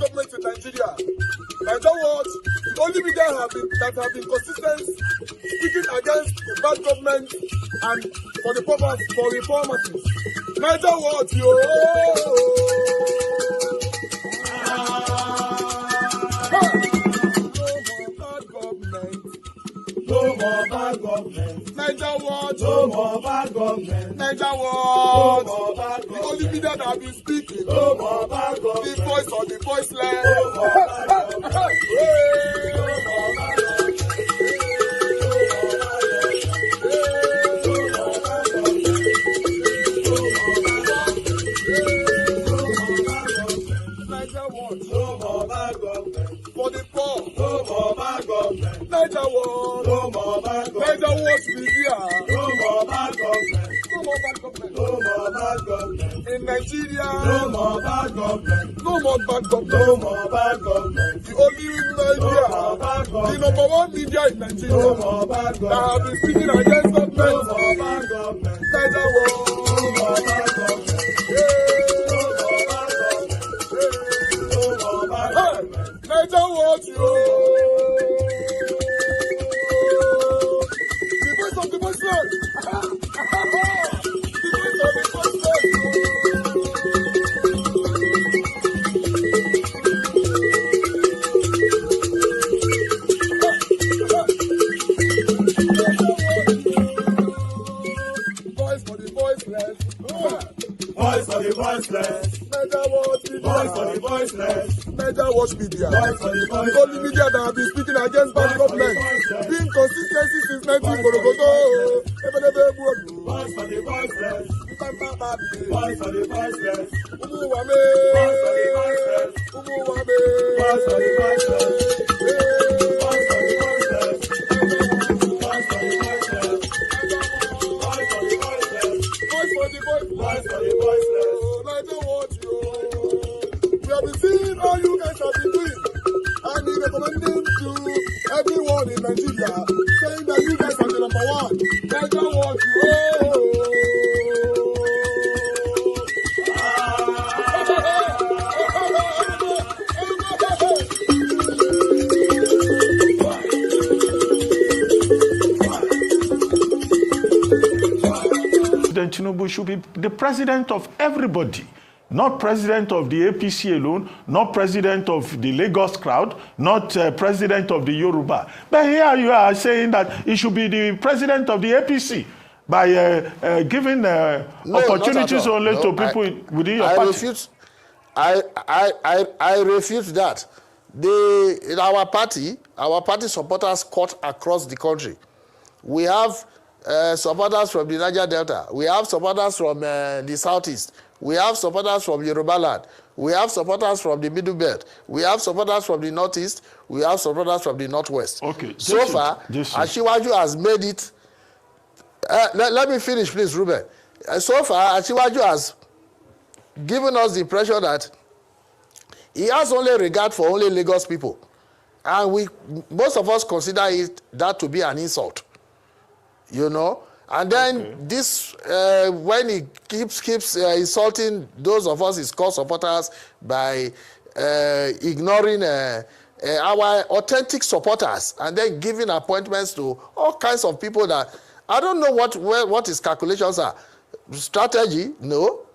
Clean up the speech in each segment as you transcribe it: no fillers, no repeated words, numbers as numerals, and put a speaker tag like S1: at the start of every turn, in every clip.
S1: government in Nigeria. Nigeria what? The only media that have been consistent speaking against the bad government and for the purpose for reformers. Nigeria what? Yo!
S2: No more bad government.
S1: Niger what?
S2: No more bad government.
S1: Niger what?
S2: No more bad
S1: The only media that have been speaking.
S2: No more bad government.
S1: The voice of the voiceless.
S2: No more bad government. No more bad government.
S1: Niger what?
S2: No more bad government.
S1: For the poor.
S2: No more bad government.
S1: Niger what?
S2: No more bad government.
S1: Niger what media?
S2: No more bad government.
S1: No more bad government.
S2: No more bad government.
S1: In Nigeria.
S2: No more bad government.
S1: No more bad government.
S2: No more bad government.
S1: The only media, the number one media in Nigeria,
S2: No more bad
S1: that have
S2: government.
S1: been speaking against government.
S2: No more bad government.
S1: Niger what?
S2: No more bad government. No more bad government.
S1: Niger what? Yo! The voice of the voiceless. The voice of the voiceless. Voice for the voiceless.
S2: Voice for the voiceless.
S1: Niger what?
S2: Voice for the voiceless.
S1: Niger watch media.
S2: Voice for the
S1: The
S2: voiceless.
S1: only media that have been speaking against bad government. Being consistency since 1944.
S2: Voice for the voiceless. Voice for the voiceless.
S1: Umuwame.
S2: Voice for the voiceless.
S1: Umuwame.
S2: Voice for the voiceless. Voice for the voiceless. Voice for the voiceless. Voice for the voiceless.
S1: Voice for the voiceless.
S2: Voice for the voiceless.
S1: Niger watch you. We have been seeing all you guys have been doing. And we recommending to everyone in Nigeria, saying that you guys are the number one. Niger watch you.
S3: President Tinubu should be the president of everybody, not president of the APC alone, not president of the Lagos crowd, not president of the Yoruba. But here you are saying that he should be the president of the APC by giving opportunities only to people within your party.
S4: I refute that. Our party supporters cut across the country. We have supporters from the Niger Delta. We have supporters from the Southeast. We have supporters from Yoruba land. We have supporters from the Middle Belt. We have supporters from the Northeast. We have supporters from the Northwest.
S3: Okay.
S4: So far, Asiwaju has made it. Let me finish, please, Ruben. So far, Asiwaju has given us the impression that he has only regard for only Lagos people. And most of us consider that to be an insult. You know? And then this, when he keeps insulting those of us, his core supporters, by ignoring our authentic supporters, and then giving appointments to all kinds of people that, I don't know what his calculations are. Strategy? No.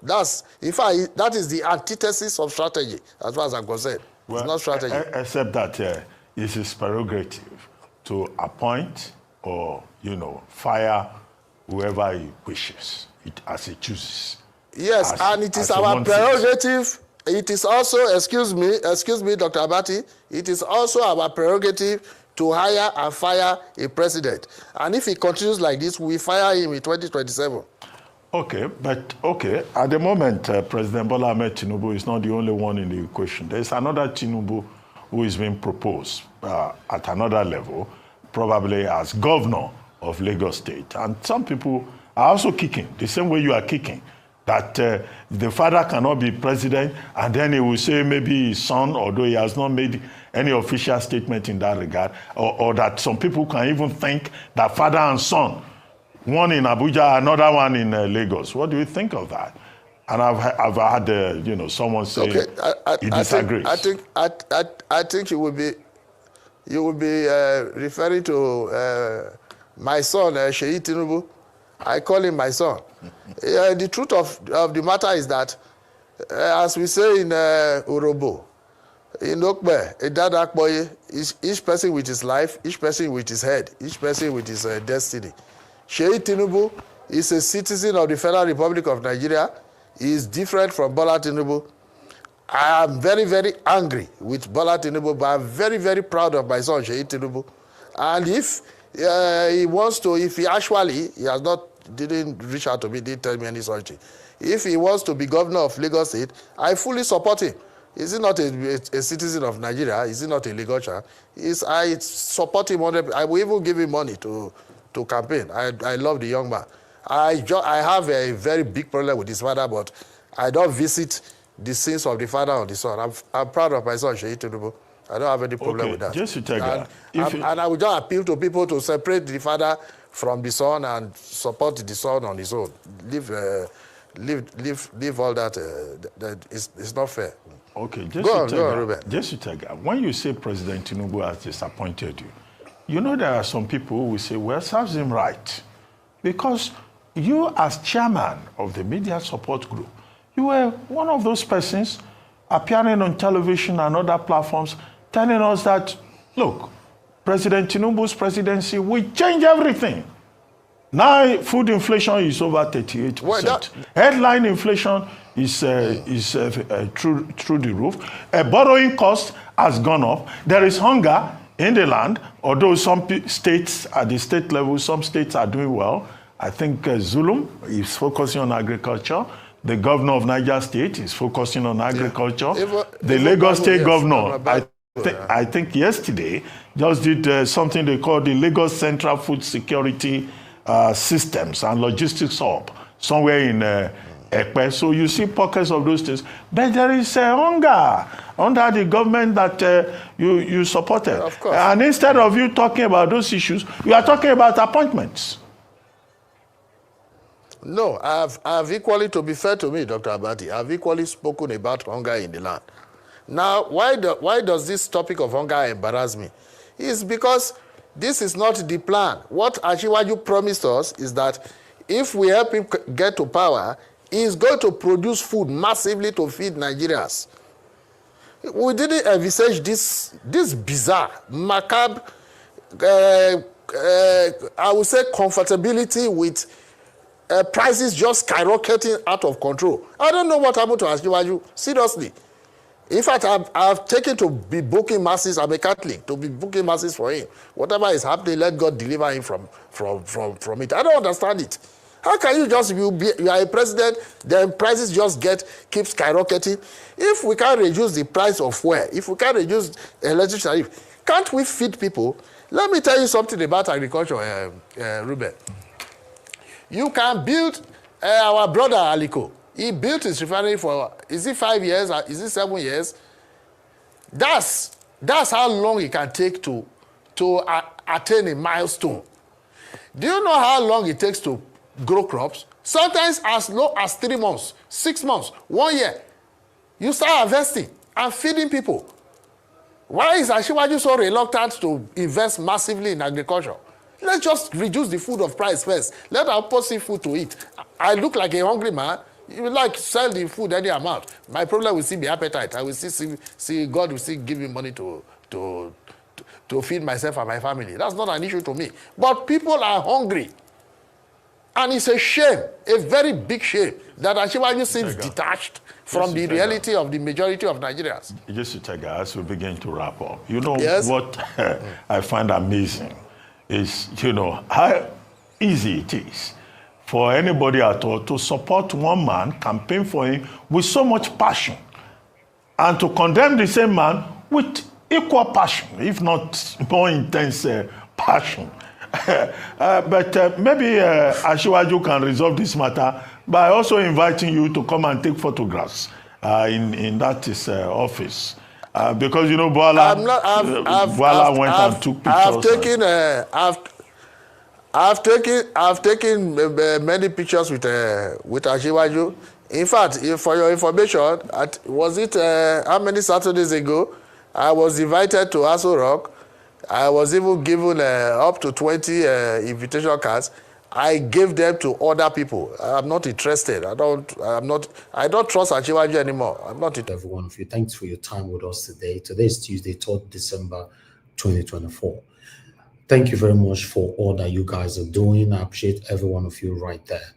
S4: In fact, that is the antithesis of strategy, as far as I'm concerned. Well, it's not strategy.
S3: Except that it's his prerogative to appoint or, fire whoever he wishes, as he chooses.
S4: Yes, and it is our prerogative. It is also, excuse me, Dr. Abati, it is also our prerogative to hire and fire a president. And if he continues like this, we fire him in 2027.
S3: Okay, at the moment, President Bola Ahmed Tinubu is not the only one in the equation. There is another Tinubu who is being proposed at another level, probably as governor of Lagos State. And some people are also kicking, the same way you are kicking, that the father cannot be president, and then he will say maybe his son, although he has not made any official statement in that regard, or that some people can even think that father and son, one in Abuja, another one in Lagos. What do you think of that? And I've had someone say he disagrees.
S4: I think you would be referring to my son Sheyi Tinubu. I call him my son. The truth of the matter is that, as we say in Urobo, in Okpebholo, each person with his life, each person with his head, each person with his destiny. Sheyi Tinubu is a citizen of the Federal Republic of Nigeria. He is different from Bola Tinubu. I am very, very angry with Bola Tinubu, but I'm very, very proud of my son, Sheyi Tinubu. And if he wants to, if he actually, didn't reach out to me, didn't tell me any such thing. If he wants to be governor of Lagos State, I fully support him. Is he not a citizen of Nigeria? Is he not a Lagosian? I support him. I will even give him money to campaign. I love the young man. I have a very big problem with his father, but I don't visit the sins of the father or the son. I'm proud of my son, Sheyi Tinubu. I don't have any problem with that.
S3: Just to take
S4: and I would just appeal to people to separate the father from the son and support the son on his own. Leave all that. It's not fair.
S3: Okay,
S4: go on, Ruben.
S3: Just to take when you say President Tinubu has disappointed you, you know there are some people who will say, well, serves him right. Because you, as chairman of the media support group, you were one of those persons appearing on television and other platforms telling us that, look, President Tinubu's presidency will change everything. Now, food inflation is over 38%. Headline inflation is through the roof. Borrowing cost has gone up. There is hunger in the land, although some states, at the state level, some states are doing well. I think Zulum is focusing on agriculture. The governor of Niger State is focusing on agriculture. The Lagos State governor, I think yesterday, just did something they call the Lagos Central Food Security Systems and Logistics Hub, somewhere in Ekpe. So you see pockets of those things. But there is hunger under the government that you supported.
S4: Of course.
S3: And instead of you talking about those issues, you are talking about appointments.
S4: No, I've equally, to be fair to me, Dr. Abati, I've equally spoken about hunger in the land. Now, why does this topic of hunger embarrass me? It's because this is not the plan. What Asiwaju promised us is that if we help him get to power, he is going to produce food massively to feed Nigerians. We didn't envisage this bizarre, macabre, I would say, comfortability with prices just skyrocketing out of control. I don't know what happened to Asiwaju, seriously. In fact, I've taken to be booking masses. I'm a Catholic, to be booking masses for him. Whatever is happening, let God deliver him from it. I don't understand it. How can you just, you are a president, then prices just keep skyrocketing? If we can reduce the price of fuel, if we can reduce electricity tariff, can't we feed people? Let me tell you something about agriculture, Ruben. You can build our brother Aliko. He built his refinery for, is it 5 years? Is it 7 years? That's how long it can take to attain a milestone. Do you know how long it takes to grow crops? Sometimes as low as 3 months, 6 months, 1 year. You start harvesting and feeding people. Why is Asiwaju so reluctant to invest massively in agriculture? Let's just reduce the food of price first. Let our people see food to eat. I look like a hungry man. You like sell the food any amount. My problem will still be appetite. I will still see God will still give me money to feed myself and my family. That's not an issue to me. But people are hungry. And it's a shame, a very big shame, that Asiwaju seems detached from the reality of the majority of Nigerians.
S3: Just to take as we begin to wrap up, you know what I find amazing is, how easy it is for anybody at all to support one man, campaign for him with so much passion, and to condemn the same man with equal passion, if not more intense passion. But maybe Asiwaju can resolve this matter by also inviting you to come and take photographs in that his office. Because, Bola went and took pictures. I've taken many pictures with Asiwaju.
S4: In fact, for your information, was it how many Saturdays ago, I was invited to Aso Rock. I was even given up to 20 invitation cards. I gave them to other people. I'm not interested. I don't trust Achiwaju anymore. I'm not interested.
S5: Every one of you, thanks for your time with us today. Today is Tuesday, 3rd December 2024. Thank you very much for all that you guys are doing. I appreciate every one of you right there.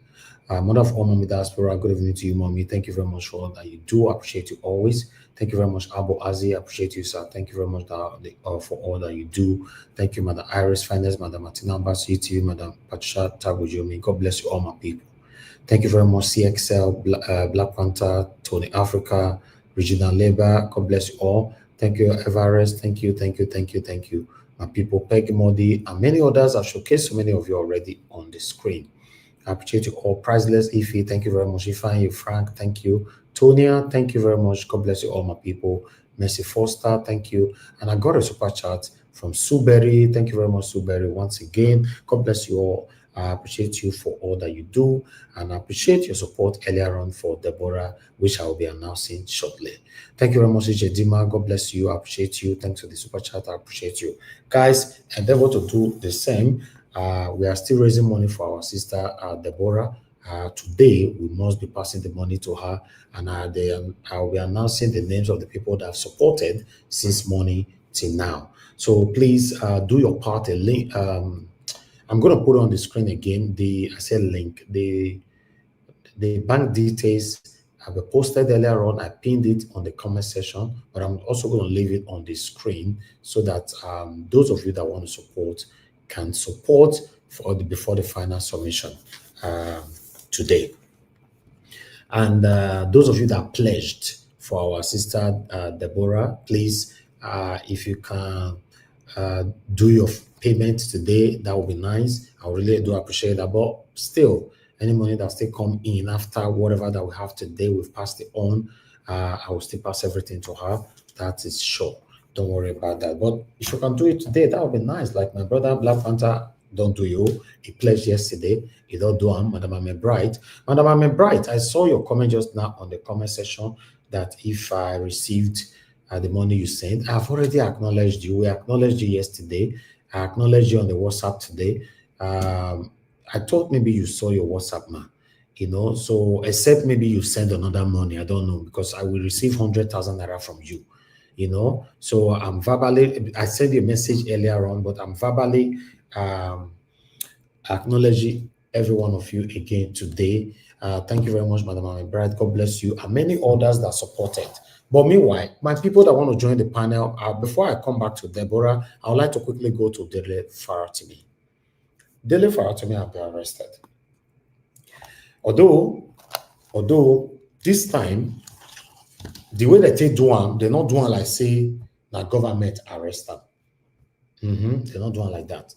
S5: Mother of all Mommy Diaspora, good evening to you, Mommy. Thank you very much for all that you do. I appreciate you always. Thank you very much, Abu Azi. I appreciate you, sir. Thank you very much for all that you do. Thank you, Madam Iris Finance, Madam Martina Abbas, you, Madam Patricia Tabujomi. God bless you all, my people. Thank you very much, CXL, Black Panther, Tony Africa, Regional Labor. God bless you all. Thank you, Everest. Thank you, my people. Peggy Modi and many others. I've showcased so many of you already on the screen. I appreciate you all. Priceless Ify, thank you very much. Ify, you Frank, thank you. Tonia, thank you very much. God bless you all, my people. Mercy Foster, thank you. And I got a super chat from Suberry. Thank you very much, Suberry, once again. God bless you all. I appreciate you for all that you do, and I appreciate your support earlier on for Deborah, which I will be announcing shortly. Thank you very much, Dima. God bless you. I appreciate you. Thanks for the super chat. I appreciate you. Guys, endeavor to do the same. We are still raising money for our sister Deborah. Today, we must be passing the money to her, and I'll be announcing the names of the people that have supported since morning till now. So please do your part. A link. I'm going to put on the screen again the bank details have been posted earlier on. I pinned it on the comment section, but I'm also going to leave it on the screen so that those of you that want to support can support before the final submission today. And those of you that pledged for our sister Deborah, please, if you can do your payment today, that would be nice. I really do appreciate that. But still, any money that still come in after whatever that we have today, we've passed it on. I will still pass everything to her. That is sure. Don't worry about that. But if you can do it today, that would be nice. Like my brother Black Panther, don't do you. He pledged yesterday. He don't do him. Madam Ame Bright. Madam Ame Bright, I saw your comment just now on the comment section that if I received the money you sent, I've already acknowledged you. We acknowledged you yesterday. I acknowledged you on the WhatsApp today. I thought maybe you saw your WhatsApp, man. So except maybe you send another money. I don't know, because I will receive 100,000 naira from you. So I'm verbally, I sent you a message earlier on, but I'm verbally acknowledging every one of you again today. Thank you very much, Madam Ame Bright. God bless you, and many others that supported. But meanwhile, my people that want to join the panel, before I come back to Deborah, I would like to quickly go to Dele Farotimi. Dele Farotimi have been arrested. Although this time, the way that they do them, they're not doing like say that government arrest them. They're not doing like that.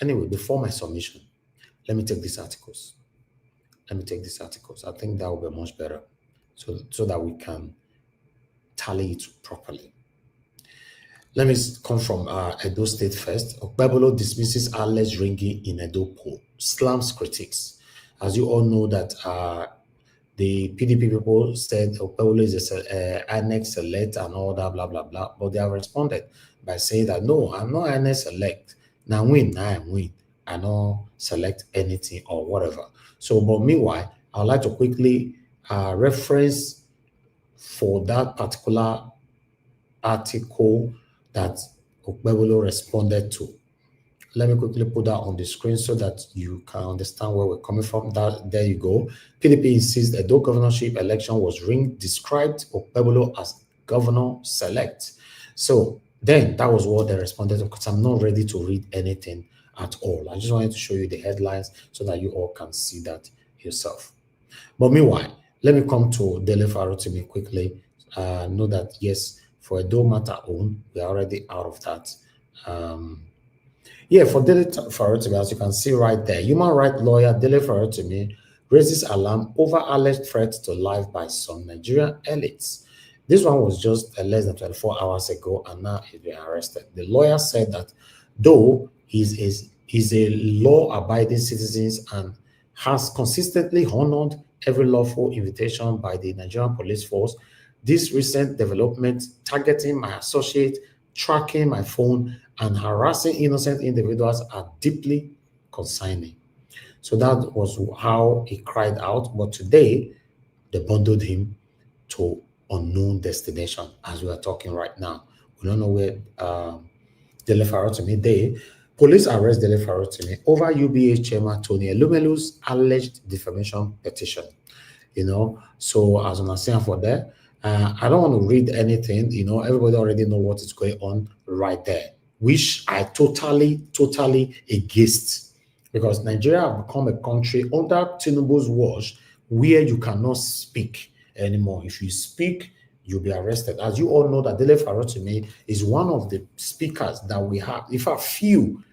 S5: Anyway, before my submission, let me take these articles. I think that will be much better, so that we can tally it properly. Let me come from Edo State first. Okpebholo dismisses alleged ringing in Edo poll, slams critics. As you all know that the PDP people said Okpebholo is a INEC select and all that, blah, blah, blah. But they have responded by saying that, no, I'm not INEC select. Now I'm win. I don't select anything or whatever. So, but meanwhile, I would like to quickly reference for that particular article that Okpebholo responded to. Let me quickly put that on the screen so that you can understand where we're coming from. There you go. PDP insists that the governorship election was ringed, described Okpebholo as governor select. So then that was what they responded to, because I'm not ready to read anything at all. I just wanted to show you the headlines so that you all can see that yourself. But meanwhile, let me come to Dele Farotimi quickly. Know that, yes, for a Edo matter own, we are already out of that. For Dele Farotimi, as you can see right there, human rights lawyer Dele Farotimi raises alarm over alleged threats to life by some Nigerian elites. This one was just less than 24 hours ago, and now he's been arrested. The lawyer said that though he's a law-abiding citizen and has consistently honored every lawful invitation by the Nigerian police force. This recent development targeting my associate, tracking my phone, and harassing innocent individuals are deeply concerning. So that was how he cried out. But today, they bundled him to unknown destination as we are talking right now. We don't know where Dele Farotimi. Police arrest Dele Farotimi over UBA chairman Tony Elumelu's alleged defamation petition. So as I'm saying for that, I don't want to read anything. Everybody already know what is going on right there, which I totally against, because Nigeria have become a country under Tinubu's watch where you cannot speak anymore. If you speak, you'll be arrested. As you all know, that Dele Farotimi is one of the speakers that we have. In fact, few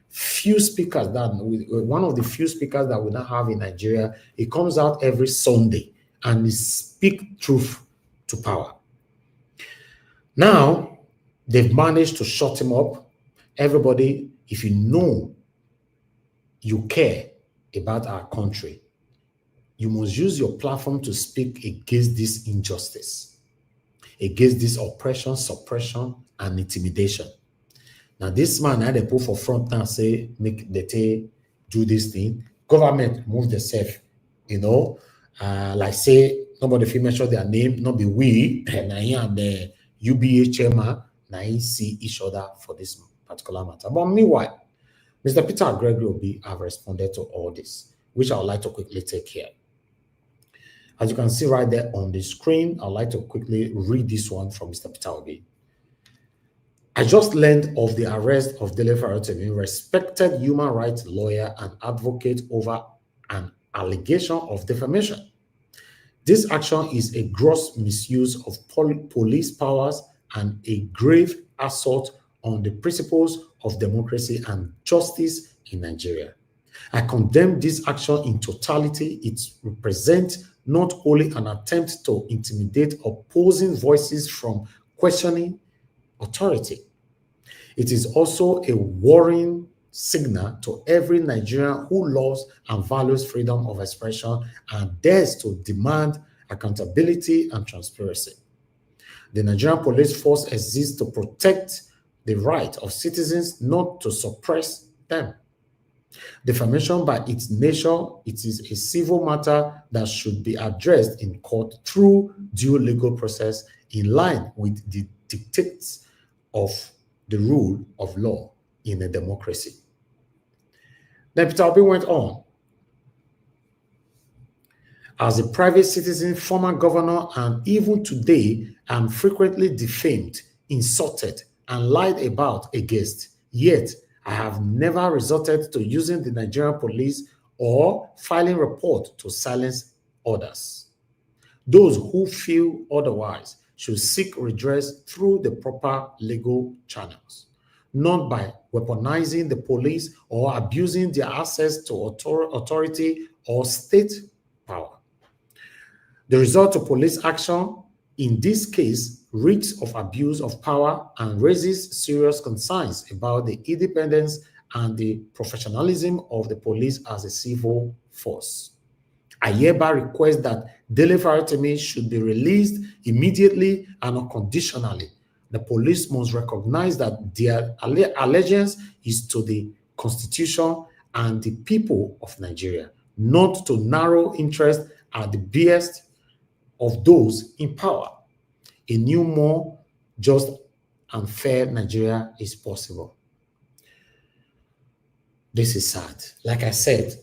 S5: speakers one of the few speakers that we now have in Nigeria. He comes out every Sunday and he speak truth to power. Now, they've managed to shut him up. Everybody, if you know you care about our country, you must use your platform to speak against this injustice, against this oppression, suppression, and intimidation. Now, this man had a put for front and say, make the do this thing. Government move themselves, like say, nobody feel mention their name, not be we, and I am the UBA chairman, now he see each other for this particular matter. But meanwhile, Mr. Peter Gregory Obi have responded to all this, which I would like to quickly take here. As you can see right there on the screen, I'd like to quickly read this one from Mr. Peter Obi. I just learned of the arrest of Dele Farotimi, respected human rights lawyer and advocate, over an allegation of defamation. This action is a gross misuse of police powers and a grave assault on the principles of democracy and justice in Nigeria. I condemn this action in totality. It represents not only an attempt to intimidate opposing voices from questioning authority, it is also a warning signal to every Nigerian who loves and values freedom of expression and dares to demand accountability and transparency. The Nigerian police force exists to protect the right of citizens, not to suppress them. Defamation by its nature, it is a civil matter that should be addressed in court through due legal process in line with the dictates of the rule of law in a democracy. Then Peter Obi went on. As a private citizen, former governor, and even today, I'm frequently defamed, insulted, and lied about against. Yet, I have never resorted to using the Nigerian police or filing report to silence others. Those who feel otherwise should seek redress through the proper legal channels, not by weaponizing the police or abusing their access to authority or state power. The result of police action in this case reeks of abuse of power and raises serious concerns about the independence and the professionalism of the police as a civil force. I hereby request that Dele Farotimi should be released immediately and unconditionally. The police must recognize that their allegiance is to the Constitution and the people of Nigeria, not to narrow interest at the behest of those in power. A new, more just and fair Nigeria is possible. This is sad. Like I said,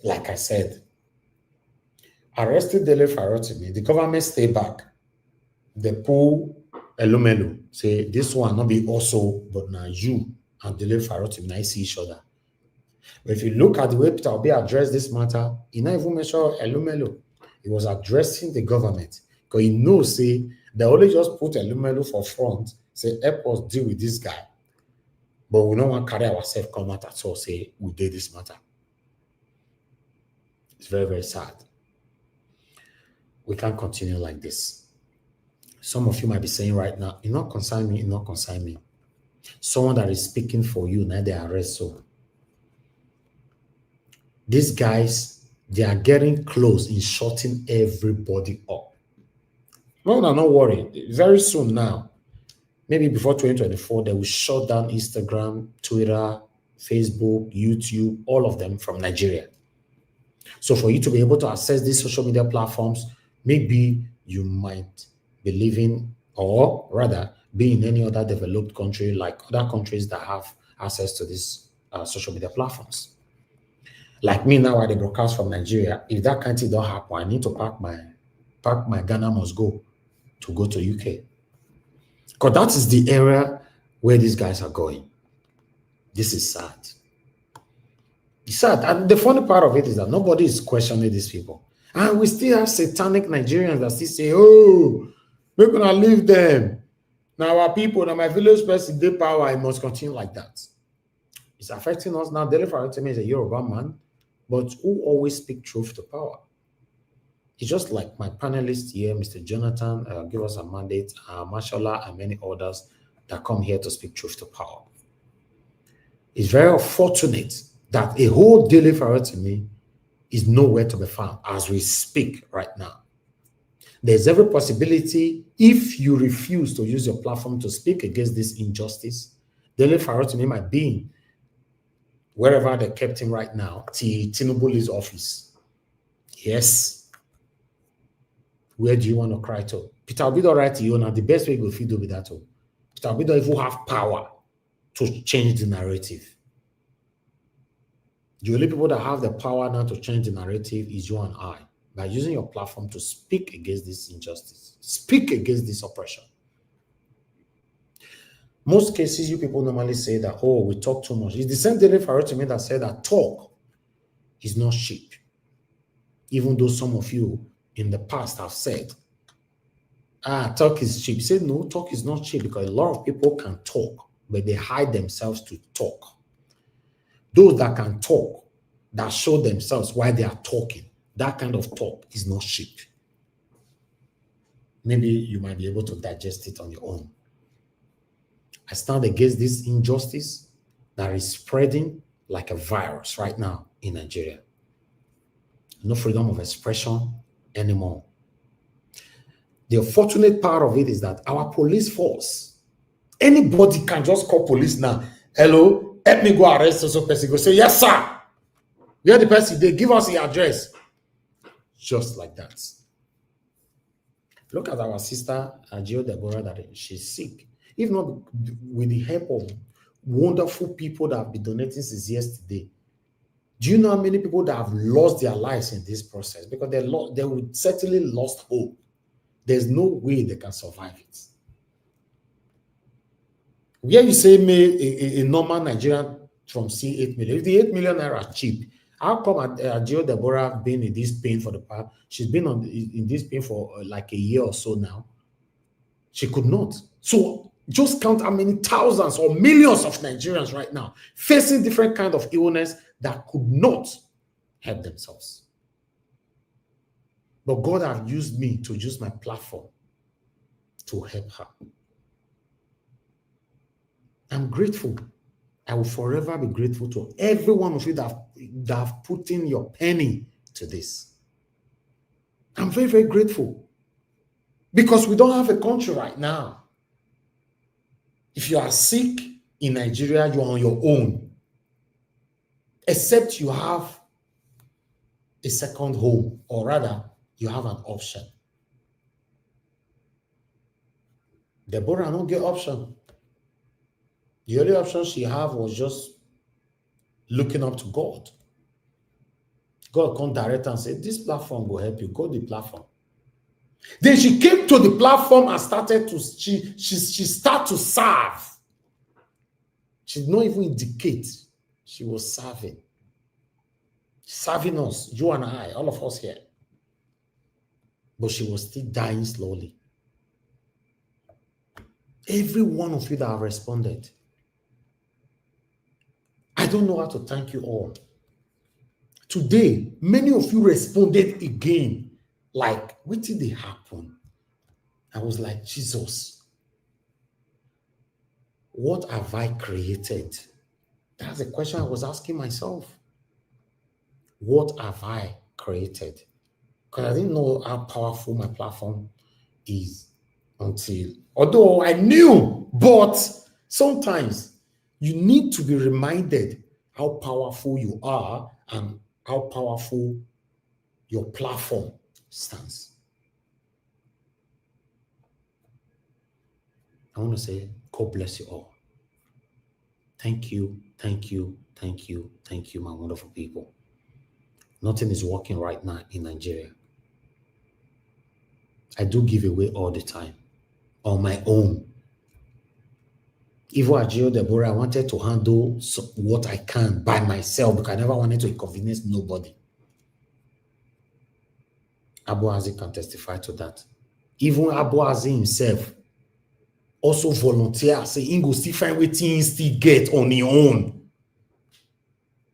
S5: arrested Dele Farotimi, the government stay back. They pull Elumelu, say this one not be also, but now you and Dele Farotimi now see each other. But if you look at the way Peter Obi addressed this matter, he not even mentioned Elumelu. He was addressing the government because he knows, say, they only just put Elumelu for front, say, help us deal with this guy. But we don't want to carry ourselves come out at all, say, we did this matter. It's very, very sad. We can't continue like this. Some of you might be saying right now, it not concern me, it not concern me. Someone that is speaking for you, now they arrest so. These guys, They are getting close in shutting everybody up. No, not worry. Very soon now, maybe before 2024, they will shut down Instagram, Twitter, Facebook, YouTube, all of them from Nigeria. So for you to be able to access these social media platforms, maybe you might be living, or rather be in any other developed country like other countries that have access to these social media platforms. Like me now, I broadcast from Nigeria. If that kind of thing don't happen, I need to pack my Ghana must go to UK. Because that is the area where these guys are going. This is sad. It's sad. And the funny part of it is that nobody is questioning these people. And we still have satanic Nigerians that still say, oh, we're going to leave them. Now our people, now my village person, they power, I must continue like that. It's affecting us now. Dele Farotimi is a Yoruba man, but who always speak truth to power. It's just like my panelist here, Mr. Jonathan, give us a mandate, Mashallah, and many others that come here to speak truth to power. It's very unfortunate that a whole Dele Farotimi is nowhere to be found as we speak right now. There's every possibility, if you refuse to use your platform to speak against this injustice, Dele Farotimi might be wherever they kept him right now, till Tinubu leaves office. Yes. Where do you want to cry to? Peter Obi don't write to you now. The best way you will do with that. Peter Obi don't even have power to change the narrative. The only people that have the power now to change the narrative is you and I, by using your platform to speak against this injustice, speak against this oppression. Most cases, you people normally say that, oh, we talk too much. It's the same Dele Farotimi that said that talk is not cheap. Even though some of you in the past have said, talk is cheap. He said, no, talk is not cheap, because a lot of people can talk, but they hide themselves to talk. Those that can talk, that show themselves why they are talking, that kind of talk is not cheap. Maybe you might be able to digest it on your own. I stand against this injustice that is spreading like a virus right now in Nigeria. No freedom of expression anymore. The unfortunate part of it is that our police force, anybody can just call police now. Hello, help me go arrest so person. Go say, yes, sir. Where the person, they give us the address. Just like that. Look at our sister, Gio Deborah, that she's sick. If not with the help of wonderful people that have been donating since yesterday. Do you know how many people that have lost their lives in this process? Because they would certainly lost hope. There's no way they can survive it. Where you say a normal Nigerian from see 8 million, if the 8 million naira cheap, how come Gio Deborah been in this pain for the past? She's been in this pain for like a year or so now. She could not. So just count how many thousands or millions of Nigerians right now facing different kind of illness that could not help themselves. But God has used me to use my platform to help her. I'm grateful. I will forever be grateful to every one of you that have put in your penny to this. I'm very, very grateful. Because we don't have a country right now. If you are sick in Nigeria, you are on your own. Except you have a second home, or rather, you have an option. Deborah don't get option. The only option she had was just looking up to God. God come direct and say, this platform will help you. Go to the platform. Then she came to the platform and started to, she started to serve. She did not even indicate she was serving. Serving us, you and I, all of us here. But she was still dying slowly. Every one of you that have responded, I don't know how to thank you all. Today, many of you responded again. Like, what did they happen? I was like, Jesus, what have I created? That's a question I was asking myself. What have I created. Because I didn't know how powerful my platform is although I knew, but sometimes you need to be reminded how powerful you are and how powerful your platform stands. I want to say, God bless you all. Thank you, thank you, thank you, thank you, my wonderful people. Nothing is working right now in Nigeria. I do give away all the time on my own. Even at Deborah, I wanted to handle what I can by myself because I never wanted to inconvenience nobody. Abu Azi can testify to that. Even Abu Azi himself also volunteer, say he go still find what he still get on his own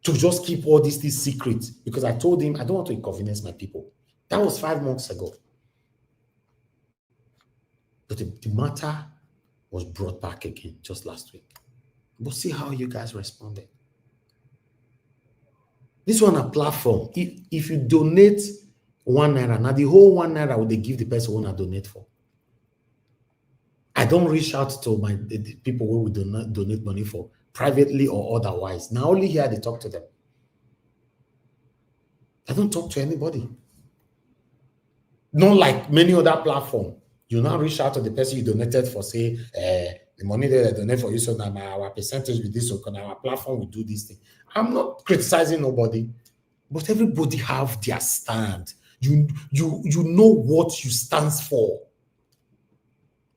S5: to just keep all these things secret because I told him I don't want to inconvenience my people. That was 5 months ago. But the matter was brought back again just last week. But see how you guys responded. This one a platform. If you donate 1 naira, now the whole 1 naira would they give the person who want to donate for. I don't reach out to the people who would donate money for privately or otherwise. Now only here they talk to them. I don't talk to anybody. Not like many other platforms. You now reach out to the person you donated for, say, the money that I donate for you, so now our percentage with this, so our platform will do this thing. I'm not criticizing nobody, but everybody have their stand. You know what you stand for.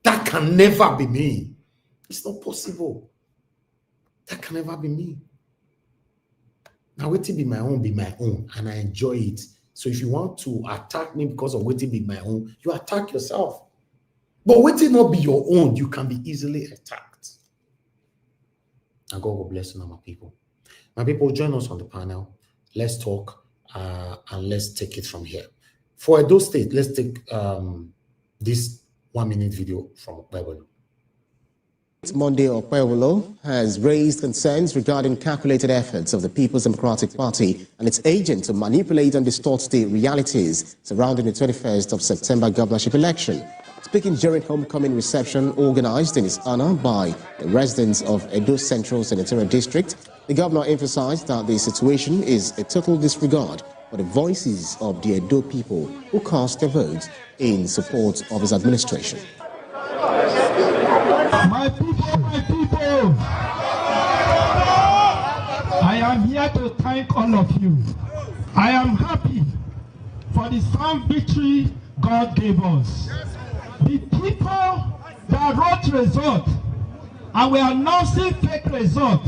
S5: That can never be me. It's not possible. That can never be me. Now, waiting be my own, and I enjoy it. So if you want to attack me because of waiting be my own, you attack yourself. But waiting not be your own, you can be easily attacked. And God will bless you now, my people. My people, join us on the panel. Let's talk and let's take it from here. For Edo State, let's take this 1-minute video from Okpebholo.
S6: Monday, Okpebholo has raised concerns regarding calculated efforts of the People's Democratic Party and its agents to manipulate and distort the realities surrounding the 21st of September governorship election. Speaking during homecoming reception organized in his honor by the residents of Edo Central Senatorial District, the governor emphasized that the situation is a total disregard for the voices of the Edo people who cast their votes in support of his administration.
S7: My people, I am here to thank all of you. I am happy for the sound victory God gave us. The people that wrote result and were announcing fake result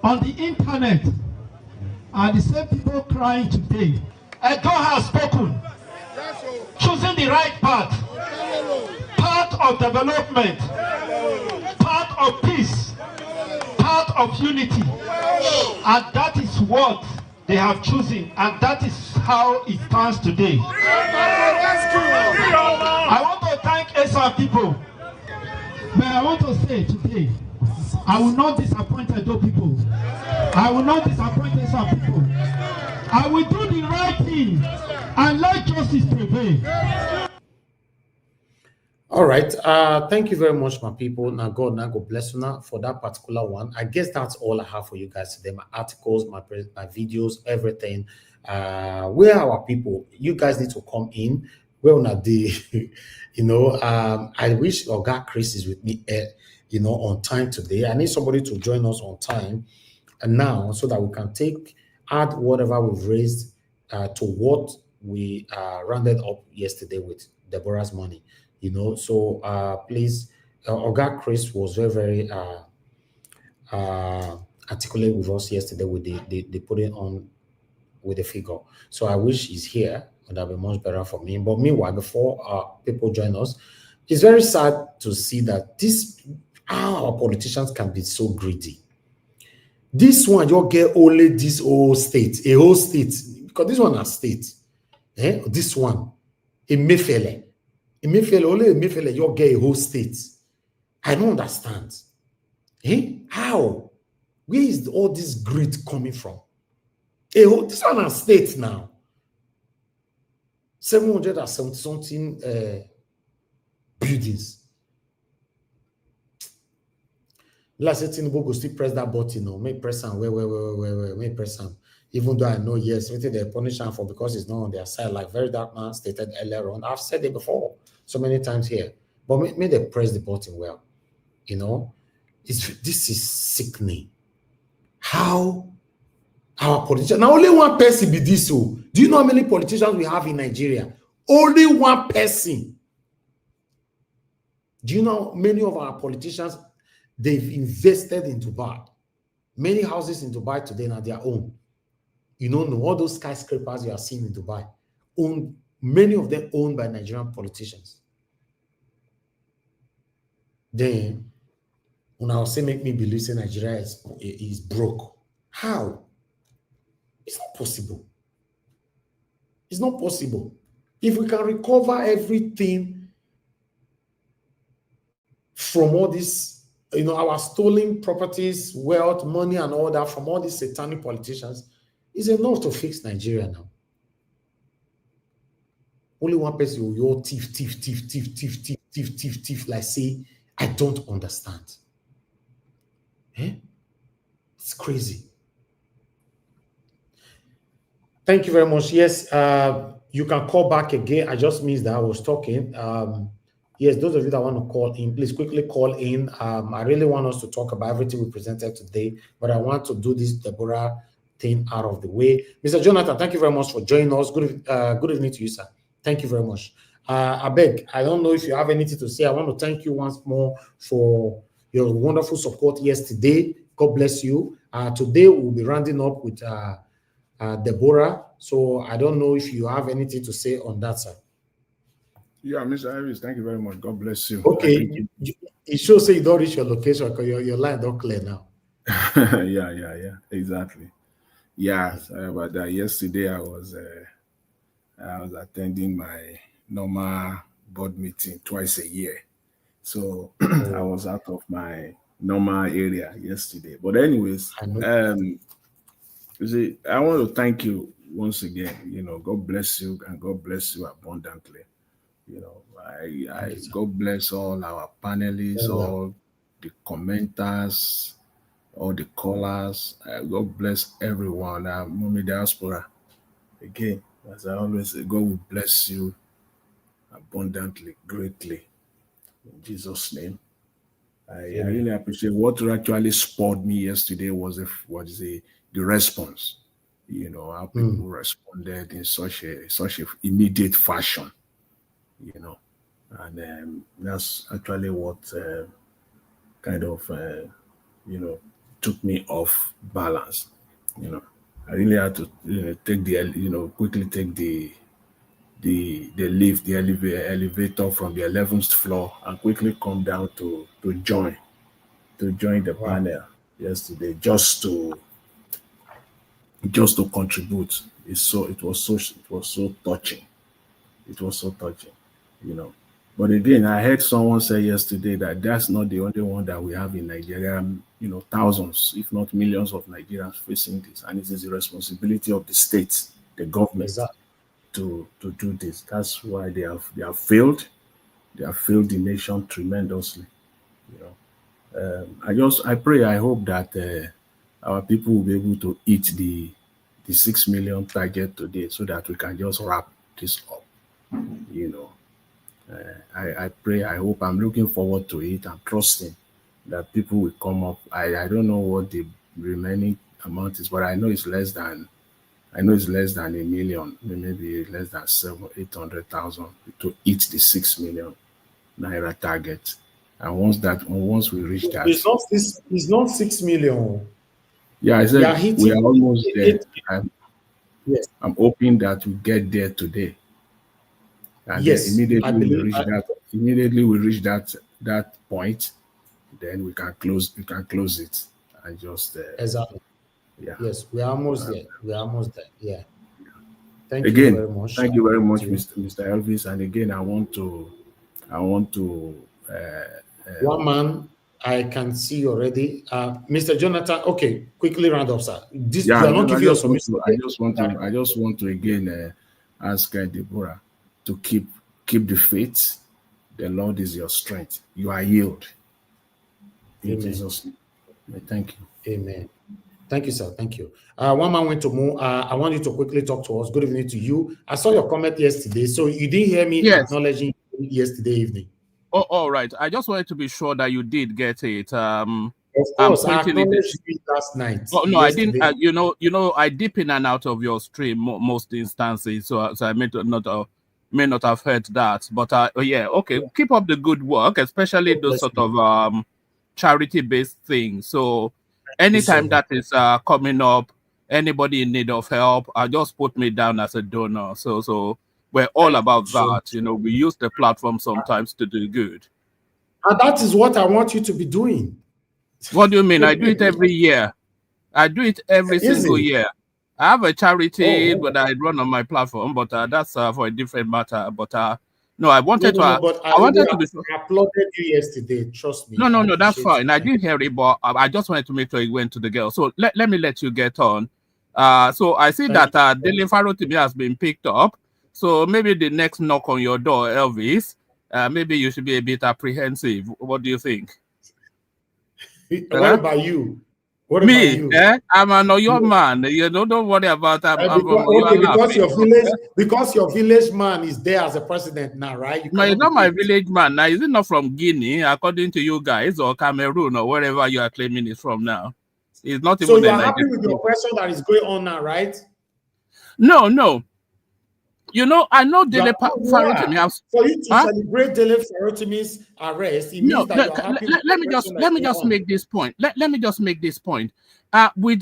S7: on the internet are the same people crying today. God has spoken, choosing the right path, path of development, path of peace, path of unity, and that is what they have chosen, and that is how it stands today. I want to thank some people, but I want to say today, I will not disappoint Edo people. I will not disappoint some people. I will do the right thing and let justice prevail.
S5: All right. Thank you very much, my people. Now God bless you now for that particular one. I guess that's all I have for you guys today. My articles, my videos, everything. Where are our people? You guys need to come in. We're on a day, I wish Oga Chris is with me, on time today. I need somebody to join us on time and now so that we can add whatever we've raised to what we rounded up yesterday with Deborah's money. So please, Oga Chris was very, very articulate with us yesterday with they put it on with the figure. So I wish he's here. That would be much better for me. But meanwhile, before people join us, it's very sad to see that our politicians can be so greedy. This one, you'll get only this whole state, because this one has state. This one, Emefiele, only Emefiele, you'll get a whole state. I don't understand. How? Where is all this greed coming from? This one has state now. 770 something buildings. Let's say Tinubu go still press that button, or make press and where, make press and even though I know, yes, they punish them for because it's not on their side, like Very Dark Man stated earlier on. I've said it before so many times here, but may they press the button well. You know, this is sickening. How our politicians, now only one person be this. So, do you know how many politicians we have in Nigeria? Only one person. Do you know many of our politicians, they've invested in Dubai? Many houses in Dubai today are their own. You know, all those skyscrapers you are seeing in Dubai, many of them owned by Nigerian politicians. Then, when I will say make me believe that Nigeria is broke. How? It's not possible. It's not possible. If we can recover everything from all this, you know, our stolen properties, wealth, money, and all that from all these satanic politicians, it's enough to fix Nigeria now. Only one person will go thief, like say, I don't understand. It's crazy. Thank you very much. Yes, you can call back again. I just missed that I was talking. Yes, those of you that want to call in, please quickly call in. I really want us to talk about everything we presented today, but I want to do this Deborah thing out of the way. Mr. Jonathan, thank you very much for joining us. Good evening to you, sir. Thank you very much. I beg, I don't know if you have anything to say. I want to thank you once more for your wonderful support yesterday. God bless you. Today we'll be rounding up with Deborah. So I don't know if you have anything to say on that, sir.
S8: Yeah, Mr. Harris, thank you very much. God bless you.
S5: Okay, it shows you don't reach your location because your line don't clear now.
S8: yeah, exactly. Yeah, but yesterday I was attending my normal board meeting twice a year, so I was out of my normal area yesterday. But anyways, you see, I want to thank you once again. You know, God bless you and God bless you abundantly. You know, I God bless all our panelists, all the commenters, all the callers. God bless everyone. Mommy Diaspora, again, as I always say, God will bless you abundantly, greatly. In Jesus' name. I really appreciate what actually spurred me yesterday was the response. You know, how people responded in such a immediate fashion. You know, and that's actually what kind of took me off balance. You know, I really had to quickly take the lift, the elevator from the 11th floor and quickly come down to join the panel yesterday just to contribute. It was so touching. It was so touching, you know. But again, I heard someone say yesterday that that's not the only one that we have in Nigeria. You know, thousands, if not millions of Nigerians facing this. And it is the responsibility of the states, the government, to do this. That's why they have failed. They have failed the nation tremendously. You know, I pray, I hope that our people will be able to hit the 6 million target today so that we can just wrap this up. You know, I pray, I hope, I'm looking forward to it. I'm trusting that people will come up. I don't know what the remaining amount is, but I know it's less than a million, maybe less than 800,000 to hit the 6 million naira target. And once we reach that,
S5: it's not 6 million.
S8: Yeah, I said we are almost there. I'm hoping that we get there today. And immediately we reach that point, then we can close it and just
S5: exactly. Yeah. Yes, we are almost there. Yeah. Thank
S8: you very much. Thank you very much, Mr. Elvis. And again, I want to
S5: one man I can see already. Mr. Jonathan, okay, quickly round up, sir.
S8: I just want to again ask Deborah. to keep the faith. The Lord is your strength. You are healed. In Jesus' name. Thank you.
S5: Amen. Thank you, sir. Thank you. One man went to move. I want you to quickly talk to us. Good evening to you. I saw your comment yesterday, so you didn't hear me acknowledging yesterday evening.
S9: Oh, all right. I just wanted to be sure that you did get it.
S5: Of course, I acknowledged it last night.
S9: Oh, no, yesterday. I didn't. You know, I dip in and out of your stream most instances, so I may not have heard that. But yeah, okay. Yeah. Keep up the good work, especially those sort of charity-based things. So anytime that is coming up, anybody in need of help, just put me down as a donor. So we're all about that. You know, we use the platform sometimes to do good.
S5: And that is what I want you to be doing.
S9: What do you mean? I do it every year. I do it every single year. I have a charity that I run on my platform, but that's for a different matter. But no, I wanted to. I wanted to be.
S5: I applauded you yesterday. Trust me.
S9: No, that's fine. I didn't hear it, but I just wanted to make sure it went to the girl. So let me let you get on. So I see that Dele Farotimi has been picked up. So maybe the next knock on your door, Elvis, maybe you should be a bit apprehensive. What do you think?
S5: What about you? What
S9: me? About you? I'm an Oyo man. You know, don't worry about that.
S5: Because your village man is there as a president now, right?
S9: No, it's not my village man now. Is it not from Guinea, according to you guys, or Cameroon, or wherever you are claiming it's from now? It's not even.
S5: So you are happy with your question that is going on now, right?
S9: No. You know, I know Dele Farotimi has.
S5: For you to celebrate Dele Farotimi's arrest, it means that you are happy.
S9: Let me just make this point. Let me just make this point. With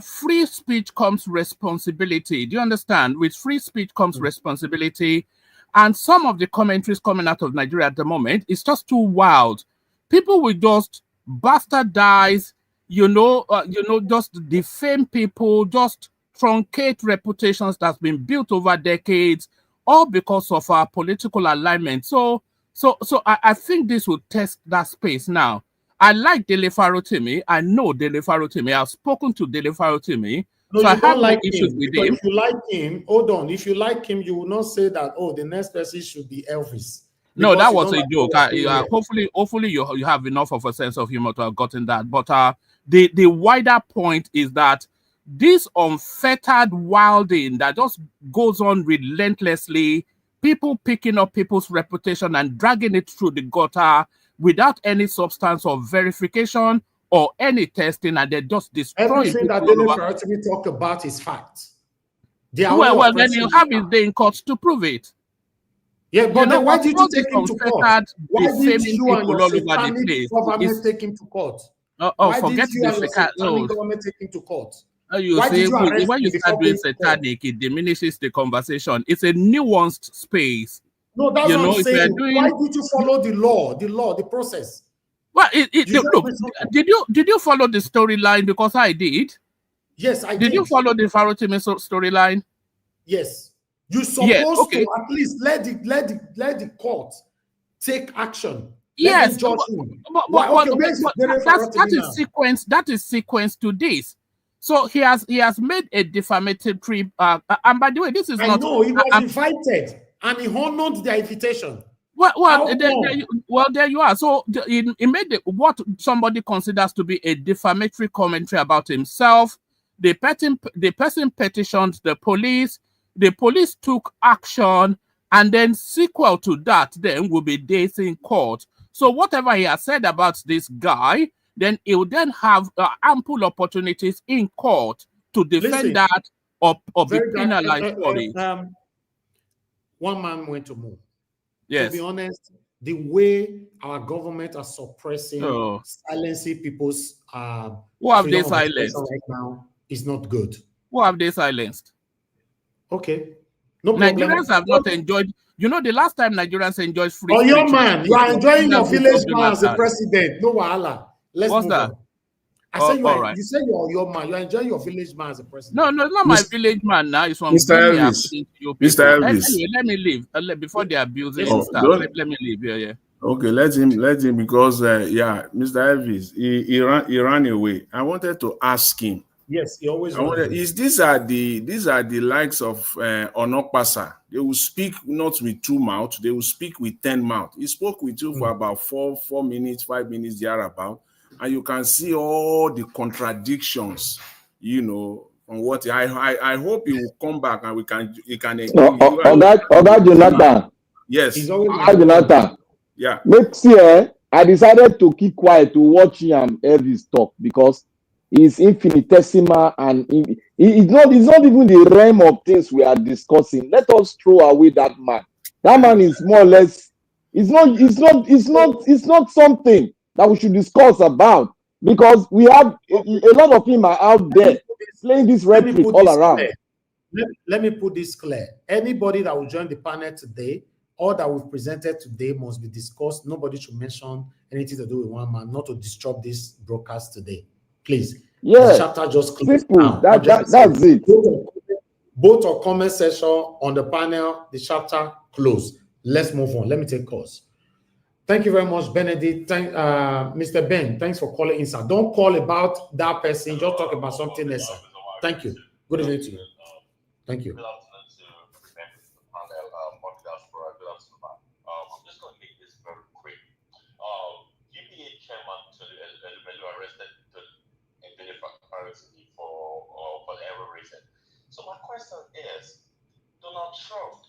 S9: free speech comes responsibility. Do you understand? With free speech comes responsibility, and some of the commentaries coming out of Nigeria at the moment is just too wild. People will just bastardize, just defame people, just truncate reputations that's been built over decades, all because of our political alignment. So I think this will test that space now. I like Dele Farotimi. I know Dele Farotimi. I've spoken to Dele Farotimi.
S5: No,
S9: so I have
S5: like
S9: issues with him.
S5: If you like him, hold on. If you like him, you will not say that, oh, the next person should be Elvis.
S9: No, that was a joke. Hopefully you have enough of a sense of humor to have gotten that. But the wider point is that this unfettered wilding that just goes on relentlessly, people picking up people's reputation and dragging it through the gutter without any substance of verification or any testing, and they're just destroying
S5: everything that Dele Farotimi talk about is fact.
S9: Well, then you have his day in court to prove it.
S5: Yeah, but then why did you take him to court? Why did you and your
S9: satanic
S5: government take him to court?
S9: Forget the
S5: satanic government take him to court?
S9: You say when you start doing satanic, it diminishes the conversation. It's a nuanced space.
S5: No, that's what I'm saying. Why did you follow the process?
S9: Well, did you follow the storyline? Because I did.
S5: Yes, I did.
S9: Did you follow the Farotimi storyline?
S5: Yes. You're supposed to at least let the court take action.
S9: Yes, that is sequence to this. So he has made a defamatory and by the way, this is not.
S5: No, he was invited and he honored the invitation.
S9: Well, there you are. So he made what somebody considers to be a defamatory commentary about himself. The person petitioned the police. The police took action, and then sequel to that then will be days in court. So whatever he has said about this guy, then he will then have ample opportunities in court to defend that or be penalized for it.
S5: One man went to move.
S9: Yes.
S5: To be honest, the way our government are suppressing, silencing people's
S9: who have they silenced
S5: right now is not good.
S9: Who have they silenced?
S5: Okay.
S9: No Nigerians have not enjoyed. You know, the last time Nigerians enjoyed free.
S5: Oh, your man, you are enjoying your village man as a president. No wahala.
S9: What's that?
S5: I said you said your man. You are enjoying your village man as a president.
S9: No, it's not my village man now. It's from
S8: Mr. Elvis. Mr. Elvis.
S9: Anyway, let me leave before they abuse it and stuff. Let me leave. Yeah.
S8: Okay, let him because Mr. Elvis he ran away. I wanted to ask him
S5: Yes, he always
S8: I wonder,
S5: runs.
S8: these are the likes of Onokpasa. They will speak not with 2 mouths, they will speak with 10 mouths. He spoke with you for about 4 minutes, 5 minutes thereabout, and you can see all the contradictions, on what I hope he will come back and he can
S10: Oga Jonathan.
S8: Yes.
S10: Oga Jonathan.
S8: Yeah.
S10: Make see, I decided to keep quiet to watch him every talk because it's infinitesimal and it's not even the realm of things we are discussing. Let us throw away that man. That man is more or less. It's not something that we should discuss about because we have a lot of him are out there playing this rhetoric all around.
S5: Let me put this clear. Anybody that will join the panel today, all that we've presented today must be discussed. Nobody should mention anything to do with one man, not to disrupt this broadcast today. Please.
S10: Yeah.
S5: The chapter just closed.
S10: Simple. That's it.
S5: Both or comment section on the panel, the chapter closed. Let's move on. Let me take calls. Thank you very much, Benedict. Mr. Ben, thanks for calling in, sir. Don't call about that person. Just talk about something else, sir. Thank you. Good evening to you. Thank you.
S11: Good afternoon to members of the panel, on diaspora. Good afternoon. I'm just going to make this very quick. GPA chairman Elumelu arrested Dele Farotimi for the error reason. So my question is, Donald Trump,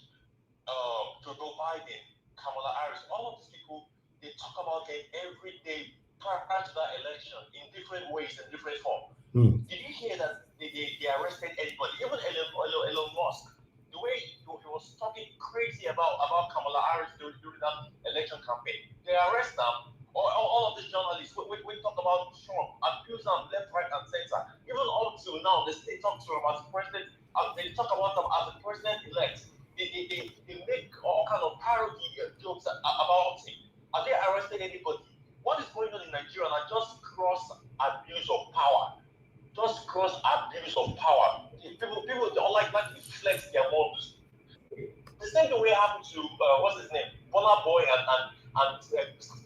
S11: Joe Biden, Kamala Harris, all of these people, they talk about it every day prior to that election in different ways and different forms. Did you hear that they arrested anybody? Even Elon Musk, the way he was talking crazy about Kamala Harris during that election campaign, they arrest them. All of these journalists, we talk about Trump, abuse them left, right, and center. Even up to now, they still talk to him as president. They talk about him as the president-elect. They make all kind of parody jokes about him. Have they arrested anybody? What is going on in Nigeria? And just cross abuse of power. Just cross abuse of power. People don't like to flex their models. The same way happened to what's his name, Bonner Boy and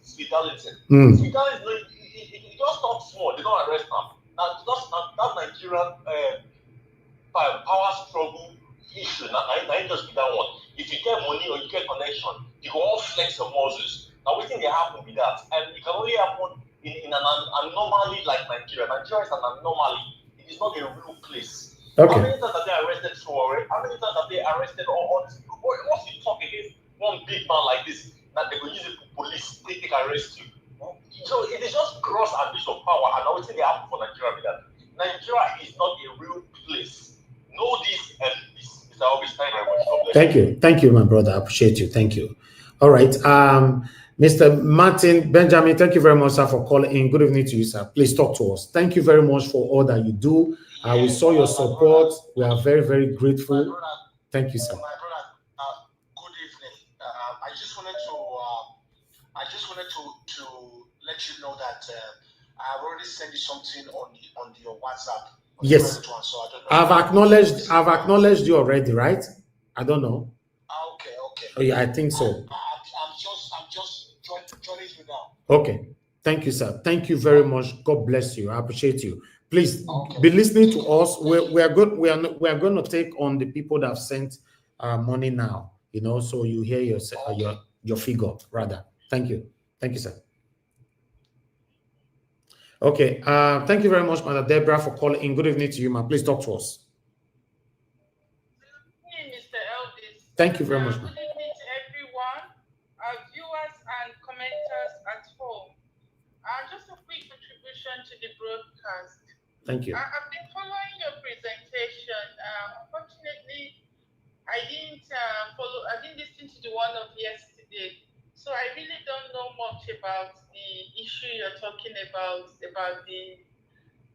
S11: Sweet Darlington. Sweet Darlington, he just talks small. They don't arrest him. Now that Nigerian power struggle issue. Now just be that one. If you get money or you get connection, you go all flex your muscles. Now we think they happen with that, and it can only happen in an anomaly like Nigeria. Nigeria is an anomaly. It is not a real place.
S5: Okay.
S11: How many times have they arrested Traore? How many times have they arrested all these people? Once you talk against one big man like this, that they will use the police, they arrest you. So it is just gross abuse of power, and I would say they happen for Nigeria with that. Nigeria is not a real place. Know this and this. Thank you very much.
S5: Thank you. Thank you, my brother. I appreciate you. Thank you. All right. Mr. Martin Benjamin, thank you very much, sir, for calling in. Good evening to you, sir. Please talk to us. Thank you very much for all that you do. We saw your support. We are very, very grateful. Thank you, sir.
S12: My brother, good evening. I just wanted to let you know that I've already sent you something on your WhatsApp.
S5: Yes. I've acknowledged you already, right? I don't know.
S12: Okay.
S5: Oh, yeah, I think so.
S12: I'm just joining you now.
S5: Okay. Thank you, sir. Thank you very much. God bless you. I appreciate you. Please be listening to us. We are going to take on the people that have sent money now. So you hear your figure rather. Thank you. Thank you, sir. Okay. Thank you very much, Mother Deborah, for calling in. Good evening to you, ma'am. Please talk to us.
S13: Hey, Mr. Elvis.
S5: Thank you very much, ma'am.
S13: Good evening to everyone, our viewers and commenters at home. Just a quick contribution to the broadcast.
S5: Thank you.
S13: I've been following your presentation. Unfortunately, I didn't listen to the one of yesterday. So I really don't know much about the issue you're talking about the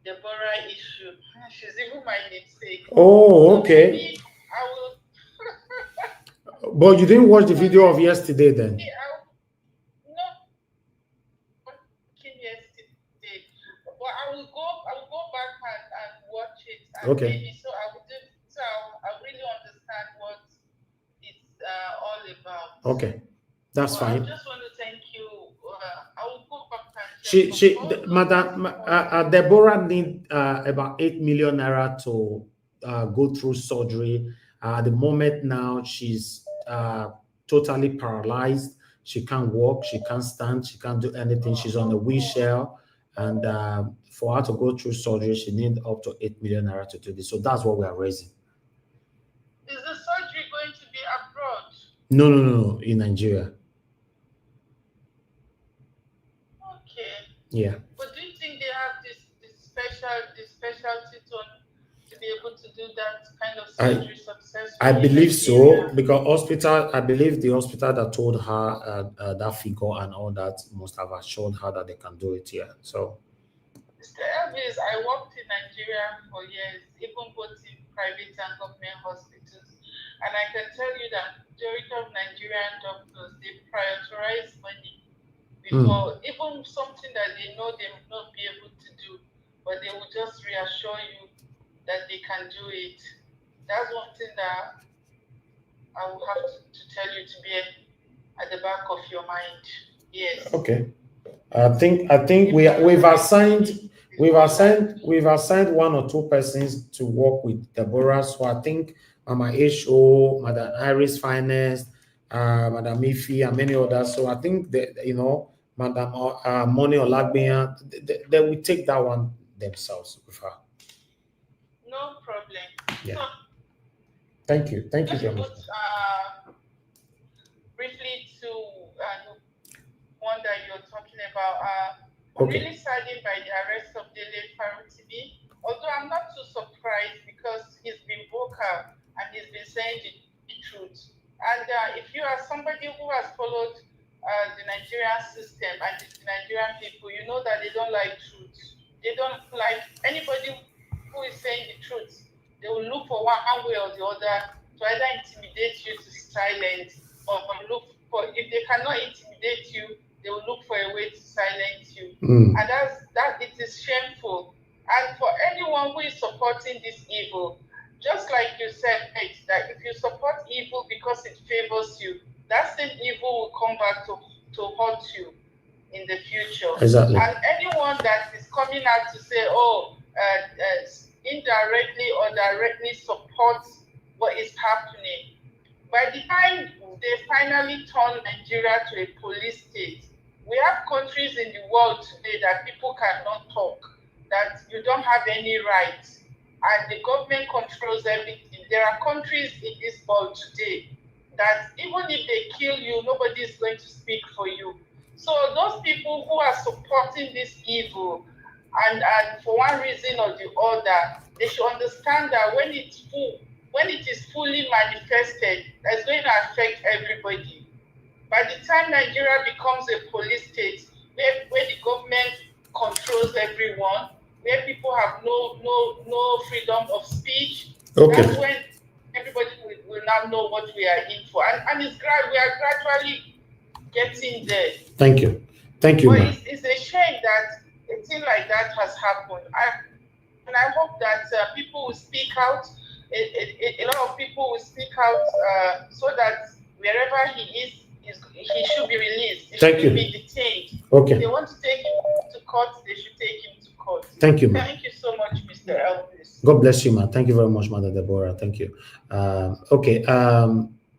S13: Deborah issue. She's even my namesake.
S5: Oh, okay.
S13: So maybe I will.
S5: But you didn't watch the video of yesterday then?
S13: No, yesterday. But I will go back and watch it. And
S5: okay.
S13: Maybe so I'll really understand what it's all about.
S5: Okay. That's fine.
S13: I just want to thank you. I will go back and
S5: Madam Deborah need about 8 million naira to go through surgery. At the moment now, she's totally paralyzed. She can't walk, she can't stand, she can't do anything. She's on a wheelchair, and for her to go through surgery, she needs up to 8 million naira to do this. So that's what we are raising.
S13: Is the surgery going to be abroad?
S5: No, in Nigeria.
S13: Okay.
S5: Yeah.
S13: But do you think they have this specialty to be able to do that kind of surgery successfully?
S5: I believe so, because I believe the hospital that told her that figure and all that must have assured her that they can do it here. So,
S13: Mr. Elvis, I worked in Nigeria for years, even both in private and government hospitals. And I can tell you that majority of Nigerian doctors, they prioritize money before even something that they know they will not be able to do, but they will just reassure you that they can do it. That's one thing that I will have to tell you to be at the back of your mind. Yes.
S5: Okay. I think we've assigned one or two persons to work with Deborah. So I think Mama H.O., Madam Iris Finance, Madam Ifi, and many others. So I think that, Madam Moni Olagbiyan, they will take that one themselves with her.
S13: No problem.
S5: Yeah.
S13: So,
S5: thank you very much.
S13: Briefly to one that you're talking about,
S5: Okay.
S13: really saddened by the arrest of Dele Farotimi. Although I'm not too surprised because he's been vocal and he's been saying the truth. And if you are somebody who has followed the Nigerian system and the Nigerian people, you know that they don't like truth. They don't like anybody who is saying the truth. They will look for one way or the other to either intimidate you to silence or look for, if they cannot intimidate you, they will look for a way to silence you. And that it is shameful. And for anyone who is supporting this evil, just like you said, that if you support evil because it favors you, that same evil will come back to haunt you in the future.
S5: Exactly.
S13: And anyone that is coming out to say, indirectly or directly supports what is happening, by the time they finally turn Nigeria to a police state, we have countries in the world today that people cannot talk, that you don't have any rights, and the government controls everything. There are countries in this world today that even if they kill you, nobody is going to speak for you. So those people who are supporting this evil, and for one reason or the other, they should understand that when it is fully manifested, that's going to affect everybody. By the time Nigeria becomes a police state, where the government controls everyone, where people have no freedom of speech, that's when everybody will now know what we are in for. And we are gradually getting there.
S5: Thank you. But
S13: it's a shame that a thing like that has happened. And I hope that people will speak out. A lot of people will speak out so that wherever he is, he should be released. He should be detained.
S5: Okay.
S13: If they want to take him to court, they should take him to court.
S5: Thank you, ma'am.
S13: Thank you so much, Mr. Elvis.
S5: God bless you, man. Thank you very much, Mother Deborah. Thank you. Okay.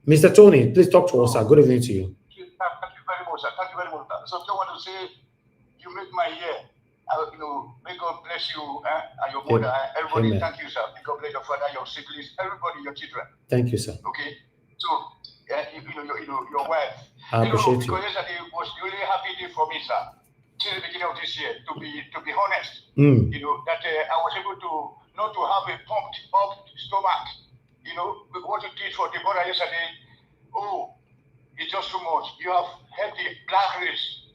S5: Mr. Tony, please talk to us, sir. Good evening to you.
S14: Thank you very much, sir. Thank you very much. So I want to say, you make my year. May God bless you and your mother. Everybody,
S5: Amen.
S14: Thank you, sir. May God bless your father, your siblings, everybody, your children.
S5: Thank you, sir.
S14: Okay. So, your wife.
S5: I appreciate you.
S14: Because yesterday was the only happy day for me, sir. Since the beginning of this year, to be honest, that I was able to not to have a pumped up stomach. With what you did for Deborah yesterday. Oh, it's just too much. You have helped the black race.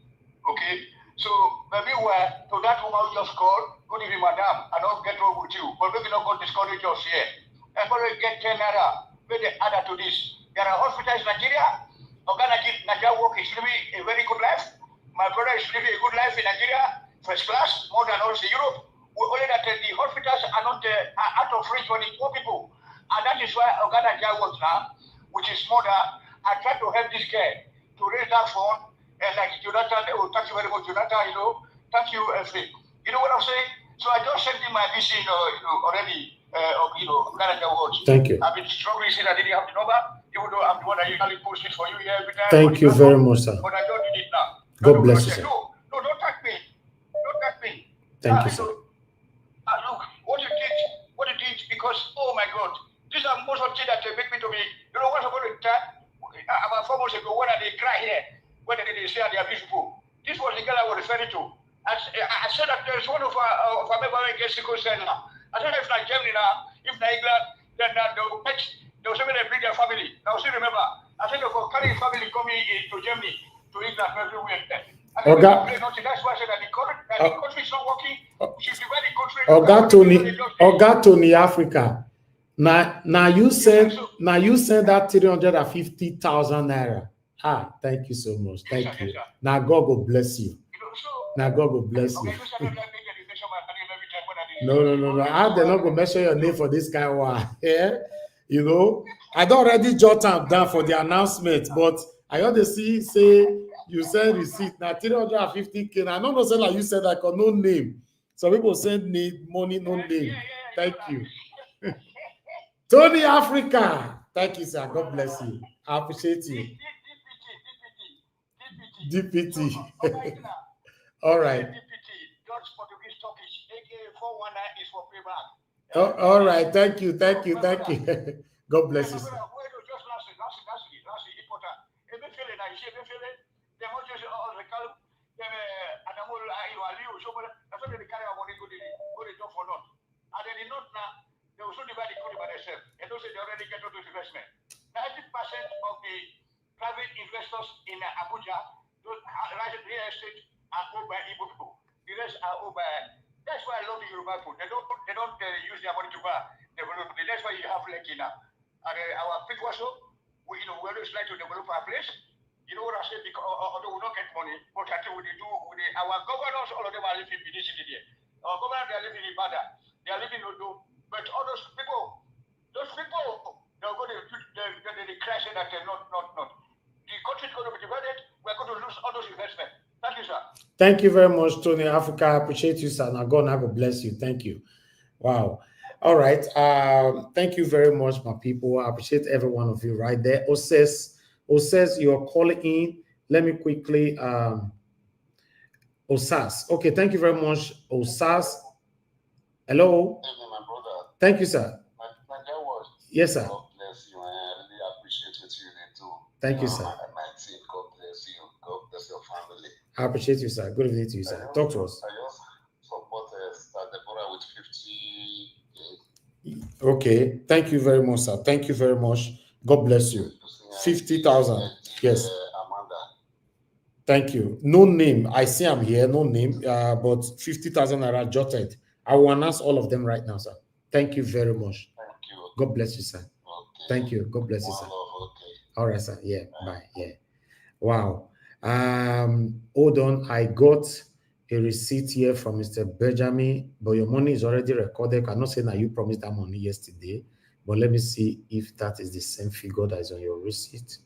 S14: Okay. So maybe to that woman who just called, good evening, madam, I don't get wrong with you, but maybe not going to discourage us here. Everybody get 10 naira, maybe add to this. There are hospitals in Nigeria. Nigeria work is living a very good life. My brother is living a good life in Nigeria, first class, more than also Europe. Only that the hospitals are not out of reach for the poor people. And that is why Nigeria works now, which is mother. I try to help this girl to raise that fund. And like Jonathan, thank you very much, Jonathan, Thank you, FA. You know what I'm saying? So I just sent him my vision, already, Canada Awards.
S5: Thank you.
S14: I've been struggling since I didn't have the number, even though I'm the one that usually posts it for you here every time.
S5: Thank you very much, sir.
S14: But I don't need it now.
S5: God bless you, sir.
S14: No, don't thank me. Don't thank me.
S5: Thank you, sir.
S14: Look, what you did, because, oh my God, these are most of the things that make me to be, once upon a time, about 4 months ago, when they cry here, when they say they are beautiful. This was the girl I was referring to. I said that there's one of our members against the coast now. I don't know if like Germany now, if not England, then they'll say they bring their family. Now, see, remember, I said they'll carry family coming to Germany, to England, everywhere. That's why I said that the country is not working. Should divide the country.
S5: Oga Tony Africa. Now you send that 350,000 naira. Thank you so much. Thank you. Now God will bless you. Now God will bless you. No. How they not go measure your name for this kind of one? Yeah, I don't already jot down for the announcement, but I ought to say you send receipt now 350K. I don't know say like you said that no name. Some people send me money, no name. Thank you. Tony Africa. Thank you, sir. God bless you. I appreciate you. DPT. All right. All right. Thank you. God bless you, sir.
S14: They also divide the country by themselves. And those they already get into investment. 90% of the private investors in Abuja, those real estate, are owned by Igbo people. The rest are owned by. That's why I love the Yoruba people. They don't use their money to develop. That's why you have Lekki now. And our people also, we always like to develop our place. You know what I said? Because although we don't get money, but I think our governors, all of them are living in this city there. Our governors, they are living in Bada. They are living in Odo. But all those people, they're going to crash that they're not. The country is going to be divided. We're going to lose all those investments. Thank you, sir.
S5: Thank you very much, Tony Africa. I appreciate you, sir. Now God bless you. Thank you. Wow. All right. Thank you very much, my people. I appreciate every one of you right there. Osses, you're calling in. Let me quickly Osas. Okay, thank you very much, Osas. Hello. Thank you, sir. Yes, sir.
S15: God bless you. I really appreciate what you do.
S5: Thank you, sir.
S15: My team, God bless you. God bless your family.
S5: I appreciate you, sir. Good evening to you, sir. Talk to us.
S15: I just support Deborah with 50.
S5: Okay. Thank you very much, sir. Thank you very much. God bless you. 50,000. Yes.
S15: Amanda.
S5: Thank you. No name. I see I'm here. No name. But 50,000 are jotted. I will announce all of them right now, sir. Thank you very much.
S15: Thank you.
S5: God bless you, sir.
S15: Okay.
S5: Thank you. God bless you, sir.
S15: Okay.
S5: All right, sir. Yeah. Bye. Yeah. Wow. Hold on. I got a receipt here from Mr. Benjamin, but your money is already recorded. I'm not saying that you promised that money yesterday, but let me see if that is the same figure that is on your receipt.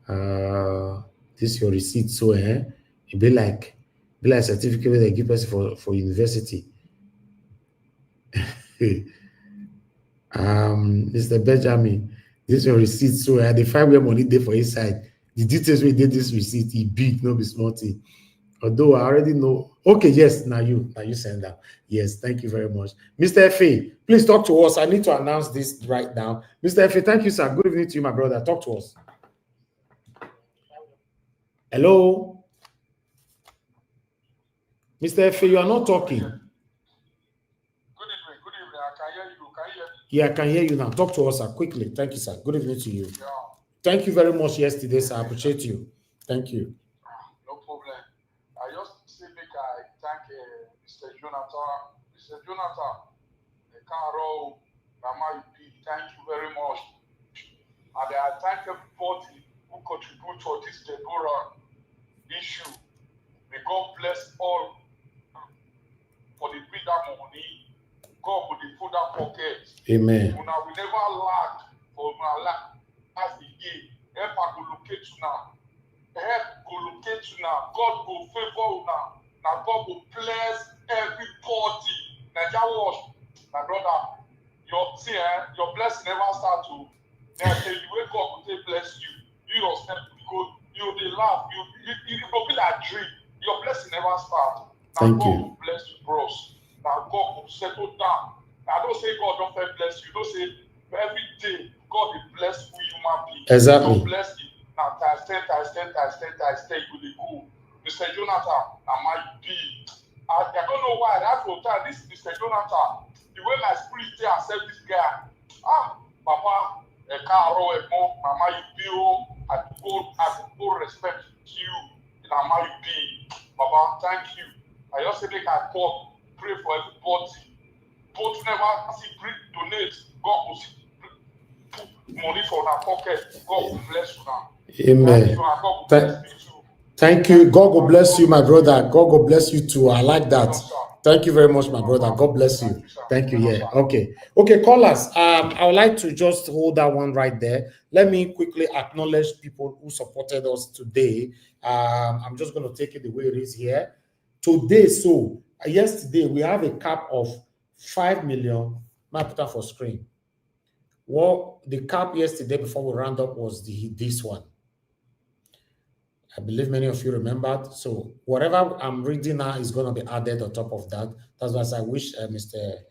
S5: This is your receipt. So, it be like certificate where they give us for university. Mr. Benjamin, this is your receipt. So the 5 year money there for inside. The details we did this receipt is big, no be small thing. Although I already know. Okay, yes, now you send that. Yes, thank you very much. Mr. F.A., please talk to us. I need to announce this right now. Mr. F.A., thank you, sir. Good evening to you, my brother. Talk to us. Hello? Mr. F.A., you are not talking.
S15: Good evening. I can hear you. Can you hear me?
S5: Yeah, I can hear you now. Talk to us, sir, quickly. Thank you, sir. Good evening to you.
S15: Yeah.
S5: Thank you very much yesterday, sir. I appreciate you. Thank you.
S15: No problem. I just say make I thank Mr. Jonathan. Mr. Jonathan, Carol, Mama, thank you very much. And I thank everybody who contribute to this Deborah issue. May God bless all for the bring that money. God will put that pocket.
S5: Amen.
S15: We never lack for my life. As the year, help us to locate you now. Help go locate you now. God go favor you now. Now God will bless everybody. Naija watch, my brother. Your blessing never start to. There's a way God will bless you. You yourself you'll be laugh. You will be like dream. Your blessing never start. Now
S5: Thank
S15: God
S5: you.
S15: will bless you, bros. Now God will settle down. I don't say God don't bless you. Don't say every day God will bless who human being.
S5: Exactly.
S15: God bless you. Now times 10, you will go. Mr. Jonathan, am I be? I don't know why that will tell this Mr. Jonathan. The way my spirit say accept this guy. Papa, Mama, you be I go respect you. In Ama you be. Papa, thank you. I just say make I call, pray for everybody. Both never see donate. God will put money for our pocket. God will bless you now.
S5: Amen. Thank you. God will bless you, my brother. God will bless you too. I like that. Thank you very much, my brother. God bless you. Thank you. Yeah. Okay. Okay, callers. I would like to just hold that one right there. Let me quickly acknowledge people who supported us today. I'm just going to take it the way it is here. Today, so yesterday we have a cap of 5 million. I put that for screen. Well, the cap yesterday before we round up was this one. I believe many of you remembered. So whatever I'm reading now is going to be added on top of that. That's why I wish Mr.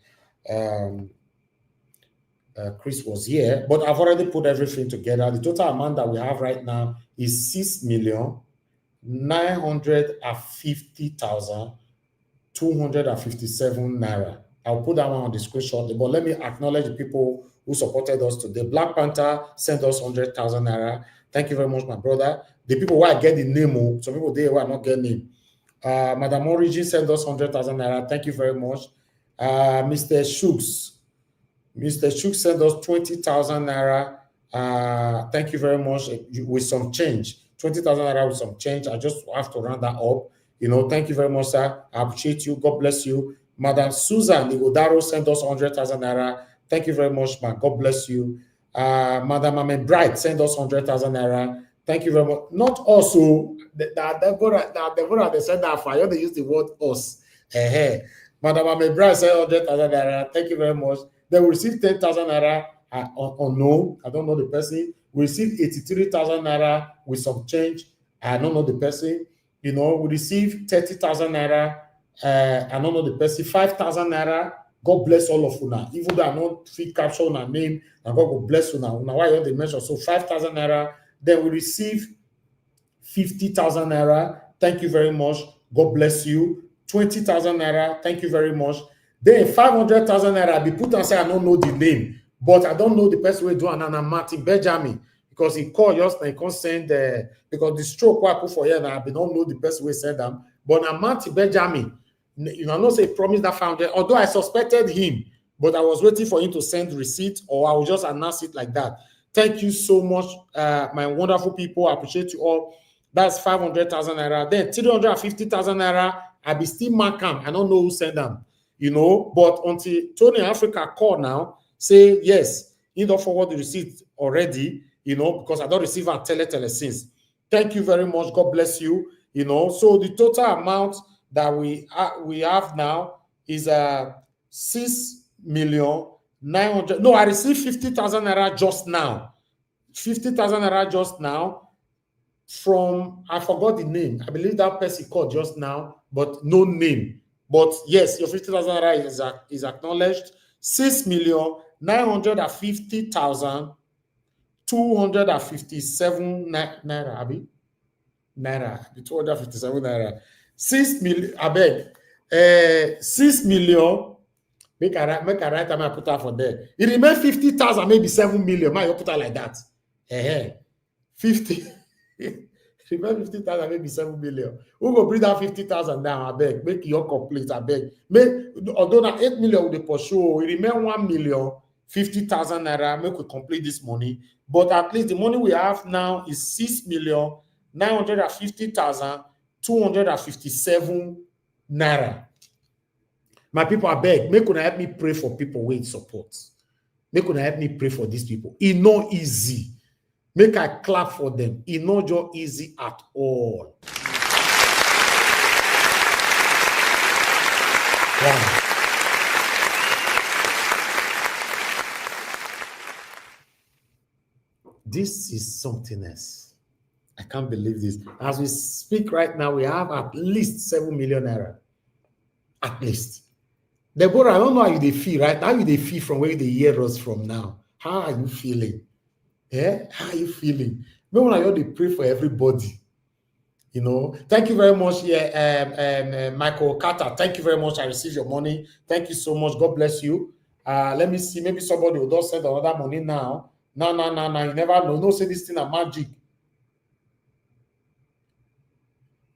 S5: Chris was here. But I've already put everything together. The total amount that we have right now is 6,950,257 naira. I'll put that one on the screen shortly. But let me acknowledge the people who supported us today. Black Panther sent us 100,000 naira. Thank you very much, my brother. The people who I get the name, some people there who are not getting name. Madam Origin sent us 100,000 naira. Thank you very much. Mr. Shooks sent us 20,000 naira. Thank you very much with some change. 20,000 naira with some change. I just have to round that up. Thank you very much, sir. I appreciate you. God bless you. Madam Susan Igodaro sent us 100,000 naira. Thank you very much, man. God bless you. Madam Amen Bright sent us 100,000 naira. Thank you very much. Not also, Deborah, they said that fire, they use the word us. Madam Amen Bright sent 100,000 naira. Thank you very much. They will receive 10,000 naira unknown. I don't know the person. We received 83,000 naira with some change. I don't know the person. We receive 30,000 naira. I don't know the person. 5,000 naira. God bless all of you now. Even though I not fit capture on our name, and God will bless you now. Now why you they mention? So 5,000 naira. Then we receive 50,000 naira. Thank you very much. God bless you. 20,000 naira. Thank you very much. Then 500,000 naira be put and say I don't know the name, but I don't know the person who do another Martin Benjamin because he called just and he can't send because the stroke I put for here now I don't know the person who send them. But now Martin Benjamin, I'm not say promise that founder, although I suspected him, but I was waiting for him to send receipt or I will just announce it like that. Thank you so much, my wonderful people. I appreciate you all. That's 500,000 naira. Then 350,000 naira. I be still markam. I don't know who sent them. But until Tony Africa call now, say yes, he don't forward the receipt already, because I don't receive a tele since. Thank you very much. God bless you. So the total amount that we have now is 6,900,000. No, I received 50,000 naira just now. 50,000 naira just now from, I forgot the name. I believe that person called just now, but no name. But yes, your 50,000 naira is acknowledged. 6,950,257 naira. Abi? Naira. 257 naira. 6 million. I beg. 6 million. Make a right time I put that for there. It remains 50,000, maybe 7 million. Might you put that like that? 50. Remember 50,000, maybe 7 million. Who go bring that 50,000 down? I beg. Make your complete. I beg. Although that 8 million with the pursue, it remain 1,050,000 naira. Make we complete this money. But at least the money we have now is 6,950,257 naira. My people, I beg. Make una help me pray for people with support. Make una help me pray for these people. It's not easy. Make I clap for them. It's not just easy at all. Wow. This is something else. I can't believe this. As we speak right now, we have at least 7 million naira. At least. Deborah, I don't know how you feel right now. How you feel from where they hear us from now? How are you feeling? Yeah, how are you feeling? No one I pray for everybody. You know, thank you very much, Michael Carter. Thank you very much. I received your money. Thank you so much. God bless you. Let me see. Maybe somebody will just send another money now. No. You never know. No, say this thing a magic.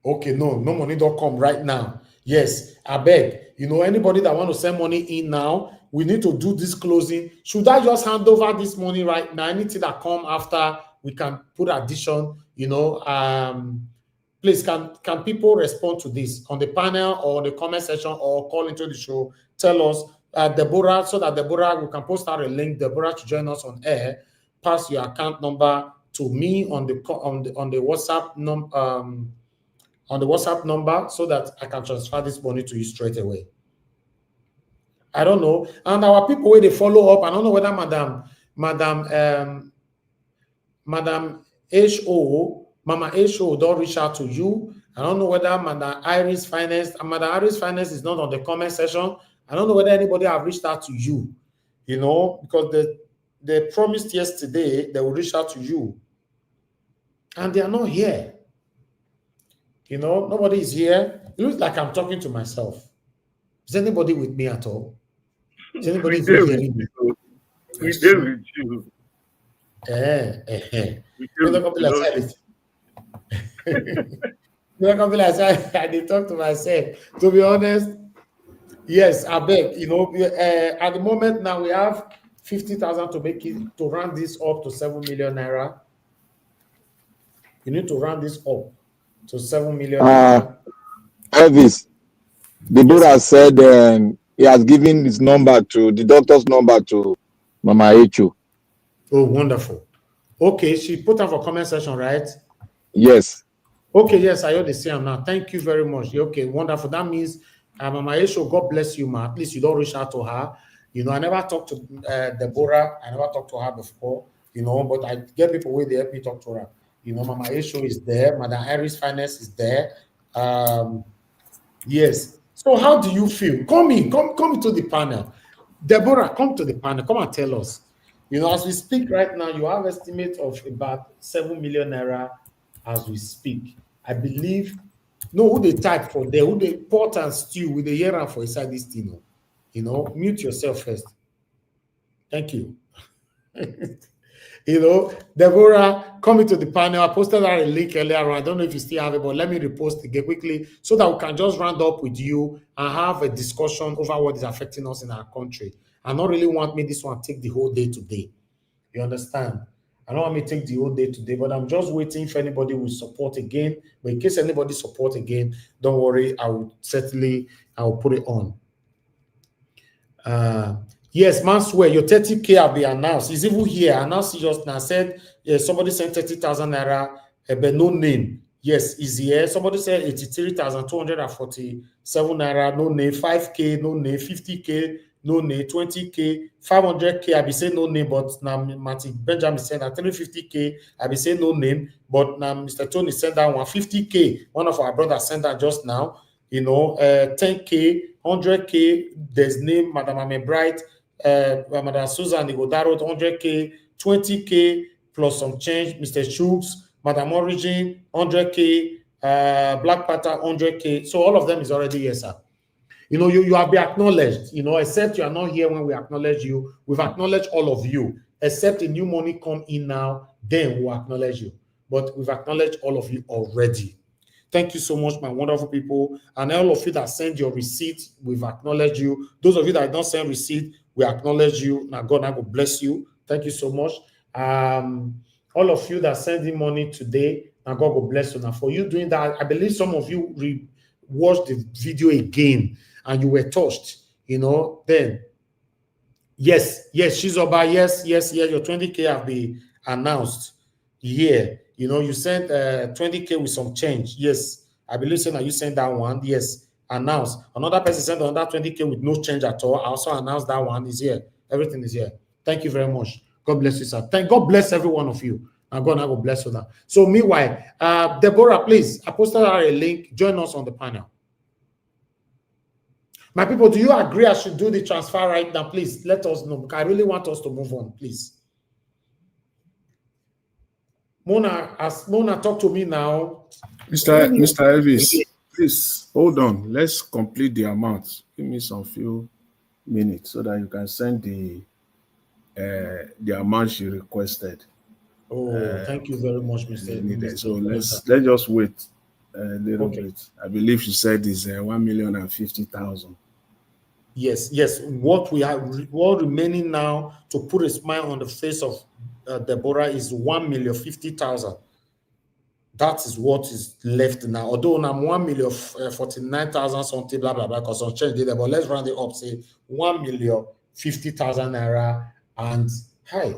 S5: Okay, no money don't come right now. Yes, I beg. You know, anybody that want to send money in now, we need to do this closing. Should I just hand over this money right now? Anything that come after, we can put addition. You know, please, can people respond to this on the panel or the comment section or call into the show? Tell us, Deborah, so that Deborah, we can post out a link. Deborah to join us on air. Pass your account number to me on the WhatsApp number. On the WhatsApp number so that I can transfer this money to you straight away. I don't know. And our people where they follow up, I don't know whether Madam H.O., Mama H.O. don't reach out to you. I don't know whether Madam Iris Finance is not on the comment section. I don't know whether anybody have reached out to you, you know, because they promised yesterday they will reach out to you. And they are not here. You know, nobody is here. It looks like I'm talking to myself. Is anybody with me at all? Is anybody hearing me?
S16: We deal with you.
S5: You're not going to be like you're not going to be like I did talk to myself. To be honest, yes, I beg. You know, at the moment now we have 50,000 to make it, to round this up to 7 million naira. You need to round this up to 7 million.
S10: Elvis, Deborah said he has given his number to the doctor's number to Mama Echo.
S5: Oh, wonderful. Okay, she put up for comment section, right?
S10: Yes.
S5: Okay, yes, I already see him now. Thank you very much. Okay, wonderful. That means Mama Echo, God bless you, ma. At least you don't reach out to her. You know, I never talked to Deborah. I never talked to her before, you know, but I get people where they help me talk to her. You know, Mama Esho is there. Madam Iris Finance is there. Yes. So how do you feel? Come to the panel. Deborah, come to the panel. Come and tell us. You know, as we speak right now, you have estimate of about 7 million naira as we speak. I believe, no, who they type for there, who they pot and stew with the year for inside this thing. You know, mute yourself first. Thank you. You know, Deborah, coming to the panel. I posted out a link earlier on. I don't know if you still have it, but let me repost it quickly so that we can just round up with you and have a discussion over what is affecting us in our country. I don't really want me this one take the whole day today. You understand? I don't want me to take the whole day today, but I'm just waiting if anybody will support again. But in case anybody support again, don't worry. I will put it on. Yes, man, swear your 30K have been announced. It's even here. Announced just now. Said somebody sent 30,000 naira, but no name. Yes, is here. Somebody said 83,247 naira, no name. 5K, no name. 50K, no name. 20K, 500K. I be saying no name, but now Martin Benjamin said that 350K. I be saying no name, but now Mr. Tony sent that one. 50K. One of our brothers sent that just now. You know, 10K, 100K. There's name Madam Ame Bright. Madam Susan Igodaro, 100K, 20K plus some change. Mr. Shooks, Madam Origin, 100K, Black Panther, 100K. So all of them is already here, sir. You know, you have been acknowledged. You know, except you are not here when we acknowledge you. We've acknowledged all of you. Except the new money come in now, then we'll acknowledge you. But we've acknowledged all of you already. Thank you so much, my wonderful people. And all of you that send your receipt, we've acknowledged you. Those of you that don't send receipt, we acknowledge you. Now God will bless you. Thank you so much. All of you that send in money today, now God will bless you. Now for you doing that, I believe some of you watched the video again and you were touched, you know, then yes, Shizoba, yes, your 20K have been announced. Yeah, you know, you sent 20K with some change. Yes, I believe so. Now you sent that one. Yes, announce. Another person sent another 20K with no change at all. I also announced that one is here. Everything is here. Thank you very much. God bless you, sir. Thank God bless every one of you. And God will bless you now. So meanwhile, Deborah, please, I posted out a link. Join us on the panel. My people, do you agree I should do the transfer right now? Please let us know, because I really want us to move on, please. Mona, talk to me now.
S8: Mr. Elvis, please hold on. Let's complete the amount. Give me some few minutes so that you can send the amount you requested.
S5: Oh, thank you very much, Mr.
S8: So let's just wait a little bit. I believe she said is 1,050,000.
S5: Yes. What we have, what remaining now to put a smile on the face of Deborah is 1,050,000. That is what is left now. Although I'm 1,049,000 something, blah blah blah, because some change there. But let's round it up. Say 1,050,000 naira. And hi,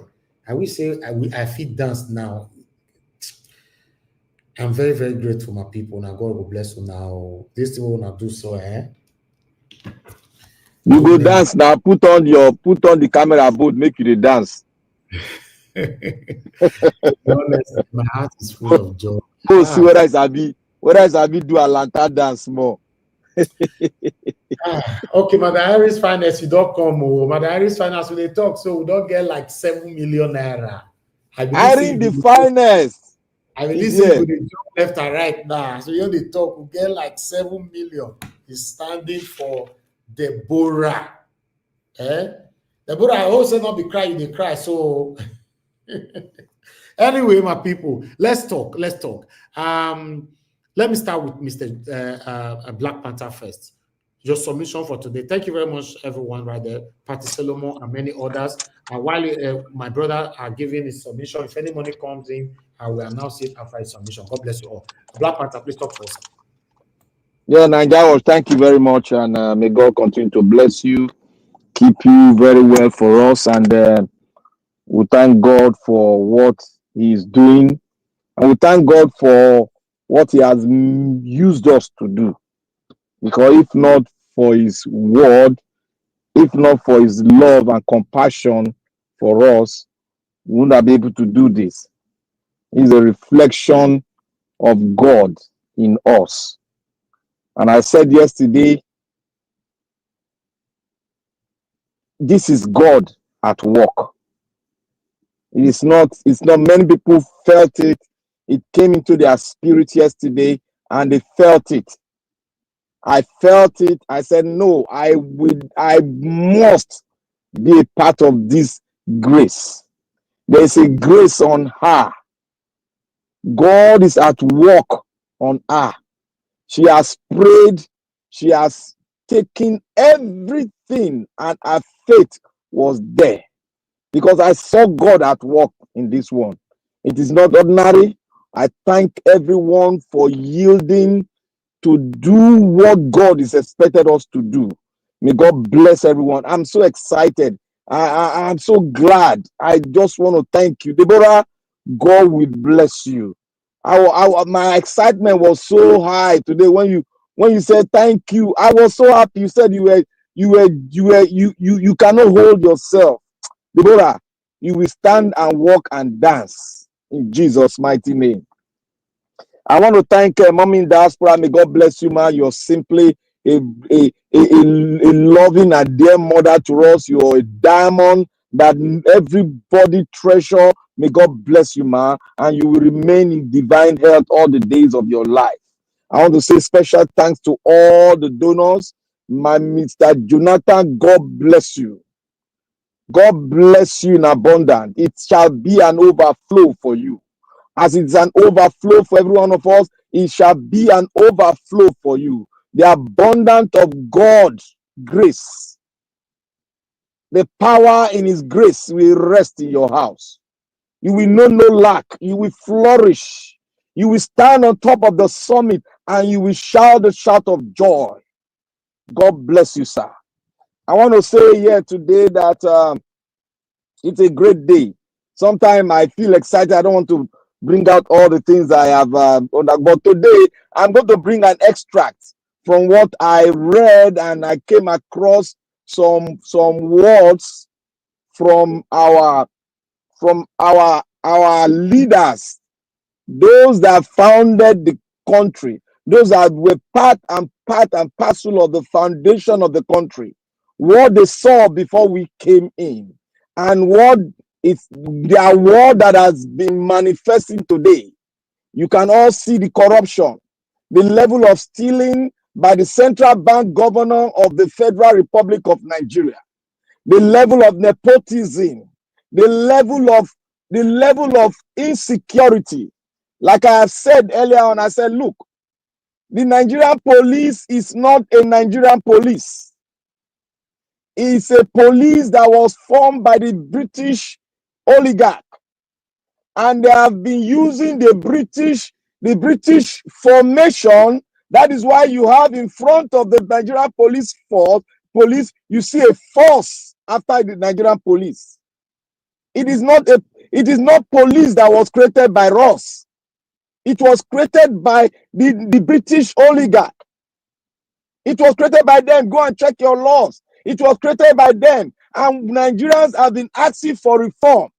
S5: I will say I feel dance now. I'm very, very grateful, my people. Now God will bless you. Now this thing will not do so,
S10: You go dance now. Put on the camera board. Make you the dance.
S5: My heart is full of joy.
S10: Go see whether it's Abi do a lantern dance more.
S5: Okay, Madam Harris Finance, you don't come. Madam Harris Finance, when they talk, so we don't get like 7 million naira.
S10: Hiring the finest.
S5: I believe you the left and right now. So you only talk, we get like 7 million. Is standing for Deborah. Deborah, I also not be crying, they cry. So anyway, my people, let's talk. Let me start with Mr. Black Panther first. Your submission for today. Thank you very much, everyone, right there. Patty Solomon and many others. While my brother are giving his submission, if any money comes in, I will announce it after his submission. God bless you all. Black Panther, please talk to us.
S10: Yeah, Nigel, thank you very much, and may God continue to bless you, keep you very well for us, and we thank God for what He is doing, and we thank God for what He has used us to do. Because if not for His word, if not for His love and compassion for us, we wouldn't have been able to do this. It's a reflection of God in us. And I said yesterday, this is God at work. It's not many people felt it. It came into their spirit yesterday and they felt it. I felt it. I said, no, I must be a part of this grace. There's a grace on her. God is at work on her. She has prayed. She has taken everything, and her faith was there. Because I saw God at work in this one. It is not ordinary. I thank everyone for yielding to do what God is expected us to do. May God bless everyone. I'm so excited. I'm so glad. I just want to thank you. Deborah, God will bless you. My excitement was so high today when you said thank you. I was so happy. You said you cannot hold yourself. Deborah, you will stand and walk and dance in Jesus' mighty name. I want to thank Mommy in Diaspora. May God bless you, man. You're simply a loving and dear mother to us. You're a diamond that everybody treasure. May God bless you, man. And you will remain in divine health all the days of your life. I want to say special thanks to all the donors. My Mr. Jonathan, God bless you. God bless you in abundance. It shall be an overflow for you. As it's an overflow for every one of us, it shall be an overflow for you. The abundance of God's grace, the power in His grace will rest in your house. You will know no lack. You will flourish. You will stand on top of the summit and you will shout the shout of joy. God bless you, sir. I want to say here today that it's a great day. Sometimes I feel excited. I don't want to bring out all the things I have but today I'm going to bring an extract from what I read, and I came across some words from our leaders, those that founded the country, those that were part and parcel of the foundation of the country, what they saw before we came in, and what is their word that has been manifesting today. You can all see the corruption, the level of stealing by the central bank governor of the Federal Republic of Nigeria, the level of nepotism, the level of insecurity. Like I have said earlier on, I said, look, the Nigerian police is not a Nigerian police. It's a police that was formed by the British oligarch, and they have been using the British formation. That is why you have in front of the Nigerian police, you see a force after the Nigerian police. It is not police that was created by Ross. It was created by the British oligarch. It was created by them. Go and check your laws. It was created by them. And Nigerians have been asking for reform.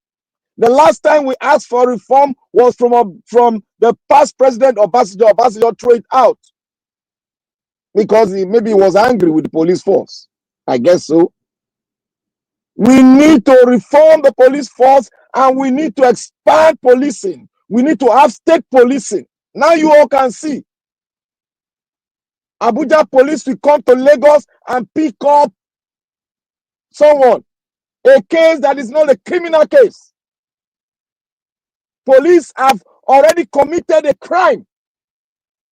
S10: The last time we asked for reform was from the past president Obasanjo. Obasanjo threw it out because maybe he was angry with the police force. I guess so. We need to reform the police force, and we need to expand policing. We need to have state policing. Now you all can see. Abuja police will come to Lagos and pick up someone. A case that is not a criminal case. Police have already committed a crime,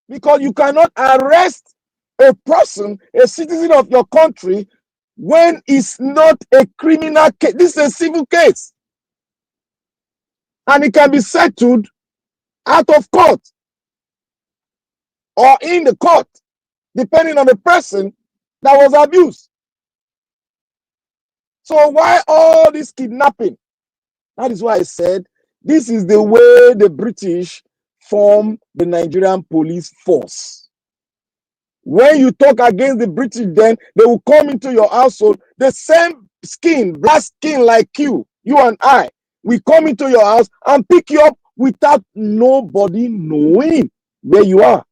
S10: because you cannot arrest a person, a citizen of your country, when it's not a criminal case. This is a civil case, and it can be settled out of court or in the court, depending on the person that was abused. So why all this kidnapping? That is why I said this is the way the British form the Nigerian police force. When you talk against the British, then they will come into your household. The same skin, black skin like you and I, we come into your house and pick you up without nobody knowing where you are.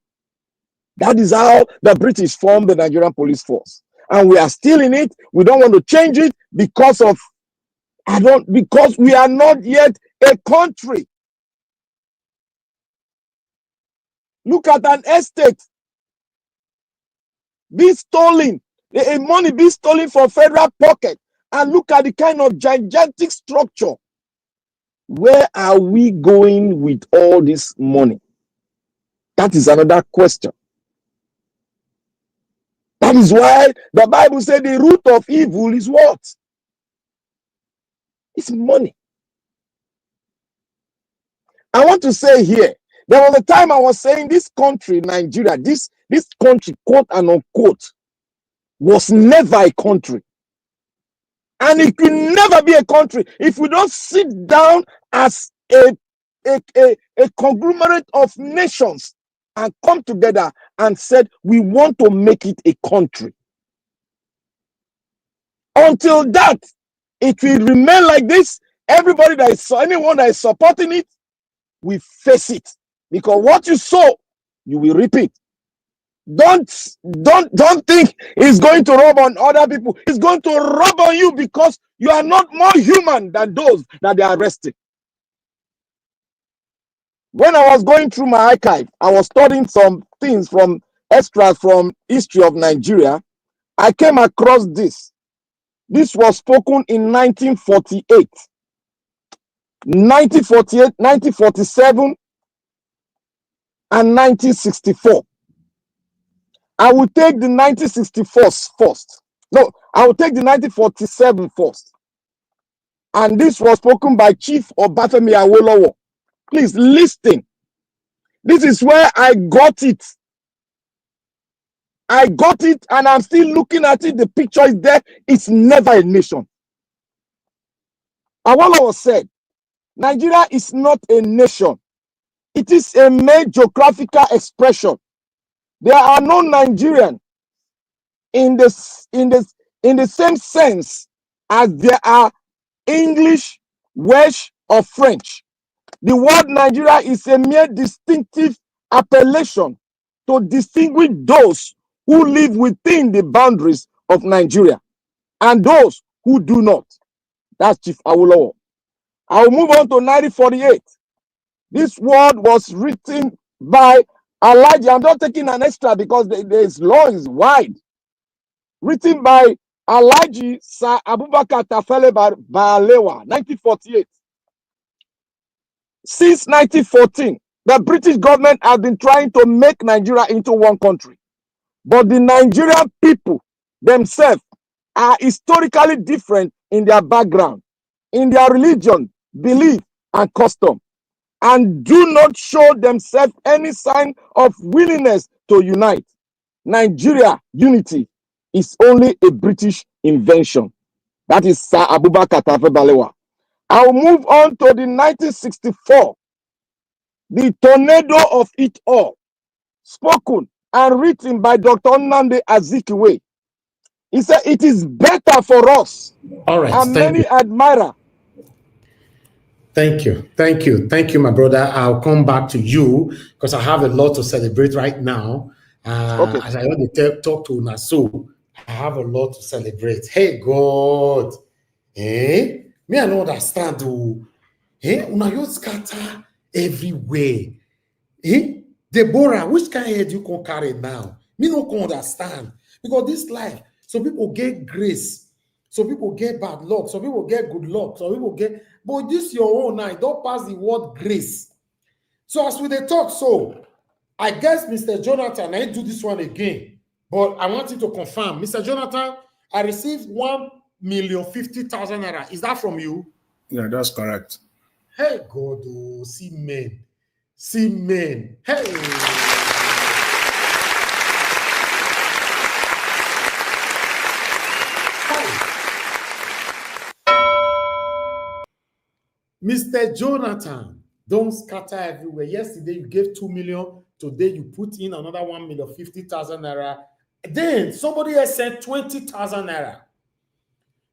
S10: That is how the British formed the Nigerian police force. And we are still in it. We don't want to change it because we are not yet a country. Look at an estate be stolen, money be stolen from federal pocket, and look at the kind of gigantic structure. Where are we going with all this money? That is another question. That is why the Bible said the root of evil is what? It's money. I want to say here, there was a time I was saying this country, Nigeria, this country, quote and unquote, was never a country. And it will never be a country if we don't sit down as a conglomerate of nations and come together and said, we want to make it a country. Until that, it will remain like this. Anyone that is supporting it, we face it. Because what you sow, you will reap it. Don't think it's going to rub on other people. It's going to rub on you because you are not more human than those that they are arresting. When I was going through my archive, I was studying some things from extras from history of Nigeria. I came across this. This was spoken in 1948, 1948, 1947, and 1964. I will take the 1964 first. No, I will take the 1947 first. And this was spoken by Chief Obafemi Awolowo. Please listen. This is where I got it. I got it, and I'm still looking at it. The picture is there. It's never a nation. Awolowo said, Nigeria is not a nation. It is a mere geographical expression. There are no Nigerians in the same sense as there are English, Welsh, or French. The word Nigeria is a mere distinctive appellation to distinguish those who live within the boundaries of Nigeria and those who do not. That's Chief Awolowo. I'll move on to 1948. This word was written by Elijah. I'm not taking an extra because this law is wide. Written by Alhaji Sir Abubakar Tafele Balewa, 1948. Since 1914, the British government has been trying to make Nigeria into one country. But the Nigerian people themselves are historically different in their background, in their religion, belief, and custom, and do not show themselves any sign of willingness to unite. Nigeria unity is only a British invention. That is Sir Abubakar Tafawa Balewa. I'll move on to the 1964, the tornado of it all, spoken and written by Dr. Nnamdi Azikiwe. He said, it is better for us.
S5: All right,
S10: and many admirer.
S5: Thank you. Thank you. Thank you, my brother. I'll come back to you because I have a lot to celebrate right now.
S10: Okay.
S5: As I want to talk to Nasu, I have a lot to celebrate. Hey, God. Eh? Me, I don't understand. Eh? Una you scatter everywhere. Eh? Deborah, which kind of head you can carry now? Me no can understand. Because this life, some people get grace. Some people get bad luck. Some people get good luck. Some people get... But this your own now. Don't pass the word grace. So as we they talk, so I guess Mr. Jonathan, I do this one again. But I want you to confirm. Mr. Jonathan, I received 1,050,000 naira. Is that from you?
S8: Yeah, that's correct.
S5: Hey, God, oh, see men. See men. Hey. Mr. Jonathan, don't scatter everywhere. Yesterday you gave 2 million. Today you put in another 1,050,000 naira. Then somebody else sent 20,000 naira.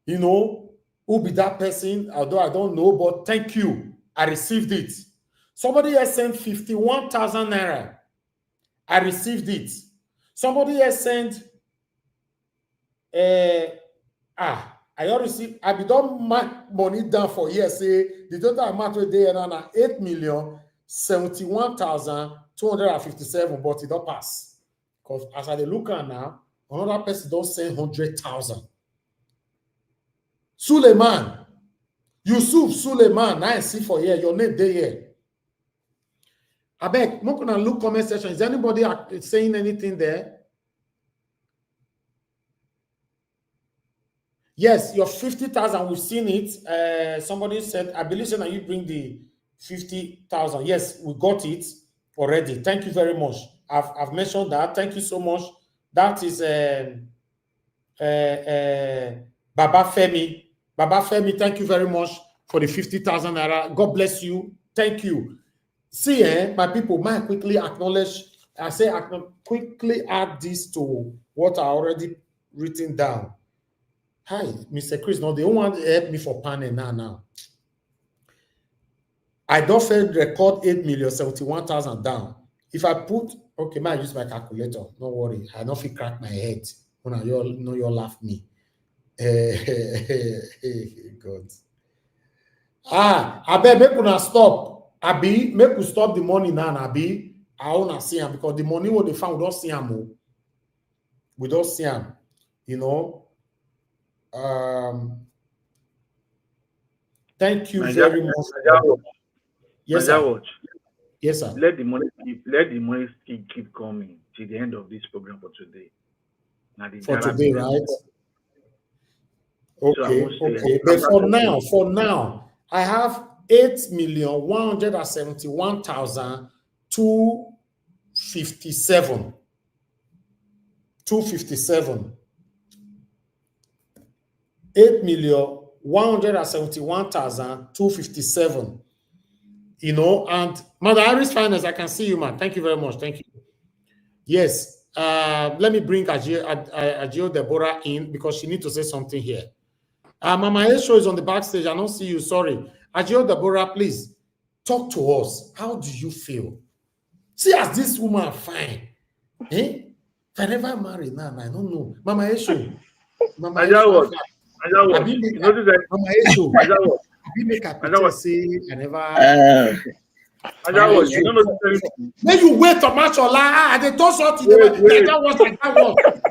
S5: You know, who be that person? Although I don't know, but thank you. I received it. Somebody else sent 51,000 naira. I received it. Somebody else sent I already see. I be done mark money down for here. Say the total amount we there now 8,071,257, but it don't pass because as I look at now, another person don't send 100,000. Suleiman, Yusuf Suleiman, I see for here. Your name there here. I beg, look on look comment section. Is anybody saying anything there? Yes, your 50,000, we've seen it. Somebody said, I believe that you bring the 50,000. Yes, we got it already. Thank you very much. I've mentioned that. Thank you so much. That is Baba Femi. Baba Femi, thank you very much for the 50,000 naira. God bless you. Thank you. See, my people, might quickly acknowledge. I say, quickly add this to what I already written down. Hi, Mr. Chris. No, they don't want to help me for panel now. I don't fail record 8,071,000 down. If I put, okay, I use my calculator. No worry. I don't feel crack my head. When you'll laugh me. God. I bet make una stop. Abi, make we stop the money now. Abi, I wanna see him because the money what they found, we don't see him. We don't see him. You know. Thank you very much. Yes, sir. Yes, sir.
S16: Let the money still keep coming till the end of this program for today.
S5: For today, right? Okay, okay. But for now, I have 8,171,257. 8,171,257. You know, and Mother Iris Finance, I can see you, man. Thank you very much. Thank you. Yes. Let me bring Ajio Deborah in because she needs to say something here. Mama Esho is on the backstage. I don't see you. Sorry. Ajio Deborah, please talk to us. How do you feel? See, as this woman fine. Eh? If I never marry now, I don't know. Mama Esho. Mama Esho. Mama Esho. I make a say I never. When you wait to match your lie, they told something. That was.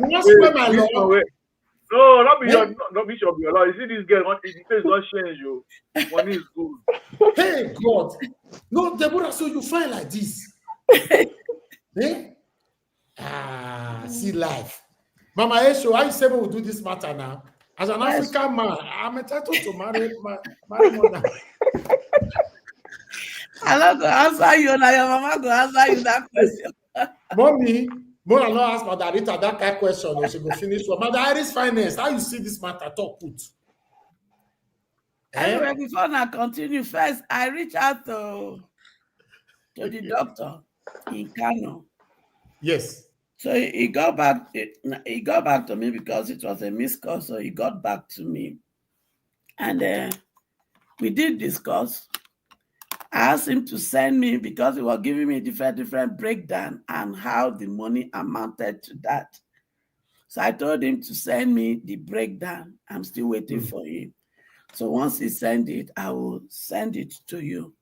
S5: You just swear my lord.
S16: No, not be your, not be your law. You see this girl, his face don't change you. Money is good.
S5: Hey God, no, Deborah, so you find like this. Eh? See life. Mama Esho, how you say we will do this matter now? As an African man, I'm entitled to marry mother.
S17: I'm not going to answer you now. Your mama going to answer you that question.
S5: Mommy, Mona not ask Mother Rita that kind of question, or she go finish. Mother Iris Finance, how you see this matter? Talk put.
S17: Anyway, before I continue, first I reach out to the doctor in Kano.
S5: Yes.
S17: So he got back. He got back to me because it was a missed call. So he got back to me, and we did discuss. I asked him to send me because he was giving me different breakdown and how the money amounted to that. So I told him to send me the breakdown. I'm still waiting for him. So once he sent it, I will send it to you.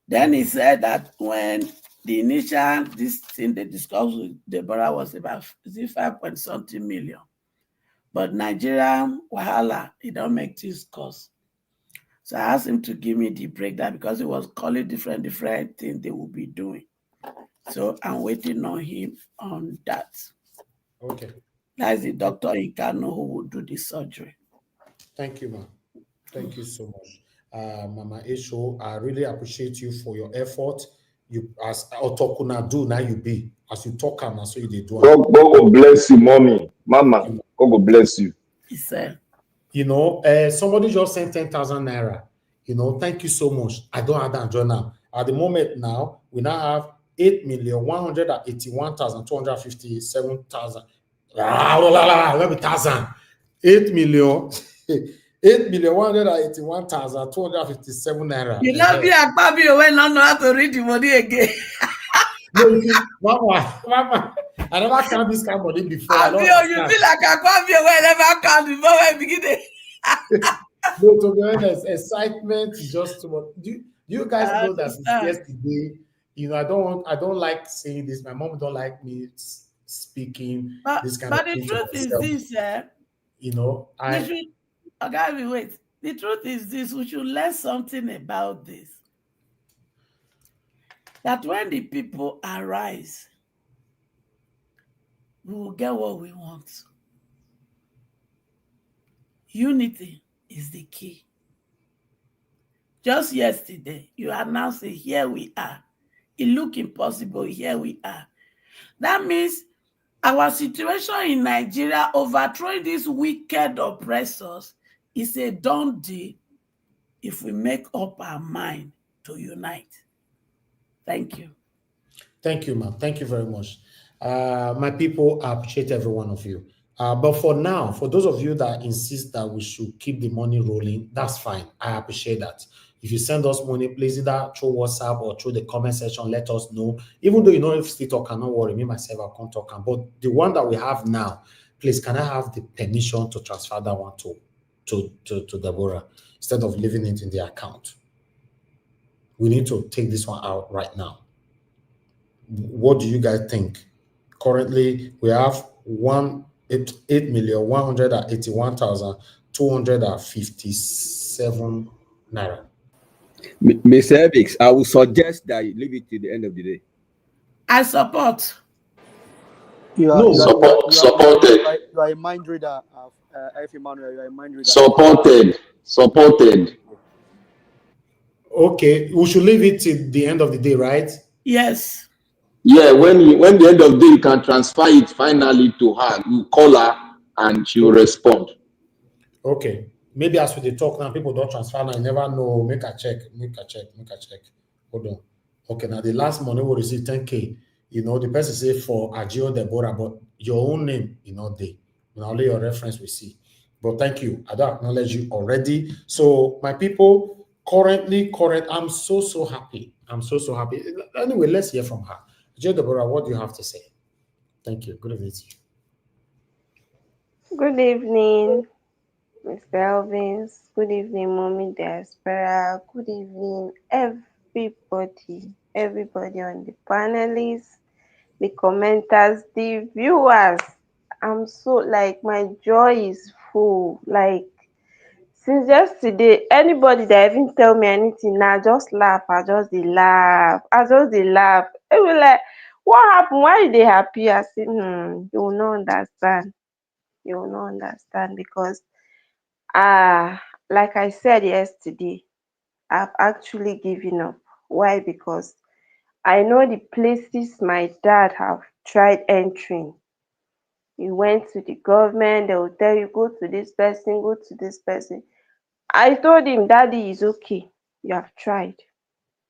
S17: Then he said that when the initial this thing they discussed with Deborah was about 5.something million, but Nigerian wahala, it don't make this cost. So I asked him to give me the breakdown because he was calling different things they will be doing. So I'm waiting on him on that.
S5: Okay.
S17: That's the doctor in Kano who will do the surgery.
S5: Thank you, ma'am. Thank you so much. Mama Esho, I really appreciate you for your effort. You as Otokuna do now you be. As you talk and so you do.
S10: God will bless you, mommy. Mama, God will bless you.
S17: He said.
S5: You know, somebody just sent 10,000 naira. You know, thank you so much. I don't have that now. At the moment now, we now have 8,181,257,000. 8,181,257 naira.
S17: You not be a baby when not know how to read the money again.
S5: No, Mama, I never count this kind of money before.
S17: You feel like I can't be away, never count before I begin it.
S5: No, to be honest, excitement is just too much. Do you guys know that yesterday? You know, I don't like saying this. My mom don't like me speaking this kind of thing.
S17: But the truth is this,
S5: you know,
S17: wait. The truth is this: we should learn something about this. That when the people arise, we will get what we want. Unity is the key. Just yesterday, you announced it, here we are. It looked impossible, here we are. That means our situation in Nigeria, overthrowing these wicked oppressors, is a done deal if we make up our mind to unite. Thank you.
S5: Thank you, ma'am. Thank you very much. My people, I appreciate every one of you. But for now, for those of you that insist that we should keep the money rolling, that's fine. I appreciate that. If you send us money, please either through WhatsApp or through the comment section, let us know. Even though you know if still talk, cannot worry, me myself, I can't talk. But the one that we have now, please, can I have the permission to transfer that one to Deborah instead of leaving it in the account? We need to take this one out right now. What do you guys think? Currently, we have 8,181,257 naira.
S18: Mr. Evix, I will suggest that you leave it to the end of the day.
S17: I support.
S19: You are a mind reader, F. Emmanuel. You are a mind reader.
S10: Supported.
S5: Okay, we should leave it till the end of the day, right?
S17: Yes.
S10: Yeah, when the end of the day, you can transfer it finally to her. You call her and she will respond.
S5: Okay. maybe as we dey talk now, people don't transfer now. You never know. Make a check. Hold on. Okay, now the last money we receive 10K. You know, the person say for Agio Deborah, but your own name, you know, only your reference we see. But thank you. I don't acknowledge you already. So my people, currently, I'm so happy. I'm so happy. Anyway, let's hear from her. Agio Deborah, what do you have to say? Thank you. Good evening to you.
S20: Good evening, Mr. Elvins. Good evening, Mommy Diaspora. Good evening, everybody on the panelists, the commenters, the viewers. I'm so like my joy is full. Like since yesterday, anybody that even tell me anything now, just laugh. I just dey laugh. It was like, what happened? Why are they happy? I said, you will not understand. You will not understand because like I said yesterday, I've actually given up. Why? Because I know the places my dad have tried entering. He went to the government, they will tell you, go to this person, go to this person. I told him, Daddy, is okay. You have tried.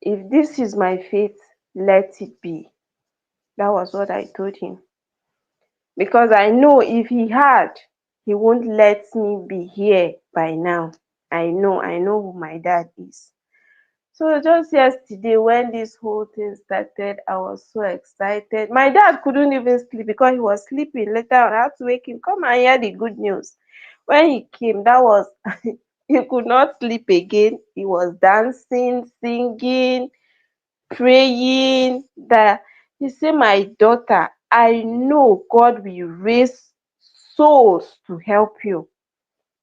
S20: If this is my fate, let it be. That was what I told him. Because I know if he had, he won't let me be here by now. I know who my dad is. So just yesterday when this whole thing started, I was so excited. My dad couldn't even sleep because he was sleeping. Later on, I had to wake him, come and hear the good news. When he came, that was, he could not sleep again. He was dancing, singing, praying. That he said, my daughter, I know God will raise souls to help you.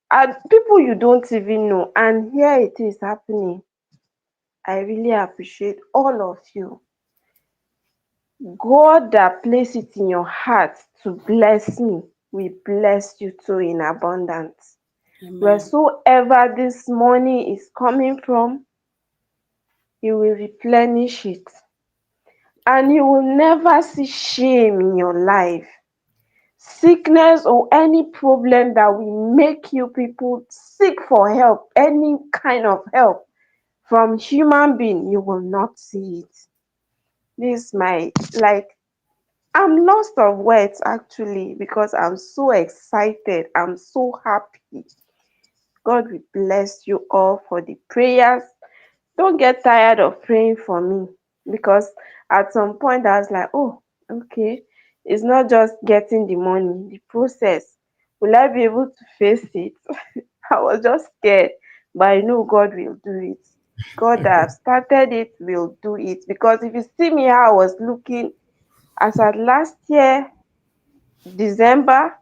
S20: And people you don't even know. And here it is happening. I really appreciate all of you. God that placed it in your heart to bless me, we bless you too in abundance.
S17: Amen.
S20: Wheresoever this money is coming from, He will replenish it. And you will never see shame in your life. Sickness or any problem that will make you people seek for help, any kind of help from human being, you will not see it. This my, like, I'm lost of words actually because I'm so excited. I'm so happy. God will bless you all for the prayers. Don't get tired of praying for me because at some point I was like, oh, okay, it's not just getting the money, the process. Will I be able to face it? I was just scared, but I know God will do it. God that have started it will do it. Because if you see me how I was looking as at last year, December,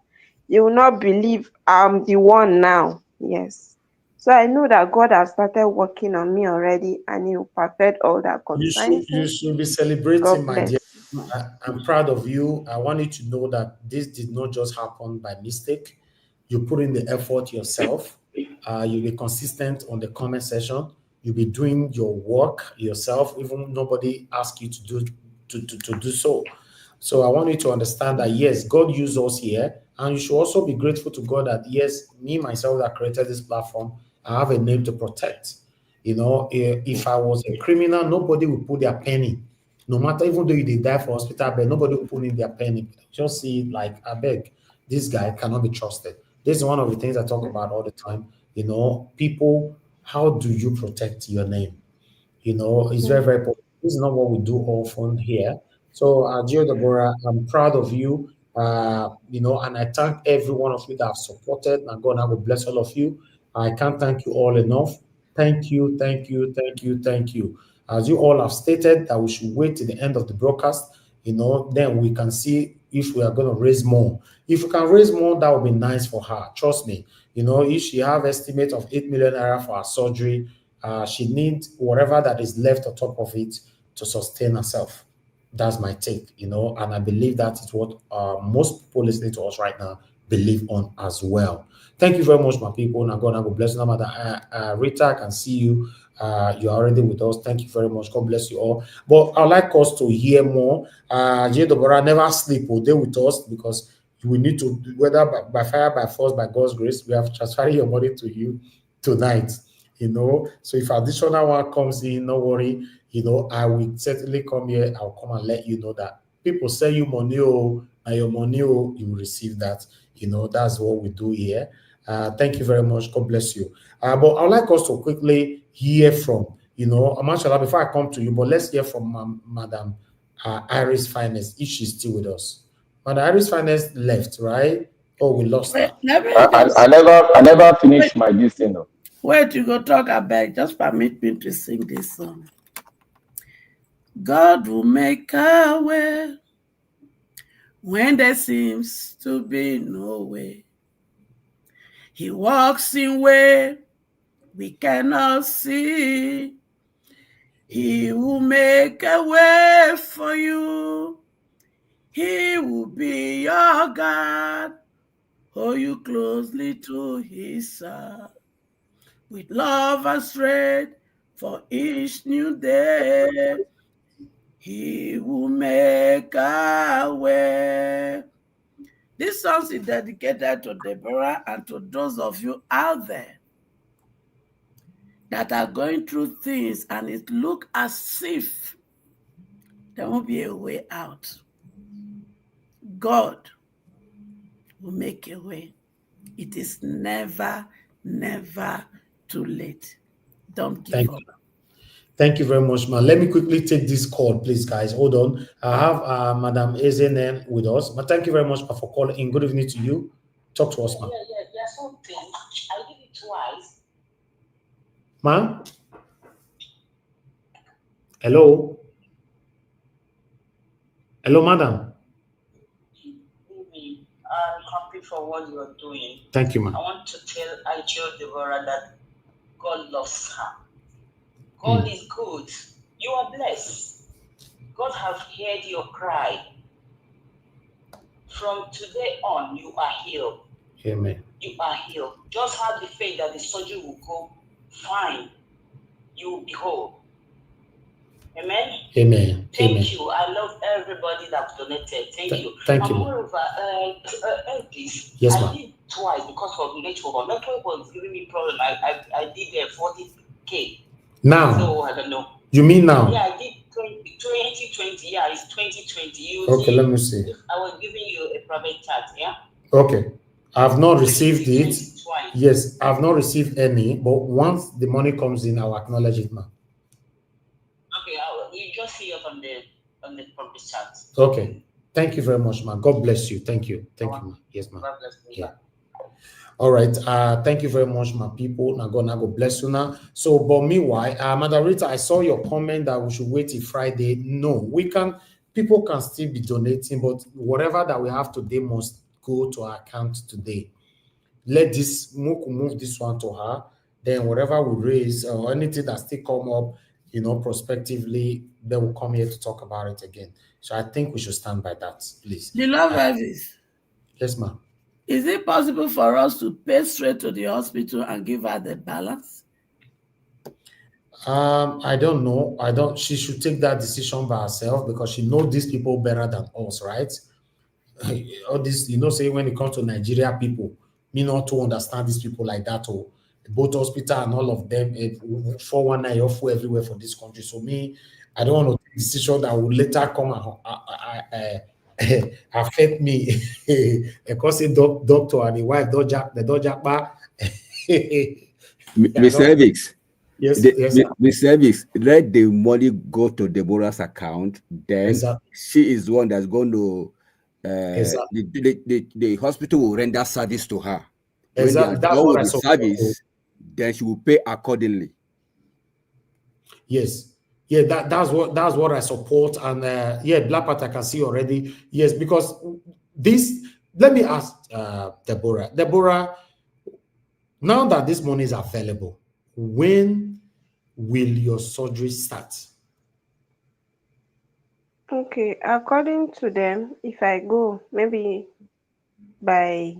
S20: you will not believe I'm the one now. Yes. So I know that God has started working on me already and He will perfect all that concerns
S5: You
S20: me.
S5: should be celebrating,
S20: God
S5: my dear.
S20: bless.
S5: I'm proud of you. I want you to know that this did not just happen by mistake. You put in the effort yourself. You'll be consistent on the comment section. You'll be doing your work yourself, even nobody asks you to do so. So I want you to understand that yes, God used us here, and you should also be grateful to God that yes, me myself that created this platform, I have a name to protect. You know, if I was a criminal, nobody would put their penny. No matter, even though you did die for hospital, but nobody will put in their penny. Just see it like, I beg, this guy cannot be trusted. This is one of the things I talk about all the time. You know, people, how do you protect your name? You know, it's very, very important. This is not what we do often here. So, Gio Deborah, I'm proud of you. You know, and I thank every one of you that have supported. And God, I will bless all of you. I can't thank you all enough. Thank you, thank you, thank you, thank you. As you all have stated, that we should wait till the end of the broadcast. You know, then we can see if we are going to raise more. If we can raise more, that would be nice for her. Trust me. You know, if she have estimate of 8 million naira for her surgery, she needs whatever that is left on top of it to sustain herself. That's my take, you know, and I believe that is what most people listening to us right now believe on as well. Thank you very much, my people. Now, God, I will bless you. No matter Rita, I can see you. You're already with us. Thank you very much. God bless you all. But I'd like us to hear more. J. Deborah, never sleep or day with us because we need to, whether by fire, by force, by God's grace, we have transferred your money to you tonight. So if additional one comes in, no worry. I will certainly come here. I'll come and let you know that people send you money, and your money, you will receive that. That's what we do here. Thank you very much. God bless you. But I'd like us to quickly hear from, Mashallah, before I come to you, but let's hear from Madam Iris Finest, if she's still with us. Madam Iris Finest left, right? Oh, we lost her.
S10: I never finished my this thing.
S17: Wait, you go talk about. Just permit me to sing this song. God will make a way when there seems to be no way. He walks in way we cannot see. He will make a way for you. He will be your God. Hold you closely to his side. With love and strength for each new day. He will make a way. This song is dedicated to Deborah and to those of you out there that are going through things and it looks as if there won't be a way out. God will make a way. It is never, never too late. Don't give up.
S5: Thank you very much, man. Let me quickly take this call, please, guys. Hold on. I have Madam Ezenem with us. But thank you very much for calling in. Good evening to you. Talk to us, ma'am.
S21: There's something. I did it twice.
S5: Ma'am? Hello? Hello, madam.
S21: I'm happy for what you are doing.
S5: Thank you, ma'am.
S21: I want to tell Aicho Deborah that God loves her. God is good. You are blessed. God has heard your cry. From today on, you are healed.
S5: Amen.
S21: You are healed. Just have the faith that the surgery will go fine. You will be whole. Amen?
S5: Amen.
S21: Thank you. I love everybody that donated. Thank you.
S5: Thank you, ma'am.
S21: Moreover, this,
S5: yes,
S21: I did twice because of network. Network was giving me problem. I did 40K.
S5: Now?
S21: So I don't know.
S5: You mean now?
S21: Yeah, I did 2020. Yeah, it's 2020.
S5: Okay, let me see.
S21: I was giving you a private chat, yeah?
S5: Okay. I've not received it. Yes, I've not received any, but once the money comes in, I'll acknowledge it, ma'am.
S21: Okay, you just see it on the private chat.
S5: Okay. Thank you very much, ma'am. God bless you. Thank you. Thank you, ma'am. Yes, ma'am.
S21: God bless you.
S5: Yeah. All right. Thank you very much, my people. Now God bless you now. So, but meanwhile, Madam Rita, I saw your comment that we should wait till Friday. No, people can still be donating, but whatever that we have today must go to our account today. Let this move this one to her. Then whatever we raise or anything that still come up, prospectively, they will come here to talk about it again. So I think we should stand by that, please.
S17: Beloved Elvis.
S5: Yes, ma'am.
S17: Is it possible for us to pay straight to the hospital and give her the balance?
S5: I don't know. She should take that decision by herself because she knows these people better than us, right? All this, say when it comes to Nigeria people, me not to understand these people like that, or both hospital and all of them, 419 awful everywhere for this country. So I don't want to take a decision that will later come and affect me. Because the doctor and the wife, the dodger,
S18: Mr. Evix.
S5: Yes,
S18: the service, let the money go to Deborah's account. Then she is the one that's going to the hospital will render service to her. When they are done with the service, then she will pay accordingly.
S5: Yes. Yeah, that's what I support. And Black Panther I can see already. Yes, because let me ask Deborah. Deborah, now that this money is available, when will your surgery start?
S20: Okay, according to them, if I go, maybe by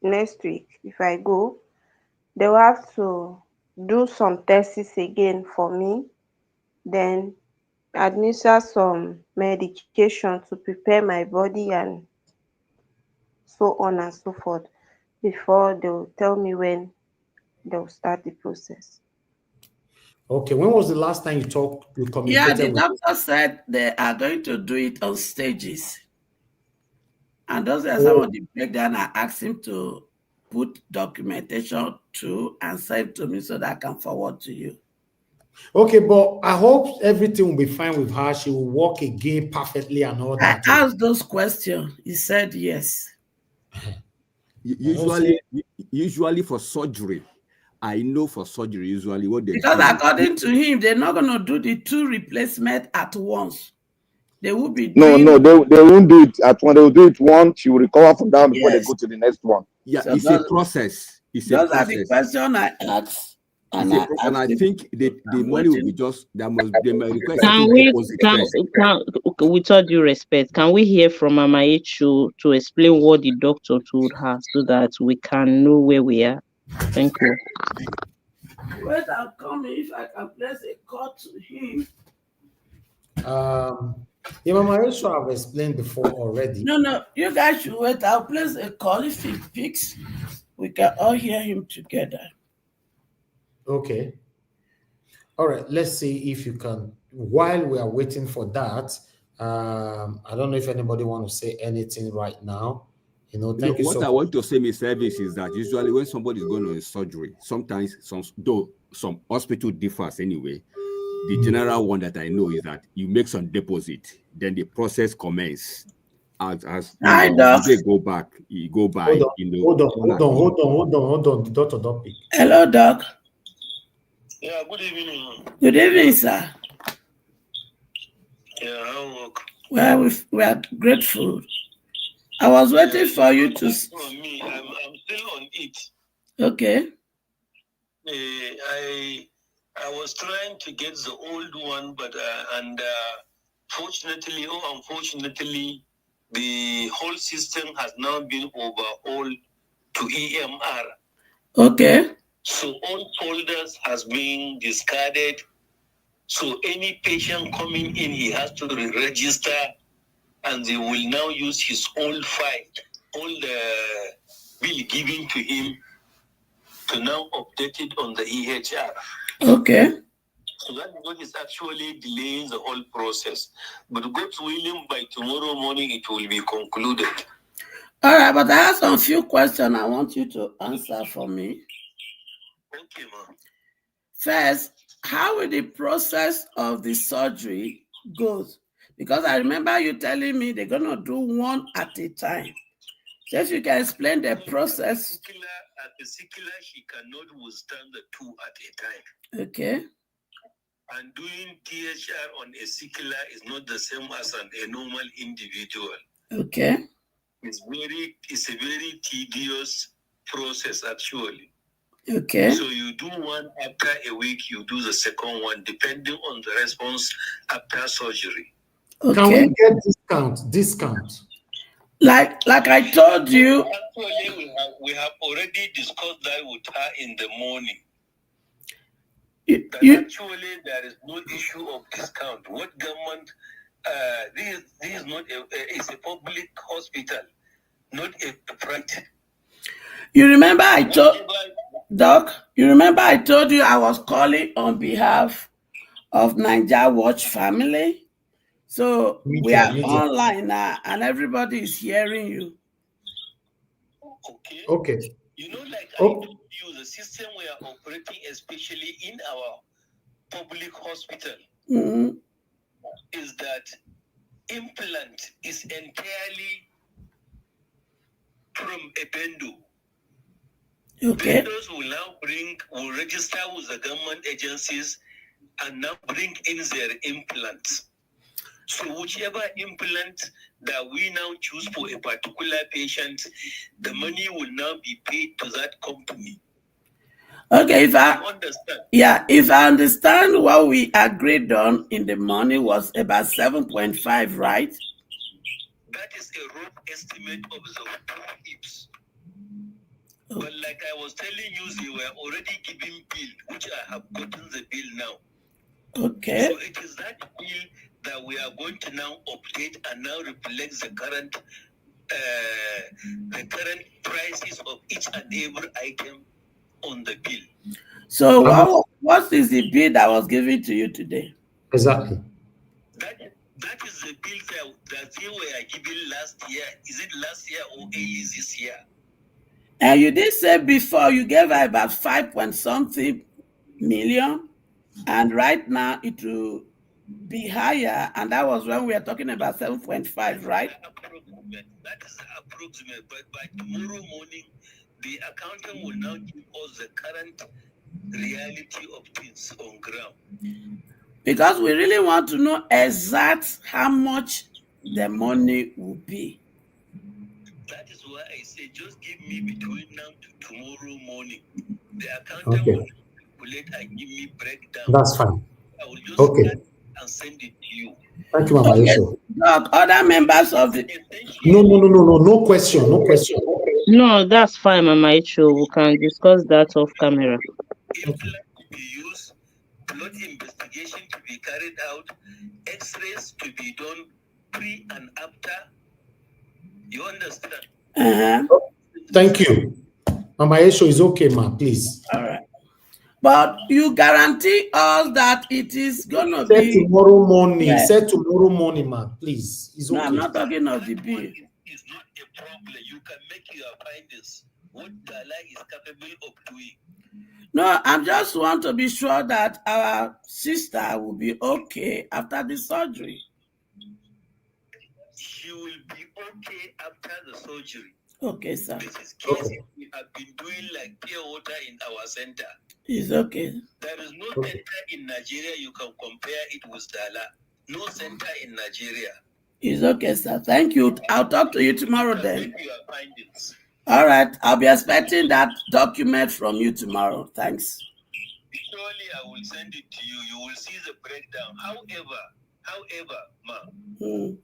S20: next week, if I go, they will have to do some tests again for me, then administer some medication to prepare my body and so on and so forth, before they will tell me when they'll start the process.
S5: Okay, when was the last time you communicated
S17: Yeah, the
S5: with
S17: doctor said they are going to do it on stages. And those are some of the breakdown. I asked him to put documentation to and send to me so that I can forward to you.
S5: Okay, but I hope everything will be fine with her. She will walk again perfectly and all that.
S17: I asked those questions. He said yes.
S18: Usually for surgery, I know for surgery, usually what they
S17: because
S18: do.
S17: According to him, they're not going to do the 2 replacements at once. They will be doing...
S10: No, they won't do it at one. They will do it one. She will recover from that before they go to the next one.
S18: Yeah, so it's a process. It's a process.
S17: Those are the questions I asked. And
S18: I think the money will be just they may request.
S2: With all due respect, can we hear from Mama Echu to explain what the doctor told her so that we can know where we are? Thank you.
S17: Wait, I'll come if I can place a call to him.
S5: Yeah, Mama Echu, I've explained before already.
S17: No, you guys should wait. I'll place a call. If he picks, we can all hear him together.
S5: Okay. All right. Let's see if you can. While we are waiting for that, I don't know if anybody want to say anything right now. Thank you so much.
S18: What I want to say, Miss Service, is that usually when somebody is going to a surgery, sometimes some hospital differs anyway. The general one that I know is that you make some deposit, then the process commences. As they go back, you go by.
S5: Hold on. The doctor don't pick.
S17: Hello, Doc.
S22: Yeah, good evening.
S17: Good evening, sir.
S22: Yeah, how work?
S17: Well, we are grateful. I was waiting for you to.
S22: From me, I'm still on it.
S17: Okay.
S22: I was trying to get the old one, but fortunately or unfortunately, the whole system has now been overhauled to EMR.
S17: Okay.
S22: So all folders has been discarded. So any patient coming in, he has to register, and they will now use his old file, all the bill given to him, to now update it on the EHR.
S17: Okay.
S22: So that what is actually delaying the whole process. But God's willing, by tomorrow morning it will be concluded.
S17: All right, but I have some few questions I want you to answer for me.
S22: Okay, ma'am.
S17: First, how will the process of the surgery go? Because I remember you telling me they're going to do one at a time. So if you can explain the process.
S22: At the sickler, she cannot withstand the 2 at a time.
S17: Okay.
S22: And doing THR on a sickler is not the same as a normal individual.
S17: Okay.
S22: It's a very tedious process, actually.
S17: Okay.
S22: So you do one after a week, you do the second one, depending on the response after surgery.
S17: Okay.
S5: Can we get discount?
S17: Like I told you.
S22: Actually, we have already discussed that with her in the morning. Actually, there is no issue of discount. What government? This is not it's a public hospital, not a private.
S17: You remember I told Doc? You remember I told you I was calling on behalf of Naija Watch family. So we are online now, and everybody is hearing you.
S5: Okay.
S22: You know, like I told you, the system we are operating, especially in our public hospital, is that implant is entirely from a vendor.
S17: Okay.
S22: Vendors will register with the government agencies and now bring in their implants. So whichever implant that we now choose for a particular patient, the money will now be paid to that company.
S17: Okay, if I
S22: understand.
S17: Yeah, if I understand what we agreed on in the morning was about 7.5, right?
S22: That is a rough estimate of the two hips. But like I was telling you, they were already giving bill, which I have gotten the bill now.
S17: Okay.
S22: So it is that bill that we are going to now update and now reflect the current the current prices of each and every item on the bill.
S17: So what is the bill that was given to you today?
S5: Exactly.
S22: That is the bill that they were given last year. Is it last year or early this year?
S17: And you did say before you gave her about 5-point-something million, and right now it will be higher, and that was when we were talking about 7.5, right?
S22: That is approximate, but by tomorrow morning, the accountant will now give us the current reality of things on ground.
S17: Because we really want to know exact how much the money will be.
S22: That is why I say just give me between now to tomorrow morning. The accountant will calculate and give me breakdown.
S5: That's fine.
S22: I will just
S5: Okay.
S22: and send it to you.
S5: Thank you, Mama.
S17: Okay. Other members of the
S5: No question.
S2: No, that's fine, Mama Icho. We can discuss that off camera.
S22: Implant to be used, blood investigation to be carried out, X-rays to be done pre and after. You understand?
S5: Thank you. Mama Esho is okay, ma, please.
S17: All right. But you guarantee us that it is going to
S5: Say
S17: be...
S5: tomorrow morning.
S17: Yeah.
S5: Say tomorrow morning, ma, please. It's okay.
S17: No, I'm not talking of the bill.
S22: It's not a problem. You can make your findings. What Dala is capable of doing.
S17: No, I just want to be sure that our sister will be okay after the surgery.
S22: She will be okay after the surgery.
S17: Okay, sir.
S22: This is case we have been doing like pure water in our center.
S17: It's okay.
S22: There is no center in Nigeria you can compare it with Dala. No center in Nigeria.
S17: It's okay, sir. Thank you. I'll talk to you tomorrow then.
S22: Make your findings.
S17: All right. I'll be expecting that document from you tomorrow. Thanks.
S22: Surely I will send it to you. You will see the breakdown. However, ma'am,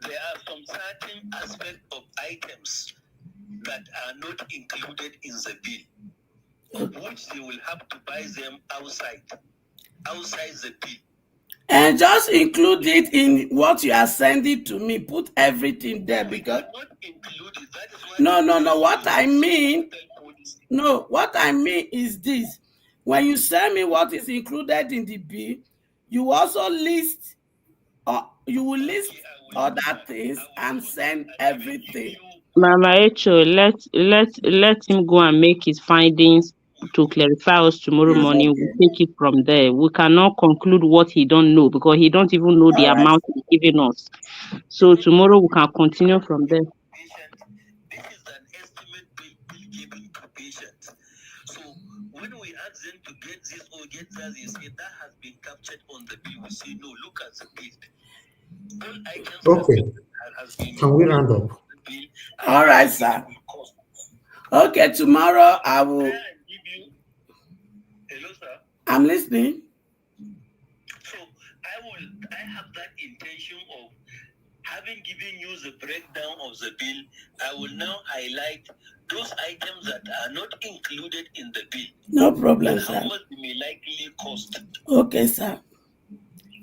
S22: there are some certain aspects of items that are not included in the bill, which they will have to buy them outside the bill.
S17: And just include it in what you are sending to me. Put everything there because... No. What I mean is this. When you send me what is included in the bill, you also list, you will list other things and send everything.
S2: Mama Echo, let him go and make his findings to clarify us tomorrow morning. Okay. We'll take it from there. We cannot conclude what he don't know because he don't even know the amount he's giving us. So tomorrow we can continue from there.
S22: This is an estimate bill given to patients. So when we ask them to get this or get that, they say that has been captured on the bill. We say no, look at the bill. All items has been
S5: Can we round up?
S17: All right, sir. Okay, tomorrow I will.
S22: Hello, sir.
S17: I'm listening.
S22: So I have that intention of having given you the breakdown of the bill. I will now highlight those items that are not included in the bill.
S17: No problem, sir.
S22: How much they may likely cost.
S17: Okay, sir.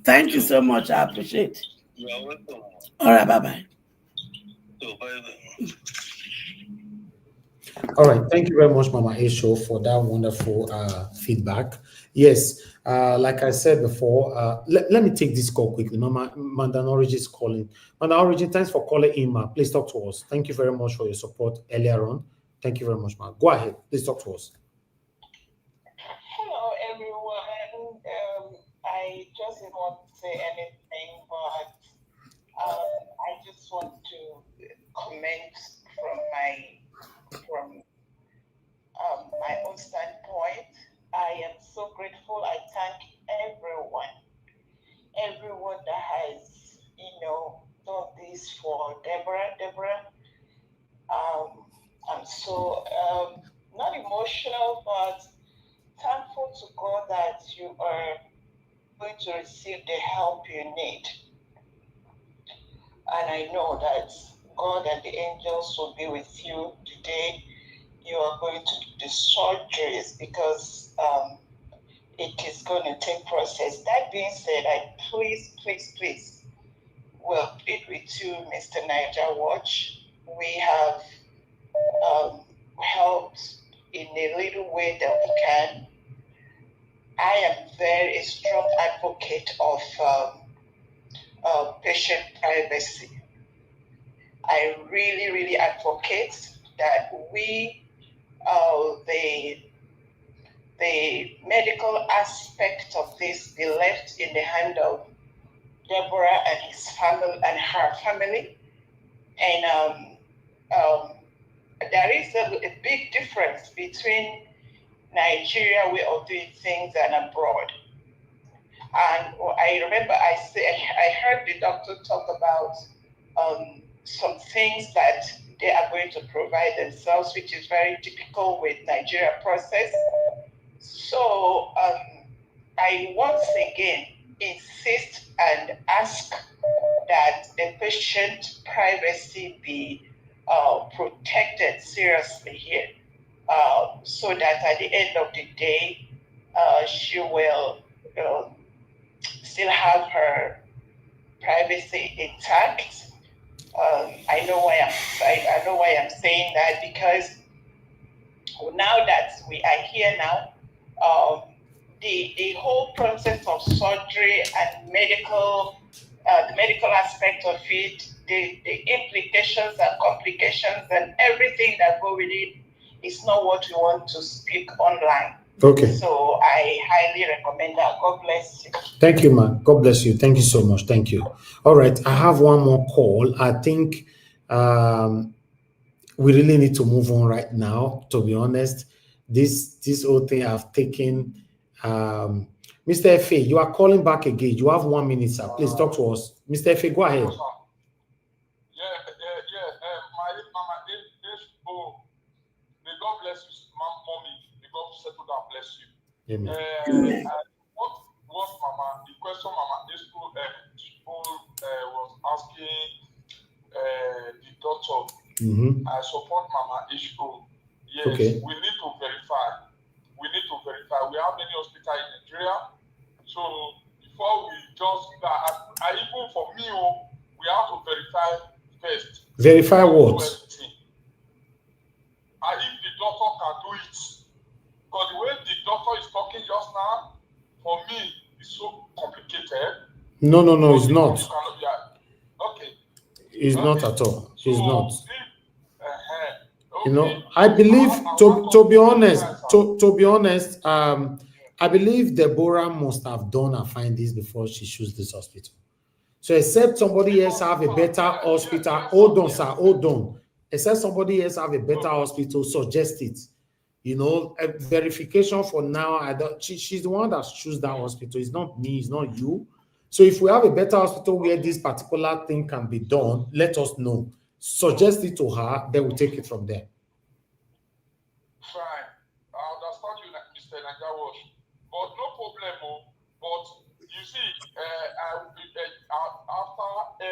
S17: Thank you so much. I appreciate it.
S22: You are welcome.
S17: All right, bye-bye.
S22: So, bye-bye.
S5: All right, thank you very much, Mama Esho, for that wonderful feedback. Yes, like I said before, let me take this call quickly. Mandan Origin is calling. Mandan Origin, thanks for calling in, ma. Please talk to us. Thank you very much for your support earlier on. Thank you very much, ma. Go ahead. Please talk to us.
S1: Hello, everyone. I just didn't want to say anything, but I just want to comment from my own standpoint. I am so grateful. I thank everyone that has, done this for Deborah. I'm so not emotional, but thankful to God that you are going to receive the help you need. And I know that God and the angels will be with you the day you are going to do the surgeries, because it is going to take process. That being said, I please will plead with you, Mr. Niger Watch, we have helped in a little way that we can. I am very a strong advocate of patient privacy. I really, really advocate that we, the medical aspect of this be left in the hand of Deborah and his family and her family. And there is a big difference between Nigeria way of doing things and abroad. And I remember I heard the doctor talk about some things that they are going to provide themselves, which is very typical with Nigeria process. So I once again insist and ask that the patient privacy be protected seriously here, so that at the end of the day, she will still have her privacy intact. I know why I'm saying that, because now that we are here now, the whole process of surgery and the medical aspect of it, the implications and complications and everything that go with it is not what we want to speak online.
S5: Okay.
S1: So I highly recommend that. God bless you.
S5: Thank you, man. God bless you. Thank you so much. Thank you. All right. I have one more call. I think we really need to move on right now, to be honest. This whole thing I've taken. Mr. F.A., you are calling back again. You have 1 minute, sir. Please talk to us. Mr. F.A., go ahead.
S15: God bless you, mommy. May God settle down, bless you.
S5: Amen.
S15: What Mama, the question Mama Ishko was asking the doctor. I support Mama Ishko. Yes,
S5: okay.
S15: We need to verify. We have many hospitals in Nigeria. So before we just even for me, we have to verify first.
S5: Verify what?
S15: And if the doctor can do it, because the way the doctor is talking just now, for me, it's so complicated.
S5: No, it's not.
S15: Okay.
S5: It's not at all. It's not.
S15: Okay.
S5: You know, I believe to be honest, I believe Deborah must have done her findings before she chose this hospital. So except somebody else have a better hospital, hold on, sir, hold on. Except somebody else have a better hospital, suggest it. You know, a verification for now, she's the one that choose that hospital. It's not me, it's not you. So if we have a better hospital where this particular thing can be done, let us know. Suggest it to her, then we'll take it from there.
S15: Fine. I understand you, Mr. Nagawash. But no problem. But you see, after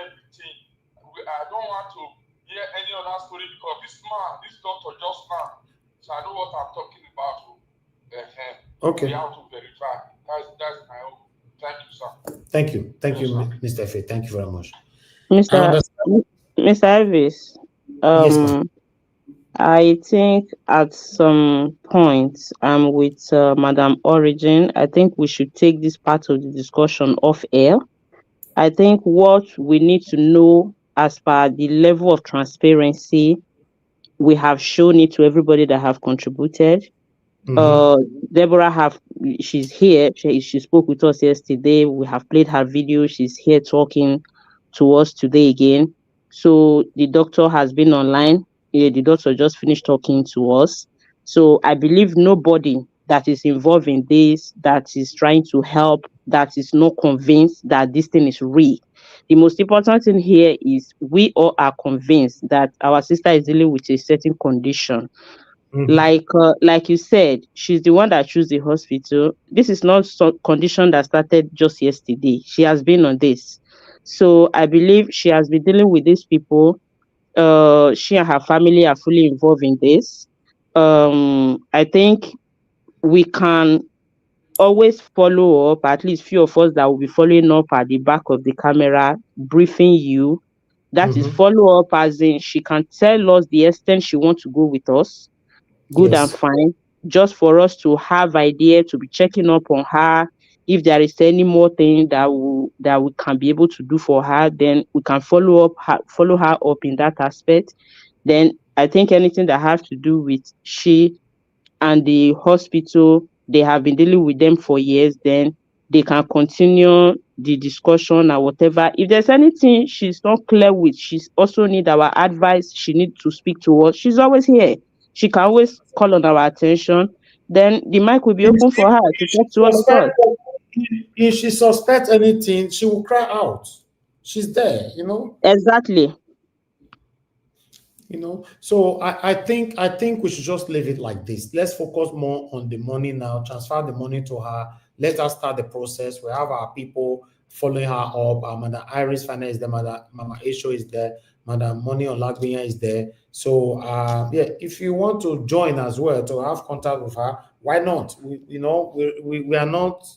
S15: everything, I don't want to hear any other story, because this doctor just now, so I know what I'm talking about.
S5: Okay.
S15: We have to verify. That's my own. Thank you, sir.
S5: Thank you, Mr. F.A. Thank you very much.
S2: Mr. Elvis,
S5: yes,
S2: I think at some point, with Madam Origin, I think we should take this part of the discussion off air. I think what we need to know as per the level of transparency, we have shown it to everybody that have contributed. Deborah she's here. She spoke with us yesterday. We have played her video. She's here talking to us today again. So the doctor has been online. The doctor just finished talking to us. So I believe nobody that is involved in this, that is trying to help, that is not convinced that this thing is real. The most important thing here is we all are convinced that our sister is dealing with a certain condition. Like you said, she's the one that chose the hospital. This is not some condition that started just yesterday. She has been on this. So I believe she has been dealing with these people. She and her family are fully involved in this. I think we can always follow up, at least few of us that will be following up at the back of the camera, briefing you That is follow up, as in she can tell us the extent she wants to go with us. Good and fine. Just for us to have idea, to be checking up on her. If there is any more thing that we can be able to do for her, then we can follow her up in that aspect. Then I think anything that has to do with she and the hospital, they have been dealing with them for years, then they can continue the discussion or whatever. If there's anything she's not clear with, she's also need our advice, she needs to speak to us, she's always here. She can always call on our attention. Then the mic will be open for her to talk to all of us.
S5: If she suspects anything, she will cry out. She's there, you know.
S2: Exactly.
S5: You know, so I think we should just leave it like this. Let's focus more on the money now. Transfer the money to her. Let us start the process. We have our people following her up. Madam Iris Fana is there. Mama Esho is there. Madam Moni Olagbinya is there. So yeah, if you want to join as well to have contact with her, why not? We are not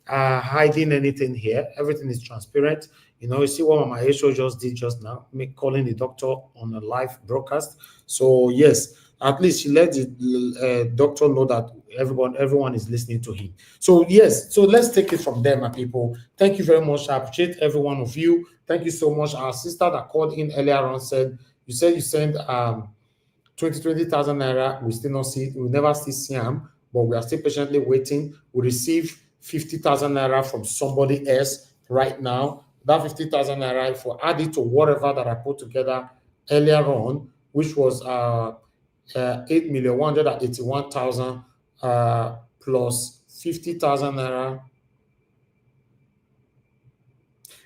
S5: hiding anything here. Everything is transparent. You know, you see what Mama Esho just did just now, calling the doctor on a live broadcast. So yes, at least she let the doctor know that everyone is listening to him. So yes, so let's take it from there, my people. Thank you very much. I appreciate every one of you. Thank you so much. Our sister that called in earlier on said you sent 20,000 naira. We still not see. We never see Siam, but we are still patiently waiting. We receive 50,000 naira from somebody else right now. That 50,000 naira, if we add it to whatever that I put together earlier on, which was 8,181,000 plus 50,000 naira,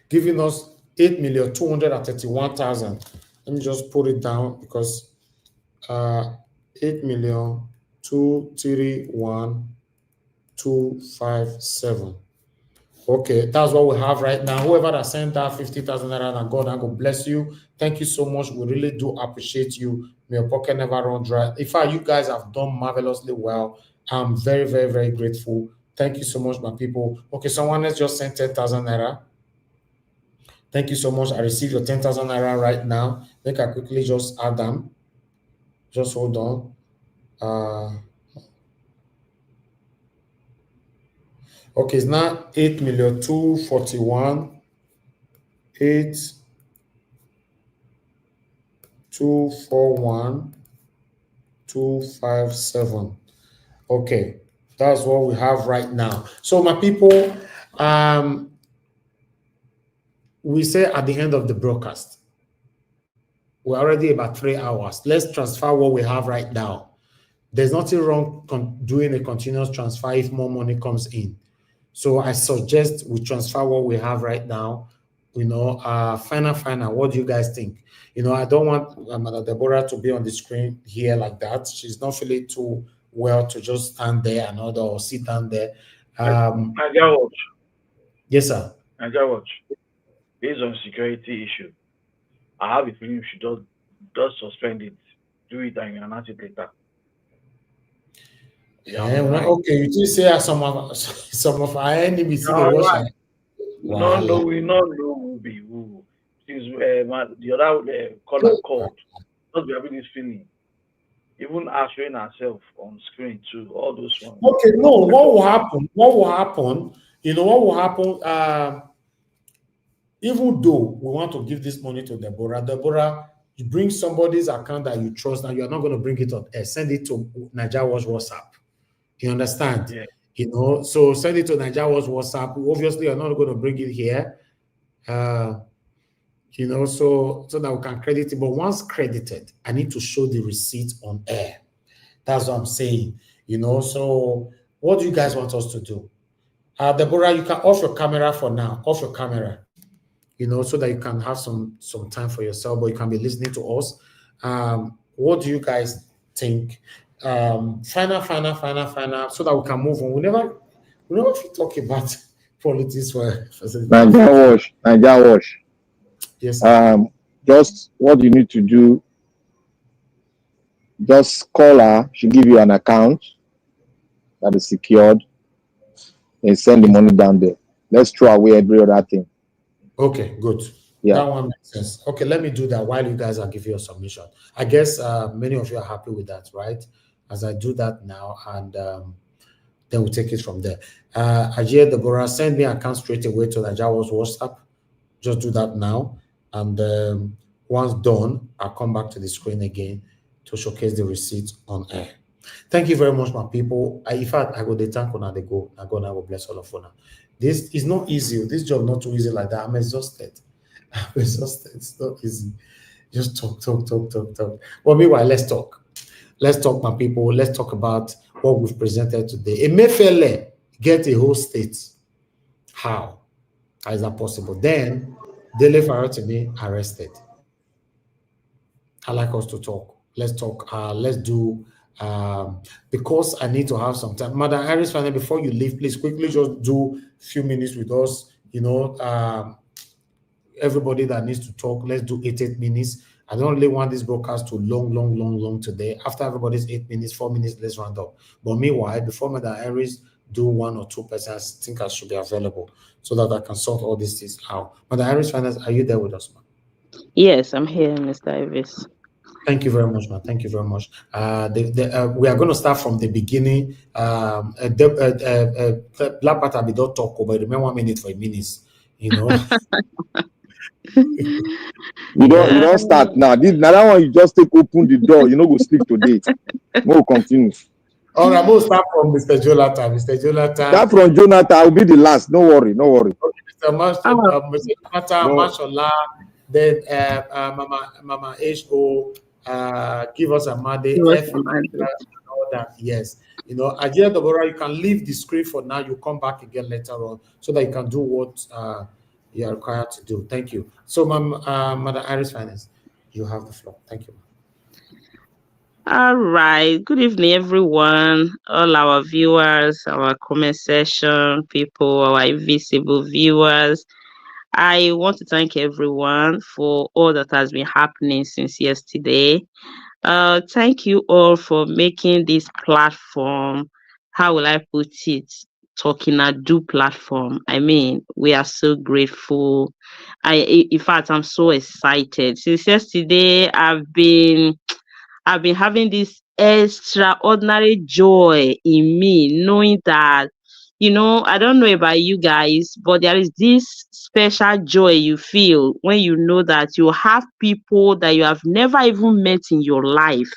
S5: giving us 8,231,000. Let me just put it down because 8,231,257. Okay, that's what we have right now. Whoever that sent that 50,000 naira, and God bless you. Thank you so much. We really do appreciate you. May your pocket never run dry. In fact, you guys have done marvelously well. I'm very, very, very grateful. Thank you so much, my people. Okay, someone else just sent 10,000 naira. Thank you so much. I received your 10,000 naira right now. I think I quickly just add them. Just hold on. Okay, it's now 8,241,827. Okay, that's what we have right now. So my people, we say at the end of the broadcast, we're already about 3 hours. Let's transfer what we have right now. There's nothing wrong doing a continuous transfer if more money comes in. So I suggest we transfer what we have right now. You know, final. What do you guys think? You know, I don't want Madam Deborah to be on the screen here like that. She's not feeling too well to just stand there and or sit down there.
S16: Naija Watch.
S5: Yes, sir.
S16: Naija Watch. Based on security issue, I have a feeling you should just suspend it. Do it and announce it later.
S5: Yeah, okay, you just say some of our enemies in the Russia.
S16: Wow. We not know who be who. Since the other caller called, not be having this feeling. Even us showing ourselves on screen too, all those ones.
S5: Okay, no, what will happen? You know what will happen? Even though we want to give this money to Deborah, you bring somebody's account that you trust, and you are not going to bring it on air. Send it to Naija Watch WhatsApp. You understand?
S16: Yeah.
S5: You know, so send it to Naija Watch WhatsApp. Obviously, you're not going to bring it here. You know, so that we can credit it. But once credited, I need to show the receipt on air. That's what I'm saying. You know, so what do you guys want us to do? Deborah, you can off your camera for now. Off your camera. You know, so that you can have some time for yourself, but you can be listening to us. What do you guys think? Final, so that we can move on. We never talk about politics for
S10: Naija Watch.
S5: Yes.
S10: Just what you need to do, just call her. She'll give you an account that is secured and send the money down there. Let's throw away every other thing.
S5: Okay, good.
S10: Yeah.
S5: That one makes sense. Okay, let me do that while you guys are giving your submission. I guess many of you are happy with that, right? As I do that now, and then we'll take it from there. Ajay Deborah, send me account straight away to Najawa's WhatsApp. Just do that now. And once done, I'll come back to the screen again to showcase the receipt on air. Thank you very much, my people. In fact, I go the tank on they go. I go now, bless all of you now. This is not easy. This job not too easy like that. I'm exhausted. I'm exhausted. It's not easy. Just talk. Well, meanwhile, let's talk. Let's talk, my people. Let's talk about what we've presented today. Emefiele get a whole state. How is that possible? Then Dele Farotimi arrested. I like us to talk. Let's talk. Let's do because I need to have some time. Madam Harris, before you leave, please quickly just do a few minutes with us. You know, everybody that needs to talk, let's do 8 minutes. I don't really want this broadcast to long today. After everybody's 8 minutes, 4 minutes, let's round up. But meanwhile, before Madam Harris do 1 or 2 persons, I think I should be available so that I can sort all these things out. Madam Harris Finance, are you there with us, ma'am?
S2: Yes, I'm here, Mr. Ivis.
S5: Thank you very much, man. Thank you very much. We are going to start from the beginning. Black Panther, we don't talk about. Remember 1 minute for a minute, you know.
S10: You don't start now. That one you just take open the door. You know, go speak today. We'll continue.
S5: All right, we'll start from Mr. Jonathan. Mr. Jonathan.
S10: Start from Jonathan. I'll be the last. No worry. Okay,
S5: Mr. Jonathan, Mashallah. Then Mama H.O. Give us a Monday. Yes. You know, Ajay Deborah, you can leave the screen for now. You come back again later on so that you can do what you are required to do. Thank you. So, Madam Iris Finance, you have the floor. Thank you.
S2: All right. Good evening, everyone. All our viewers, our comment section people, our invisible viewers. I want to thank everyone for all that has been happening since yesterday. Thank you all for making this platform, how will I put it, Talking Ado platform. I mean, we are so grateful. In fact, I'm so excited. Since yesterday, I've been having this extraordinary joy in me, knowing that, you know, I don't know about you guys, but there is this special joy you feel when you know that you have people that you have never even met in your life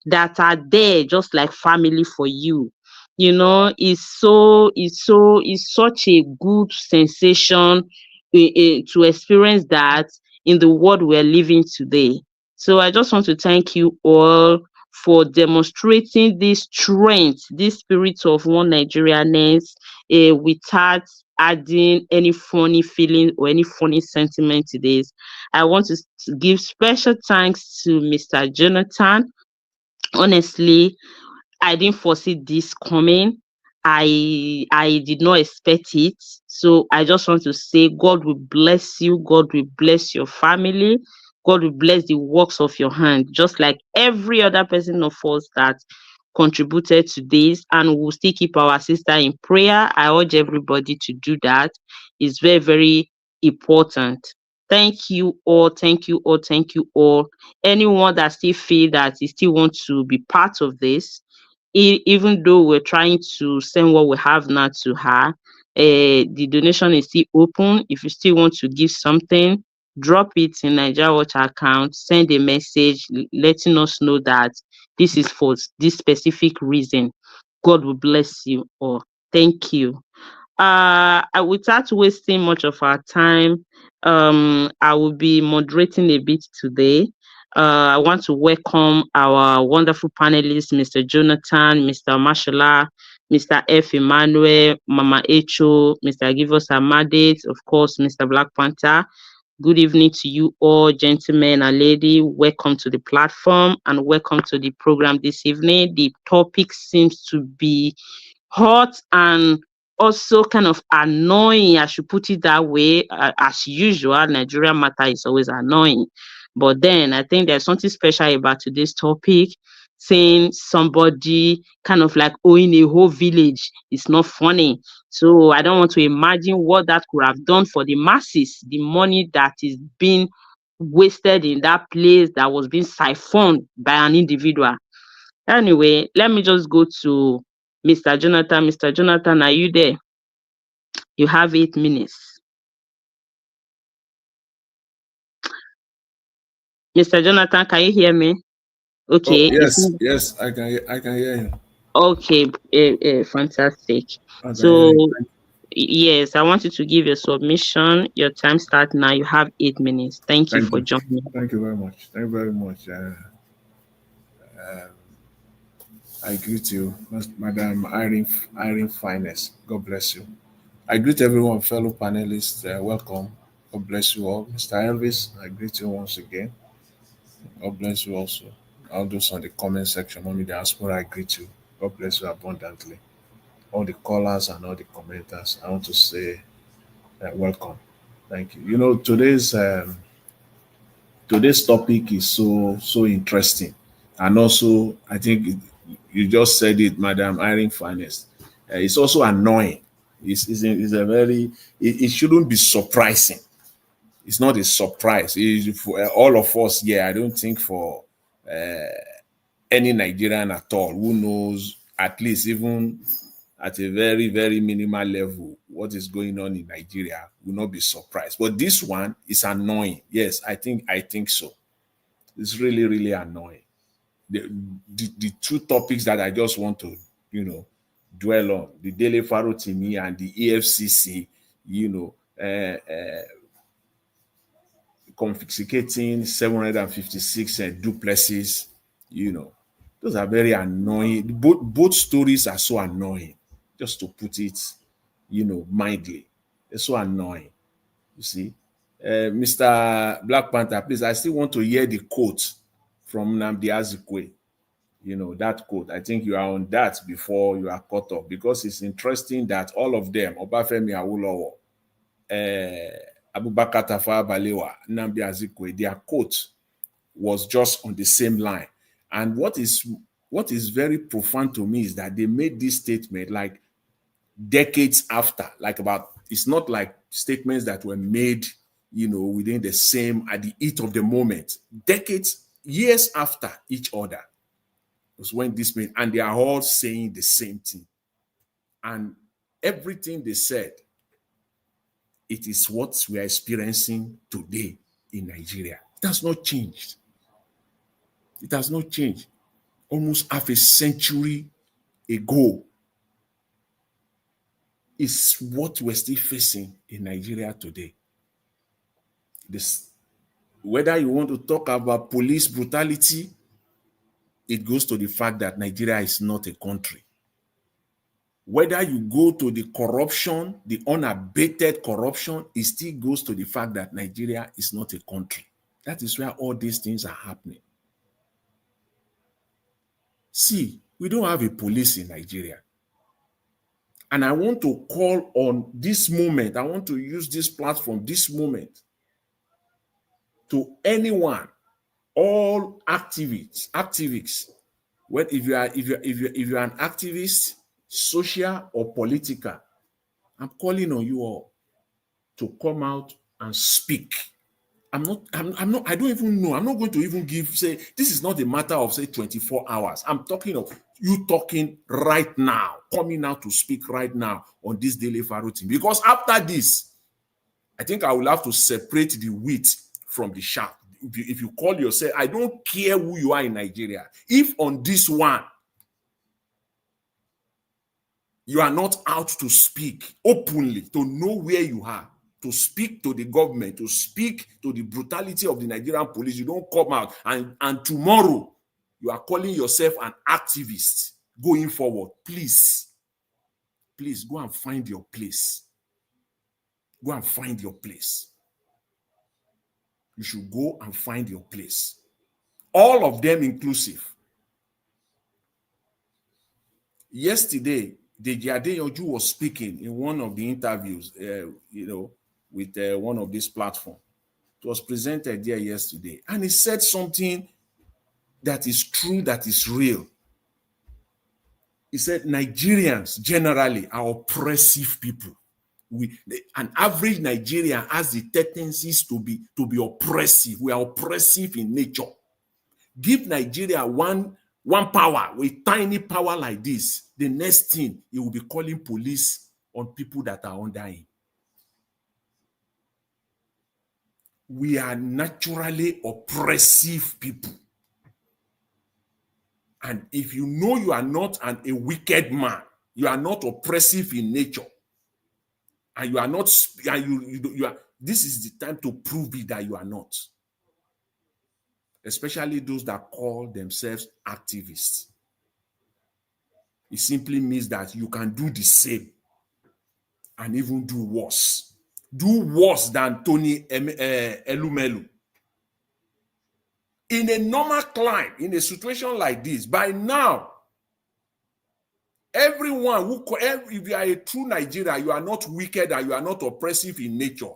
S2: that are there just like family for you. You know, it's such a good sensation to experience that in the world we're living today. So I just want to thank you all for demonstrating this strength, this spirit of one Nigerianness, without adding any funny feeling or any funny sentiment to this. I want to give special thanks to Mr. Jonathan. Honestly, I didn't foresee this coming. I did not expect it. So I just want to say God will bless you. God will bless your family. God will bless the works of your hand, just like every other person of us that contributed to this, and we'll still keep our sister in prayer. I urge everybody to do that. It's very, very important. Thank you all. Thank you all. Thank you all. Anyone that still feel that he still wants to be part of this, even though we're trying to send what we have now to her, the donation is still open. If you still want to give something, drop it in Nigeria Watch account, send a message letting us know that this is for this specific reason. God will bless you all. Thank you. Without wasting much of our time, I will be moderating a bit today. I want to welcome our wonderful panelists, Mr. Jonathan, Mr. Mashallah, Mr. F. Emmanuel, Mama Echo, Mr. Givos Amade, of course, Mr. Black Panther. Good evening to you all, gentlemen and lady. Welcome to the platform and welcome to the program this evening. The topic seems to be hot and also kind of annoying, I should put it that way. As usual, Nigerian matter is always annoying. But then I think there's something special about today's topic saying somebody kind of like owing a whole village is not funny. So I don't want to imagine what that could have done for the masses, the money that is being wasted in that place that was being siphoned by an individual. Anyway, let me just go to Mr. Jonathan. Mr. Jonathan, are you there? You have 8 minutes. Mr. Jonathan, can you hear me? Okay.
S8: Oh, yes, I can hear you.
S2: Okay, fantastic. So, yes, I want you to give your submission. Your time starts now. You have 8 minutes. Thank you for joining.
S8: Thank you very much. Thank you very much. I greet you, Madam Irene Finest. God bless you. I greet everyone, fellow panelists. Welcome. God bless you all. Mr. Elvis, I greet you once again. God bless you also. All those on the comment section, Mommy Diaspora, I greet you. God bless you abundantly. All the callers and all the commenters, I want to say welcome. Thank you. You know, today's topic is so interesting, and also I think you just said it, Madam Irene Finest. It's also annoying. It's a very. It shouldn't be surprising. It's not a surprise. It's for all of us here. I don't think for any Nigerian at all who knows at least even at a very, very minimal level what is going on in Nigeria will not be surprised. But this one is annoying. Yes, I think so. It's really, really annoying. The two topics that I just want to, dwell on, the Dele Farotimi and the EFCC, confiscating 756 duplexes, those are very annoying. Both stories are so annoying, just to put it, mildly. They're so annoying, you see. Mr. Black Panther, please, I still want to hear the quote from Nnamdi Azikiwe. That quote. I think you are on that before you are cut off, because it's interesting that all of them, Obafemi Awolowo, Abubakar Tafawa Balewa, Nnamdi Azikiwe, their quote was just on the same line. And what is very profound to me is that they made this statement like decades after, it's not like statements that were made, within the same, at the heat of the moment. Decades, years after each other was when this made, and they are all saying the same thing. And everything they said, it is what we are experiencing today in Nigeria. It has not changed. It has not changed. Almost half a century ago is what we're still facing in Nigeria today. Whether you want to talk about police brutality, it goes to the fact that Nigeria is not a country. Whether you go to the corruption, the unabated corruption, it still goes to the fact that Nigeria is not a country. That is where all these things are happening. See, we don't have a police in Nigeria. And I want to call on this moment, I want to use this platform, this moment, to anyone, all activists. Well, if you're an activist, social or political, I'm calling on you all to come out and speak. I don't even know. I'm not going to even say, this is not a matter of, say, 24 hours. I'm talking of you talking right now, coming out to speak right now on this Dele Farotimi. Because after this, I think I will have to separate the wheat from the chaff. If you call yourself, I don't care who you are in Nigeria. If on this one, you are not out to speak openly, to know where you are, to speak to the government, to speak to the brutality of the Nigerian police, you don't come out, and tomorrow you are calling yourself an activist going forward. Please go and find your place. Go and find your place. You should go and find your place. All of them inclusive. Yesterday, Deji Adeyanju was speaking in one of the interviews, with one of these platforms. It was presented there yesterday. And he said something that is true, that is real. He said Nigerians generally are oppressive people. An average Nigerian has the tendencies to be oppressive. We are oppressive in nature. Give Nigeria one power, with tiny power like this, the next thing he will be calling police on people that are under him. We are naturally oppressive people. And if you know you are not a wicked man, you are not oppressive in nature, and you are not, you are, this is the time to prove it that you are not. Especially those that call themselves activists. It simply means that you can do the same and even do worse. Do worse than Tony Elumelu. In a normal climb, in a situation like this, by now, everyone if you are a true Nigerian, you are not wicked and you are not oppressive in nature,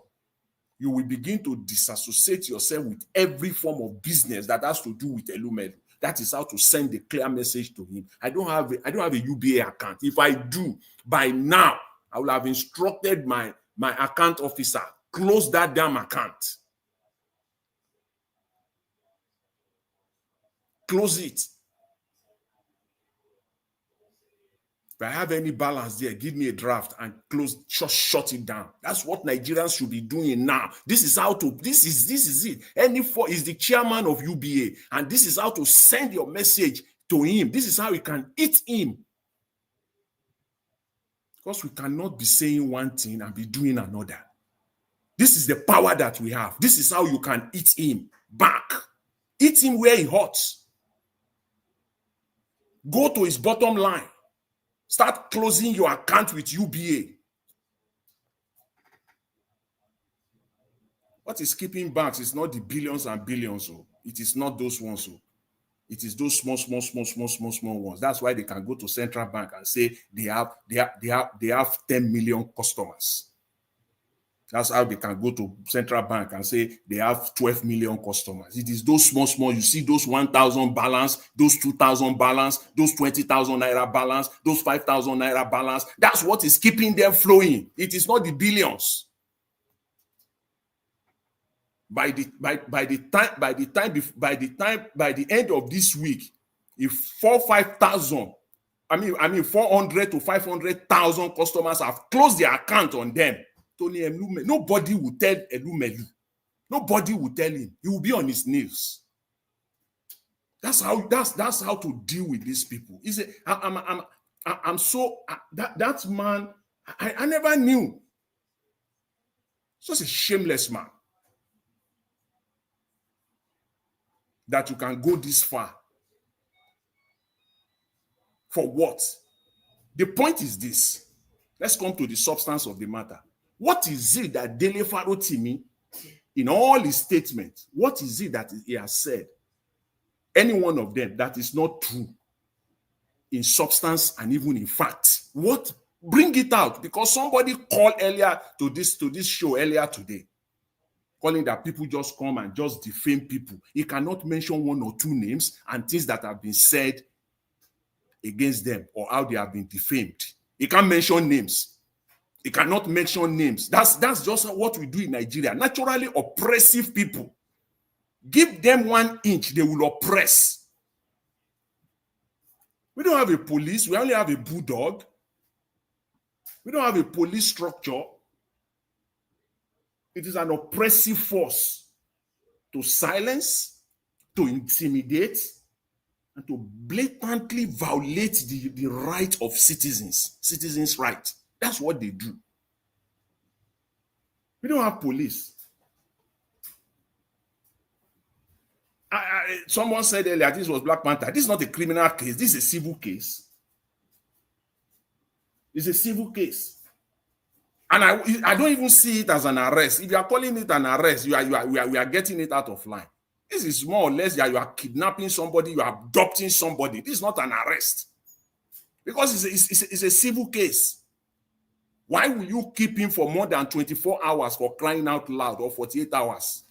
S8: you will begin to disassociate yourself with every form of business that has to do with Elumelu. That is how to send a clear message to him. I don't have a UBA account. If I do, by now, I will have instructed my account officer, close that damn account. Close it. If I have any balance there, give me a draft and shut it down. That's what Nigerians should be doing now. This is it. NE4 is the chairman of UBA, and this is how to send your message to him. This is how you can eat him. Because we cannot be saying one thing and be doing another. This is the power that we have. This is how you can eat him back. Eat him where he hurts. Go to his bottom line. Start closing your account with UBA. What is keeping banks is not the billions and billions. It is not those ones. It is those small ones. That's why they can go to central bank and say they have 10 million customers. That's how they can go to central bank and say they have 12 million customers. It is those small. You see those 1,000 balance, those 2,000 balance, those 20,000 naira balance, those 5,000 naira balance. That's what is keeping them flowing. It is not the billions. By the end of this week, if 400 to 500,000 customers have closed their account on them, Tony Elumelu, nobody will tell Elumelu. Nobody will tell him. He will be on his knees. That's how to deal with these people. He said, that man, I never knew. Such a shameless man. That you can go this far. For what? The point is this. Let's come to the substance of the matter. What is it that Dele Farotimi, in all his statements, what is it that he has said? Any one of them that is not true in substance and even in fact. What? Bring it out, because somebody called earlier to this show earlier today, calling that people just come and just defame people. He cannot mention one or two names and things that have been said against them or how they have been defamed. He can't mention names. He cannot mention names. That's just what we do in Nigeria. Naturally oppressive people. Give them 1 inch, they will oppress. We don't have a police. We only have a bulldog. We don't have a police structure. It is an oppressive force to silence, to intimidate, and to blatantly violate the right of citizens' right. That's what they do. We don't have police. Someone said earlier this was Black Panther. This is not a criminal case. This is a civil case. It's a civil case. And I don't even see it as an arrest. If you are calling it an arrest, we are getting it out of line. This is more or less you are kidnapping somebody, you are adopting somebody. This is not an arrest. Because it's a civil case. Why will you keep him for more than 24 hours for crying out loud, or 48 hours?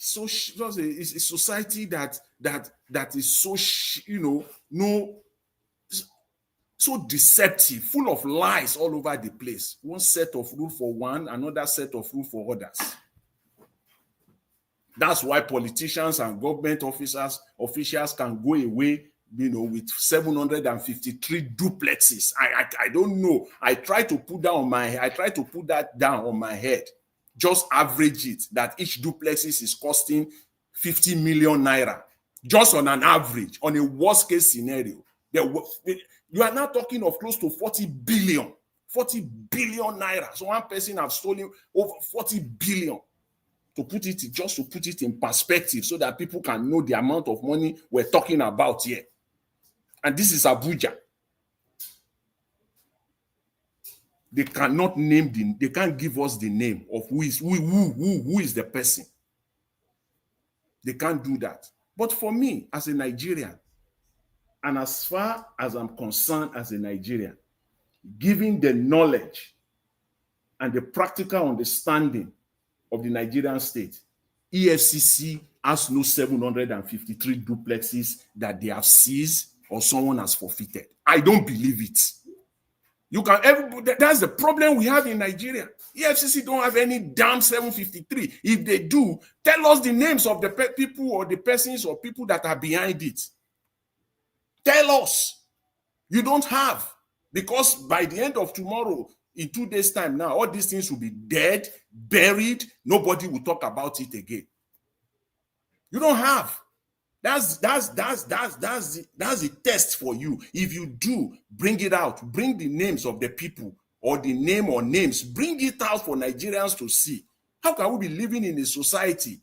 S8: it's a society that is so so deceptive, full of lies all over the place. One set of rule for one, another set of rule for others. That's why politicians and government officials can go away, with 753 duplexes. I don't know. I try to put that down on my head. Just average it, that each duplexes is costing 50 million naira. Just on an average, on a worst case scenario. You are now talking of close to 40 billion naira. So one person has stolen over 40 billion. To put it in perspective so that people can know the amount of money we're talking about here. And this is Abuja. They cannot they can't give us the name of who is the person. They can't do that. But for me, as a Nigerian, and as far as I'm concerned as a Nigerian, given the knowledge and the practical understanding of the Nigerian state, EFCC has no 753 duplexes that they have seized or someone has forfeited. I don't believe it. That's the problem we have in Nigeria. EFCC don't have any damn 753. If they do, tell us the names of the people or the persons or people that are behind it. Tell us. You don't have. Because by the end of tomorrow, in 2 days' time now, all these things will be dead, buried. Nobody will talk about it again. You don't have. That's the test for you. If you do, bring it out. Bring the names of the people or the name or names. Bring it out for Nigerians to see. How can we be living in a society?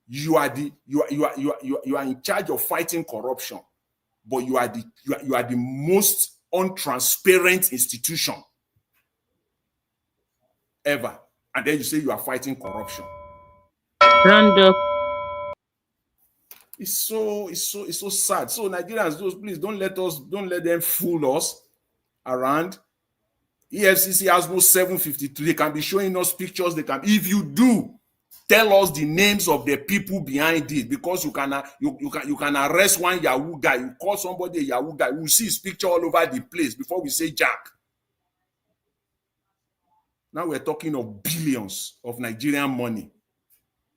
S8: You are in charge of fighting corruption, but you are the most untransparent institution ever, and then you say you are fighting corruption.
S2: Round up.
S8: It's so sad. So Nigerians, please don't let them fool us around. EFCC has no 752. They can be showing us pictures. If you do, tell us the names of the people behind it, because you can arrest one Yahoo guy. You call somebody a Yahoo guy. We'll see his picture all over the place before we say Jack. Now we're talking of billions of Nigerian money.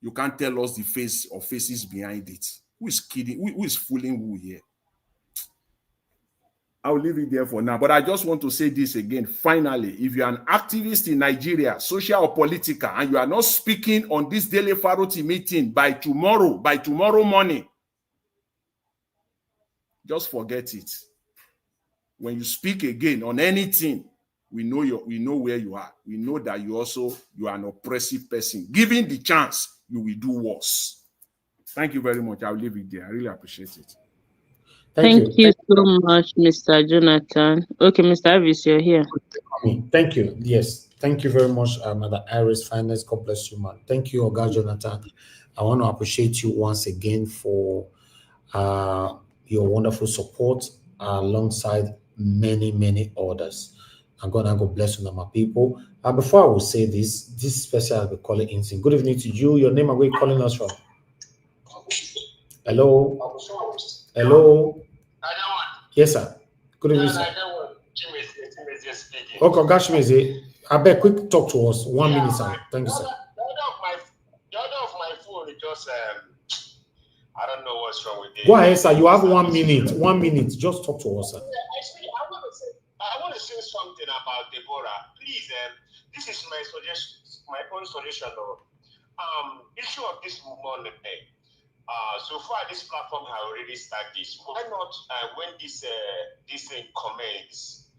S8: You can't tell us the face or faces behind it. Who is kidding? Who is fooling who here? I'll leave it there for now. But I just want to say this again. Finally, if you're an activist in Nigeria, social or political, and you are not speaking on this Dele Farotimi meeting by tomorrow morning, just forget it. When you speak again on anything, we know where you are. We know that you are an oppressive person. Given the chance, you will do worse. Thank you very much. I'll leave it there. I really appreciate it.
S2: Thank you so much, Mr. Jonathan. Okay, Mr. Avis, you're here.
S5: Thank you. Yes. Thank you very much, Mother Iris Finance. God bless you, man. Thank you, Oga Jonathan. I want to appreciate you once again for your wonderful support alongside many others. And God bless you, my people. Before I will say this special I'll be calling in. Good evening to you. Your name, where are you calling us from? Hello? Hello? Yes, sir. Good evening, sir. Okay, Gashmeze, I bet quick talk to us. 1 minute, sir. Thank you, sir.
S14: The other of my phone is just, I don't know what's wrong with it.
S5: Go ahead, sir. You have 1 minute. 1 minute. Just talk to us, sir.
S14: I want to say something about Deborah. Please, this is my suggestion, my own suggestion. Issue of this movement. So far, this platform has already started this. Why not, when this thing comments,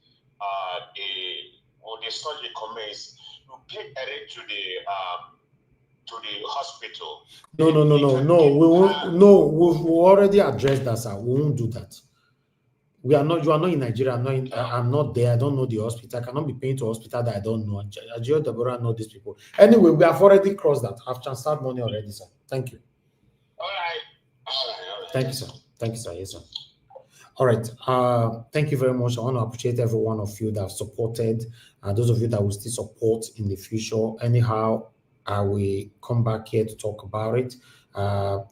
S14: the surgery comments, you pay direct to the hospital.
S5: No. We won't. No, we've already addressed that, sir. We won't do that. We are not. You are not in Nigeria. I'm not there. I don't know the hospital. I cannot be paying to a hospital that I don't know. Ajio Deborah know these people. Anyway, we have already crossed that. I've transferred money already, sir. Thank you.
S14: All right.
S5: Thank you, sir. Thank you, sir. Yes, sir. All right. Thank you very much. I want to appreciate every one of you that have supported, and those of you that will still support in the future. Anyhow, I will come back here to talk about it.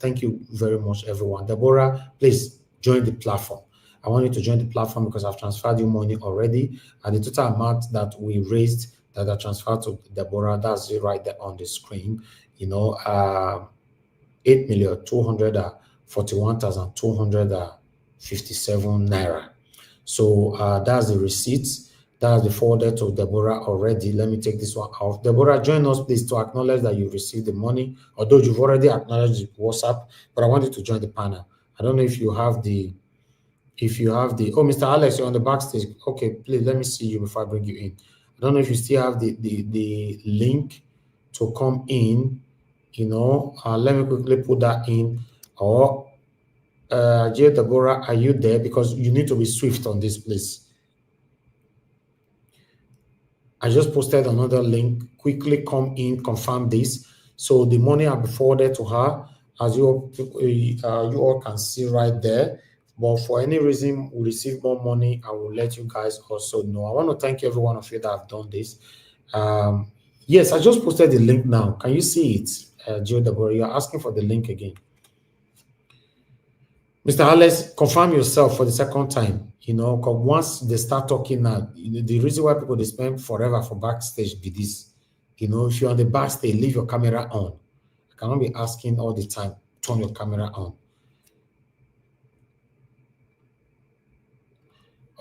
S5: Thank you very much, everyone. Deborah, please join the platform. I want you to join the platform because I've transferred you money already. And the total amount that we raised that I transferred to Deborah, that's it right there on the screen. 8,241,257 naira. So that's the receipts. That's the forwarded to Deborah already. Let me take this one off. Deborah, join us, please, to acknowledge that you received the money. Although you've already acknowledged the WhatsApp, but I want you to join the panel. I don't know if you have the, oh, Mr. Alex, you're on the backstage. Okay, please let me see you before I bring you in. I don't know if you still have the link to come in. Let me quickly put that in. Or Deborah, are you there? Because you need to be swift on this, please. I just posted another link. Quickly come in, confirm this. So the money will be forwarded to her, as you all can see right there. But for any reason we receive more money, I will let you guys also know. I want to thank every one of you that have done this. Yes, I just posted the link now. Can you see it, Deborah? You're asking for the link again. Mr. Alex, confirm yourself for the second time. Because once they start talking now, the reason why people they spend forever for backstage be this. If you're on the backstage, leave your camera on. I cannot be asking all the time, turn your camera on.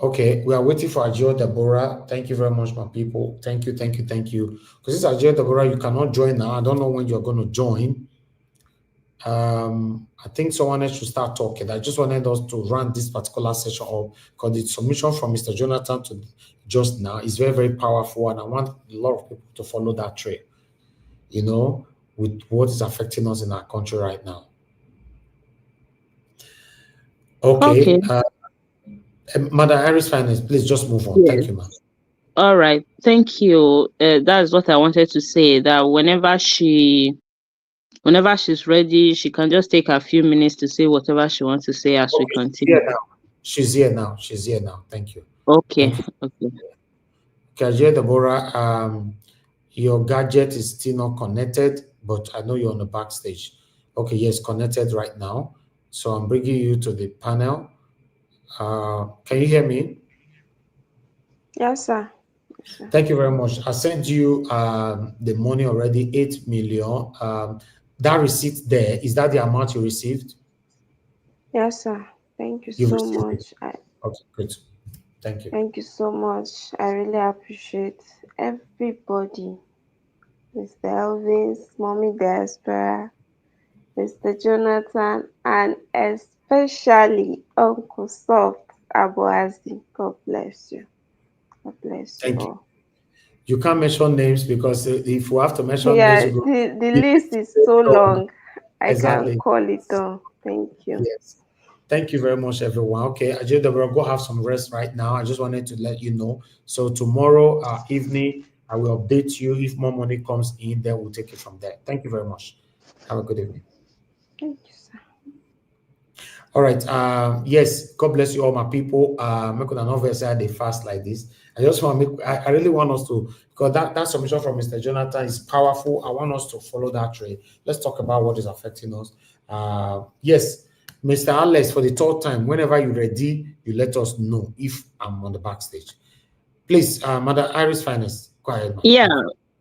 S5: Okay, we are waiting for Ajio Deborah. Thank you very much, my people. Thank you. Because this is Ajio Deborah, you cannot join now. I don't know when you're going to join. I think someone else should start talking. I just wanted us to run this particular session up because the submission from Mr. Jonathan to just now is very, very powerful, and I want a lot of people to follow that trail, with what is affecting us in our country right now. Okay. Madam Iris Finance, please just move on. Yes. Thank you, ma'am.
S2: All right. Thank you. That's what I wanted to say, that whenever she's ready, she can just take a few minutes to say whatever she wants to say as we continue.
S5: She's here now. Thank you.
S2: Okay.
S5: Thank you. Okay, Deborah, your gadget is still not connected, but I know you're on the backstage. Okay, yes, connected right now. So I'm bringing you to the panel. Can you hear me?
S20: Yes, sir.
S5: Thank you very much. I sent you the money already, 8 million. That receipt there, is that the amount you received?
S20: Yes, sir. Thank you so much.
S5: Okay, good. Thank you.
S20: Thank you so much. I really appreciate everybody. Mr. Elvis, Mommy Diaspora, Mr. Jonathan, and especially Uncle Soft Aboazi. God bless you. God bless you.
S5: Thank you. You can't mention names because if we have to mention
S20: names,
S5: the
S20: list is so long.
S5: Exactly.
S20: I can't call it all. Thank you.
S5: Yes. Thank you very much, everyone. Okay, Ajay Deborah, go have some rest right now. I just wanted to let you know. So tomorrow evening, I will update you. If more money comes in, then we'll take it from there. Thank you very much. Have a good evening.
S20: Thank you, sir.
S5: All right. Yes, God bless you all, my people. I'm not gonna say they fast like this. I just want to make. I really want us to, because that submission from Mr. Jonathan is powerful. I want us to follow that trade. Let's talk about what is affecting us. Yes, Mr. Alex, for the third time, whenever you're ready, you let us know if I'm on the backstage. Please, Madam Iris Finance, go ahead.
S2: Yeah,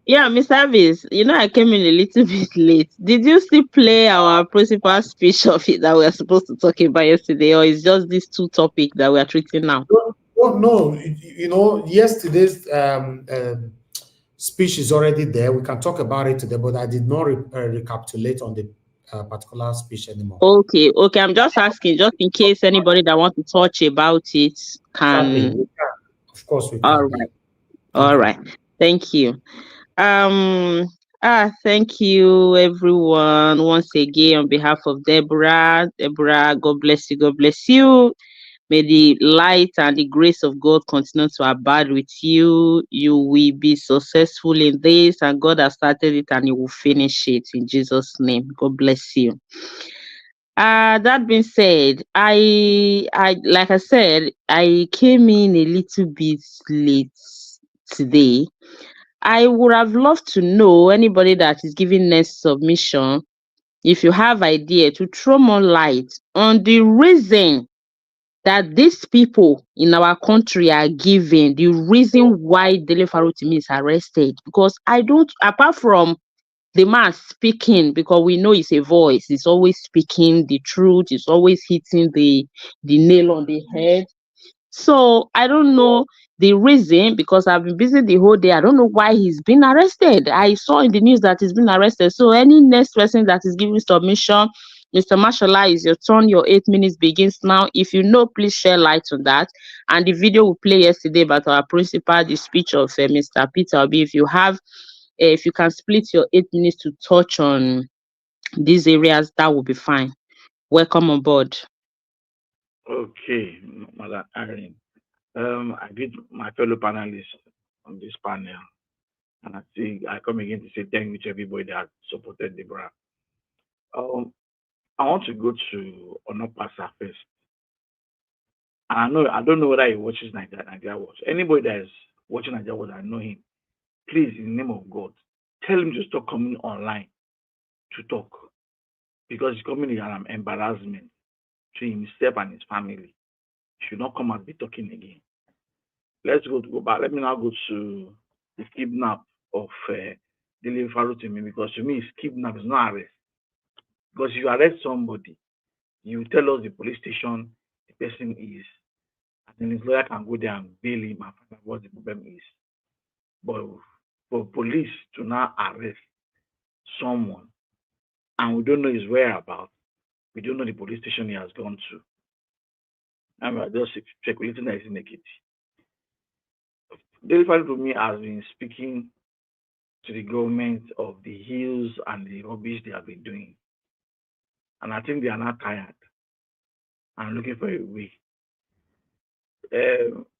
S2: Mr. Avis, I came in a little bit late. Did you still play our principal speech of it that we were supposed to talk about yesterday, or is just these two topics that we are treating now?
S5: No. Yesterday's speech is already there. We can talk about it today, but I did not recapitulate on the particular speech anymore.
S2: Okay. I'm just asking, just in case anybody that wants to touch about it can.
S5: Exactly. Of course, we can.
S2: All right. Thank you. Thank you, everyone, once again on behalf of Deborah. Deborah, God bless you. God bless you. May the light and the grace of God continue to abide with you. You will be successful in this, and God has started it and you will finish it in Jesus' name. God bless you. That being said, I like I said, I came in a little bit late today. I would have loved to know anybody that is giving next submission if you have idea, to throw more light on the reason that these people in our country are giving, the reason why Dele Farotimi is arrested. Because I don't, apart from the man speaking, because we know it's a voice, he's always speaking the truth, he's always hitting the nail on the head. So I don't know the reason, because I've been busy the whole day. I don't know why he's been arrested. I saw in the news that he's been arrested. So any next person that is giving submission, Mr. Mashallah, is your turn. Your 8 minutes begins now. If you know, please share light on that. And the video we play yesterday about our principal, the speech of Mr. Peter Obi. If you have, if you can split your 8 minutes to touch on these areas, that will be fine. Welcome on board.
S16: Okay, Madam Irene. I greet my fellow panelists on this panel, and I come again to say thank you to everybody that supported the brand. I want to go to Onopasa first. I don't know whether he watches Nigeria Watch. Anybody that is watching Nigeria Watch, I know him. Please, in the name of God, tell him to stop coming online to talk, because he's coming as an embarrassment to himself and his family. He should not come and be talking again. Let's go back. Let me now go to the kidnap of Dele Farotimi, because to me, kidnap is not arrest. Because if you arrest somebody, you tell us the police station the person is, and then his lawyer can go there and bail him and find out what the problem is. But for police to now arrest someone and we don't know his whereabouts, we don't know the police station he has gone to, and we are just speculating that he's in Ekiti. Dele Farotimi has been speaking to the government of the hills and the rubbish they have been doing. And I think they are not tired and looking for a way.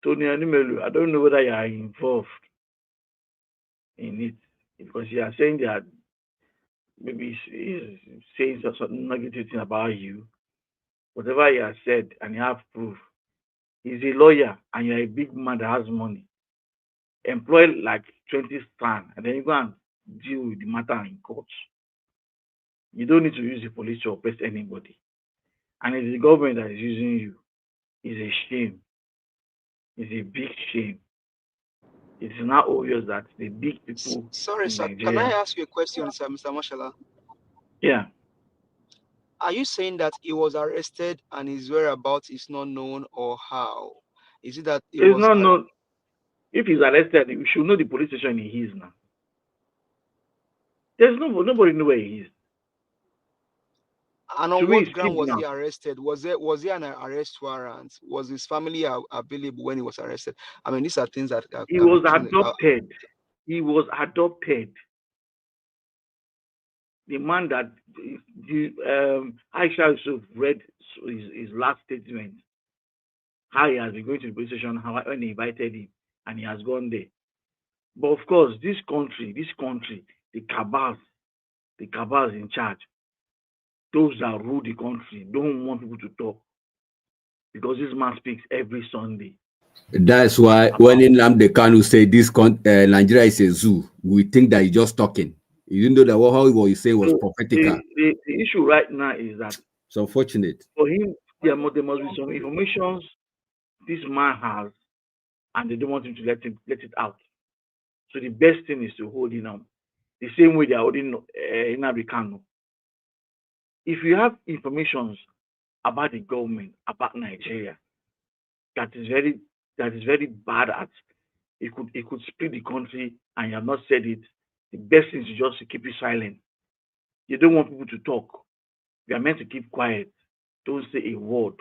S16: Tony Elumelu, I don't know whether you are involved in it, because you are saying that maybe he's saying something negative thing about you. Whatever he has said, and you have proof. He's a lawyer and you're a big man that has money. Employ like 20 stand, and then you go and deal with the matter in court. You don't need to use the police to oppress anybody. And it's the government that is using you. It's a shame. It's a big shame. It's now obvious that the big people
S19: Sorry,
S16: in
S19: sir.
S16: Nigeria.
S19: Can I ask you a question, sir, Mr. Mashallah?
S16: Yeah.
S19: Are you saying that he was arrested and his whereabouts is not known, or how? Is it that
S16: It's not known. If he's arrested, we should know the police station he is now. There's nobody know where he is.
S19: And on what ground was he arrested? Was there an arrest warrant? Was his family available when he was arrested? I mean, these are things that
S16: he was adopted. He was adopted. The man that Aisha Yusuf read his last statement, how he has been going to the police station, when he invited him, and he has gone there. But of course, this country, the cabals in charge, those that rule the country, don't want people to talk, because this man speaks every Sunday.
S18: That's why when Nnamdi Kanu say this Nigeria is a zoo, we think that he's just talking. You didn't know that what he saying was prophetical.
S16: The issue right now is that
S18: it's unfortunate.
S16: For him, there must be some information this man has, and they don't want him to let it out. So the best thing is to hold him on, the same way they are holding Nnamdi Kanu. If you have information about the government, about Nigeria, that is very bad at it could split the country, and you have not said it, the best thing is just to keep it silent. You don't want people to talk. We are meant to keep quiet. Don't say a word.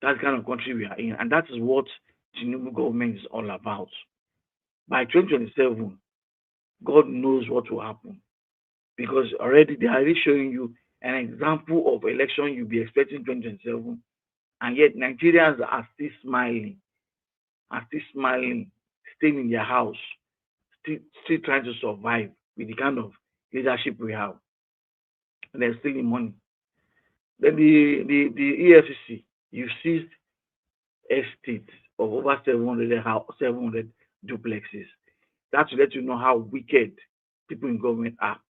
S16: That's the kind of country we are in, and that is what the new government is all about. By 2027, God knows what will happen, because already they are already showing you an example of election you'll be expecting 2027, and yet Nigerians are still smiling, staying in their house, still trying to survive with the kind of leadership we have, and they're stealing money. Then the EFCC, you seized estates of over 700 duplexes. That will let you know how wicked people in government are.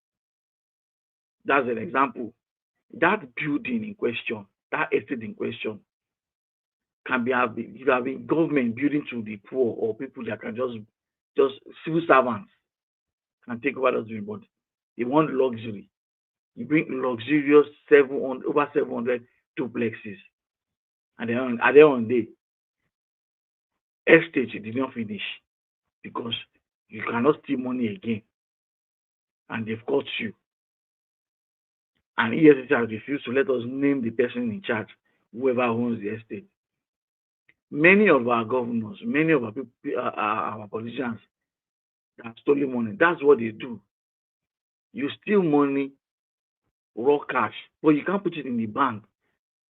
S16: That's an example. That building in question, that estate in question, can be having government building to the poor or people that can just civil servants can take over those buildings, but they want luxury. You bring luxurious 700 over 700 duplexes, and then at the end of the day, estate did not finish because you cannot steal money again, and they've caught you. And EFCC has refused to let us name the person in charge, whoever owns the estate. Many of our governors, many of our politicians that stolen money, that's what they do. You steal money, raw cash, but you can't put it in the bank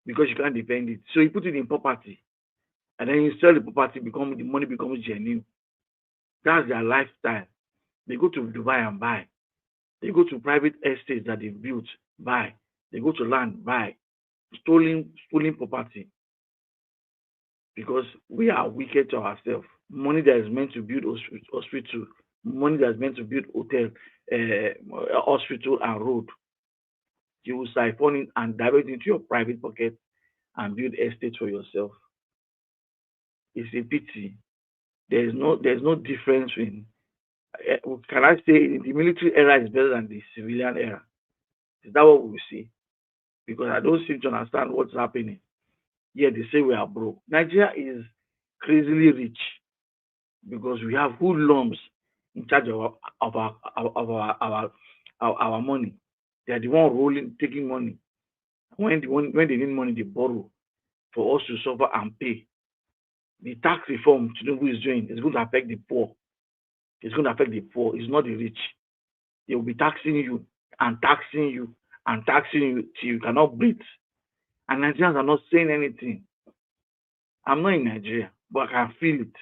S16: because you can't defend it. So you put it in property, and then you sell the property, the money becomes genuine. That's their lifestyle. They go to Dubai and buy. They go to private estates that they've built, buy. They go to land, buy. Stolen property. Because we are wicked to ourselves. Money that is meant to build hospital, money that is meant to build hotel, hospital and road, you will siphon it and divert it into your private pocket and build estate for yourself. It's a pity. There's no difference in. Can I say the military era is better than the civilian era? Is that what we see? Because I don't seem to understand what's happening. Yeah, they say we are broke. Nigeria is crazily rich because we have hoodlums in charge of our money. They are the one rolling, taking money. When they need money, they borrow for us to suffer and pay. The tax reform Tinubu is doing is going to affect the poor. It's going to affect the poor. It's not the rich. They will be taxing you and taxing you and taxing you till you cannot breathe. And Nigerians are not saying anything. I'm not in Nigeria, but I can feel it.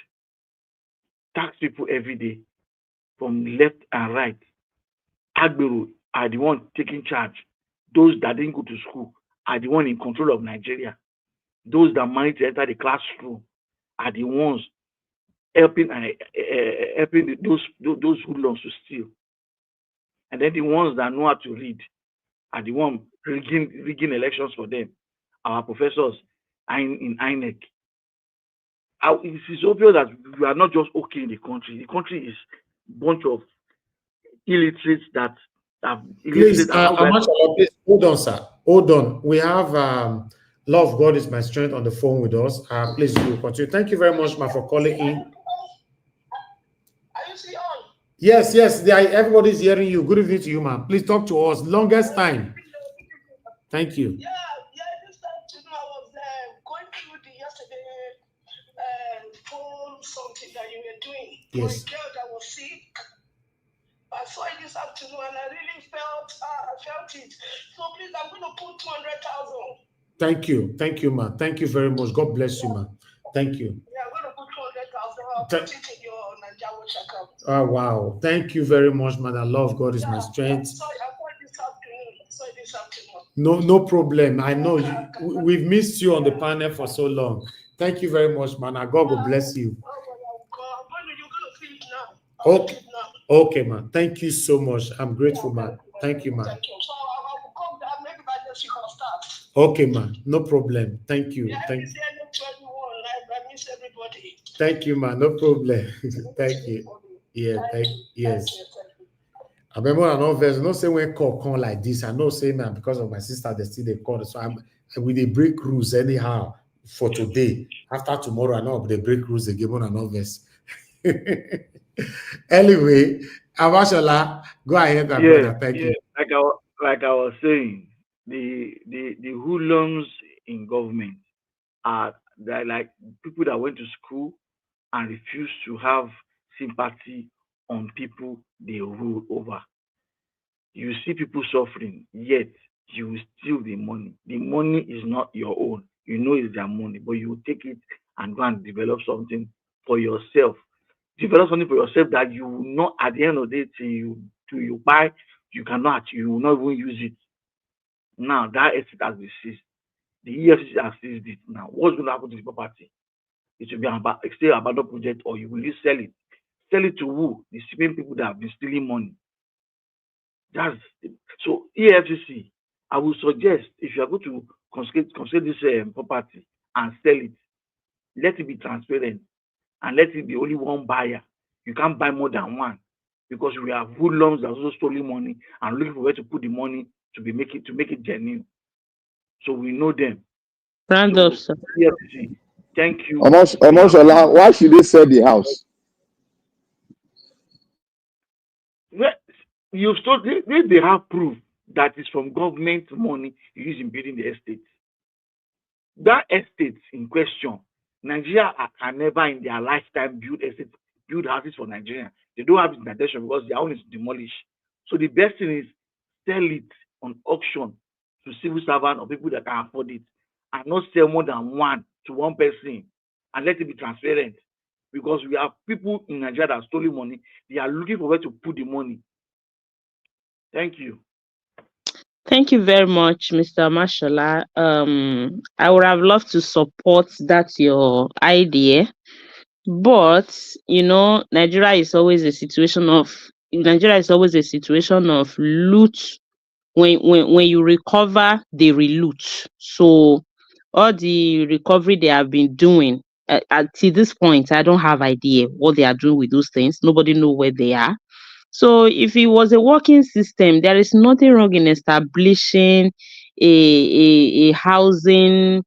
S16: Tax people every day, from left and right. Agbero are the one taking charge. Those that didn't go to school are the one in control of Nigeria. Those that managed to enter the classroom are the ones helping those hoodlums to steal. And then the ones that know how to read are the ones rigging elections for them. Our professors in INEC. It is obvious that we are not just okay in the country. The country is a bunch of illiterates that have.
S5: Please, please, hold on, sir. Hold on. We have Love God is my strength on the phone with us. Please do continue. Thank you very much, ma, for calling in.
S12: Are you still on?
S5: Yes, everybody's hearing you. Good evening to you, ma'am. Please talk to us. Longest time. Thank you.
S12: Yeah, this afternoon I was going through the yesterday phone something that you were doing.
S5: Yes.
S12: For a girl that was sick. I saw it this afternoon and I really felt it. So please, I'm going to put 200,000.
S5: Thank you, ma. Thank you very much. God bless you, ma. Thank you.
S12: Yeah, I'm going to put 200,000. I'll put it in your Nigeria account.
S5: Oh, wow. Thank you very much, man. I love God is my strength.
S12: I saw it this afternoon.
S5: No problem. I know we've missed you on the panel for so long. Thank you very much, man. God will bless you. Okay, man. Thank you so much. I'm grateful, man. Thank you, man.
S12: Thank you. So I will come down. Maybe by next week I'll start.
S5: Okay, man. No problem. Thank you.
S12: I miss everybody.
S5: Thank you, man. No problem. Thank you. Yeah, yes. I remember an office, no say when call come like this. I know say now because of my sister, they still they call. So with the break rules anyhow for today. After tomorrow, I know they break rules again on an office. Anyway, Abashola, go ahead, my brother. Thank you.
S16: Like I was saying, the hoodlums in government are like people that went to school and refuse to have sympathy on people they rule over. You see people suffering, yet you will steal the money. The money is not your own. You know it's their money, but you will take it and go and develop something for yourself. Develop something for yourself that you will not, at the end of the day, till you buy, you will not even use it. Now that estate has been seized. The EFCC has seized it. Now, what's going to happen to the property? It will be still abandoned project, or you will sell it. Sell it to who? The same people that have been stealing money. That's so EFCC. I would suggest if you are going to consider this property and sell it, let it be transparent and let it be only one buyer. You can't buy more than one because we have hoodlums that also stolen money and looking for where to put the money to make it genuine. So we know them.
S2: Round up, sir.
S16: EFCC, thank you.
S10: Omoshola, why should they sell the house?
S16: Well, you've told they have proof that is from government money used in building the estate. That estate in question, Nigeria can never in their lifetime build houses for Nigeria. They don't have it in attention because their own is demolished. So the best thing is sell it on auction to civil servants or people that can afford it, and not sell more than one to one person, and let it be transparent. Because we have people in Nigeria that are stealing money. They are looking for where to put the money. Thank you.
S2: Thank you very much, Mr. Mashola. I would have loved to support that your idea, but Nigeria is always a situation of loot. When you recover, they reloot. So all the recovery they have been doing to this point, I don't have idea what they are doing with those things. Nobody know where they are. So if it was a working system, there is nothing wrong in establishing a housing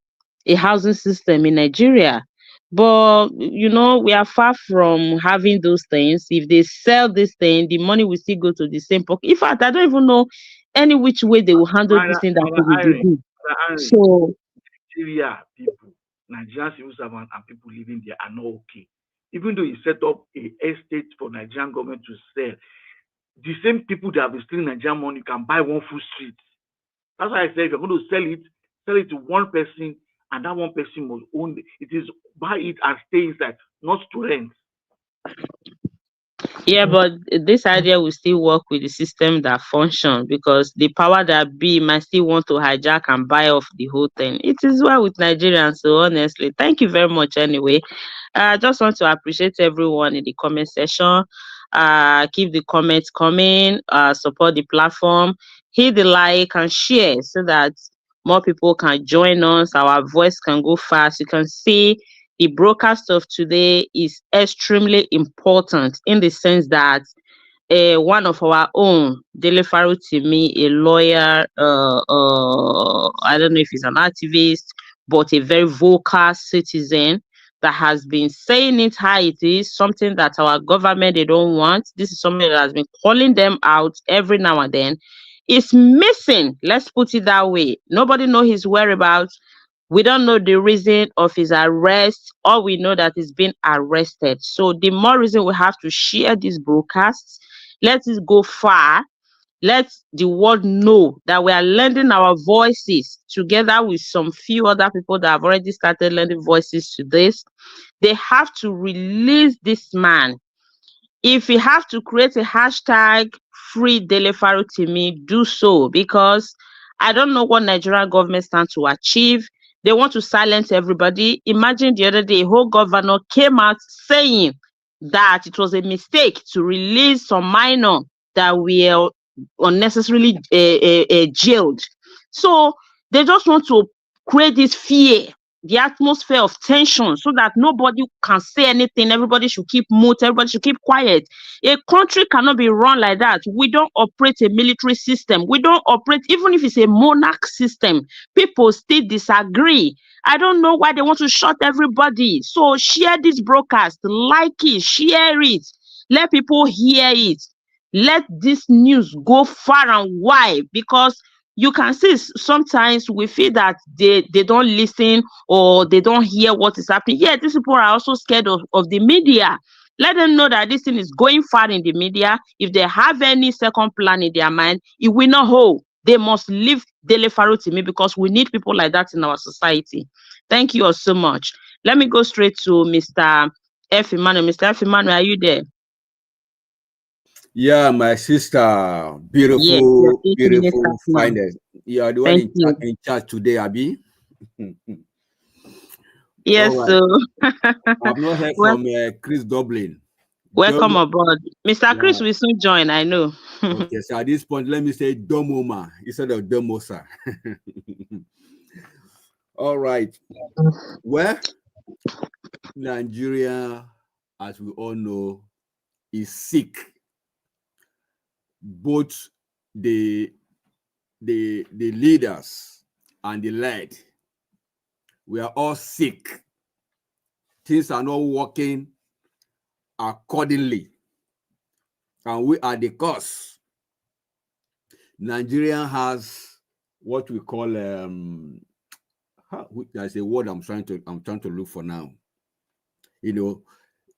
S2: system in Nigeria. But we are far from having those things. If they sell this thing, the money will still go to the same pocket. In fact, I don't even know any which way they will handle this thing that they will do. So
S16: Nigeria people, Nigerian civil servants and people living there are not okay. Even though you set up a estate for Nigerian government to sell, the same people that have been stealing Nigerian money can buy one full street. That's why I said if you're going to sell it to one person, and that one person must own it. Is buy it and stay inside, not to rent.
S2: Yeah, but this idea will still work with the system that function, because the power that be might still want to hijack and buy off the whole thing. It is well with Nigerians. So honestly, thank you very much anyway. I just want to appreciate everyone in the comment section. Keep the comments coming, support the platform, hit the like and share so that more people can join us. Our voice can go fast. You can see the broadcast of today is extremely important in the sense that one of our own, Dele Farotimi, a lawyer, I don't know if he's an activist, but a very vocal citizen that has been saying it how it is, something that our government, they don't want. This is something that has been calling them out every now and then. It's missing. Let's put it that way. Nobody knows his whereabouts. We don't know the reason of his arrest. All we know that he's been arrested. So the more reason we have to share these broadcasts. Let it go far. Let the world know that we are lending our voices together with some few other people that have already started lending voices to this. They have to release this man. If we have to create a hashtag free Dele Farotimi, do so, because I don't know what Nigerian government stands to achieve. They want to silence everybody. Imagine the other day, a whole governor came out saying that it was a mistake to release some minor that were unnecessarily jailed. So they just want to create this fear, the atmosphere of tension, so that nobody can say anything. Everybody should keep mute. Everybody should keep quiet. A country cannot be run like that. We don't operate a military system. We don't operate, even if it's a monarch system, people still disagree. I don't know why they want to shut everybody. So share this broadcast, like it, share it, let people hear it. Let this news go far and wide, because you can see sometimes we feel that they don't listen or they don't hear what is happening. Yeah, these people are also scared of the media. Let them know that this thing is going far in the media. If they have any second plan in their mind, it will not hold. They must leave Dele Farotimi, because we need people like that in our society. Thank you all so much. Let me go straight to Mr. F. Emmanuel. Mr. F. Emmanuel, are you there?
S18: Yeah, my sister, beautiful, beautiful finest. You are the one in charge today, Abi.
S2: Yes,
S18: right.
S2: so
S18: I've not heard from Chris Dublin.
S2: Welcome aboard. Mr. Chris will soon join, I know.
S18: Okay, so at this point, let me say Domoma instead of Domosa. All right. Well, Nigeria, as we all know, is sick. Both the leaders and the led, we are all sick. Things are not working accordingly, and we are the cause. Nigeria has what we call there's a word I'm trying to look for now. You know,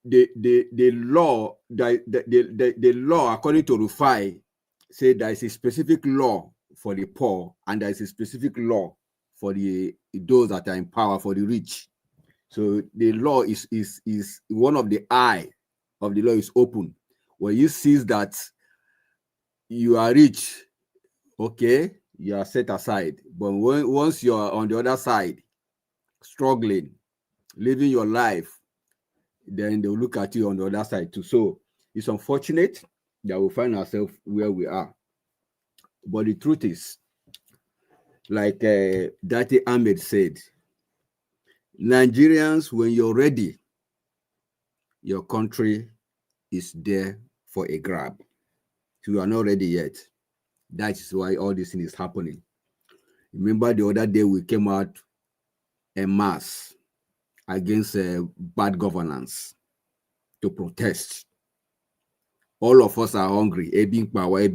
S18: the law, the law according to Rufai say there is a specific law for the poor and there is a specific law for those that are in power, for the rich. So the law is one of the eye of the law is open. When you see that you are rich, okay, you are set aside. But once you are on the other side, struggling, living your life, then they'll look at you on the other side too. So it's unfortunate that we find ourselves where we are. But the truth is, like Dati Ahmed said, Nigerians, when you're ready, your country is there for a grab. So you are not ready yet. That is why all this thing is happening. Remember the other day we came out en masse against bad governance to protest. All of us are hungry. Ebbing power.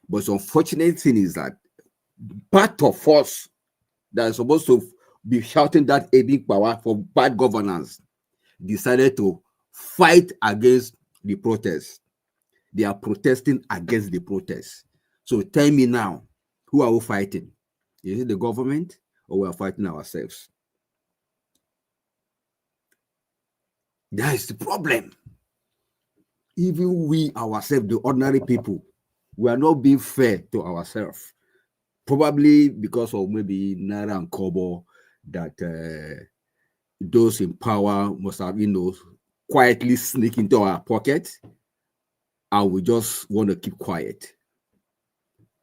S18: But the unfortunate thing is that part of us that is supposed to be shouting that ebbing power for bad governance decided to fight against the protest. They are protesting against the protest. So tell me now, who are we fighting? Is it the government or we are fighting ourselves? That is the problem. Even we ourselves, the ordinary people, we are not being fair to ourselves. Probably because of maybe Naira and Kobo, that those in power must have, quietly sneak into our pocket, and we just want to keep quiet.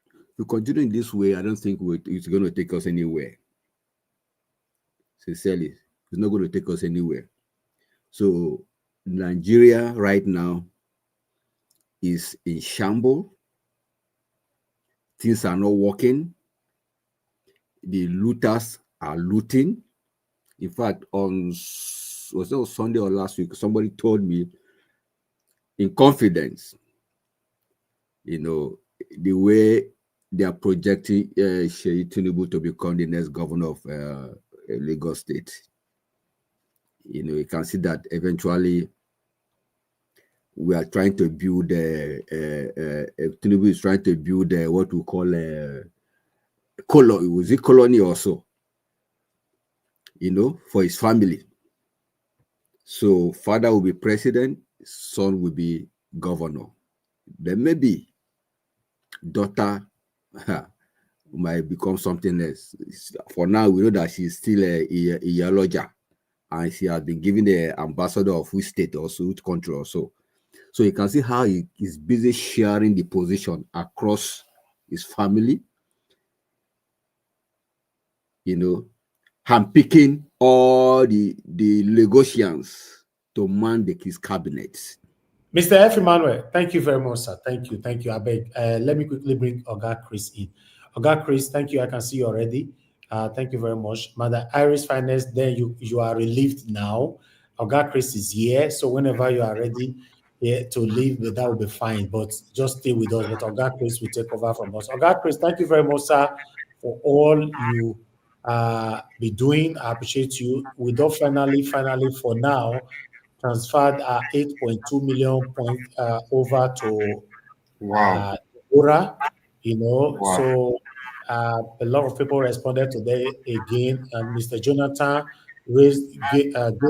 S18: If we continue in this way, I don't think it's going to take us anywhere. Sincerely, it's not going to take us anywhere. So Nigeria right now is in shambles. Things are not working. The looters are looting. In fact, was it Sunday or last week, somebody told me in confidence, the way they are projecting Sheyi Tinubu to become the next governor of Lagos State. You can see that eventually we are trying to build Tinubu is trying to build what we call colony also, for his family. So father will be president, son will be governor. Then maybe daughter might become something else. For now, we know that she's still a Iyaloja, and she has been given the ambassador of which state also, which country also. So you can see how he is busy sharing the position across his family, handpicking all the Lagosians to man his cabinet.
S5: Mr. F. Emmanuel, thank you very much, sir. Thank you. I beg. Let me quickly bring Oga Chris in. Oga Chris, thank you. I can see you already. Thank you very much. Mother Iris Finance, then you are relieved now. Oga Chris is here, so whenever you are ready to leave, that will be fine. But just stay with us. But Oga Chris will take over from us. Oga Chris, thank you very much, sir, for all you be doing. I appreciate you. We don't finally for now transferred 8.2 million points over to Ora,
S3: Wow.
S5: So a lot of people responded today again, and Mr. Jonathan gave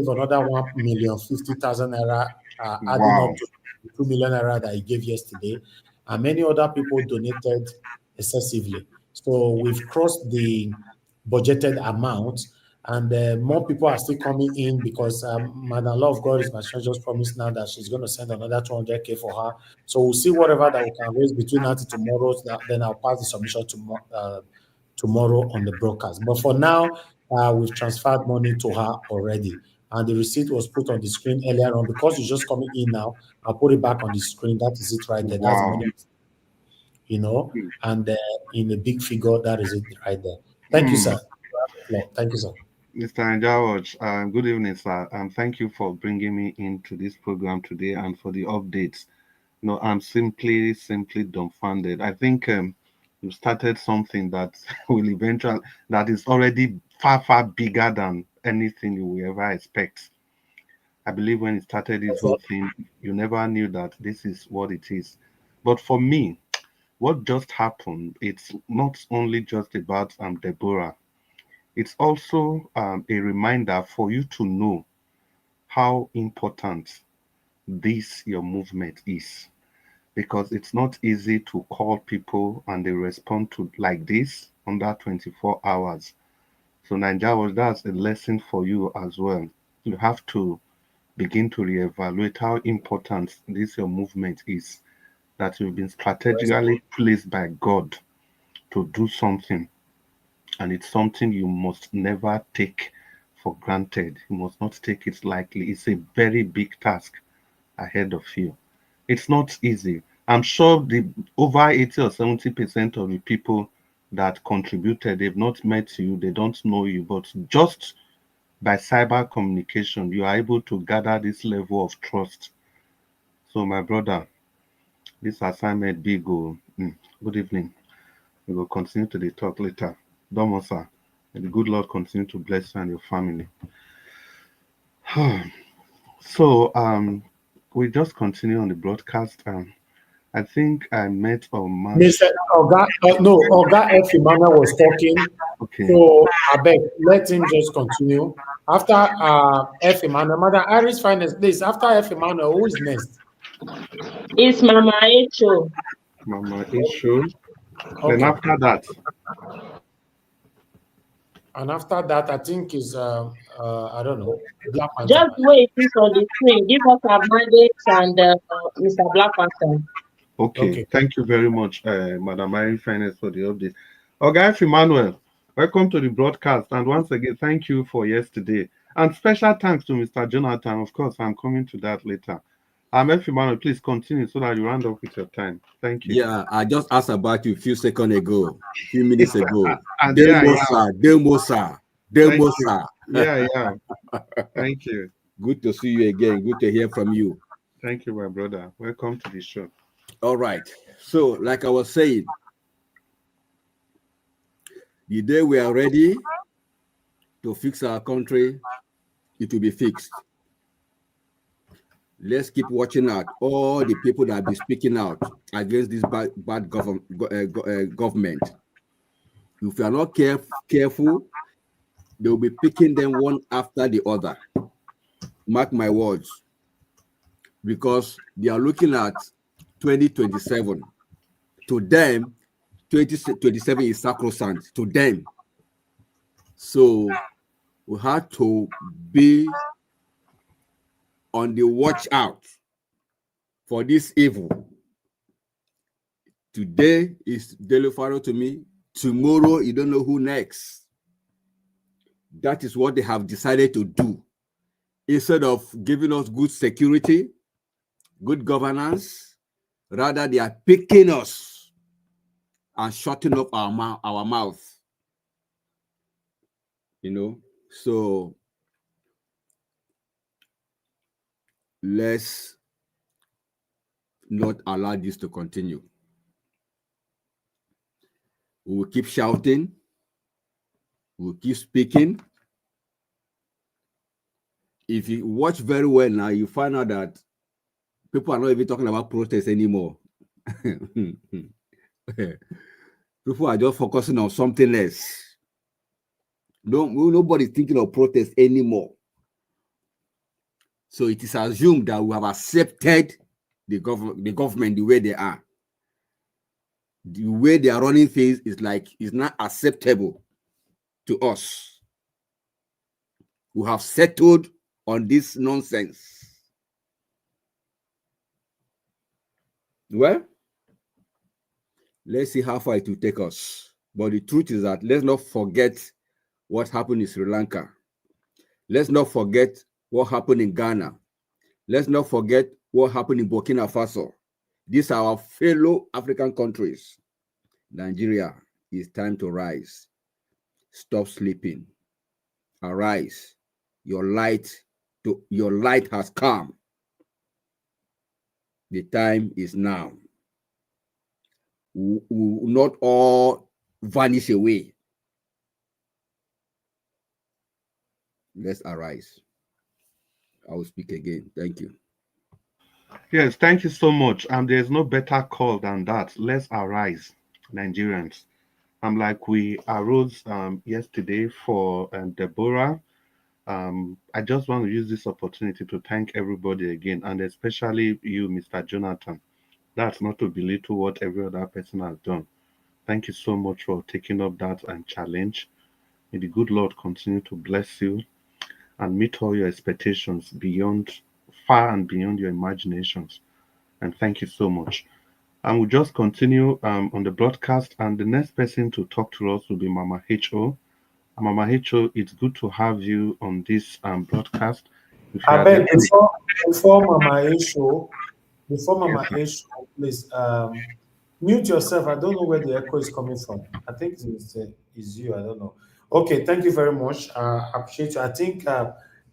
S5: another 1,050,000 naira, adding up to 2 million naira that he gave yesterday, and many other people donated excessively. So we've crossed the budgeted amount, And more people are still coming in because Madam Love of God is my friend just promised now that she's going to send another 200K for her. So we'll see whatever that we can raise between now to tomorrow. Then I'll pass the submission tomorrow on the broadcast. But for now, we've transferred money to her already. And the receipt was put on the screen earlier on. Because it's just coming in now, I'll put it back on the screen. That is it right there. That's the money, and in a big figure, that is it right there. Thank you, sir. Thank you, sir.
S3: Mr. Njawaj, good evening, sir. Thank you for bringing me into this program today and for the updates. I'm simply dumbfounded. I think you started something that will eventually, that is already far bigger than anything you will ever expect. I believe when you started this whole thing, you never knew that this is what it is. But for me, what just happened, it's not only just about Deborah. It's also a reminder for you to know how important this your movement is, because it's not easy to call people and they respond to like this under 24 hours. So Nigeria, that's a lesson for you as well. You have to begin to reevaluate how important this your movement is, that you've been strategically placed by God to do something. And it's something you must never take for granted. You must not take it lightly. It's a very big task ahead of you. It's not easy. I'm sure the over 80 or 70% of the people that contributed, they've not met you, they don't know you, but just by cyber communication, you are able to gather this level of trust. So my brother, this assignment big. Good evening. We will continue to the talk later. Domo, sir. May the good Lord continue to bless you and your family. So we just continue on the broadcast. I think I met
S5: Mr. Oga, Oga F. Emmanuel was talking.
S3: Okay.
S5: So I beg, let him just continue. After F. Emmanuel, Madam Iris Finance, please. After F. Emmanuel, who is next?
S2: It's Mama Echo.
S3: Mama Echo.
S5: Okay.
S3: Then after that.
S5: And after that, I think is I don't know, Black Panther.
S2: Just wait, it's on the screen. Give us our mandates and Mr. Black Panther.
S3: Okay. Thank you very much, Madam Iris Finance, for the update. Oga F. Emmanuel, welcome to the broadcast. And once again, thank you for yesterday. And special thanks to Mr. Jonathan. Of course, I'm coming to that later. F. Emmanuel, please continue so that you round up with your time. Thank you.
S18: Yeah, I just asked about you a few seconds ago, a few minutes ago.
S3: Demosa. Yeah. Thank you.
S18: Good to see you again. Good to hear from you.
S3: Thank you, my brother. Welcome to the show.
S18: All right. So, like I was saying, the day we are ready to fix our country, it will be fixed. Let's keep watching out all the people that be speaking out against this bad government. If you are not careful, they will be picking them one after the other. Mark my words. Because they are looking at 2027. To them, 2027 is sacrosanct. To them. So we have to be on the watch out for this evil. Today is Dele Farotimi. Tomorrow, you don't know who next. That is what they have decided to do. Instead of giving us good security, good governance, rather they are picking us and shutting up our mouth. So let's not allow this to continue. We will keep shouting. We will keep speaking. If you watch very well now, you find out that people are not even talking about protests anymore. People are just focusing on something else. Nobody's thinking of protest anymore. So it is assumed that we have accepted the government the way they are. The way they are running things is not acceptable to us. who have settled on this nonsense. Well, let's see how far it will take us. But the truth is that let's not forget what happened in Sri Lanka. Let's not forget what happened in Ghana. Let's not forget what happened in Burkina Faso. These are our fellow African countries. Nigeria, it's time to rise. Stop sleeping. Arise. Your light has come. The time is now. We will not all vanish away. Let's arise. I will speak again. Thank you.
S3: Yes, thank you so much. There's no better call than that. Let's arise, Nigerians. Like we arose yesterday for Deborah. I just want to use this opportunity to thank everybody again, and especially you, Mr. Jonathan. That's not to belittle what every other person has done. Thank you so much for taking up that challenge. May the good Lord continue to bless you and meet all your expectations far and beyond your imaginations. And thank you so much. And we'll just continue on the broadcast. And the next person to talk to us will be Mama H.O. Mama H.O., it's good to have you on this broadcast.
S5: I beg, before Mama H.O., please mute yourself. I don't know where the echo is coming from. I think it's you. I don't know. Okay, thank you very much. I appreciate you. I think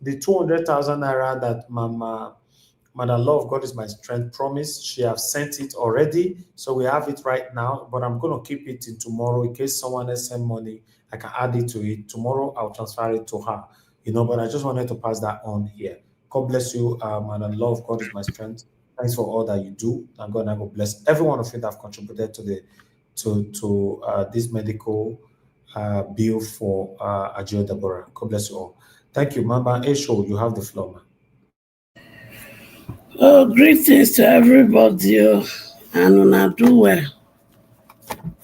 S5: the 200,000 naira that Madam Law of God is my strength promise, she has sent it already. So we have it right now, but I'm going to keep it in tomorrow in case someone else send money. I can add it to it. Tomorrow I'll transfer it to her. But I just wanted to pass that on here. God bless you, Madam Law of God is my strength. Thanks for all that you do. And God will bless every one of you that have contributed to this medical bill for Ajio Deborah. God bless you all. Thank you, Mama Esho. You have the floor, man.
S17: Oh, greetings to everybody, and una do well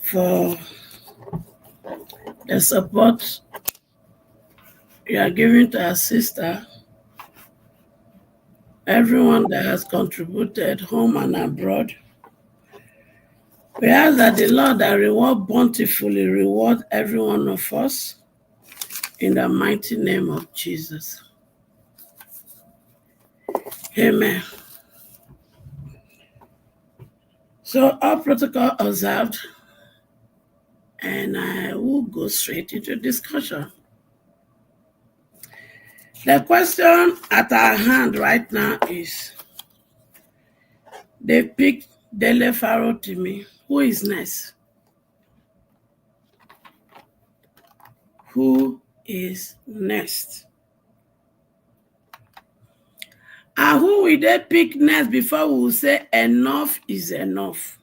S17: for the support you are giving to our sister. Everyone that has contributed home and abroad. We ask that the Lord that reward bountifully reward every one of us in the mighty name of Jesus. Amen. So all protocol observed, and I will go straight into discussion. The question at our hand right now is, they picked Dele Farotimi. Who is next? Who is next? And who will they pick next before we will say enough is enough?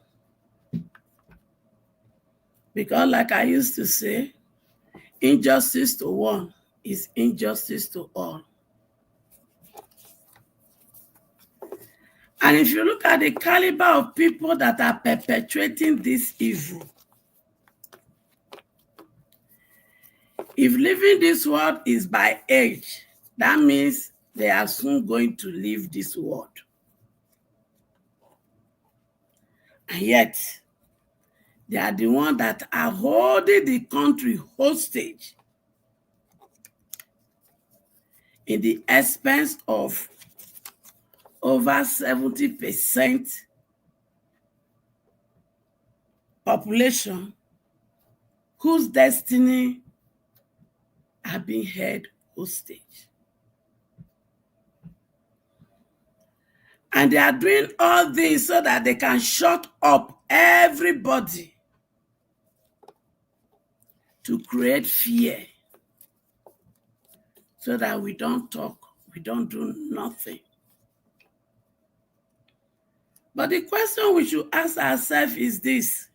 S17: Because like I used to say, injustice to one is injustice to all. And if you look at the caliber of people that are perpetrating this evil, if living this world is by age, that means they are soon going to leave this world. And yet, they are the ones that are holding the country hostage in the expense of over 70% population whose destiny are being held hostage. And they are doing all this so that they can shut up everybody to create fear so that we don't talk, we don't do nothing. But the question we should ask ourselves is this: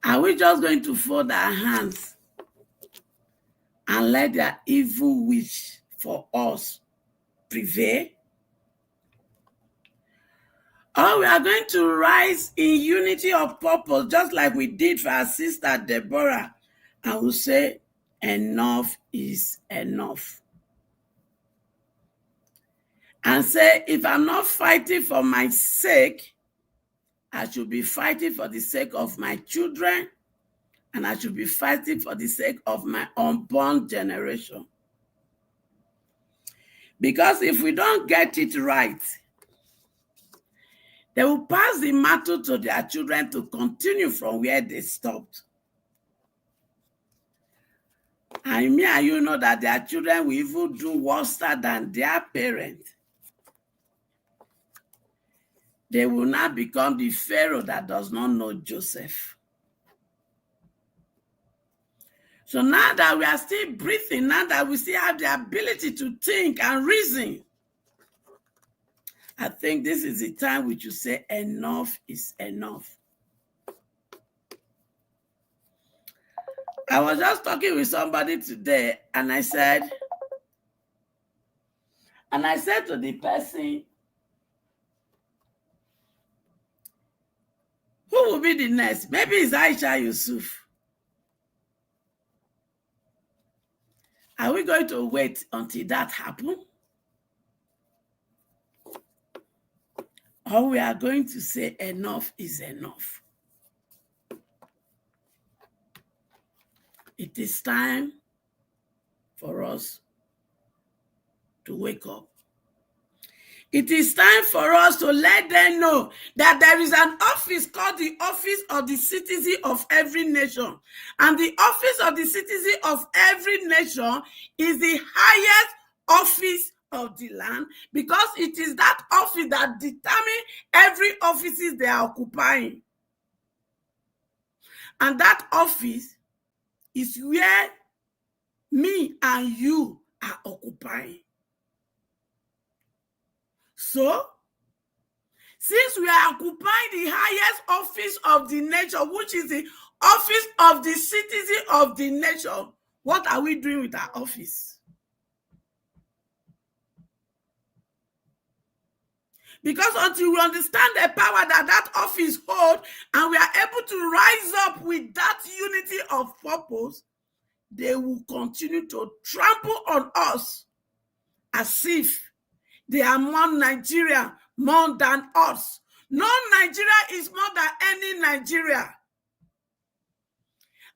S17: are we just going to fold our hands and let their evil wish for us prevail? Or we are going to rise in unity of purpose, just like we did for our sister Deborah, and we'll say, enough is enough. And say, if I'm not fighting for my sake, I should be fighting for the sake of my children, and I should be fighting for the sake of my unborn generation. Because if we don't get it right, they will pass the mantle to their children to continue from where they stopped. And me and you know that their children will even do worse than their parents. They will not become the Pharaoh that does not know Joseph. So now that we are still breathing, now that we still have the ability to think and reason, I think this is the time we should say enough is enough. I was just talking with somebody today, and I said to the person, who will be the next? Maybe it's Aisha Yusuf. Are we going to wait until that happens? Or we are going to say enough is enough? It is time for us to wake up. It is time for us to let them know that there is an office called the office of the citizen of every nation. And the office of the citizen of every nation is the highest office of the land, because it is that office that determines every offices they are occupying. And that office is where me and you are occupying. So, since we are occupying the highest office of the nation, which is the office of the citizen of the nation, what are we doing with our office? Because until we understand the power that that office holds, and we are able to rise up with that unity of purpose, they will continue to trample on us as if they are more Nigeria, more than us. No Nigeria is more than any Nigeria.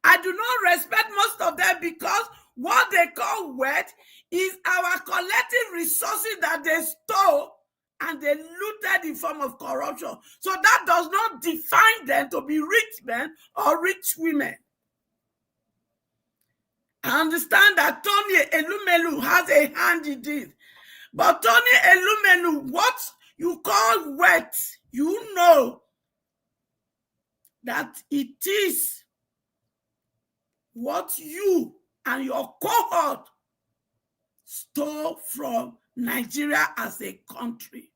S17: I do not respect most of them because what they call wealth is our collective resources that they stole and they looted in form of corruption. So that does not define them to be rich men or rich women. I understand that Tony Elumelu has a hand in this. But Tony Elumelu, what you call wealth, you know that it is what you and your cohort stole from Nigeria as a country.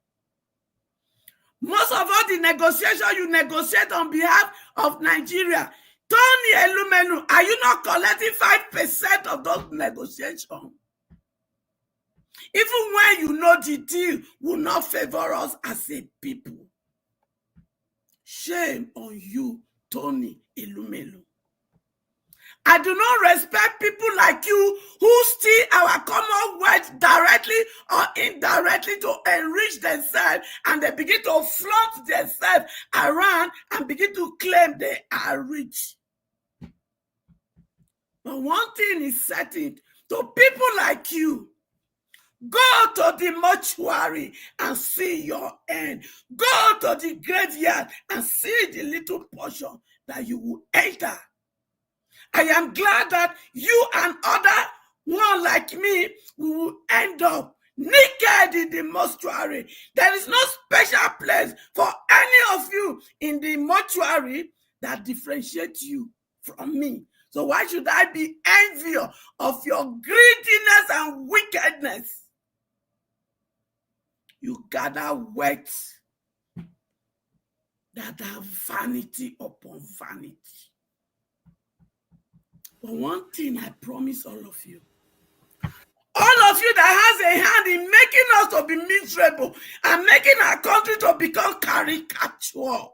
S17: Most of all the negotiation you negotiate on behalf of Nigeria, Tony Elumelu, are you not collecting 5% of those negotiations? Even when you know the deal will not favor us as a people. Shame on you, Tony Elumelu. I do not respect people like you who steal our commonwealth directly or indirectly to enrich themselves, and they begin to flaunt themselves around and begin to claim they are rich. But one thing is certain, to people like you, go to the mortuary and see your end. Go to the graveyard and see the little portion that you will enter. I am glad that you and other one like me will end up naked in the mortuary. There is no special place for any of you in the mortuary that differentiates you from me. So why should I be envious of your greediness and wickedness? You gather wealth that are vanity upon vanity. But one thing I promise all of you that has a hand in making us to be miserable and making our country to become caricature,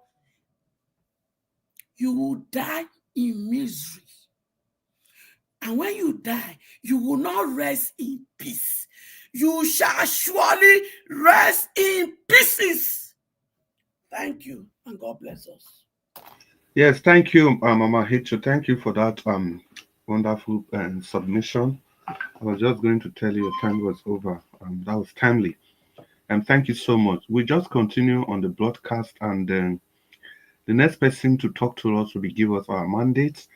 S17: you will die in misery. And when you die, you will not rest in peace. You shall surely rest in pieces. Thank you, and God bless us.
S3: Yes, thank you, Mama Hicho. Thank you for that wonderful submission. I was just going to tell you your time was over. That was timely. And thank you so much. We just continue on the broadcast, and then the next person to talk to us will be give us our mandate.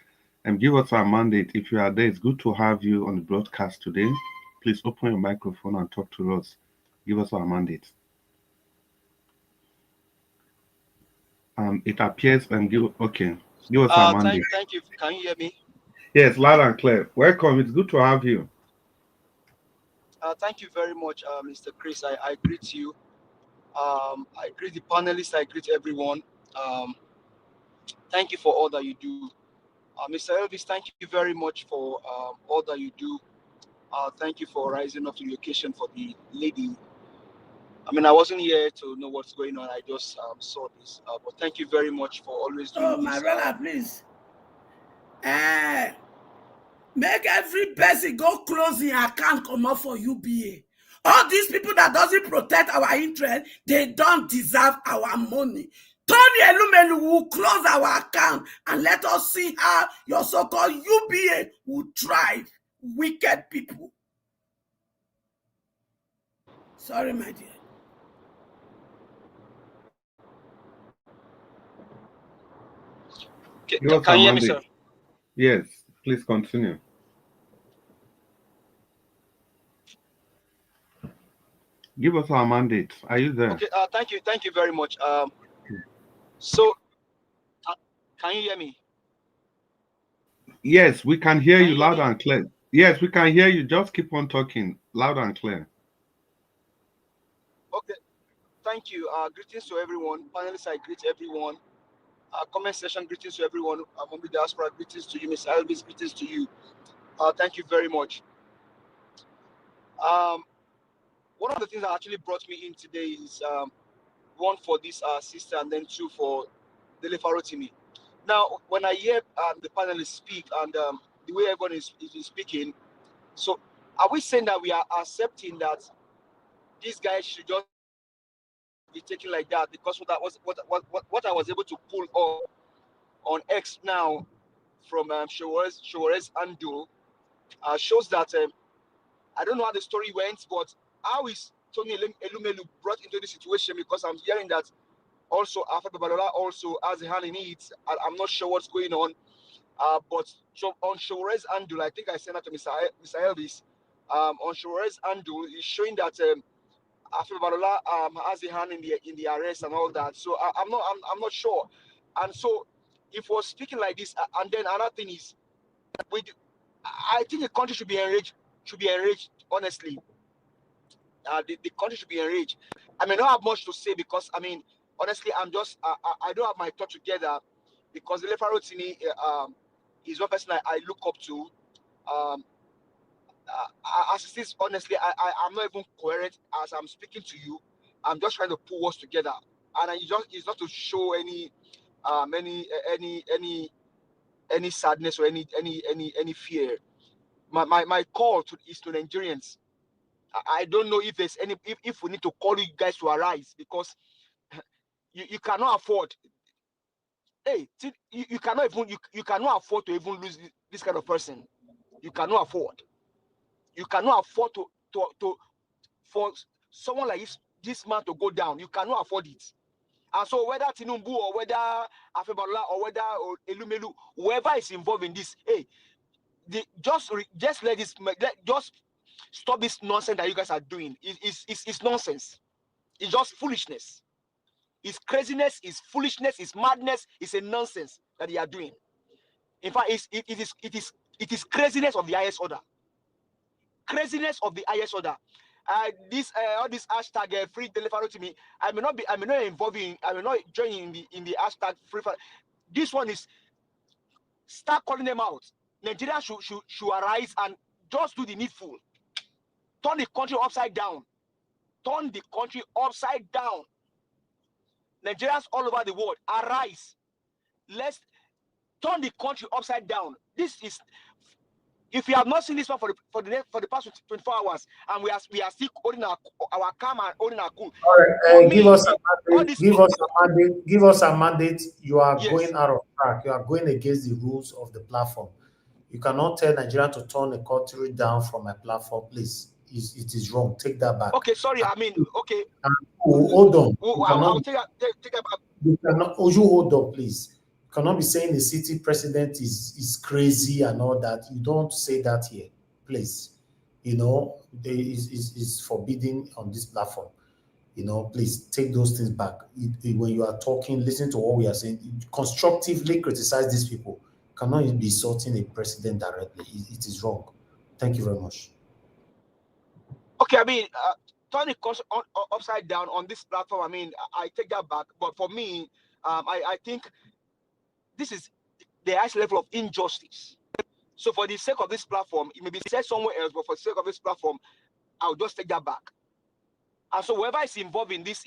S3: And give us our mandate. If you are there, it's good to have you on the broadcast today. Please open your microphone and talk to us. Give us our mandate. It appears and give us our mandate.
S4: Thank you. Can you hear me?
S3: Yes, loud and clear. Welcome. It's good to have you.
S4: Thank you very much, Mr. Chris. I greet you. I greet the panelists. I greet everyone. Thank you for all that you do. Mr. Elvis, thank you very much for all that you do. Thank you for rising up to the occasion for the lady. I mean, I wasn't here to know what's going on. I just saw this. But thank you very much for always doing this.
S17: My brother, please. Make every person go close the account, come up for UBA. All these people that doesn't protect our interest, they don't deserve our money. Tony Elumelu will close our account and let us see how your so-called UBA will thrive. Wicked people. Sorry, my dear.
S4: Can you hear me, sir?
S3: Yes, please continue. Give us our mandate. Are you there?
S4: Okay. Thank you very much. So, can you hear me?
S3: Yes, we can hear you loud and clear. Yes, we can hear you. Just keep on talking loud and clear.
S4: Okay. Thank you. Greetings to everyone. Panelists, I greet everyone. Comment section, greetings to everyone. Among the diaspora, greetings to you, Mr. Elvis, greetings to you. Thank you very much. One of the things that actually brought me in today is one for this sister and then two for Dele Farotimi. Now, when I hear the panelists speak and the way everyone is speaking, so are we saying that we are accepting that these guys should just be taken like that? Because what I was able to pull off on X now from Showare's Ando shows that I don't know how the story went, but how is Tony Elumelu brought into this situation? Because I'm hearing that also Okpebholo also has a hand in it. I'm not sure what's going on, but on Showare's Ando, I think I sent that to Mr. Elvis. On Showare's Ando is showing that Okpebholo has a hand in the arrest and all that. So I'm not sure. And so if we're speaking like this, and then another thing is, I think the country should be enraged. Honestly, the country should be enraged. I may not have much to say because honestly, I'm just I don't have my thought together because Dele Farotimi is one person I look up to. As it is, honestly, I'm not even coherent as I'm speaking to you. I'm just trying to pull words together, and it's not to show any sadness or any fear. My call is to Nigerians. I don't know if there's if we need to call you guys to arise because you cannot afford. Hey, you cannot afford to even lose this kind of person. You cannot afford. You cannot afford for someone like this man to go down. You cannot afford it. And so whether Tinubu or whether Okpebholo or whether Elumelu, whoever is involved in this, hey, just let this just stop this nonsense that you guys are doing. It's nonsense. It's just foolishness. It's craziness. It's foolishness. It's madness. It's a nonsense that they are doing. In fact, it is craziness of the highest order. Craziness of the highest order. All this hashtag free Dele Farotimi. I may not join in the hashtag free. This one is start calling them out. Nigeria should arise and just do the needful. Turn the country upside down. Turn the country upside down. Nigerians all over the world, arise. Let's turn the country upside down. This is If you have not seen this one for the past 24 hours, and we are still holding our calm and holding our cool.
S5: All right, give us a mandate. Give us a mandate. You are going out of track. You are going against the rules of the platform. You cannot tell Nigeria to turn a country down from my platform, please. It is wrong. Take that back.
S4: Okay, sorry. I mean, okay.
S5: Hold on.
S4: I'll take that back.
S5: You cannot. You hold on, please. You cannot be saying the city president is crazy and all that. You don't say that here, please. You know, is forbidden on this platform. You know, please take those things back. When you are talking, listen to what we are saying. Constructively criticize these people. You cannot be insulting a president directly. It is wrong. Thank you very much.
S4: Okay, I mean, turn it upside down on this platform. I mean, I take that back. But for me, I think this is the highest level of injustice. So for the sake of this platform, it may be said somewhere else, but for the sake of this platform, I'll just take that back. And so whoever is involved in this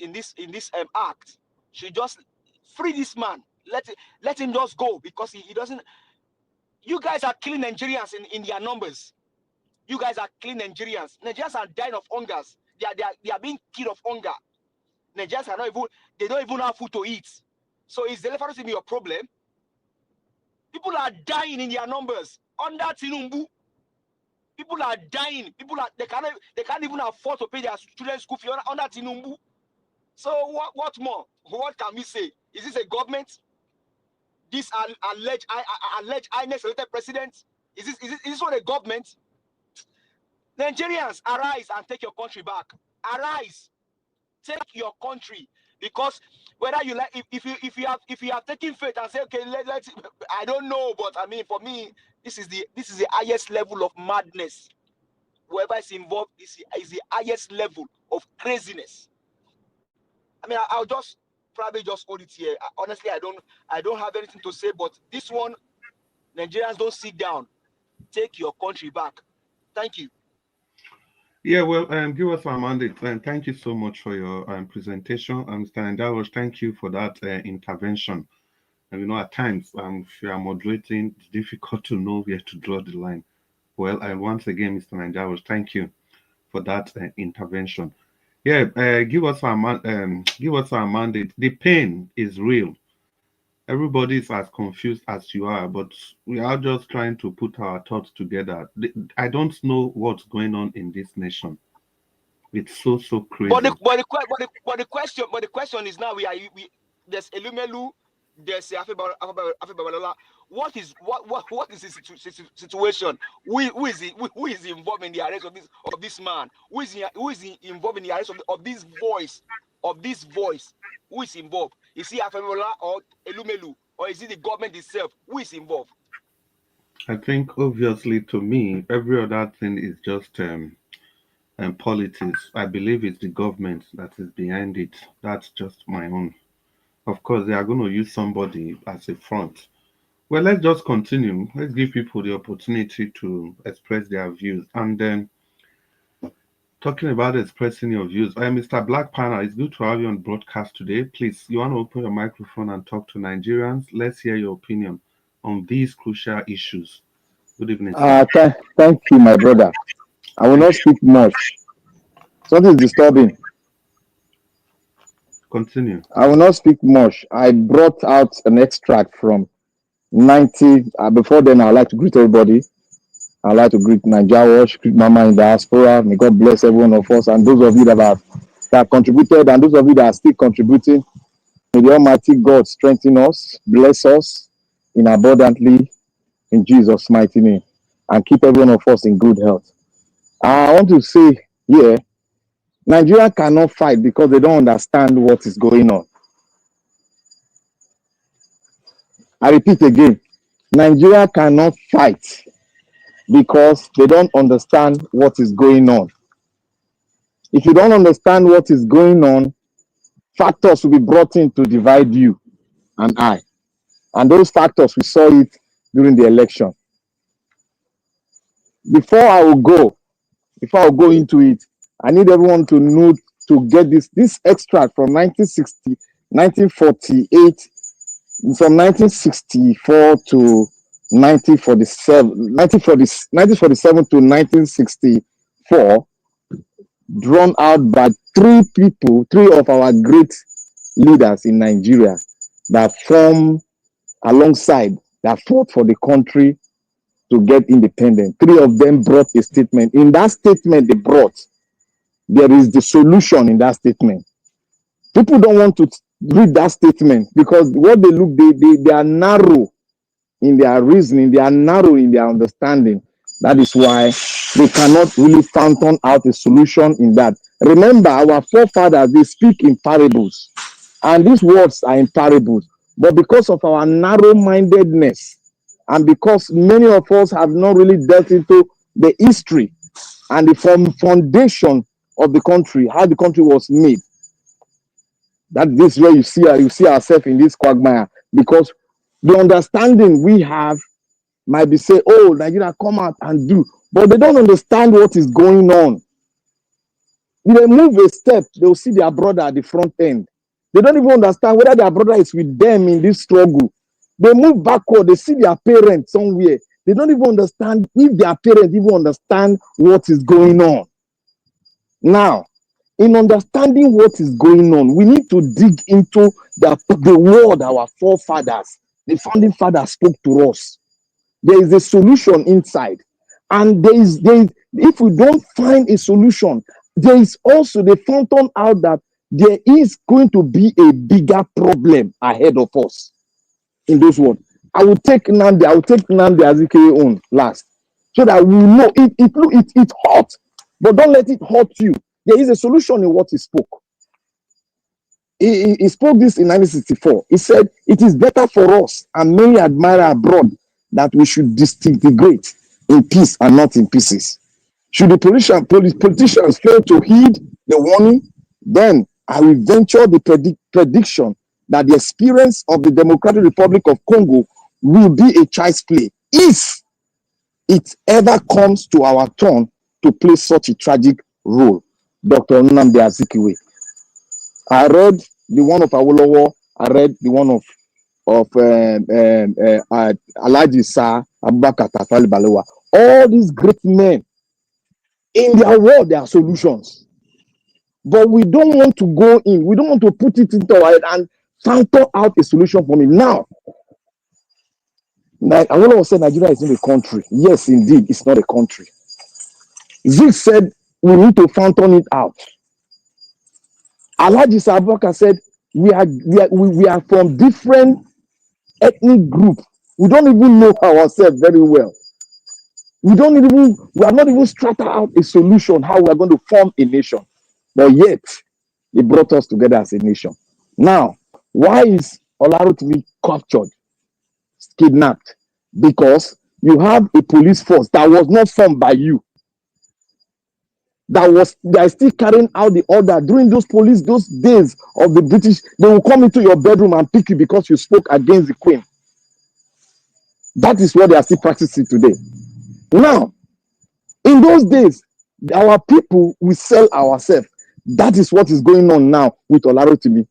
S4: act should just free this man. Let him just go, because he doesn't. You guys are killing Nigerians in their numbers. You guys are killing Nigerians. Nigerians are dying of hunger. They are being killed of hunger. Nigerians are they don't even have food to eat. So is Dele Farotimi your problem? People are dying in their numbers under Tinubu. People are dying. They can't even afford to pay their children's school fee under Tinubu. So what more? What can we say? Is this a government? This alleged INEC elected president? Is this what a government? Nigerians, arise and take your country back. Arise, take your country, because whether you like, if you have taken faith and say, okay, let's, I don't know, but I mean, for me, this is the highest level of madness. Whoever is involved is the highest level of craziness. I mean, I'll just probably just hold it here. Honestly, I don't have anything to say, but this one, Nigerians, don't sit down. Take your country back. Thank you.
S3: Yeah, well, give us our mandate. And thank you so much for your presentation. Mr. Ndawosh, thank you for that intervention. And you know, at times, if you are moderating, it's difficult to know where to draw the line. Well, once again, Mr. Ndawosh, thank you for that intervention. Yeah, give us our mandate. The pain is real. Everybody is as confused as you are, but we are just trying to put our thoughts together. I don't know what's going on in this nation. It's so crazy.
S4: But the question is now there's Elumelu, there's Okpebholo. What is the situation? Who is involved in the arrest of this man? Who is involved in the arrest of this voice? Who is involved? Is he Okpebholo or Elumelu, or is it the government itself? Who is involved?
S3: I think obviously, to me, every other thing is just politics. I believe it's the government that is behind it. That's just my own. Of course, they are going to use somebody as a front. Well, let's just continue. Let's give people the opportunity to express their views. And then, talking about expressing your views, Mr. Black Panel, it's good to have you on broadcast today. Please, you want to open your microphone and talk to Nigerians? Let's hear your opinion on these crucial issues. Good evening.
S10: Thank you, my brother. I will not speak much. Something is disturbing.
S3: Continue.
S10: I will not speak much. I brought out an extract from 90. Before then, I'd like to greet everybody. I'd like to greet Najawash, greet Mama in diaspora. May God bless every one of us. And those of you that have contributed, and those of you that are still contributing, may the Almighty God strengthen us, bless us in abundantly, in Jesus' mighty name, and keep every one of us in good health. I want to say here, Nigeria cannot fight because they don't understand what is going on. I repeat again, Nigeria cannot fight because they don't understand what is going on. If you don't understand what is going on, factors will be brought in to divide you and I. And those factors, we saw it during the election. Before I will go into it, I need everyone to know, to get this extract from 1948, from 1964 to 1947 to 1964, drawn out by three of our great leaders in Nigeria that form alongside, that fought for the country to get independent. Three of them brought a statement. In that statement they brought, there is the solution in that statement. People don't want to read that statement because what they look, they are narrow in their reasoning, they are narrow in their understanding. That is why they cannot really fountain out a solution in that. Remember, our forefathers, they speak in parables, and these words are in parables. But because of our narrow-mindedness, and because many of us have not really dealt into the history and the foundation of the country, how the country was made, that this way you see ourselves in this quagmire, because the understanding we have might be say, oh, Nigeria, come out and do, but they don't understand what is going on. If they move a step, they'll see their brother at the front end. They don't even understand whether their brother is with them in this struggle. They move backward, they see their parents somewhere. They don't even understand if their parents even understand what is going on. Now, in understanding what is going on, we need to dig into the word our forefathers, the founding fathers spoke to us. There is a solution inside. And there is if we don't find a solution, there is also the fountain out that there is going to be a bigger problem ahead of us. In those words, I will take Nnamdi Azikiwe on last, so that we know it hot, but don't let it hurt you. There is a solution in what he spoke. He spoke this in 1964. He said, it is better for us and many admire abroad that we should disintegrate in peace and not in pieces. Should the politicians fail to heed the warning, then I will venture the prediction that the experience of the Democratic Republic of Congo will be a child's play if it ever comes to our turn to play such a tragic role. Dr. Nnamdi Azikiwe. I read the one of Awolowo, I read the one of Alhaji Sir Abubakar Tafawa Balewa. All these great men, in their world, there are solutions. But we don't want to go in, we don't want to put it into our head and filter out a solution for me. Now, like Awolowo said, Nigeria is not a country. Yes, indeed, it's not a country. Zik said we need to fountain it out. Alhaji Sir Abubakar said we are from different ethnic groups. We don't even know ourselves very well. We are not even strata out a solution how we are going to form a nation. But yet, they brought us together as a nation. Now, why is Olarotimi captured, kidnapped? Because you have a police force that was not formed by you. They are still carrying out the order during those days of the British. They will come into your bedroom and pick you because you spoke against the Queen. That is what they are still practicing today. Now, in those days, our people will sell ourselves. That is what is going on now with Olarotimi.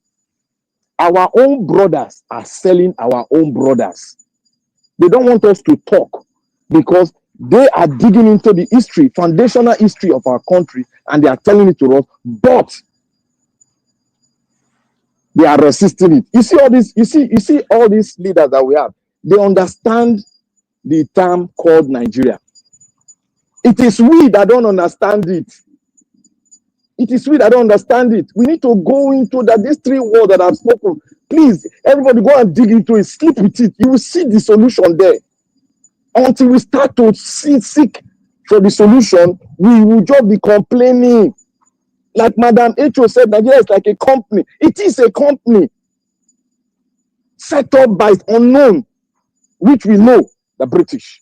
S10: Our own brothers are selling our own brothers. They don't want us to talk because they are digging into the history, foundational history of our country, and they are telling it to us, but they are resisting it. You see all this, you see all these leaders that we have, they understand the term called Nigeria. It is we that don't understand it. It is we that don't understand it. We need to go into that, these three words that I've spoken. Please, everybody go and dig into it, sleep with it. You will see the solution there. Until we start to seek for the solution, we will just be complaining. Like Madam Echo said, Nigeria is like a company. It is a company set up by unknown, which we know, the British.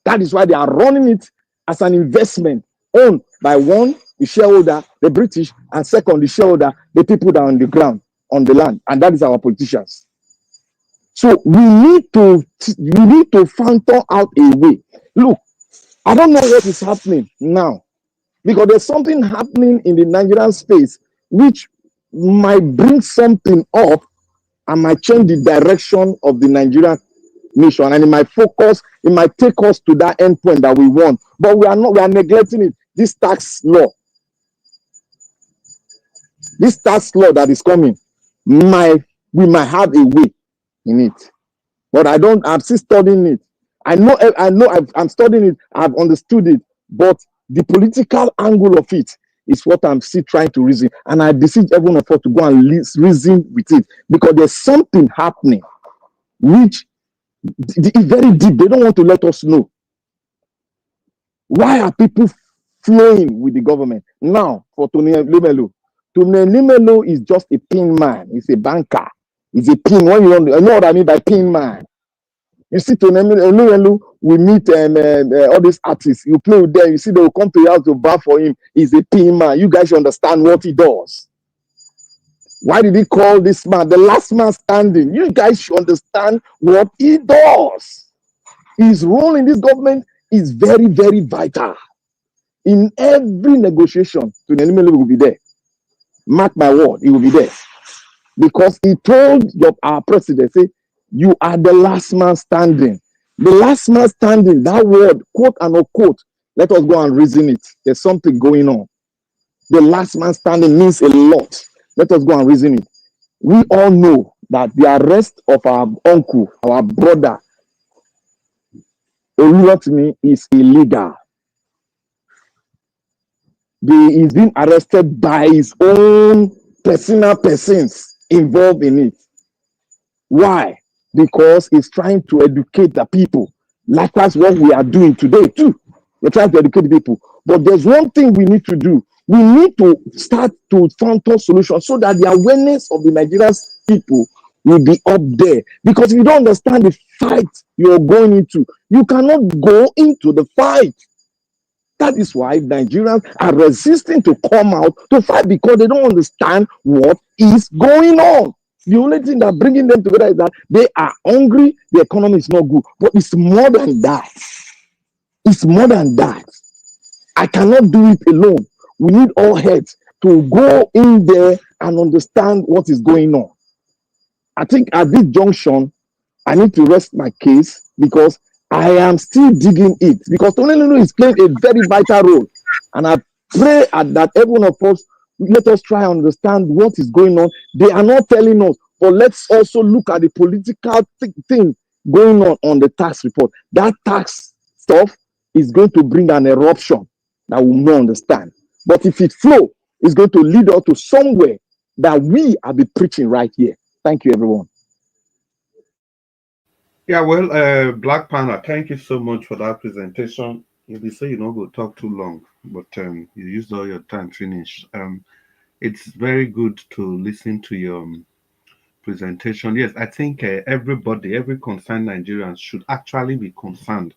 S10: That is why they are running it as an investment owned by one, the shareholder, the British, and second, the shareholder, the people that are on the ground, on the land, and that is our politicians. So we need to filter out a way. Look, I don't know what is happening now, because there's something happening in the Nigerian space which might bring something up and might change the direction of the Nigerian mission, and it might focus, it might take us to that endpoint that we want. But we are neglecting it. This tax law that is coming, we might have a way in it. But I'm still studying it. I'm studying it, I've understood it, but the political angle of it is what I'm still trying to reason. And I beseech everyone of us to go and reason with it, because there's something happening which is very deep. They don't want to let us know. Why are people flowing with the government? Now, for Tony Elumelu. Tony Elumelu is just a pin man. He's a banker. He's a pin. When you know what I mean by pin man. You see, Tony Elumelu, we meet all these artists. You play with them. You see, they will come to your house to bar for him. He's a pin man. You guys should understand what he does. Why did he call this man the last man standing? You guys should understand what he does. His role in this government is very, very vital. In every negotiation, Tony Elumelu will be there. Mark my word, he will be there. Because he told our president, say, you are the last man standing. The last man standing, that word, quote and unquote, let us go and reason it. There's something going on. The last man standing means a lot. Let us go and reason it. We all know that the arrest of our uncle, our brother, Olurotimi, is illegal. He's been arrested by his own personal persons involved in it. Why? Because he's trying to educate the people. Likewise, what we are doing today too. We're trying to educate the people. But there's one thing we need to do. We need to start to find solutions so that the awareness of the Nigerian people will be up there. Because if you don't understand the fight you're going into, you cannot go into the fight. That is why Nigerians are resisting to come out to fight, because they don't understand what is going on. The only thing that bringing them together is that they are hungry, the economy is not good. But it's more than that. It's more than that. I cannot do it alone. We need all heads to go in there and understand what is going on. I think at this junction, I need to rest my case, because I am still digging it. Because Tony Elumelu is playing a very vital role. And I pray that every one of us, let us try and understand what is going on. They are not telling us, but let's also look at the political thing going on the tax report. That tax stuff is going to bring an eruption that we will not understand. But if it flow, it's going to lead us to somewhere that we are be preaching right here. Thank you, everyone.
S3: Yeah, well, Black Panther, thank you so much for that presentation. You'll be saying you're not going to talk too long, but you used all your time finish. It's very good to listen to your presentation. Yes, I think everybody, every concerned Nigerian should actually be concerned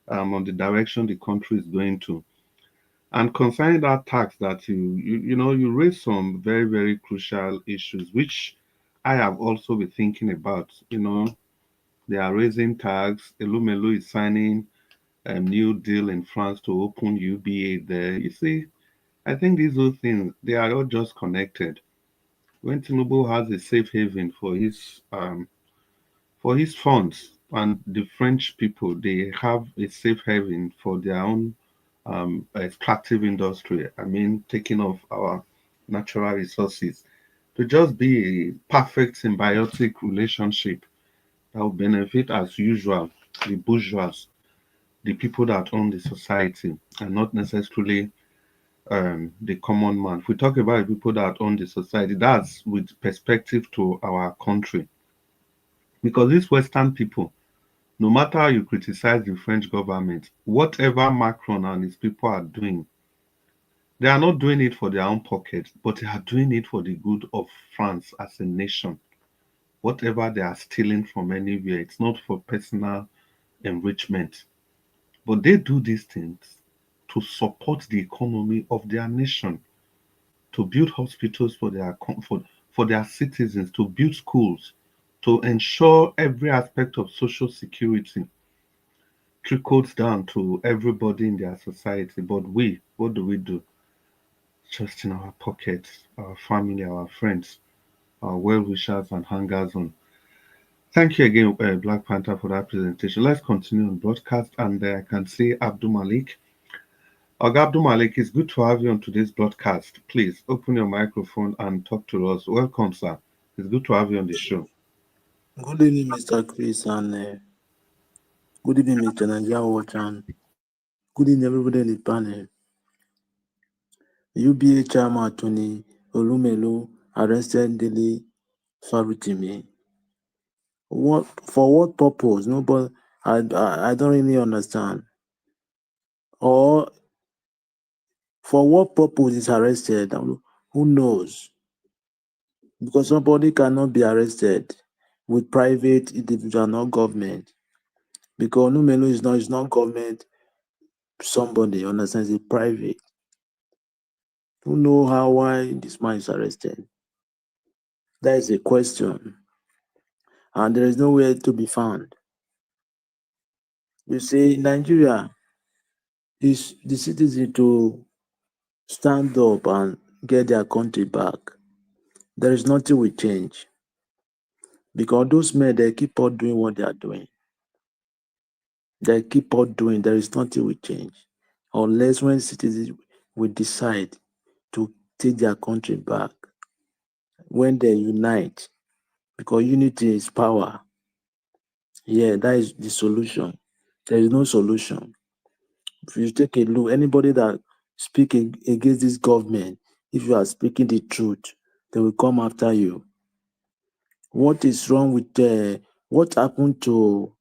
S3: on the direction the country is going to. And concerning that tax that you raised some very, very crucial issues, which I have also been thinking about. They are raising tax. Elumelu is signing a new deal in France to open UBA there. You see, I think these whole things, they are all just connected. When Tinubu has a safe haven for his funds, and the French people, they have a safe haven for their own extractive industry. I mean, taking off our natural resources, to just be a perfect symbiotic relationship that will benefit, as usual, the bourgeois, the people that own the society, and not necessarily the common man. If we talk about the people that own the society, that's with perspective to our country. Because these Western people, no matter how you criticize the French government, whatever Macron and his people are doing, they are not doing it for their own pocket, but they are doing it for the good of France as a nation. Whatever they are stealing from anywhere, it's not for personal enrichment. But they do these things to support the economy of their nation, to build hospitals for their citizens, to build schools, to ensure every aspect of social security trickles down to everybody in their society. But we, what do? Just in our pockets, our family, our friends, our well-wishers and hangers on. Thank you again, Black Panther, for that presentation. Let's continue on broadcast, and I can see Abdul Malik. Abdul Malik, it's good to have you on today's broadcast. Please open your microphone and talk to us. Welcome, sir. It's good to have you on the show.
S6: Good evening, Mr. Chris, and good evening, Mr. Nigeria Watch, and good evening, everybody in the panel. UBA chairman Tony Elumelu arrested Dele Farotimi. For what purpose? Nobody, I don't really understand. Or for what purpose is arrested? Who knows? Because somebody cannot be arrested with private individual, not government. Because Elumelu is not government. Somebody understands it private. Who know why this man is arrested? That is a question, and there is nowhere to be found. You see, Nigeria is the citizen to stand up and get their country back. There is nothing will change because those men, they keep on doing what they are doing. They keep on doing. There is nothing will change unless when citizens will decide to take their country back, when they unite, because unity is power. Yeah, that is the solution. There is no solution. If you take a look, anybody that speak against this government, if you are speaking the truth, they will come after you. What is wrong with what happened to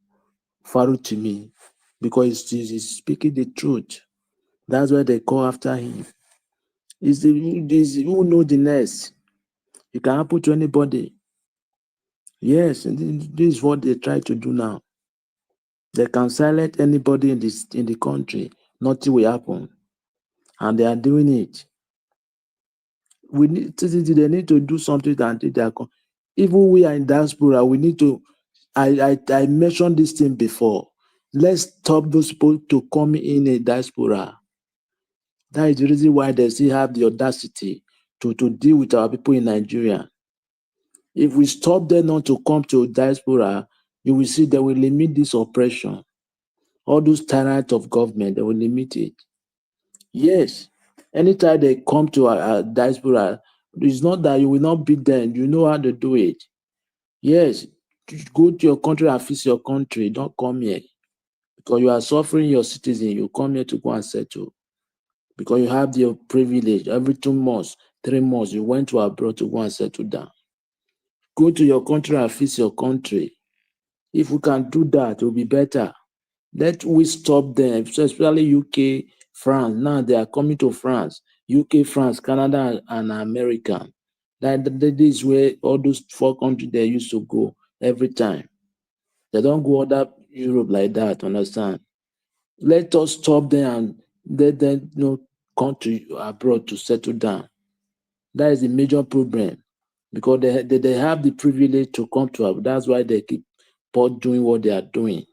S6: Farotimi? Because he's speaking the truth. That's why they call after him. Who know the next? It can happen to anybody. Yes, this is what they try to do now. They can silence anybody in the country. Nothing will happen. And they are doing it. They need to do something that they are. Even we are in diaspora, we need to. I mentioned this thing before. Let's stop those people to come in a diaspora. That is the reason why they still have the audacity to deal with our people in Nigeria. If we stop them not to come to diaspora, you will see they will limit this oppression. All those tyrants of government, they will limit it. Yes, anytime they come to a diaspora, it's not that you will not beat them. You know how to do it. Yes, go to your country and fix your country. Don't come here. Because you are suffering your citizen. You come here to go and settle. Because you have the privilege. Every 2 months, 3 months, you went to abroad to go and settle down. Go to your country and fix your country. If we can do that, it will be better. Let we stop them, especially UK, France. Now they are coming to France. UK, France, Canada, and America. That is where all those 4 countries they used to go every time. They don't go other Europe like that, understand? Let us stop them and let them come to abroad to settle down. That is the major problem. Because they have the privilege to come to abroad. That's why they keep doing what they are doing.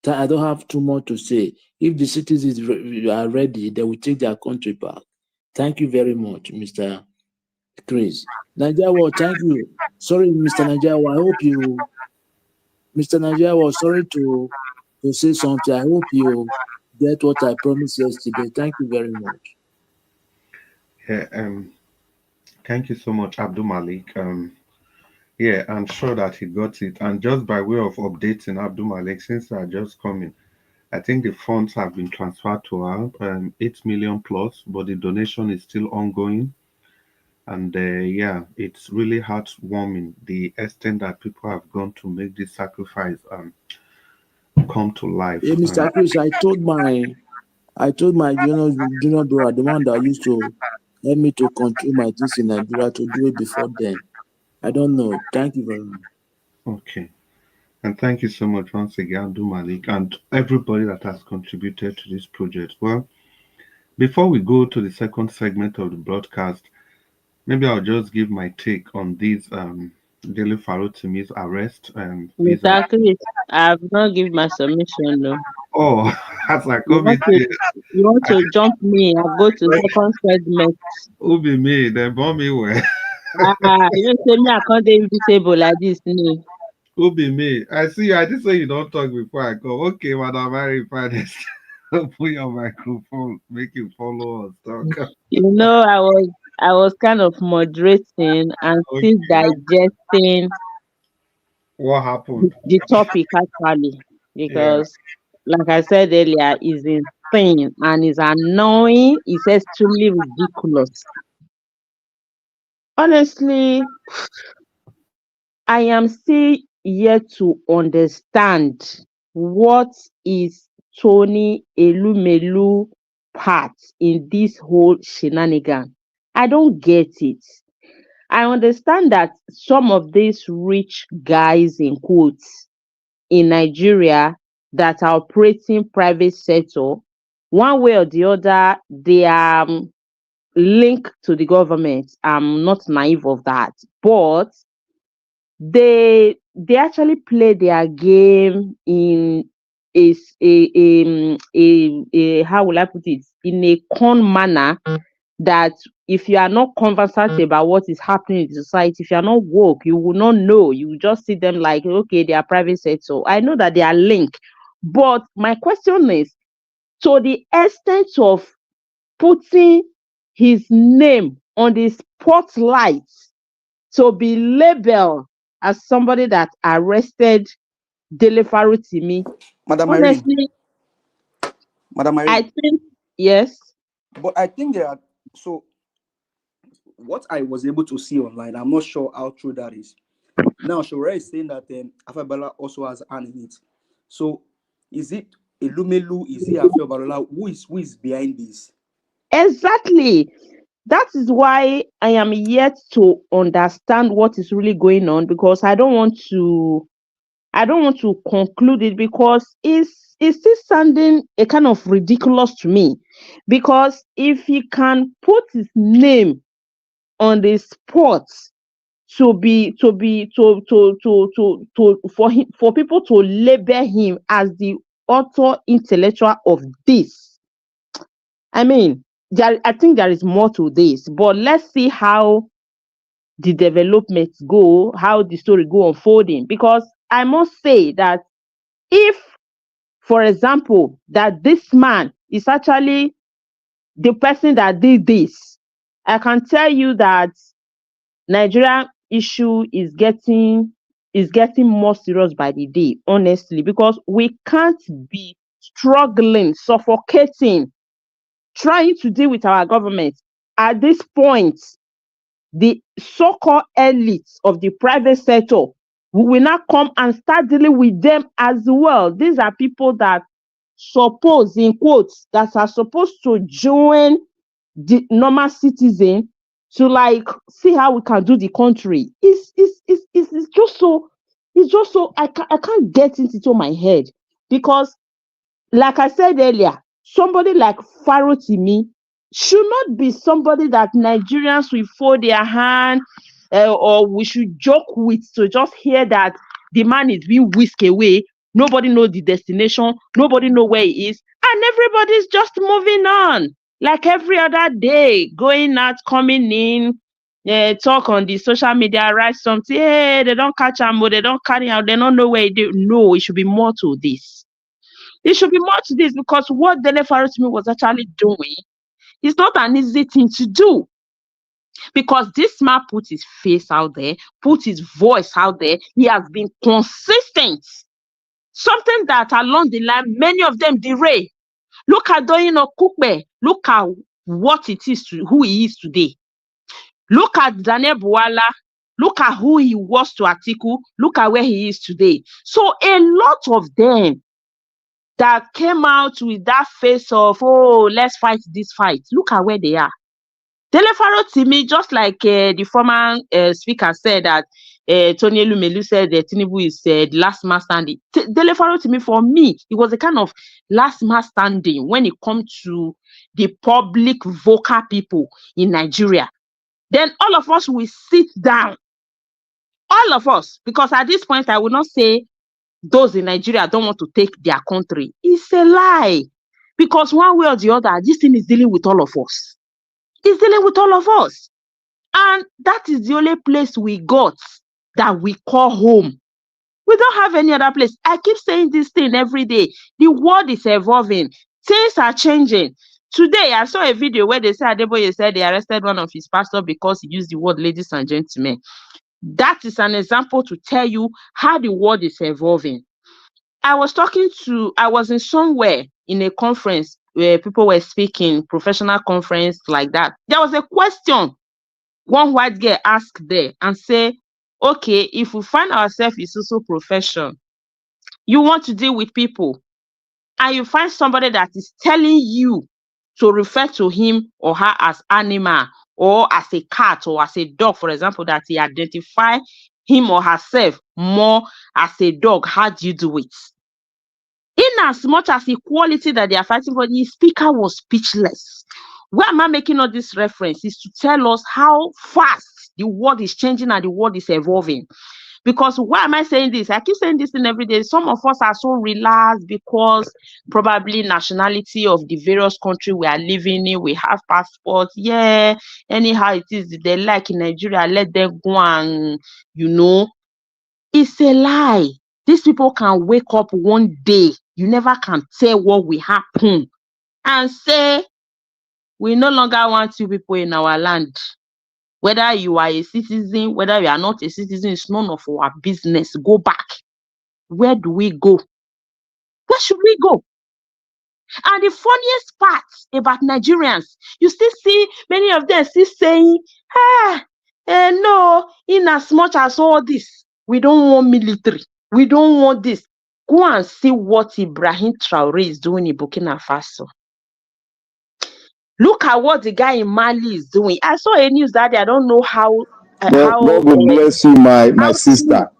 S6: I don't have too much to say. If the citizens are ready, they will take their country back. Thank you very much, Mr. Chris. Nigeria, thank you. Sorry, Mr. Nigeria, I hope you, Mr. Nigeria, sorry to say something. I hope you get what I promised yesterday. Thank you very much.
S3: Yeah, thank you so much, Abdul Malik. Yeah, I'm sure that he got it. And just by way of updating Abdul Malik, since I just coming, I think the funds have been transferred to her, 8 million plus, but the donation is still ongoing. And yeah, it's really heartwarming the extent that people have gone to make this sacrifice come to life.
S6: Hey, Mr. Chris, I told my junior brother, the one that used to help me to control my things in Nigeria, to do it before then. I don't know. Thank you very much.
S3: Okay. And thank you so much once again, Abdul Malik, and everybody that has contributed to this project. Well, before we go to the second segment of the broadcast, maybe I'll just give my take on this Dele Farotimi's arrest.
S2: Mr. Chris, I have not given my submission, no.
S3: Oh, as I
S2: You
S3: come in
S2: want to jump me and go to second segment.
S3: Who be me? They bomb me where?
S2: You say me I can't invisible like this, no.
S3: Who be me? I see you. I did say you don't talk before I go. Okay, Madam Mary Finest. Put your microphone, make you follow us. Talk.
S2: You know, I was kind of moderating and still
S3: Okay.
S2: digesting
S3: What happened?
S2: the topic actually,
S3: Yeah.
S2: because like I said earlier, is insane and is annoying. It's extremely ridiculous. Honestly, I am still yet to understand what is Tony Elumelu part in this whole shenanigan. I don't get it. I understand that some of these rich guys in quotes in Nigeria that are operating private sector, one way or the other, they are linked to the government. I'm not naive of that, but they actually play their game in a how will I put it, in a con manner that if you are not conversant about what is happening in the society, if you are not woke, you will not know. You will just see them like, okay, they are private sector. I know that they are linked, but my question is, to the extent of putting his name on the spotlight to be labeled as somebody that arrested Dele Farotimi.
S19: Madam Irene.
S2: Honestly,
S19: Madam
S2: I
S19: Irene.
S2: think yes.
S19: But I think there are, so what I was able to see online, I'm not sure how true that is. Now, Shora is saying that Afabala also has an in it. So, is it Elumelu? Is it Afabala? Who is behind this?
S2: Exactly. That is why I am yet to understand what is really going on, because I don't want to conclude it, because it's still sounding a kind of ridiculous to me. Because if he can put his name on the spot for people to label him as the author intellectual of this, I mean, I think there is more to this, but let's see how the developments go, how the story go unfolding. Because I must say that if, for example, that this man is actually the person that did this, I can tell you that Nigerian issue is getting more serious by the day, honestly, because we can't be struggling, suffocating, trying to deal with our government. At this point, the so-called elites of the private sector, we will now come and start dealing with them as well. These are people that suppose, in quotes, that are supposed to join the normal citizen to like see how we can do the country. It's just so I can't get it into my head, because like I said earlier, somebody like Farotimi should not be somebody that Nigerians will fold their hand or we should joke with, to just hear that the man is being whisked away. Nobody knows the destination. Nobody knows where he is. And everybody's just moving on. Like every other day, going out, coming in, talk on the social media, write something. Hey, they don't catch him, they don't carry out, they don't know where he do. No, it should be more to this. It should be more to this, because what Dele Farotimi was actually doing is not an easy thing to do. Because this man put his face out there, put his voice out there. He has been consistent. Something that along the line, many of them derail. Look at Doyin Okpebholo. Look at what it is to who he is today. Look at Daniel Buwala. Look at who he was to Atiku. Look at where he is today. So a lot of them that came out with that face of, oh, let's fight this fight, look at where they are. Dele Farotimi, just like the former speaker said that Tony Elumelu said that Tinubu is the last man standing. Dele Farotimi, for me, it was a kind of last man standing when it comes to the public vocal people in Nigeria. Then all of us will sit down. All of us, because at this point, I will not say those in Nigeria don't want to take their country. It's a lie. Because one way or the other, this thing is dealing with all of us. It's dealing with all of us. And that is the only place we got that we call home. We don't have any other place. I keep saying this thing every day. The world is evolving. Things are changing. Today, I saw a video where they said Adeboye said they arrested one of his pastors because he used the word ladies and gentlemen. That is an example to tell you how the world is evolving. I was in somewhere in a conference where people were speaking, professional conference like that. There was a question one white girl asked there and say, okay, if we find ourselves in social profession, you want to deal with people, and you find somebody that is telling you to refer to him or her as animal or as a cat or as a dog, for example, that he identify him or herself more as a dog, how do you do it? In as much as equality that they are fighting for, the speaker was speechless. Where am I making all this reference is to tell us how fast the world is changing and the world is evolving. Because why am I saying this? I keep saying this thing every day. Some of us are so relaxed because probably nationality of the various countries we are living in, we have passports. Yeah, anyhow it is, they like in Nigeria, let them go and, it's a lie. These people can wake up one day, you never can tell what will happen, and say, we no longer want you people in our land. Whether you are a citizen, whether you are not a citizen, it's none of our business. Go back. Where do we go? Where should we go? And the funniest part about Nigerians, you still see many of them still saying, no, in as much as all this, we don't want military. We don't want this. Go and see what Ibrahim Traore is doing in Burkina Faso. Look at what the guy in Mali is doing. I saw a news that day. I don't know how.
S10: God will bless you, my sister.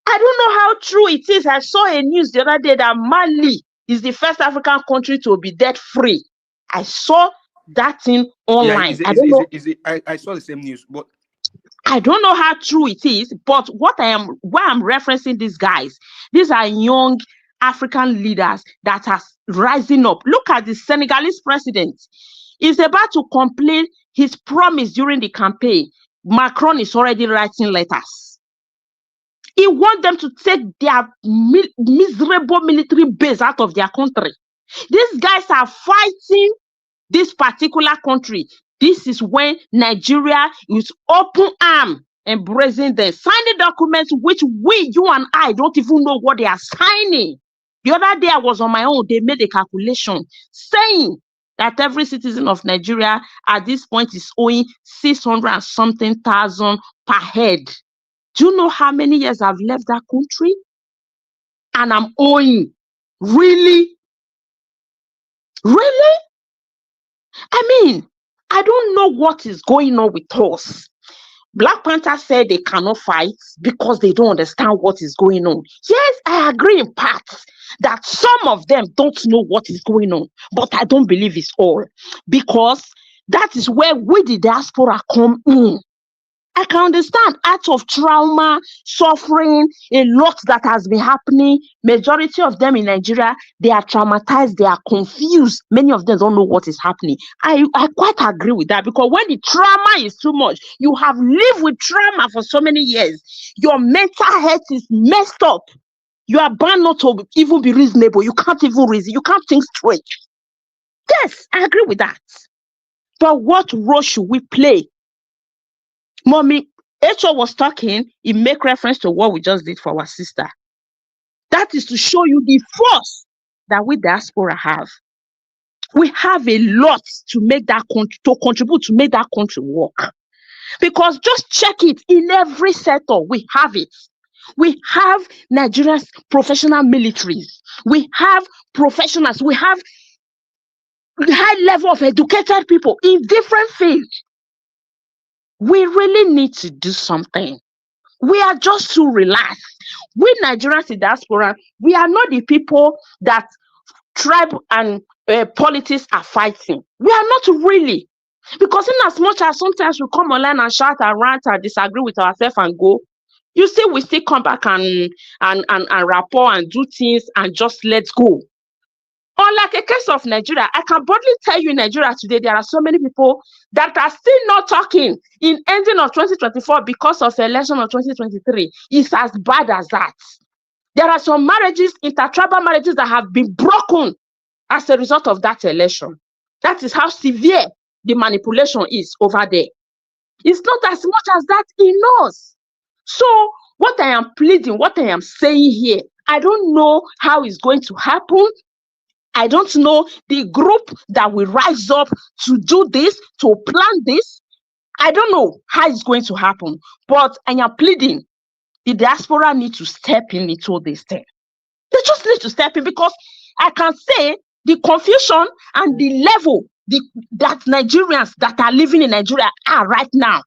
S2: I don't know how true it is. I saw a news the other day that Mali is the first African country to be debt free. I saw that thing online.
S19: I saw the same news, but
S2: I don't know how true it is. But why I'm referencing these guys, these are young African leaders that are rising up. Look at the Senegalese president. He's about to complete his promise during the campaign. Macron is already writing letters. He wants them to take their miserable military base out of their country. These guys are fighting this particular country. This is when Nigeria is open arm embracing them, signing documents which you and I don't even know what they are signing. The other day I was on my own, they made a calculation saying that every citizen of Nigeria at this point is owing 600 and something thousand per head. Do you know how many years I've left that country? And I'm owing. Really? Really? I mean, I don't know what is going on with us. Black Panther said they cannot fight because they don't understand what is going on. Yes, I agree in parts that some of them don't know what is going on, but I don't believe it's all, because that is where we, the diaspora, come in. I can understand out of trauma, suffering, a lot that has been happening. Majority of them in Nigeria, they are traumatized, they are confused. Many of them don't know what is happening. I quite agree with that, because when the trauma is too much, you have lived with trauma for so many years. Your mental health is messed up. You are bound not to even be reasonable. You can't even reason. You can't think straight. Yes, I agree with that. But what role should we play? Mommy, H.O. was talking, he make reference to what we just did for our sister. That is to show you the force that we diaspora have. We have a lot to make that country, to contribute to make that country work. Because just check it, in every sector, we have it. We have Nigeria's professional militaries. We have professionals. We have high level of educated people in different fields. We really need to do something. We are just too relaxed. We Nigerians in diaspora, we are not the people that tribe and politics are fighting. We are not really. Because in as much as sometimes we come online and shout and rant and disagree with ourselves and go, you see, we still come back and rapport and do things and just let's go. Unlike a case of Nigeria, I can boldly tell you in Nigeria today, there are so many people that are still not talking in ending of 2024 because of the election of 2023. It's as bad as that. There are some marriages, intertribal marriages, that have been broken as a result of that election. That is how severe the manipulation is over there. It's not as much as that he knows. So what I am pleading, what I am saying here, I don't know how it's going to happen. I don't know the group that will rise up to do this, to plan this. I don't know how it's going to happen. But I am pleading, the diaspora need to step in into this thing. They just need to step in, because I can say the confusion and the level that Nigerians that are living in Nigeria are right now,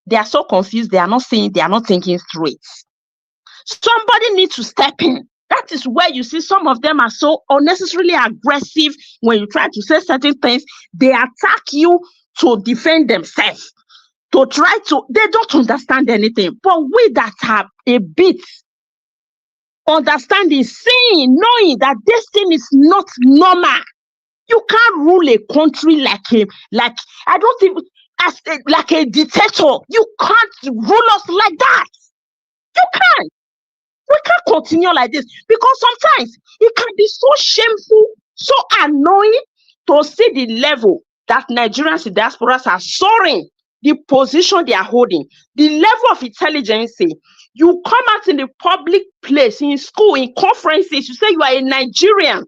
S2: they are so confused. They are not saying, they are not thinking straight. Somebody needs to step in. That is where you see some of them are so unnecessarily aggressive. When you try to say certain things, they attack you to defend themselves. To try to, they don't understand anything. But we that have a bit understanding, seeing, knowing that this thing is not normal. You can't rule a country like I don't think like a dictator. You can't rule us like that. You can't. We can't continue like this, because sometimes it can be so shameful, so annoying to see the level that Nigerians in diasporas are soaring, the position they are holding, the level of intelligence. You come out in the public place, in school, in conferences, you say you are a Nigerian.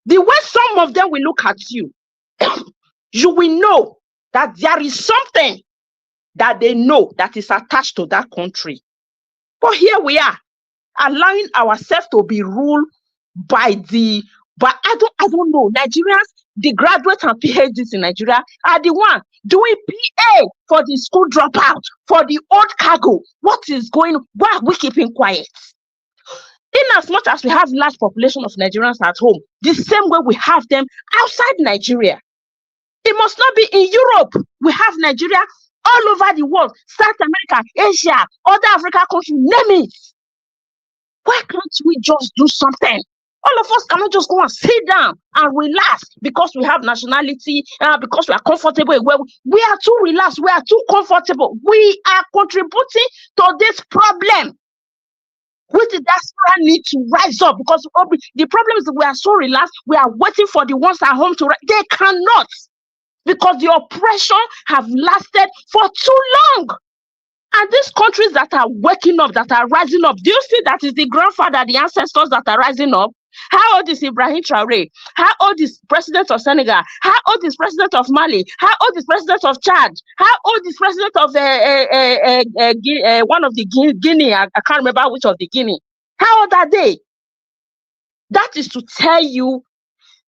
S2: The way some of them will look at you, you will know that there is something that they know that is attached to that country. But here we are, allowing ourselves to be ruled by I don't know, Nigerians, the graduates and PhDs in Nigeria are the one doing PA for the school dropout, for the old cargo. What is going on? Why are we keeping quiet? In as much as we have large population of Nigerians at home, the same way we have them outside Nigeria. It must not be in Europe. We have Nigeria all over the world, South America, Asia, other African countries, name it. Why can't we just do something? All of us cannot just go and sit down and relax because we have nationality, because we are comfortable. We are too relaxed. We are too comfortable. We are contributing to this problem. Which the diaspora need to rise up, because the problem is that we are so relaxed. We are waiting for the ones at home to rise. They cannot, because the oppression have lasted for too long. And these countries that are waking up, that are rising up, do you see that is the grandfather, the ancestors that are rising up? How old is Ibrahim Traore? How old is President of Senegal? How old is President of Mali? How old is President of Chad? How old is President of one of the Guinea? I can't remember which of the Guinea. How old are they? That is to tell you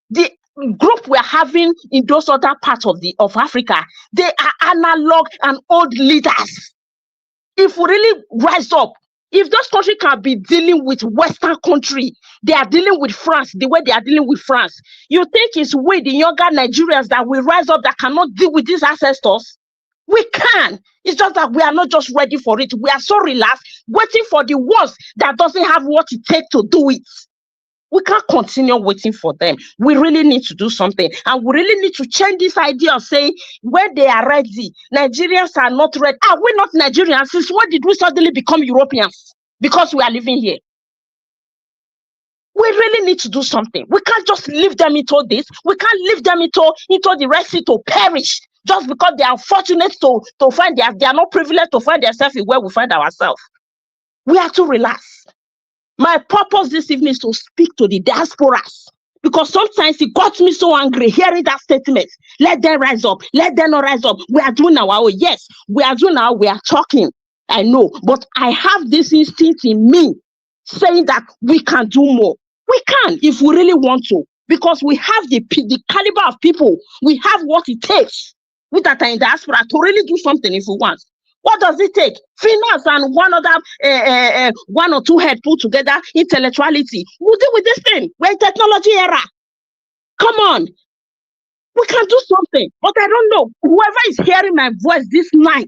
S2: the group we're having in those other parts of Africa. They are analog and old leaders. If we really rise up, if those countries can be dealing with Western country, they are dealing with France the way they are dealing with France. You think it's we, the younger Nigerians, that will rise up, that cannot deal with these ancestors? We can. It's just that we are not just ready for it. We are so relaxed, waiting for the ones that doesn't have what it takes to do it. We can't continue waiting for them. We really need to do something. And we really need to change this idea of saying, when they are ready, Nigerians are not ready. Are we not Nigerians? Since when did we suddenly become Europeans? Because we are living here. We really need to do something. We can't just leave them into this. We can't leave them into the Red Sea to perish just because they are fortunate to find they are not privileged to find themselves in where we find ourselves. We are too relaxed. My purpose this evening is to speak to the diasporas, because sometimes it got me so angry hearing that statement. Let them rise up. Let them not rise up. We are doing our own. Yes, we are doing our. We are talking. I know, but I have this instinct in me saying that we can do more. We can if we really want to, because we have the caliber of people. We have what it takes with that in diaspora to really do something if we want. What does it take? Finance and one or two head put together, intellectuality. We'll deal with this thing. We're in technology era. Come on. We can do something. But I don't know. Whoever is hearing my voice this night,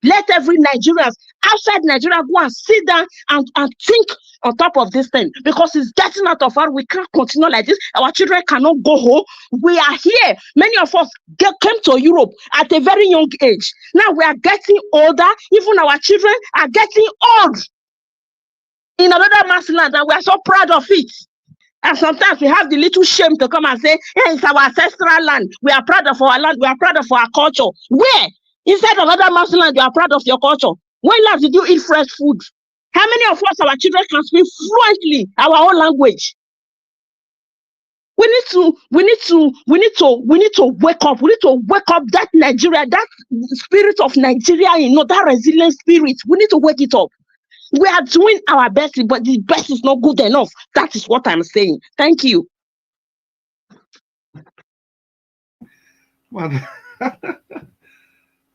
S2: let every Nigerian outside Nigeria go and sit down and think on top of this thing, because it's getting out of hand. We can't continue like this. Our children cannot go home. We are here. Many of us came to Europe at a very young age. Now we are getting older. Even our children are getting old. in another man's land, and we are so proud of it. And sometimes we have the little shame to come and say, hey, it's our ancestral land. We are proud of our land. We are proud of our culture. Where? Inside another man's land, you are proud of your culture. When last did you eat fresh food? How many of us, our children, can speak fluently our own language? We need to wake up. We need to wake up that Nigeria, that spirit of Nigeria, that resilient spirit. We need to wake it up. We are doing our best, but the best is not good enough. That is what I'm saying. Thank you.
S3: Madam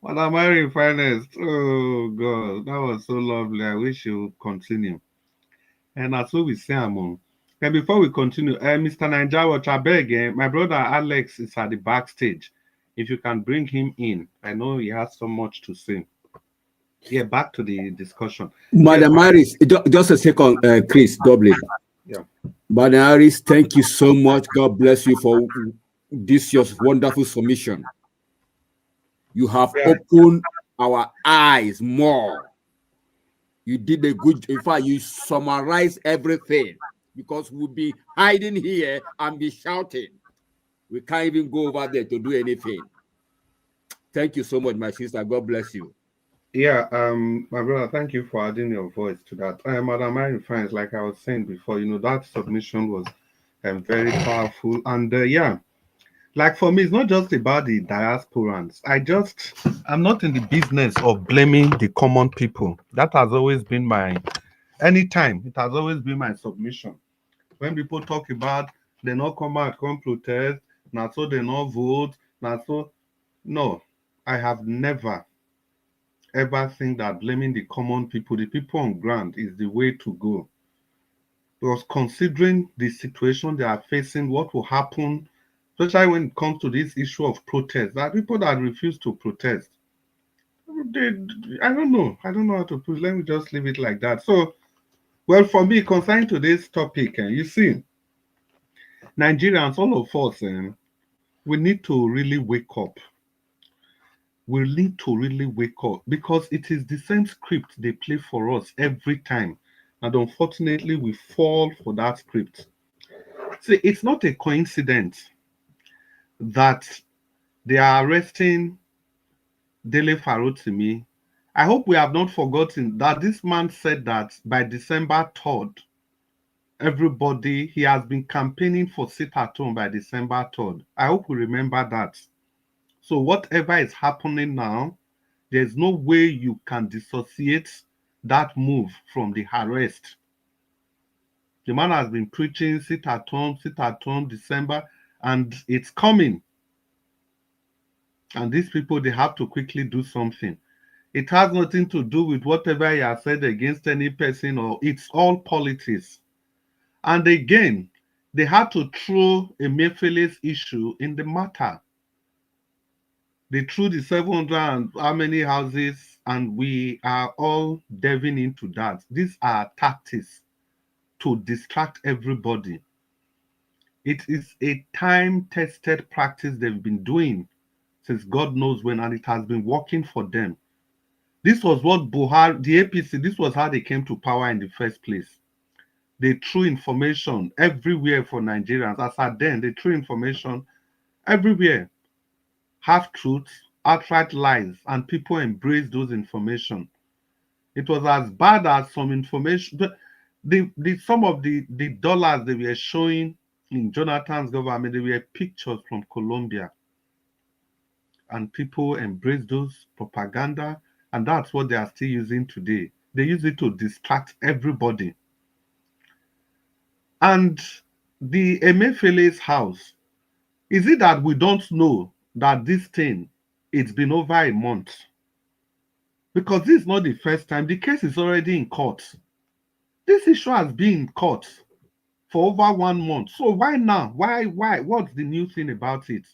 S3: Mary Finest. Oh God, that was so lovely. I wish you would continue. And that's what we say, Amon. And before we continue, Mr. Ninja, I beg, my brother Alex is at the backstage. If you can bring him in, I know he has so much to say. Yeah, back to the discussion.
S18: Madam Harris, just a second, Chris Dublin.
S3: Yeah.
S18: Madam Harris, thank you so much. God bless you for this your wonderful submission. You have opened our eyes more. You did a good, in fact, you summarized everything, because we'll be hiding here and be shouting. We can't even go over there to do anything. Thank you so much, my sister. God bless you.
S3: Yeah, my brother, thank you for adding your voice to that. Madam Mary Friends, like I was saying before, that submission was very powerful. And yeah, like for me, it's not just about the diasporans. I'm not in the business of blaming the common people. That has always been anytime, it has always been my submission. When people talk about they not come out, come protest, not so they not vote, not so. No, I have never ever think that blaming the common people, the people on ground, is the way to go. Because considering the situation they are facing, what will happen, especially when it comes to this issue of protest, there are people that refuse to protest. I don't know how to put it. Let me just leave it like that. So, well, for me, concerning to this topic, you see, Nigerians, all of us, we need to really wake up. We need to really wake up, because it is the same script they play for us every time. And unfortunately, we fall for that script. See, it's not a coincidence that they are arresting Dele Farotimi. I hope we have not forgotten that this man said that by December 3rd, he has been campaigning for sit at home by December 3rd. I hope we remember that. So whatever is happening now, there's no way you can dissociate that move from the arrest. The man has been preaching sit at home, December, and it's coming. And these people, they have to quickly do something. It has nothing to do with whatever he has said against any person, or it's all politics. And again, they had to throw a Emefiele's issue in the matter. They threw the 700 and how many houses, and we are all delving into that. These are tactics to distract everybody. It is a time-tested practice they've been doing since God knows when, and it has been working for them. This was what Buhari, the APC, this was how they came to power in the first place. They threw information everywhere for Nigerians. As at then, they threw information everywhere. Half-truths, outright lies, and people embraced those information. It was as bad as some information. Some of the dollars they were showing in Jonathan's government, they were pictures from Colombia. And people embraced those propaganda, and that's what they are still using today. They use it to distract everybody. And the Emefiele's house, is it that we don't know that this thing, it's been over a month? Because this is not the first time. The case is already in court. This issue has been in court for over 1 month. So why now? Why? What's the new thing about it?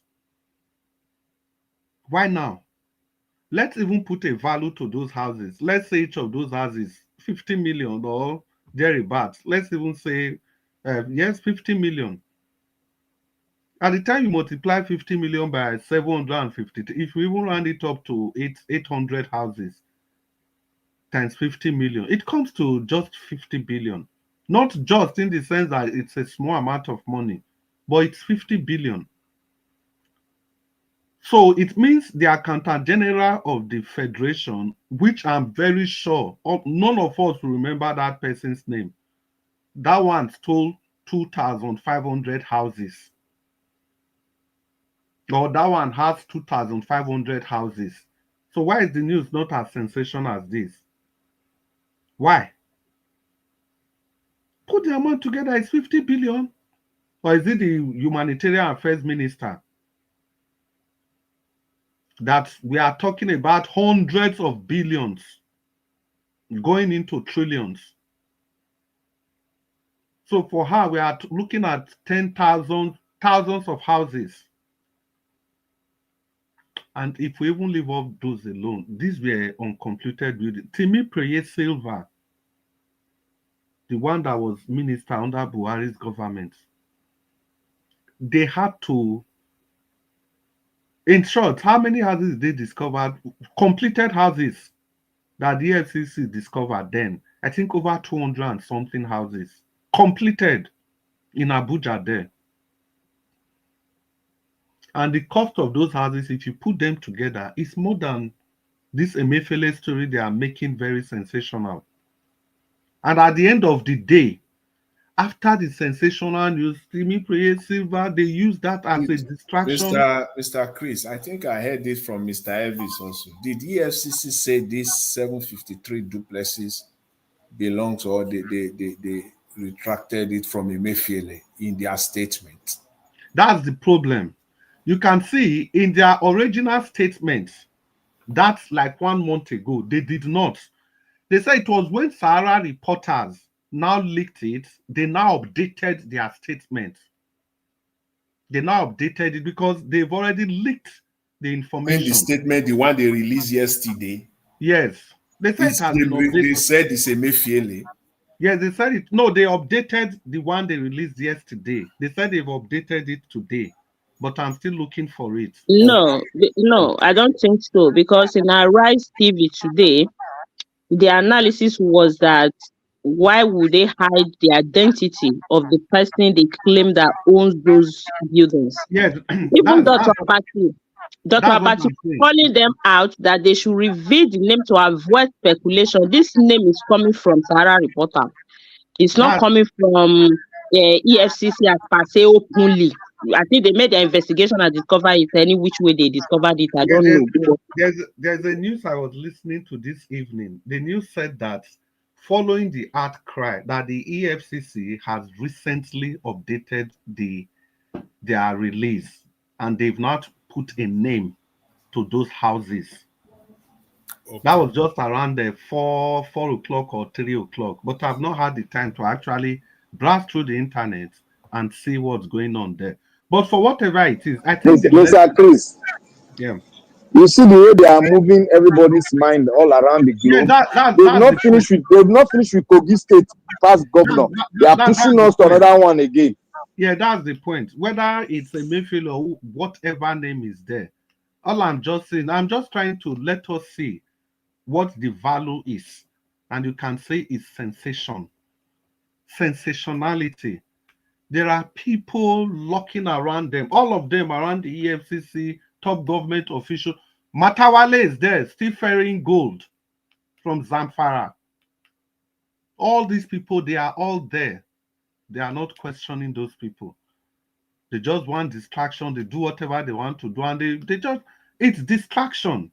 S3: Why now? Let's even put a value to those houses. Let's say each of those houses, 50 million or thereabouts. Let's even say, yes, 50 million. At the time you multiply 50 million by 750, if we even round it up to 800 houses, times 50 million, it comes to just 50 billion. Not just in the sense that it's a small amount of money, but it's 50 billion. So it means the Accountant General of the Federation, which I'm very sure none of us will remember that person's name. That one stole 2,500 houses. Or that one has 2,500 houses. So why is the news not as sensational as this? Why? Put the amount together, it's 50 billion. Or is it the Humanitarian Affairs Minister? That we are talking about hundreds of billions going into trillions. So for her, we are looking at 10,000, thousands of houses. And if we even leave off those alone, these were uncompleted buildings. Timi Preye Silva, the one that was minister under Buhari's government, they had to, in short, how many houses they discovered? Completed houses that the FCC discovered then. I think over 200 and something houses. Completed in Abuja there. And the cost of those houses, if you put them together, is more than this Emefiele story they are making very sensational. And at the end of the day, after the sensational news, Timi Preye Silva, they use that as a distraction.
S8: Mr. Chris, I think I heard this from Mr. Elvis also. Did EFCC say these 753 duplexes belong to, or they retracted it from Emefiele in their statement?
S3: That's the problem. You can see in their original statement, that's like 1 month ago, they did not. They said it was when Sahara reporters now leaked it, they now updated their statement. They now updated it because they've already leaked the information.
S8: In the statement, the one they released yesterday.
S3: Yes. They said it has been updated.
S8: They said it's Emefiele.
S3: Yes, they said it. No, they updated the one they released yesterday. They said they've updated it today, but I'm still looking for it.
S2: No, I don't think so, because in our Rise TV today, the analysis was that why would they hide the identity of the person they claim that owns those buildings?
S3: Yes,
S2: even Dr. Apati calling them out that they should reveal the name to avoid speculation. This name is coming from Sahara Reporter. It's not coming from EFCC as per se openly. I think they made the investigation and discovered it any which way they discovered it. I don't know.
S3: There's a news I was listening to this evening. The news said that following the outcry that the EFCC has recently updated their release, and they've not put a name to those houses. Okay. That was just around the 4 o'clock or 3 o'clock. But I've not had the time to actually browse through the internet and see what's going on there. But for whatever it is, I think
S10: Mr. Chris.
S3: Yeah.
S10: You see the way they are moving everybody's mind all around the globe.
S3: Yeah,
S10: they've not finished with Kogi State past governor. They are pushing us to another one again.
S3: Yeah, that's the point. Whether it's a Mayfield or whatever name is there, all I'm just saying, I'm just trying to let us see what the value is, and you can say it's sensationality. There are people locking around them, all of them around the EFCC, top government official. Matawale is there, still ferrying gold from Zamfara. All these people, they are all there. They are not questioning those people. They just want distraction. They do whatever they want to do, and they just, it's distraction.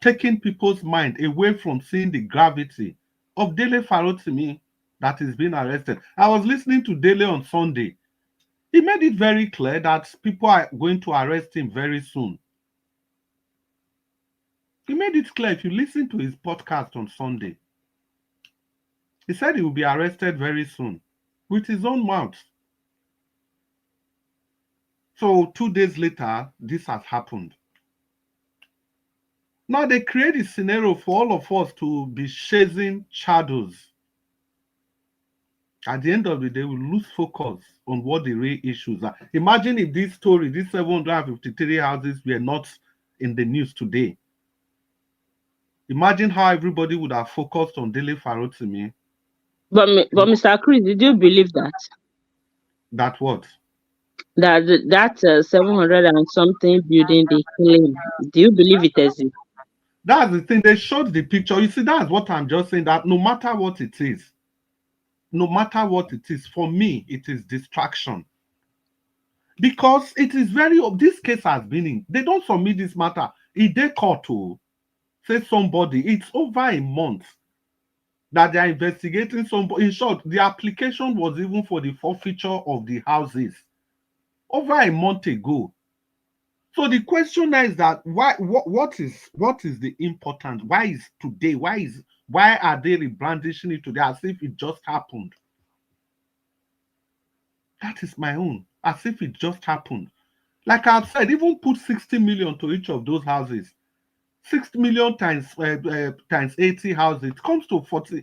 S3: Taking people's mind away from seeing the gravity of Dele Farotimi that is being arrested. I was listening to Dele on Sunday. He made it very clear that people are going to arrest him very soon. He made it clear if you listen to his podcast on Sunday. He said he will be arrested very soon with his own mouth. So 2 days later, this has happened. Now they create a scenario for all of us to be chasing shadows. At the end of the day, we lose focus on what the real issues are. Imagine if this story, these 753 houses were not in the news today. Imagine how everybody would have focused on Dele Farotimi.
S2: But Mr. Chris, did you believe that?
S3: That what?
S2: That 700 and something building they claim. Do you believe it exists?
S3: That's the thing. They showed the picture. You see, that's what I'm just saying, that no matter what it is, for me, it is distraction. Because it is this case has been in, they don't submit this matter. If they call to say somebody, it's over a month that they are investigating somebody. In short, the application was even for the forfeiture of the houses over a month ago. So the question is that what is the importance? Why is today? Why are they rebrandishing it today as if it just happened? That is my own, as if it just happened. Like I've said, even put 60 million to each of those houses. 60 million times 80 houses, it comes to 48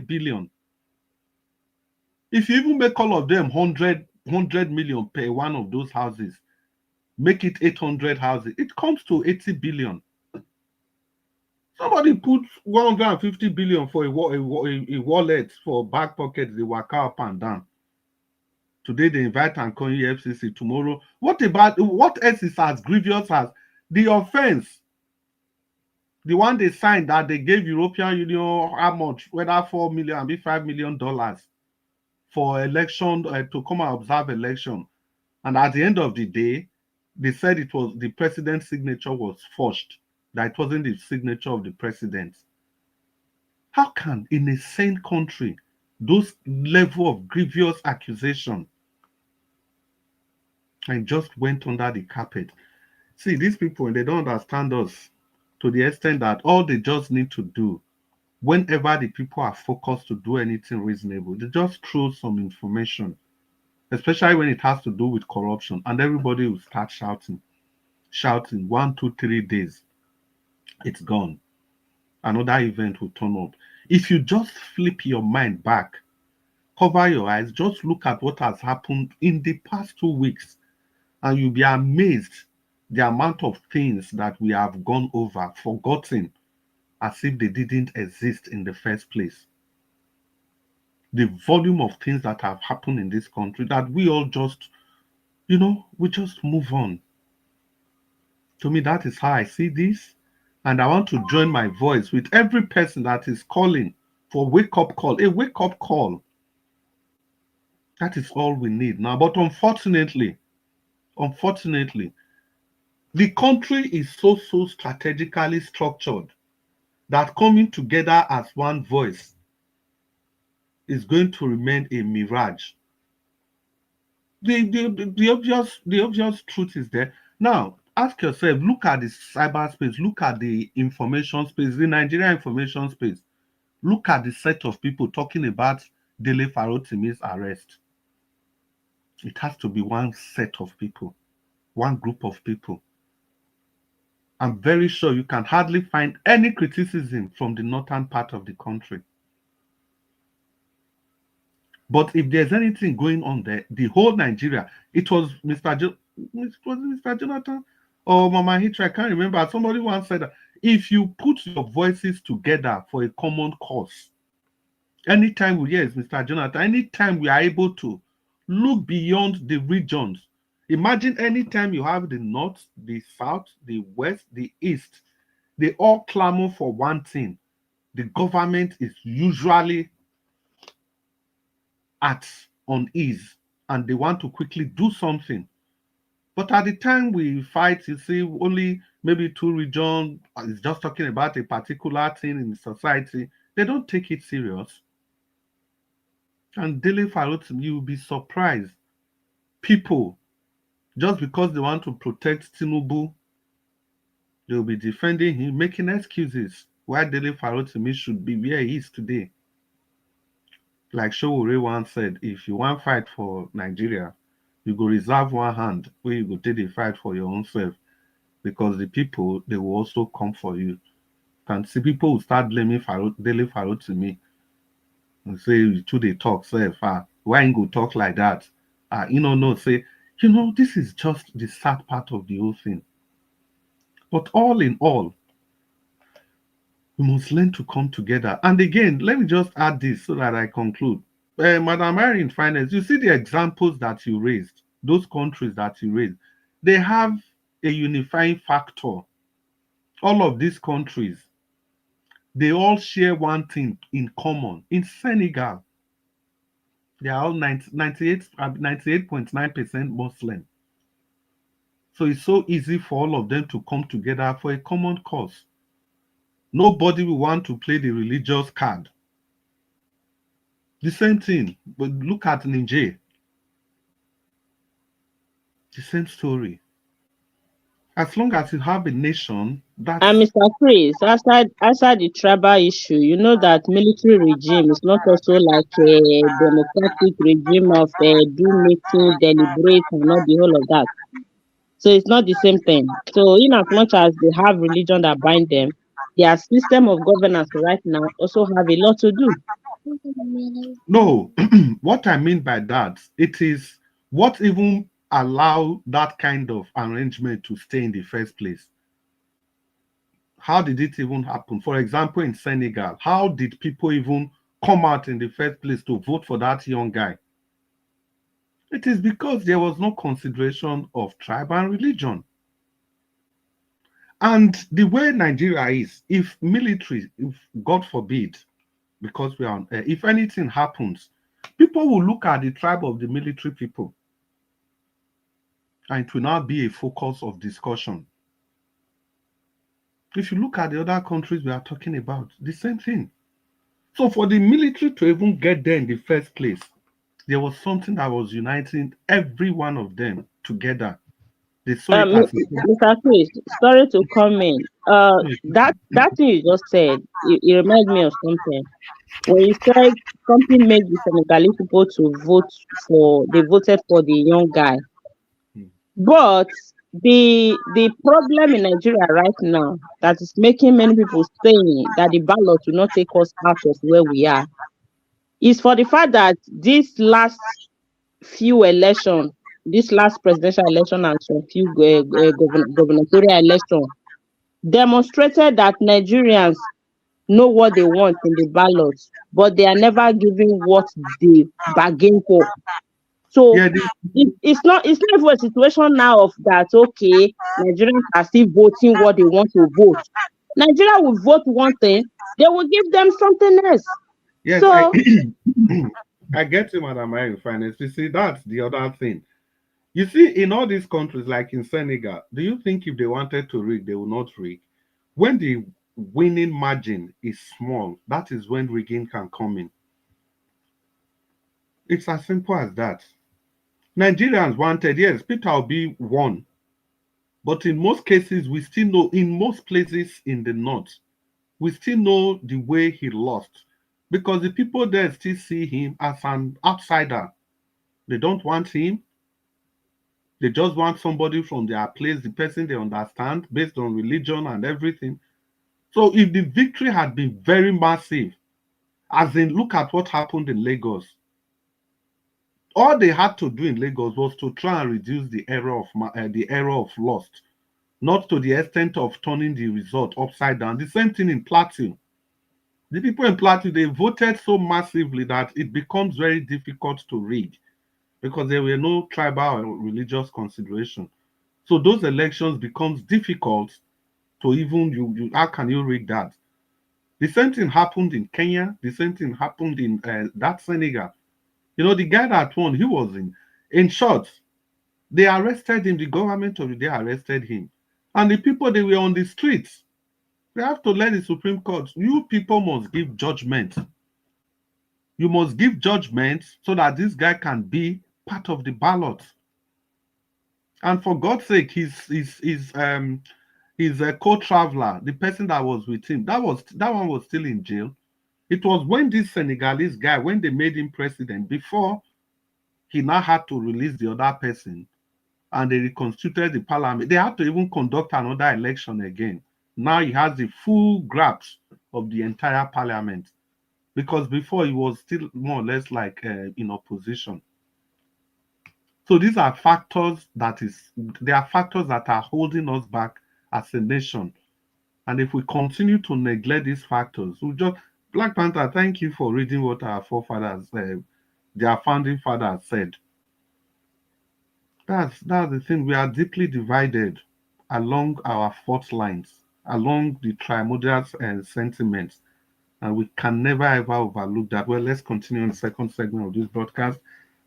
S3: billion. If you even make all of them 100 million per one of those houses, make it 800 houses, it comes to 80 billion. Somebody put 150 billion for a wallet for back pocket, they work up and down. Today they invite and call FCC. Tomorrow, what else is as grievous as the offense? The one they signed that they gave European Union how much, whether 4 million and be $5 million for election to come and observe election, and at the end of the day, they said it was the president's signature was forged, that it wasn't the signature of the president. How can in a sane country those level of grievous accusation and just went under the carpet? See, these people, they don't understand us to the extent that all they just need to do, whenever the people are focused to do anything reasonable, they just throw some information, especially when it has to do with corruption, and everybody will start shouting. 1, 2, 3 days, it's gone. Another event will turn up. If you just flip your mind back, cover your eyes, just look at what has happened in the past 2 weeks, and you'll be amazed the amount of things that we have gone over, forgotten, as if they didn't exist in the first place. The volume of things that have happened in this country that we all just, we just move on. To me, that is how I see this. And I want to join my voice with every person that is calling for a wake-up call. That is all we need now. But unfortunately, the country is so strategically structured that coming together as one voice is going to remain a mirage. The obvious truth is there. Now, ask yourself, look at the cyberspace, look at the information space, the Nigerian information space. Look at the set of people talking about Dele Farotimi's arrest. It has to be one set of people, one group of people. I'm very sure you can hardly find any criticism from the northern part of the country. But if there's anything going on there, the whole Nigeria, it was Mr. Jonathan or Mama Hitra, I can't remember. Somebody once said that if you put your voices together for a common cause, anytime Mr. Jonathan, anytime we are able to look beyond the regions, imagine anytime you have the north, the south, the west, the east, they all clamor for one thing. The government is usually at unease and they want to quickly do something. But at the time we fight, you see, only maybe 2 regions is just talking about a particular thing in society. They don't take it serious. And Dele Farotimi, you will be surprised. People, just because they want to protect Tinubu, they will be defending him, making excuses why Dele Farotimi should be where he is today. Like Showore once said, if you want to fight for Nigeria, you go reserve one hand where you go take the fight for your own self, because the people, they will also come for you. Can see people will start blaming Dele Farotimi and say, to they talk, self, why you go talk like that? No, say, this is just the sad part of the whole thing. But all in all, we must learn to come together. And again, let me just add this so that I conclude. Madam Irene Finance, you see the examples that you raised, those countries that you raised, they have a unifying factor. All of these countries, they all share one thing in common. In Senegal, they are all 98.9% Muslim. So it's so easy for all of them to come together for a common cause. Nobody will want to play the religious card. The same thing, but look at Niger. The same story. As long as you have a nation that
S2: And Mr. Chris, aside the tribal issue, you know that military regime is not also like a democratic regime of do meeting, deliberate, and not the whole of that. So it's not the same thing. So in as much as they have religion that bind them, their system of governance right now also have a lot to do.
S3: no, what I mean by that, it is what even allow that kind of arrangement to stay in the first place. How did it even happen? For example, in Senegal, how did people even come out in the first place to vote for that young guy? It is because there was no consideration of tribe and religion. And the way Nigeria is, if military, if God forbid, because we are on air, if anything happens, people will look at the tribe of the military people, and it will now be a focus of discussion. If you look at the other countries we are talking about, the same thing. So for the military to even get there in the first place, there was something that was uniting every one of them together. They saw it as
S2: Mr. Chris, sorry to come in. That thing you just said, it reminds me of something. When you said something made the Senegalese people to they voted for the young guy. But the problem in Nigeria right now that is making many people saying that the ballot will not take us out of where we are is for the fact that this last few elections, this last presidential election and some few gubernatorial election demonstrated that Nigerians know what they want in the ballot, but they are never giving what they bargain for. So it's not even a situation now of that, okay, Nigerians are still voting what they want to vote. Nigeria will vote one thing, they will give them something else.
S3: Yes,
S2: so
S3: I get you, Madam Irene Finance. You see, that's the other thing. You see, in all these countries, like in Senegal, do you think if they wanted to rig, they will not rig? When the winning margin is small, that is when rigging can come in. It's as simple as that. Nigerians wanted, yes, Peter Obi won. But in most cases, we still know, in most places in the north, we still know the way he lost. Because the people there still see him as an outsider. They don't want him. They just want somebody from their place, the person they understand, based on religion and everything. So if the victory had been very massive, as in look at what happened in Lagos, all they had to do in Lagos was to try and reduce the error of loss, not to the extent of turning the result upside down. The same thing in Plateau. The people in Plateau, they voted so massively that it becomes very difficult to rig because there were no tribal or religious consideration. So those elections becomes difficult to even, how can you rig that? The same thing happened in Kenya. The same thing happened in that Senegal. You know, the guy that won, he was in short, they arrested him. The government of the day arrested him. And the people, they were on the streets. They have to let the Supreme Court, you people must give judgment. You must give judgment so that this guy can be part of the ballot. And for God's sake, his co-traveler, the person that was with him, that one was still in jail. It was when this Senegalese guy, when they made him president, before he now had to release the other person, and they reconstituted the parliament. They had to even conduct another election again. Now he has the full grasp of the entire parliament, because before he was still more or less like in opposition. So these are factors that are holding us back as a nation. And if we continue to neglect these factors, we just Black Panther, thank you for reading what our forefathers, their founding fathers said. That's the thing. We are deeply divided along our fault lines, along the primordial sentiments, and we can never ever overlook that. Well, let's continue on the second segment of this broadcast.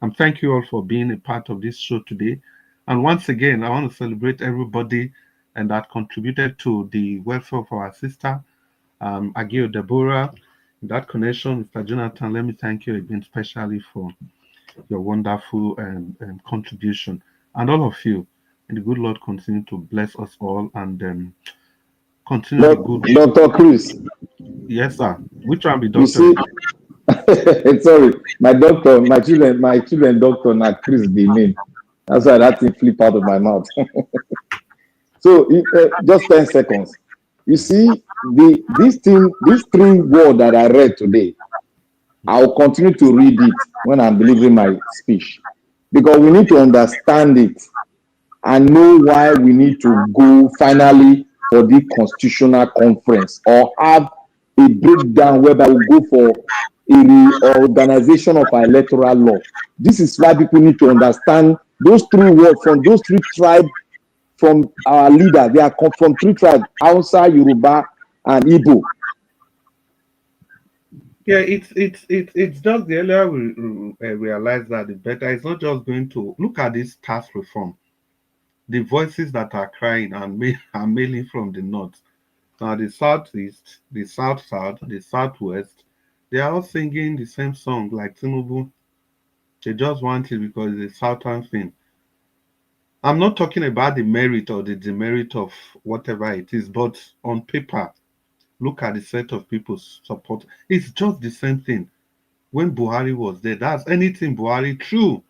S3: And thank you all for being a part of this show today. And once again, I want to celebrate everybody and that contributed to the welfare of our sister, Agio Deborah. In that connection, Mr. Jonathan, let me thank you again, especially for your wonderful contribution. And all of you, and the good Lord continue to bless us all and continue the good.
S10: Dr. Chris.
S3: Yes, sir. Which one be
S10: You
S3: doctor?
S10: see, sorry, my children doctor, not Chris be name. That's why that thing flip out of my mouth. So just 10 seconds. You see, this three words that I read today, I'll continue to read it when I'm delivering my speech, because we need to understand it and know why we need to go finally for the constitutional conference or have a breakdown whereby we go for a reorganization of our electoral law. This is why people need to understand those three words from those three tribes, from our leader. They are from three tribes: Hausa, Yoruba, and Igbo.
S3: Yeah, it's just the earlier we realize that, the better. It's not just going to look at this tax reform. The voices that are crying are mainly from the north. Now the southeast, the south, the southwest, they are all singing the same song like Tinubu. They just want it because it's a southern thing. I'm not talking about the merit or the demerit of whatever it is, but on paper, look at the set of people's support. It's just the same thing. When Buhari was there, that's anything Buhari true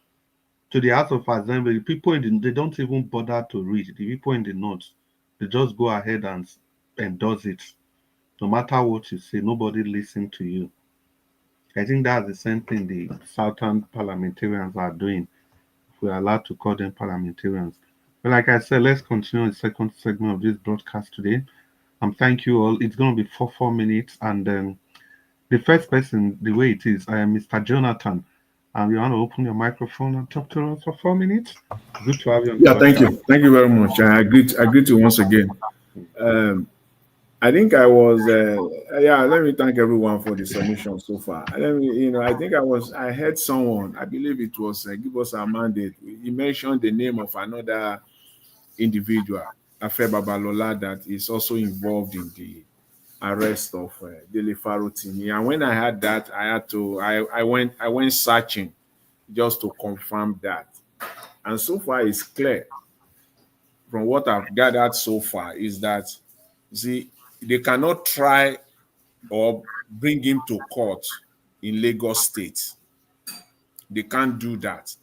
S3: to the House of Assembly. People they don't even bother to read. The people in the north, they just go ahead and endorse it. No matter what you say, nobody listens to you. I think that's the same thing the southern parliamentarians are doing, if we're allowed to call them parliamentarians. But like I said, let's continue the second segment of this broadcast today. Thank you all. It's going to be 4 minutes. And the first person, the way it is, I am Mr. Jonathan. And you want to open your microphone and talk to us for 4 minutes? Good to have you on the
S8: Yeah, thank
S3: broadcast.
S8: you. Thank you very much. I agree to you once again. I think I was, let me thank everyone for the submission so far. I heard someone, I believe it was Give Us Our Mandate. He mentioned the name of another individual, Okpebholo, that is also involved in the arrest of Dele Farotimi. And when I heard that, I went searching just to confirm that. And so far it's clear from what I've gathered so far is that, see, they cannot try or bring him to court in Lagos State. They can't do that.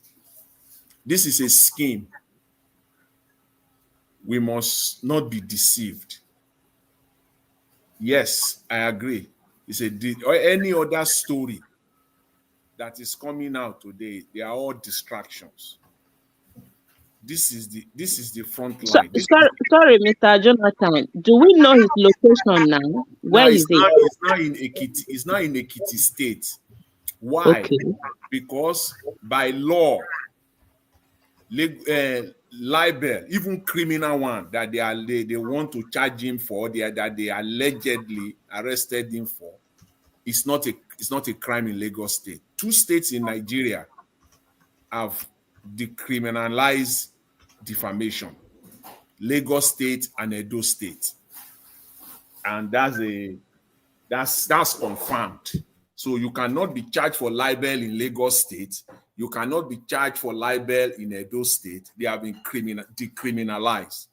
S8: This is a scheme. We must not be deceived. Yes, I agree. Or any other story that is coming out today, they are all distractions. This is the front line.
S2: Sorry, Mr. Jonathan. Do we know his location now? Where is he?
S8: It's not in Ekiti. It's not in Ekiti State. Why?
S2: Okay.
S8: Because by law, libel, even criminal one that they want to charge him for, that they allegedly arrested him for, it's not a crime in Lagos State. 2 states in Nigeria have decriminalized defamation: Lagos State and Edo State, and that's confirmed. So you cannot be charged for libel in Lagos State. You cannot be charged for libel in Edo State. They have been decriminalized.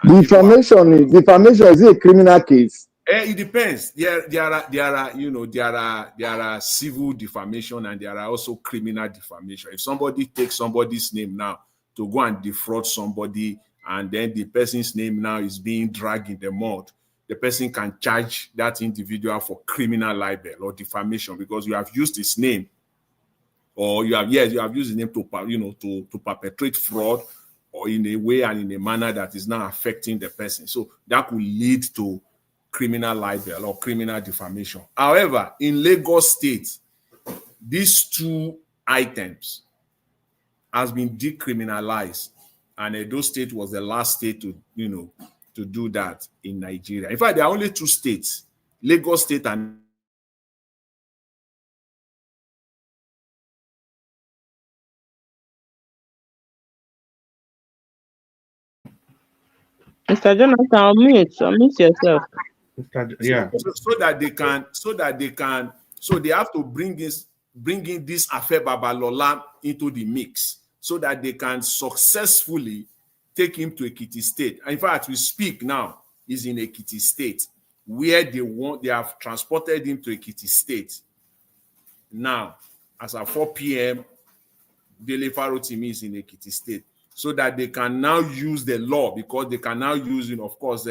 S10: Defamation is it a criminal case?
S8: It depends. There are civil defamation and there are also criminal defamation. If somebody takes somebody's name now to go and defraud somebody, and then the person's name now is being dragged in the mud, the person can charge that individual for criminal libel or defamation because you have used his name, or you have used his name to perpetrate fraud or in a way and in a manner that is not affecting the person. So that could lead to criminal libel or criminal defamation. However, in Lagos State, these two items has been decriminalized, and Edo State was the last state to, to do that in Nigeria. In fact, there are only two states, Lagos State and
S2: Mr. Jonathan, unmute yourself.
S3: Yeah.
S8: So they have to bring in this Afe Babalola into the mix so that they can successfully take him to Ekiti State. In fact, we speak now, he's in Ekiti State, where they have transported him to Ekiti State. Now, as at 4 p.m., Dele Farotimi is in Ekiti State, so that they can now use the law, because they can now use, of course,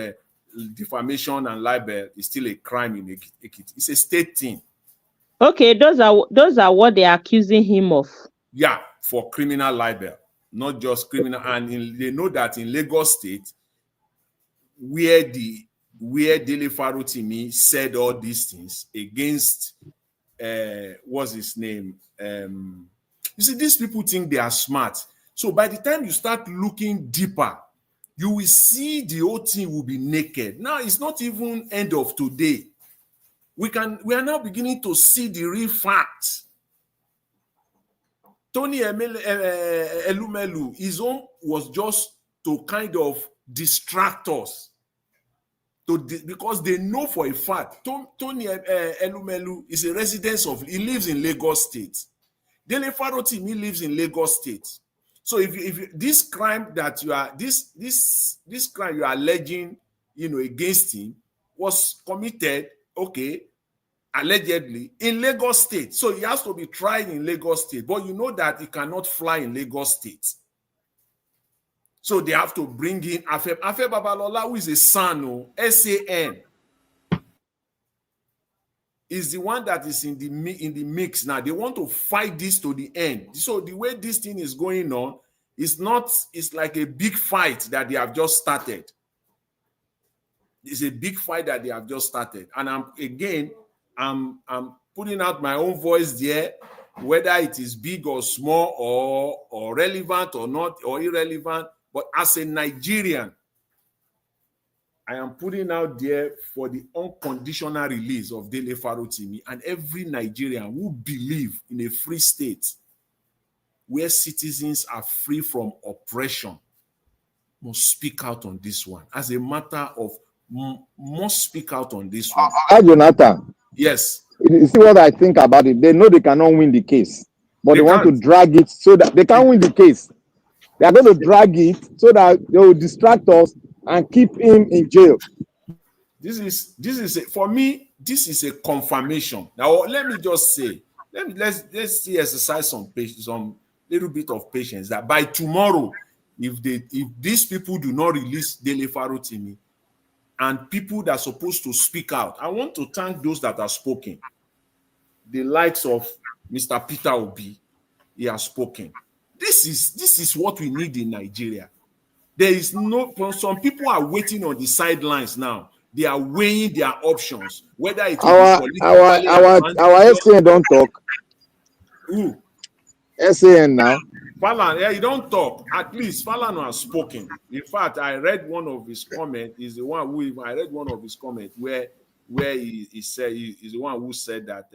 S8: defamation and libel is still a crime in Ekiti. It's a state thing.
S2: Okay, those are what they're accusing him of.
S8: Yeah, for criminal libel, not just criminal. And they know that in Lagos State, where Dele Farotimi said all these things against, what's his name? You see, these people think they are smart. So by the time you start looking deeper, you will see the whole thing will be naked. Now, it's not even end of today. We are now beginning to see the real facts. Tony Elumelu, his own was just to kind of distract us. Because they know for a fact, Tony Elumelu is a resident he lives in Lagos State. Dele Farotimi lives in Lagos State. So if this crime that you are this crime you are alleging, against him was committed, allegedly in Lagos State, so he has to be tried in Lagos State. But you know that he cannot fly in Lagos State, so they have to bring in Afe Babalola, who is a son, SAN. Is the one that is in the mix now. They want to fight this to the end. So the way this thing is going on, it's like a big fight that they have just started. It's a big fight that they have just started. And I'm putting out my own voice there, whether it is big or small or relevant or not or irrelevant. But as a Nigerian, I am putting out there for the unconditional release of Dele Farotimi, and every Nigerian who believes in a free state where citizens are free from oppression must speak out on this one. As a matter of, must speak out on this one.
S10: Jonathan.
S8: Yes.
S10: You see what I think about it? They know they cannot win the case, but they want to drag it so that they can't win the case. They are going to drag it so that they will distract us and keep him in jail.
S8: This is for me. This is a confirmation. Now let me just say, let's see, exercise some patience, some little bit of patience. That by tomorrow, if these people do not release Dele Farotimi, and people that are supposed to speak out, I want to thank those that are spoken. The likes of Mr. Peter Obi, he has spoken. This is what we need in Nigeria. There is some people are waiting on the sidelines now. They are weighing their options, whether it
S10: our SAN don't talk.
S8: Who?
S10: SAN now.
S8: Falan, yeah, he don't talk. At least Falan has spoken. In fact, I read one of his comments. He's the one who I read one of his comments where he said he's the one who said that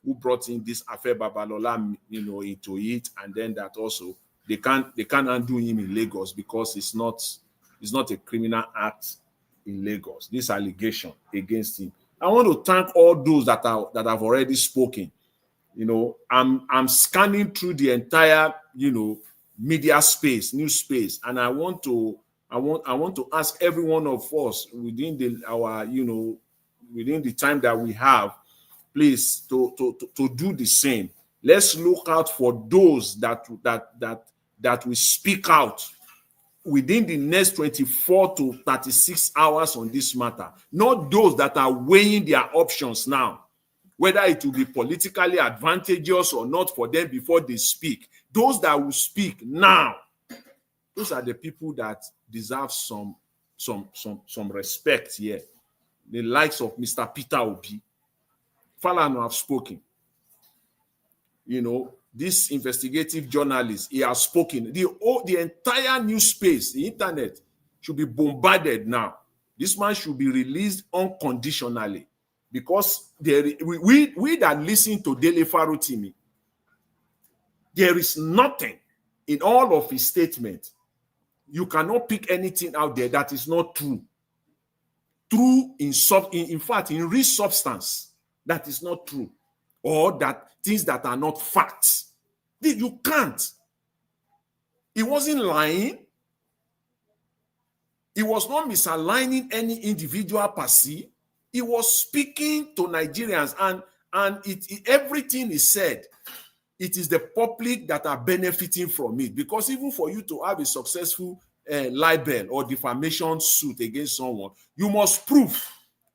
S8: who brought in this Afe Babalola, into it, and then that also they can't undo him in Lagos because it's not a criminal act in Lagos. This allegation against him. I want to thank all those that have already spoken. I'm scanning through the entire media space, news space, and I want to ask every one of us within the time that we have, please to do the same. Let's look out for those that will speak out within the next 24 to 36 hours on this matter. Not those that are weighing their options now, whether it will be politically advantageous or not for them before they speak. Those that will speak now, those are the people that deserve some respect here. The likes of Mr. Peter Obi. Falana have spoken. You know, this investigative journalist, he has spoken. The entire news space, the internet, should be bombarded now. This man should be released unconditionally, because we that listen to Dele Farotimi, there is nothing in all of his statements. You cannot pick anything out there that is not true. True in fact, in real substance, that is not true, or that things that are not facts. You can't. He wasn't lying. He was not misaligning any individual per se. He was speaking to Nigerians, and everything he said, it is the public that are benefiting from it. Because even for you to have a successful libel or defamation suit against someone, you must prove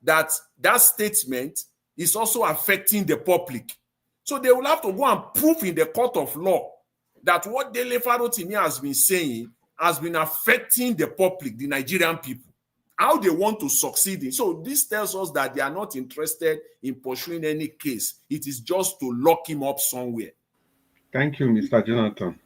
S8: that that statement is also affecting the public. So they will have to go and prove in the court of law that what Dele Farotimi has been saying has been affecting the public, the Nigerian people. How they want to succeed in. So this tells us that they are not interested in pursuing any case. It is just to lock him up somewhere.
S3: Thank you, Mr. Jonathan.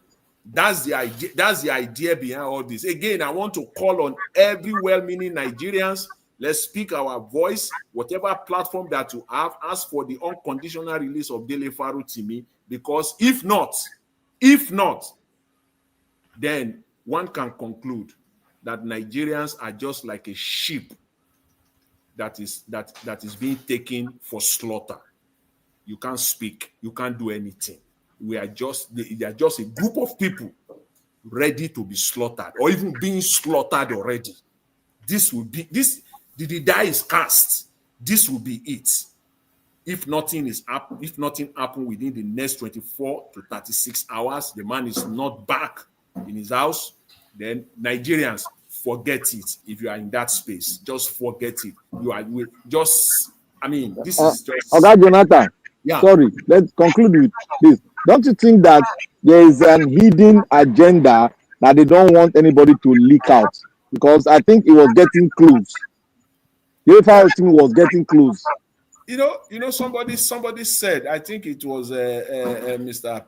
S8: That's the idea. That's the idea behind all this. Again, I want to call on every well-meaning Nigerians. Let's speak our voice. Whatever platform that you have, ask for the unconditional release of Dele Farotimi. Because if not, then one can conclude that Nigerians are just like a sheep that is being taken for slaughter. You can't speak. You can't do anything. They are just a group of people ready to be slaughtered, or even being slaughtered already. The die is cast. This will be it. If nothing happens within the next 24 to 36 hours, the man is not back in his house, then Nigerians, forget it. If you are in that space, just forget it. This is just...
S10: Okay, Jonathan.
S8: Yeah.
S10: Sorry, let's conclude with this. Don't you think that there is an hidden agenda that they don't want anybody to leak out? Because I think it was getting close. The team was getting close.
S8: You know, somebody said, I think it was Mr.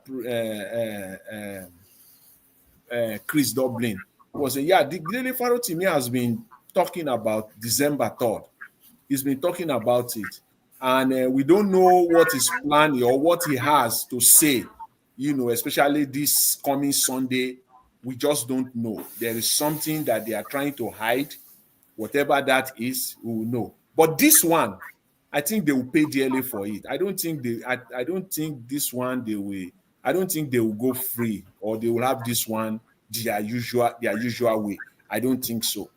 S8: Chris Dublin, was saying, Dele Farotimi has been talking about December 3rd. He's been talking about it. And we don't know what is planning or what he has to say, especially this coming Sunday. We just don't know. There is something that they are trying to hide. Whatever that is, we will know. But this one, I think they will pay dearly for it. I don't think this one they will. I don't think they will go free, or they will have this one their usual way. I don't think so.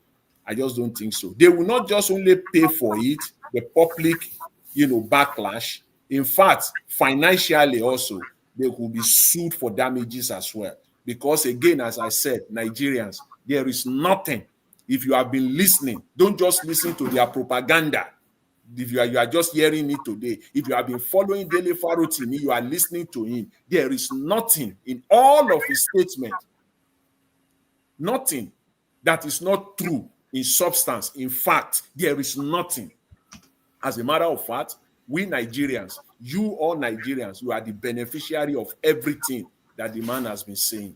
S8: I just don't think so. They will not just only pay for it, the public, backlash. In fact, financially also, they will be sued for damages as well. Because again, as I said, Nigerians, there is nothing. If you have been listening, don't just listen to their propaganda. If you are just hearing it today, if you have been following Dele Farotimi, you are listening to him. There is nothing in all of his statements, nothing that is not true in substance. In fact, there is nothing. As a matter of fact, we Nigerians, you all Nigerians, you are the beneficiary of everything that the man has been saying.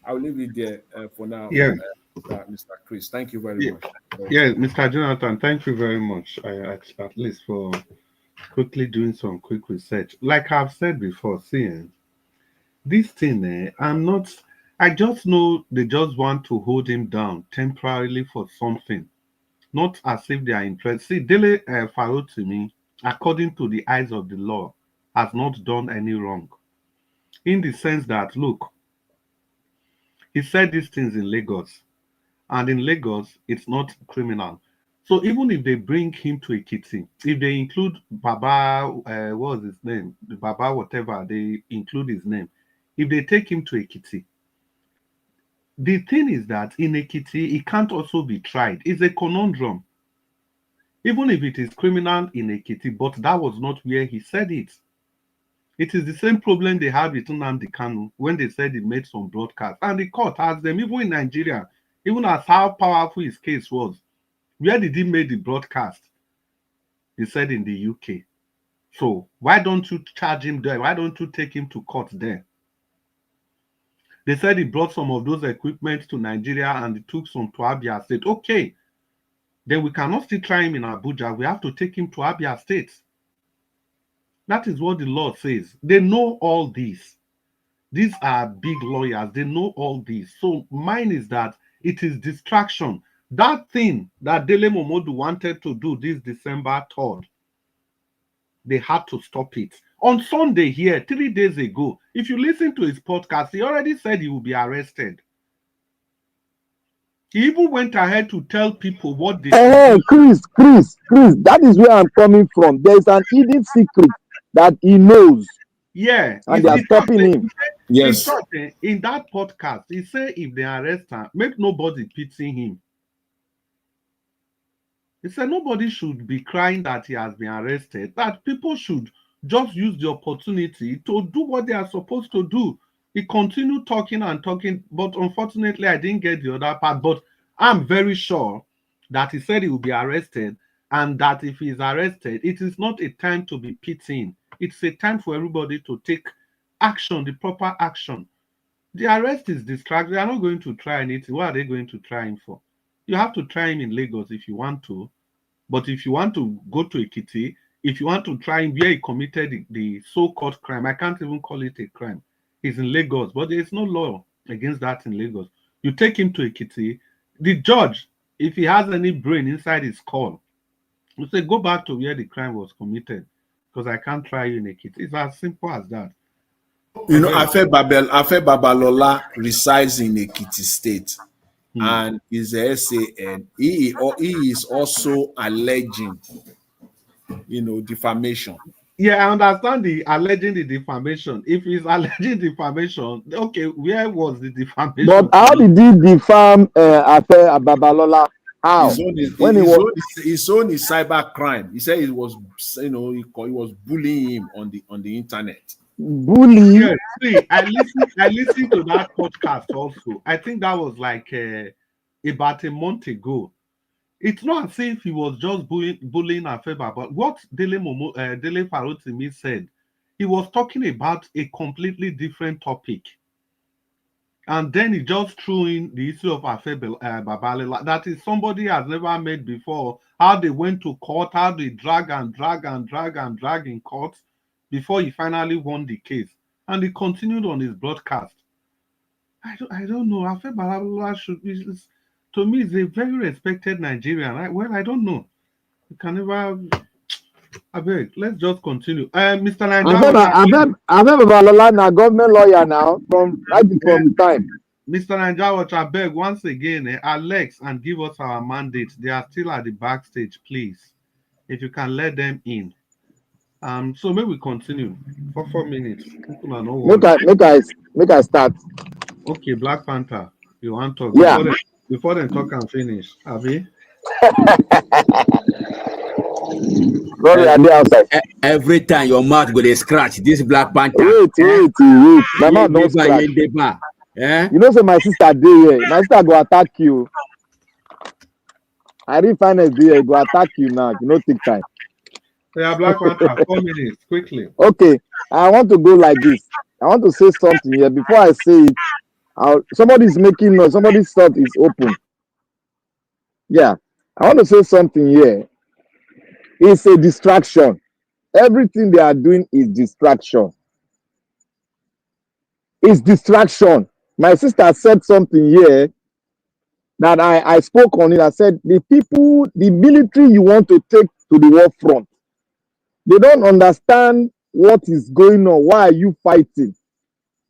S8: I'll leave it there for now.
S3: Yeah.
S8: Mr. Chris, thank you very much.
S3: Yeah, Mr. Jonathan, thank you very much, at least for quickly doing some quick research. Like I've said before, seeing this thing, I just know they just want to hold him down temporarily for something, not as if they are interested. See, Dele Farotimi, according to the eyes of the law, has not done any wrong. In the sense that, look, he said these things in Lagos. And in Lagos, it's not criminal. So even if they bring him to Ekiti, if they include Baba, what was his name? The Baba, whatever, they include his name. If they take him to Ekiti, the thing is that in Ekiti, he can't also be tried. It's a conundrum. Even if it is criminal in Ekiti, but that was not where he said it. It is the same problem they had with Nnamdi Kanu when they said he made some broadcasts. And the court asked them, even in Nigeria, even as how powerful his case was, where did he make the broadcast? He said in the UK. So why don't you charge him there? Why don't you take him to court there? They said he brought some of those equipment to Nigeria and he took some to Abia State. Okay, then we cannot still try him in Abuja. We have to take him to Abia State. That is what the law says. They know all this. These are big lawyers. They know all this. So mine is that it is distraction. That thing that Dele Momodu wanted to do this December 3rd, they had to stop it. On Sunday here, 3 days ago, if you listen to his podcast, he already said he will be arrested. He even went ahead to tell people what they
S10: Chris, that is where I'm coming from. There's an hidden secret that he knows.
S3: Yeah.
S10: And they are stopping him.
S3: Yes. In that podcast, he said if they arrest him, make nobody pity him. He said nobody should be crying that he has been arrested, that people should just use the opportunity to do what they are supposed to do. He continued talking and talking, but unfortunately, I didn't get the other part. But I'm very sure that he said he will be arrested, and that if he is arrested, it is not a time to be pitying. It's a time for everybody to take action, the proper action. The arrest is distraction. They are not going to try anything. What are they going to try him for? You have to try him in Lagos if you want to. But if you want to go to Ekiti, if you want to try him where he committed the so-called crime, I can't even call it a crime. He's in Lagos, but there is no law against that in Lagos. You take him to Ekiti, the judge, if he has any brain inside his skull, will say, go back to where the crime was committed, because I can't try you in Ekiti. It's as simple as that.
S8: You know, Afe Babalola resides in Ekiti State, and is a SAN. He is also alleging, defamation.
S3: Yeah, I understand the alleging the defamation. If he's alleging defamation, okay, where was the defamation?
S10: But how did he defame Afe Babalola? How?
S8: His own is cyber crime. He said it was, he was bullying him on the internet.
S10: Bullying?
S3: Yes, see, I listened to that podcast also. I think that was like about a month ago. It's not as if he was just bullying Afeba, but what Dele Farotimi said, he was talking about a completely different topic. And then he just threw in the issue of Afeba Babalola. That is somebody has never met before. How they went to court, how they drag in court before he finally won the case. And he continued on his broadcast. I don't know. Afeba Babalola should be... To me, he's a very respected Nigerian. I don't know. You can never... I beg, let's just continue. Mr.
S10: Afe Babalola na government lawyer now from the time.
S3: Mr. Nanjawach, I beg once again, Alex, and give us our mandate. They are still at the backstage, please. If you can let them in. So maybe we continue for 4 minutes.
S10: Make I start.
S3: Okay, Black Panther, you want to talk?
S10: Yeah.
S3: Before they talk and finish, Abi?
S18: Every time your mouth go to scratch, this Black Panther.
S10: Wait. My mouth don't scratch. You know, so my sister dey here. My sister go attack you. I didn't find a day. Go attack you now. You know, take time.
S3: Yeah, Black Panther, 4 minutes, quickly.
S10: Okay, I want to go like this. I want to say something here. Before I say it, somebody's making noise. Somebody's thought is open. Yeah, I want to say something here. It's a distraction. Everything they are doing is distraction. It's distraction. My sister said something here that I spoke on it. I said, the military you want to take to the war front, they don't understand what is going on. Why are you fighting?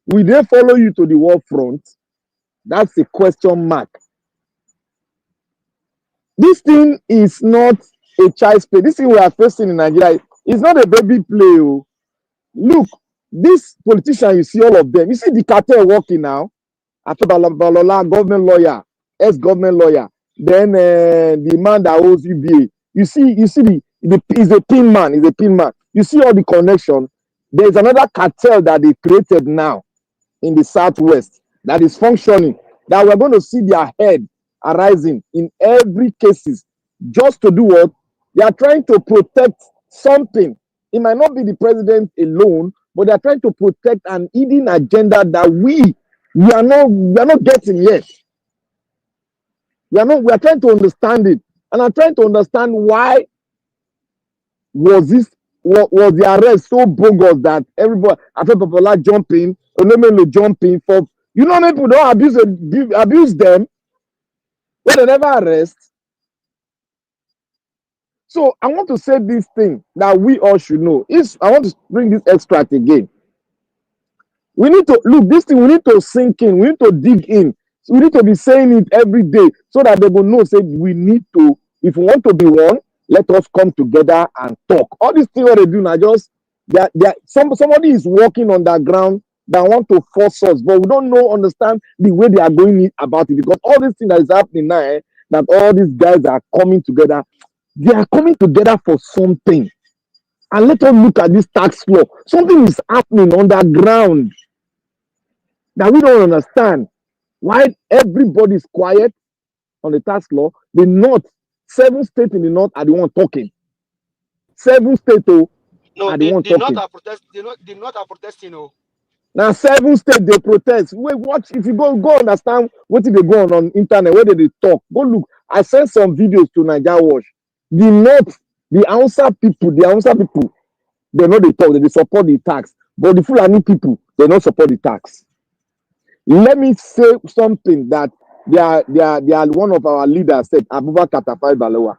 S10: Will they follow you to the war front? That's a question mark. This thing is not a child's play. This thing we are facing in Nigeria is not a baby play. Look, this politician, you see all of them. You see the cartel working now. After Babalola, government lawyer, ex-government lawyer. Then the man that owes UBA. You see, he's a pin man. You see all the connection. There is another cartel that they created now in the Southwest that is functioning, that we're going to see their head arising in every cases, just to do what? They are trying to protect something. It might not be the president alone, but they are trying to protect an hidden agenda that we are not getting yet. We are trying to understand it. And I'm trying to understand why was the arrest so bogus that everybody, Okpebholo jumping, Elumelu jumping for, people don't abuse them when they never arrest. So I want to say this thing that we all should know. I want to bring this extract again. We need to look this thing. We need to sink in. We need to dig in. So we need to be saying it every day so that they will know. Say we need to. If we want to be one, let us come together and talk. All these things what they do now, just somebody is walking on the ground that want to force us, but we don't understand the way they are going about it, because all these things that is happening now, that all these guys are coming together, they are coming together for something. And let us look at this tax law. Something is happening on the ground that we don't understand. Why everybody is quiet on the tax law? The North, 7 states in the North are the one talking. 7 states are the one talking.
S4: The North are protesting.
S10: Now 7 states they protest. Wait, watch. If you go understand what they go on internet, where they talk. Go look. I sent some videos to Niger Watch. The North, the Hausa people, they know they talk, they support the tax. But the Fulani people, they don't support the tax. Let me say something that they are one of our leaders said, Abubakar Tafawa Balewa.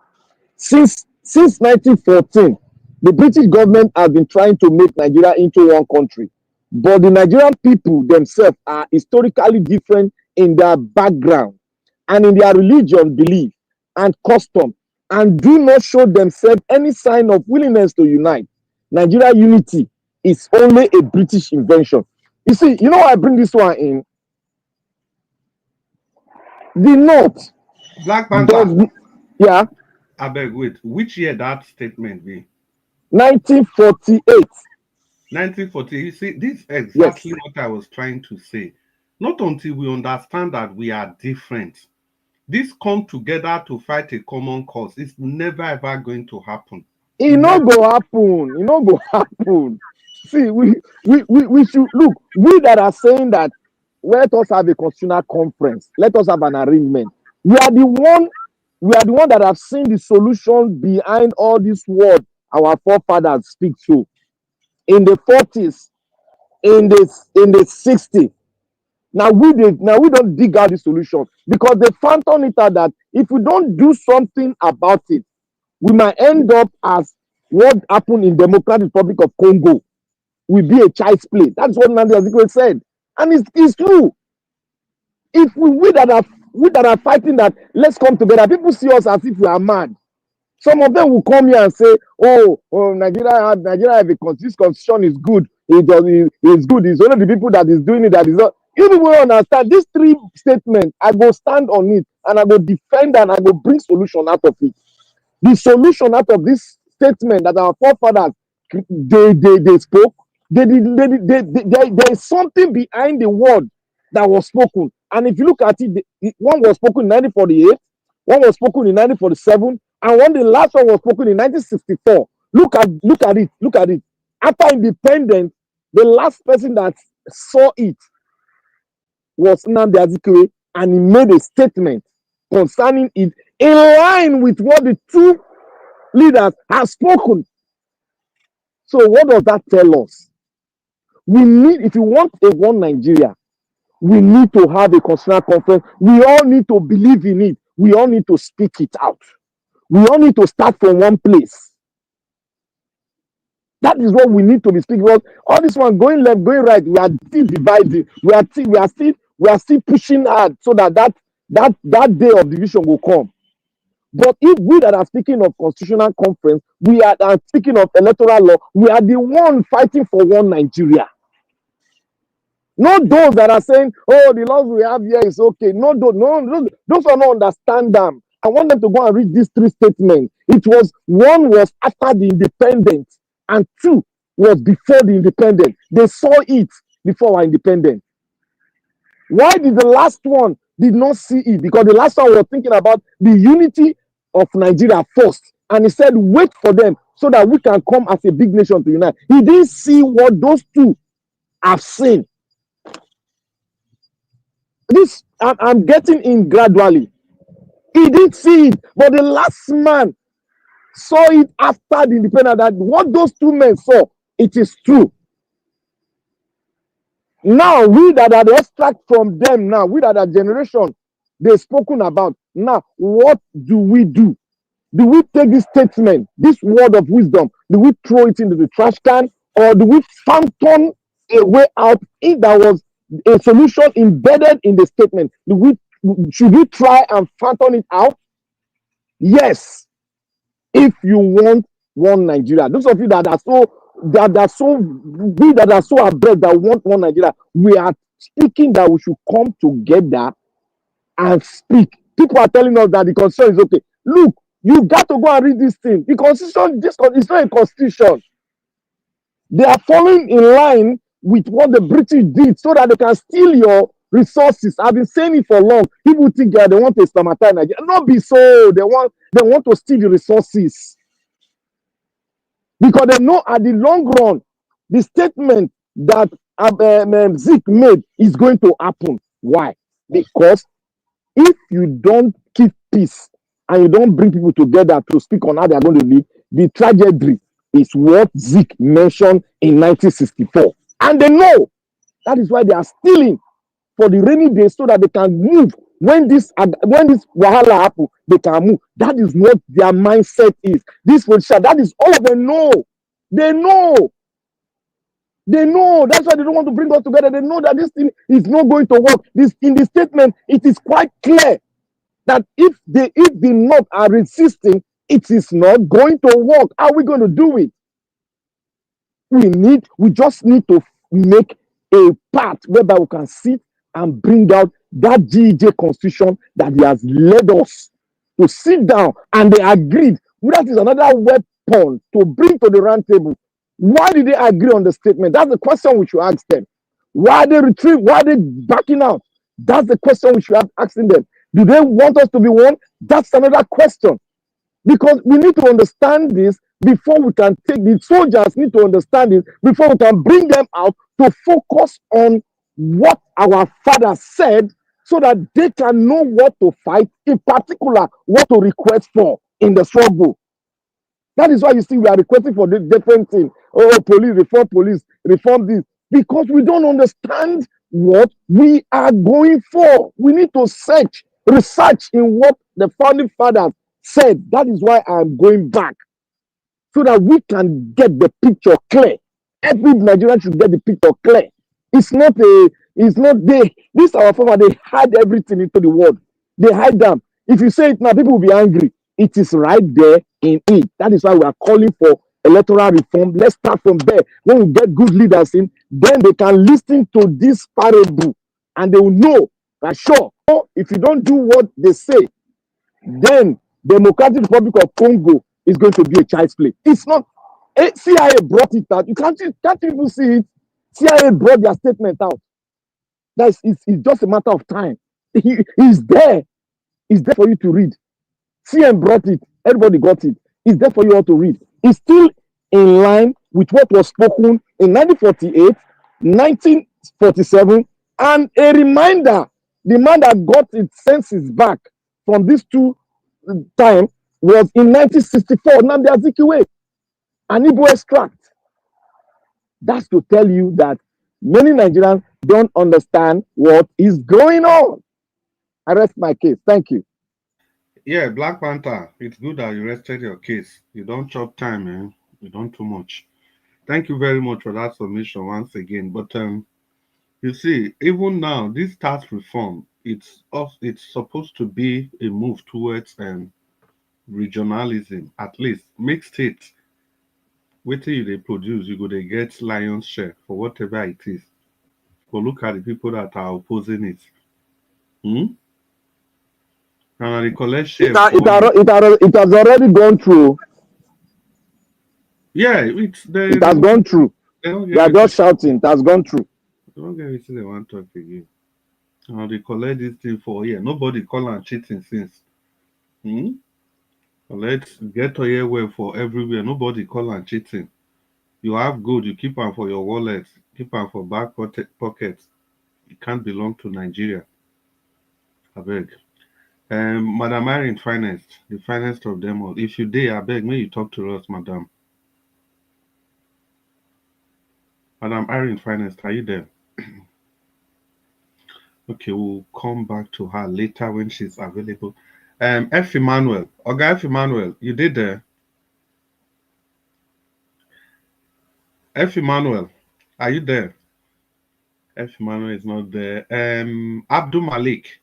S10: Since 1914, the British government has been trying to make Nigeria into one country. But the Nigerian people themselves are historically different in their background and in their religion, belief, and custom, and do not show themselves any sign of willingness to unite. Nigeria unity is only a British invention. You see, why I bring this one in? The North.
S3: Black Panther.
S10: Yeah.
S3: I beg, wait. Which year that statement be?
S10: 1948.
S3: 1940. You see, this is exactly what I was trying to say. Not until we understand that we are different. This come together to fight a common cause. It's never ever going to happen.
S10: It not go happen. It not go happen. See, we should look. We that are saying that let us have a constitutional conference. Let us have an arrangement. We are the one that have seen the solution behind all this word our forefathers speak to. In the 40s, in the 60s. Now we don't dig out the solution because they found on it that if we don't do something about it, we might end up as what happened in Democratic Republic of Congo will be a child's play. That's what Nnamdi Azikiwe said, and it's true. If we that are fighting that, let's come together. People see us as if we are mad. Some of them will come here and say, "Oh, Nigeria have a constitution is good. It's good. It's only the people that is doing it that is not." You people understand these 3 statements. I go stand on it and I go defend and I go bring solution out of it. The solution out of this statement that our forefathers they spoke, there is something behind the word that was spoken. And if you look at it, one was spoken in 1948, one was spoken in 1947, and the last one was spoken in 1964. Look at it. After independence, the last person that saw it was Nnamdi Azikiwe, and he made a statement concerning it in line with what the 2 leaders have spoken. So what does that tell us? We need, if you want a one Nigeria, we need to have a constitutional conference. We all need to believe in it. We all need to speak it out. We all need to start from one place. That is what we need to be speaking about. All this one going left, going right, we are still dividing. We are still pushing hard so that day of division will come. But if we that are speaking of constitutional conference, we are speaking of electoral law, we are the one fighting for one Nigeria. Not those that are saying, "Oh, the laws we have here is okay." No, those are not understand them. I want them to go and read these 3 statements. One was after the independence, and 2 was before the independence. They saw it before our independence. Why did the last one did not see it? Because the last one was thinking about the unity of Nigeria first. And he said, wait for them so that we can come as a big nation to unite. He didn't see what those two have seen. This, I'm getting in gradually. He didn't see it, but the last man saw it after the independence, that what those two men saw, it is true. Now, we that are the extract from them now, we that are generation they've spoken about, now, what do we do? Do we take this statement, this word of wisdom, do we throw it into the trash can, or do we phantom a way out if there was a solution embedded in the statement? Should we try and phantom it out? Yes. If you want one Nigeria, those of you that are so abreast that want one Nigeria, we are speaking that we should come together and speak. People are telling us that the constitution is okay. Look, you got to go and read this thing. The constitution, it's not a constitution. They are falling in line with what the British did so that they can steal your resources. I've been saying it for long. People think they want to stamatize Nigeria. Not be so. They want to steal the resources. Because they know at the long run, the statement that Zeke made is going to happen. Why? Because if you don't keep peace and you don't bring people together to speak on how they are going to live, the tragedy is what Zeke mentioned in 1964. And they know. That is why they are stealing for the rainy days so that they can move. When this wahala happen, they can move. That is what their mindset is. This position, that is all of them know. They know. They know. That's why they don't want to bring us together. They know that this thing is not going to work. In the statement, it is quite clear that if the North are resisting, it is not going to work. How are we going to do it? We just need to make a path whereby we can sit and bring out that GEJ constitution that he has led us to sit down, and they agreed. That is another weapon to bring to the round table. Why did they agree on the statement? That's the question we should ask them. Why they retreat? Why they backing out? That's the question we should have asking them. Do they want us to be one? That's another question. Because we need to understand this before we can take the soldiers need to understand it before we can bring them out to focus on what our father said so that they can know what to fight, in particular, what to request for in the struggle. That is why you see we are requesting for the different things. Oh, police, reform this. Because we don't understand what we are going for. We need to research in what the founding fathers said. That is why I'm going back. So that we can get the picture clear. Every Nigerian should get the picture clear. This our father, they hide everything into the world. They hide them. If you say it now, people will be angry. It is right there in it. That is why we are calling for electoral reform. Let's start from there. When we get good leaders in, then they can listen to this parable and they will know that sure, if you don't do what they say, then Democratic Republic of Congo is going to be a child's play. It's not. CIA brought it out. You can't even see it. CIA brought their statement out. It's just a matter of time. He's there. It's there for you to read. CM brought it. Everybody got it. It's there for you all to read. It's still in line with what was spoken in 1948, 1947, and a reminder. The man that got its senses back from these two times was in 1964. Nnamdi Azikiwe, an Igbo extract. That's to tell you that many Nigerians don't understand what is going on. I rest my case. Thank you.
S3: Yeah, Black Panther, it's good that you rested your case. You don't chop time, man. You don't too much. Thank you very much for that submission once again. But you see, even now, this tax reform, it's supposed to be a move towards regionalism. At least make states waiting they produce, you go they get lion's share for whatever it is. But look at the people that are opposing it. And the collect share.
S10: It has already gone through.
S3: Yeah,
S10: it has gone through. They are just shouting. It has gone through.
S3: They don't get it. They want to talk again. Now they collect this thing for here. Nobody call and cheating since. Let's get a year well for everywhere. Nobody call and cheating. You have good, you keep them for your wallet, keep them for back pockets. It can't belong to Nigeria. I beg. Madam Irene Finest, the finest of them all. If you dare, I beg, may you talk to us, Madam. Madam Irene Finest, are you there? Okay, we'll come back to her later when she's available. F. Emmanuel. Oga F. Emmanuel, you did there? F. Emmanuel, are you there? F. Emmanuel is not there. Abdul Malik.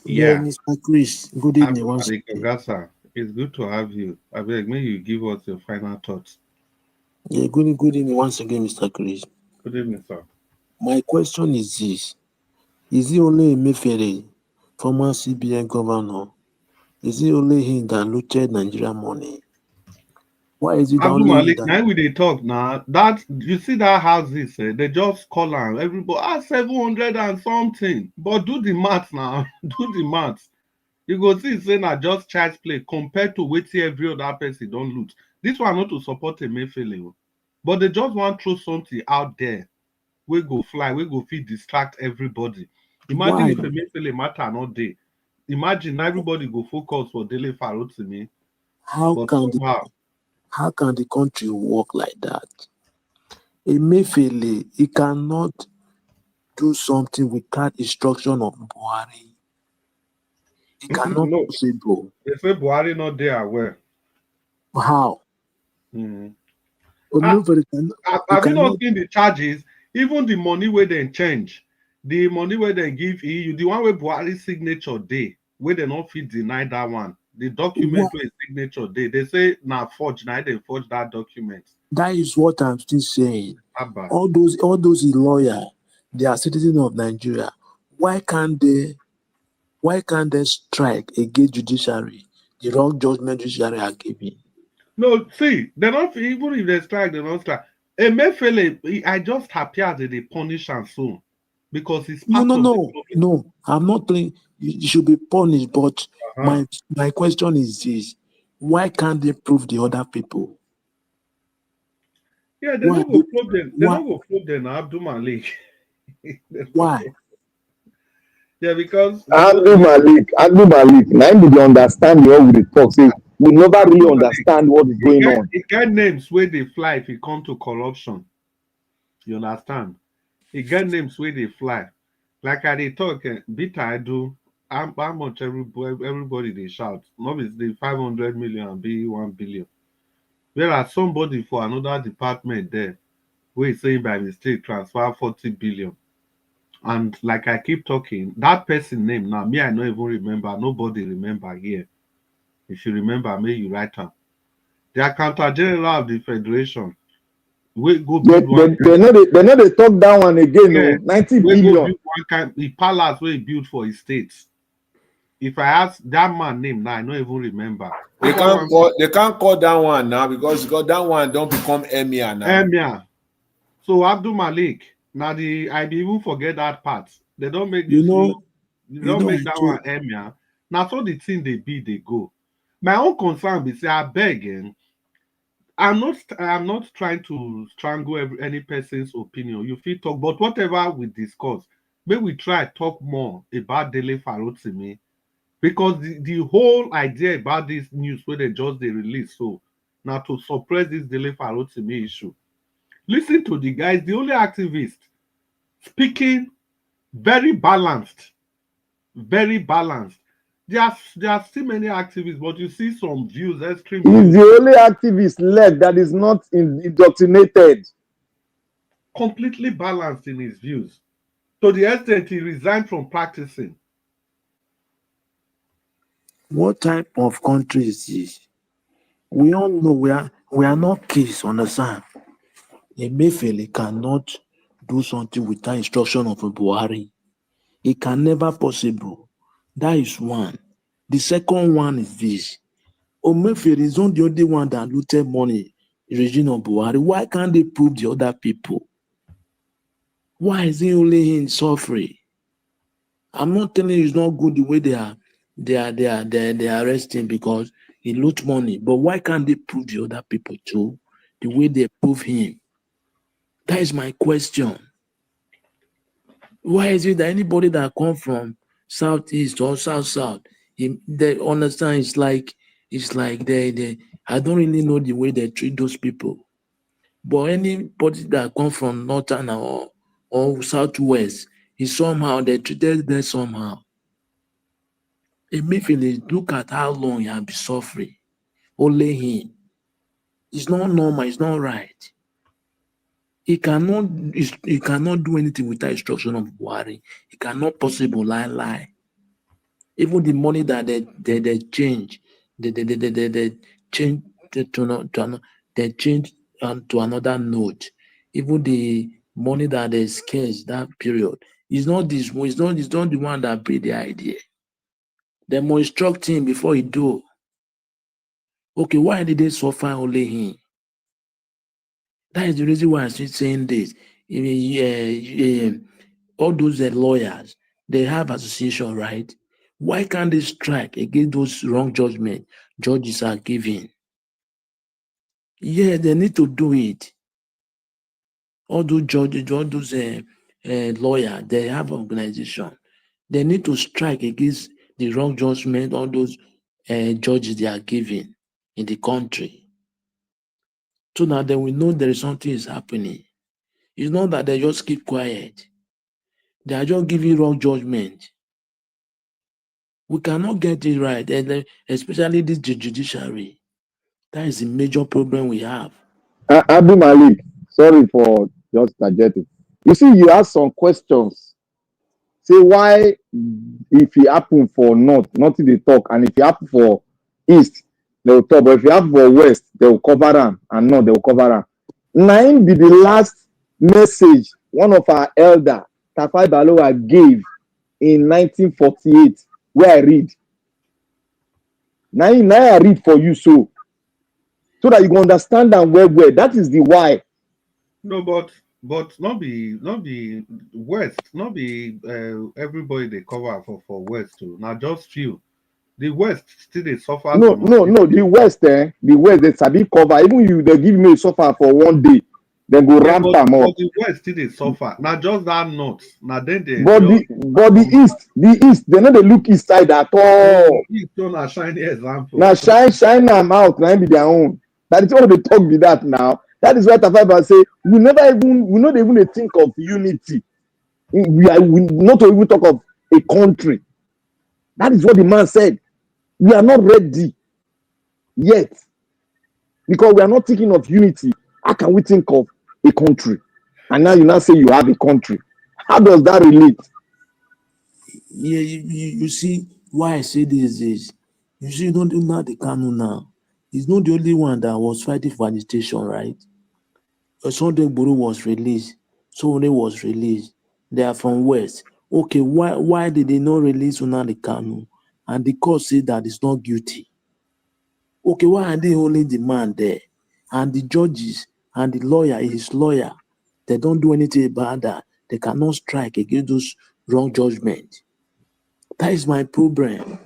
S6: Yeah, Mr. Chris. Good evening.
S3: Abdul Malik Ogasa, it's good to have you. I beg, may you give us your final thoughts.
S6: Yeah, good evening once again, Mr. Chris.
S3: Good evening, sir.
S6: My question is this. Is it only Emefiele, former CBN governor? Is it only him that looted Nigeria money? Why is it
S3: Abdul
S6: only
S3: Malik,
S6: that?
S3: now we they talk now. That you see that houses, they just call and everybody 700 and something. But do the math now. Do the math. You go see saying that just child's play compared to waiting every other person don't loot. This one not to support Emefiele, but they just want to throw something out there. We go fly, we go feed distract everybody. Imagine if Emefiele matter not day. Imagine everybody go focus for Dele Farotimi.
S6: How can the country work like that? Emefiele, he cannot do something without instruction of Buhari. It cannot be possible.
S3: They say Buhari not there aware.
S6: How?
S3: Have you not seen the charges? Even the money where they change, the money where they give EU, the one where Buhari signature day, where they not fit deny that one. The document where signature day, they say now forge, now they forge that document.
S6: That is what I'm still saying.
S3: Abba.
S6: All those lawyers, they are citizens of Nigeria. Why can't they strike against judiciary? The wrong judgment judiciary are giving.
S3: No, see, they're not even if they strike, they're not strike. Emefiele, I just happy as they punish and so because it's part of the problem.
S6: No. I'm not saying you should be punished, but my question is this: why can't they prove the other people?
S3: Yeah, they don't go probe them. They don't go probe them. Abdul Malik.
S6: Why?
S3: Yeah, because
S10: Abdul Malik. Now we understand the way we talk. Say we never really understand what is going on.
S3: It get names where they fly if it come to corruption. You understand? It get names where they fly. Like I they talk, bitter I do. How much everybody they shout? Obviously 500 million be 1 billion. Whereas somebody for another department there, we saying by mistake transfer 40 billion. And like I keep talking, that person name now, me, I don't even remember. Nobody remember here. If you remember, may you write down. The accountant general of the federation. We go build one.
S10: They know they talk that one again. Yeah. 90 billion.
S3: Go build one kind the palace where he built for his states. If I ask that man name now, I don't even remember.
S8: They can't call that one now because that one don't become emir now.
S3: Emir. So Abdul Malik. Now I be even forget that part. They don't make this. They don't make that one emir. Now so the thing they go. My own concern be say I beg. I'm not trying to strangle any person's opinion. You feel talk, but whatever we discuss, maybe we try talk more about Dele Farotimi because the whole idea about this news where they release so now to suppress this Dele Farotimi issue. Listen to the guys, the only activist speaking very balanced. There are still many activists, but you see some views, extreme views.
S10: He's the only activist left that is not indoctrinated.
S3: Completely balanced in his views. To the extent he resigned from practicing.
S6: What type of country is this? We all know we are not kids, understand? Emefiele cannot do something without instruction of a Buhari. It can never possible. That is one. The second one is this. Omefiele is not the only one that looted money in regime of Buhari. Why can't they prove the other people? Why is it only him suffering? I'm not telling you it's not good the way they are arresting because he loot money. But why can't they prove the other people too? The way they prove him? That is my question. Why is it that anybody that come from southeast or south, they understand it's like they I don't really know the way they treat those people. But anybody that come from northern or southwest, is somehow they treated them somehow. Immediately look at how long he has been suffering. Only him. It's not normal, it's not right. He cannot do anything without instruction of Buhari. It cannot possible lie. Even the money that they change, they change they change to another note. Even the money that they scarce that period, it's not the one that paid the idea. They must instruct him before he do. Okay, why did they suffer only him? That is the reason why I'm still saying this. All those lawyers, they have association, right? Why can't they strike against those wrong judgment judges are giving? Yeah, they need to do it. All those judges, all those lawyers, they have organization. They need to strike against the wrong judgment all those judges they are giving in the country. So now they will know there is something is happening. It's not that they just keep quiet. They are just giving wrong judgment. We cannot get it right, and especially this judiciary. That is a major problem we have.
S10: Abu Malik, sorry for just interjecting. You see, you ask some questions. Say why, if it happen for north, nothing they talk, and if it happen for east, they will talk. But if it happen for west, they will cover them, and north they will cover them. Nine be the last message one of our elder, Tafai Balowa, gave in 1948, where I read. Now I read for you so that you can understand them well. That is the why.
S3: No, but not be west, not be everybody they cover for west too. Now just few. The west still they suffer.
S10: No. The west, the west they sabi cover. Even you they give me suffer for one day, then go ramp them up.
S3: But the west still they suffer. Now just that north. Now then they.
S10: But the east, they know they look east side at all.
S3: East don't a shiny example.
S10: Now shine them out. Now be their own. That is what they talk be that now. That is what Tafaiba say. We not even think of unity. We not even talk of a country. That is what the man said. We are not ready yet because we are not thinking of unity. How can we think of a country? And now you now say you have a country. How does that relate?
S6: Yeah, you see why I say this is you see don't do not the Kanu now. He's not the only one that was fighting for agitation, right? Sunday Buru was released. Sone was released. They are from West. Okay, why did they not release Nnamdi Kanu? And the court said that it's not guilty. Okay, why are they holding the man there? And the judges and the lawyer, his lawyer, they don't do anything about that. They cannot strike against those wrong judgments. That is my problem.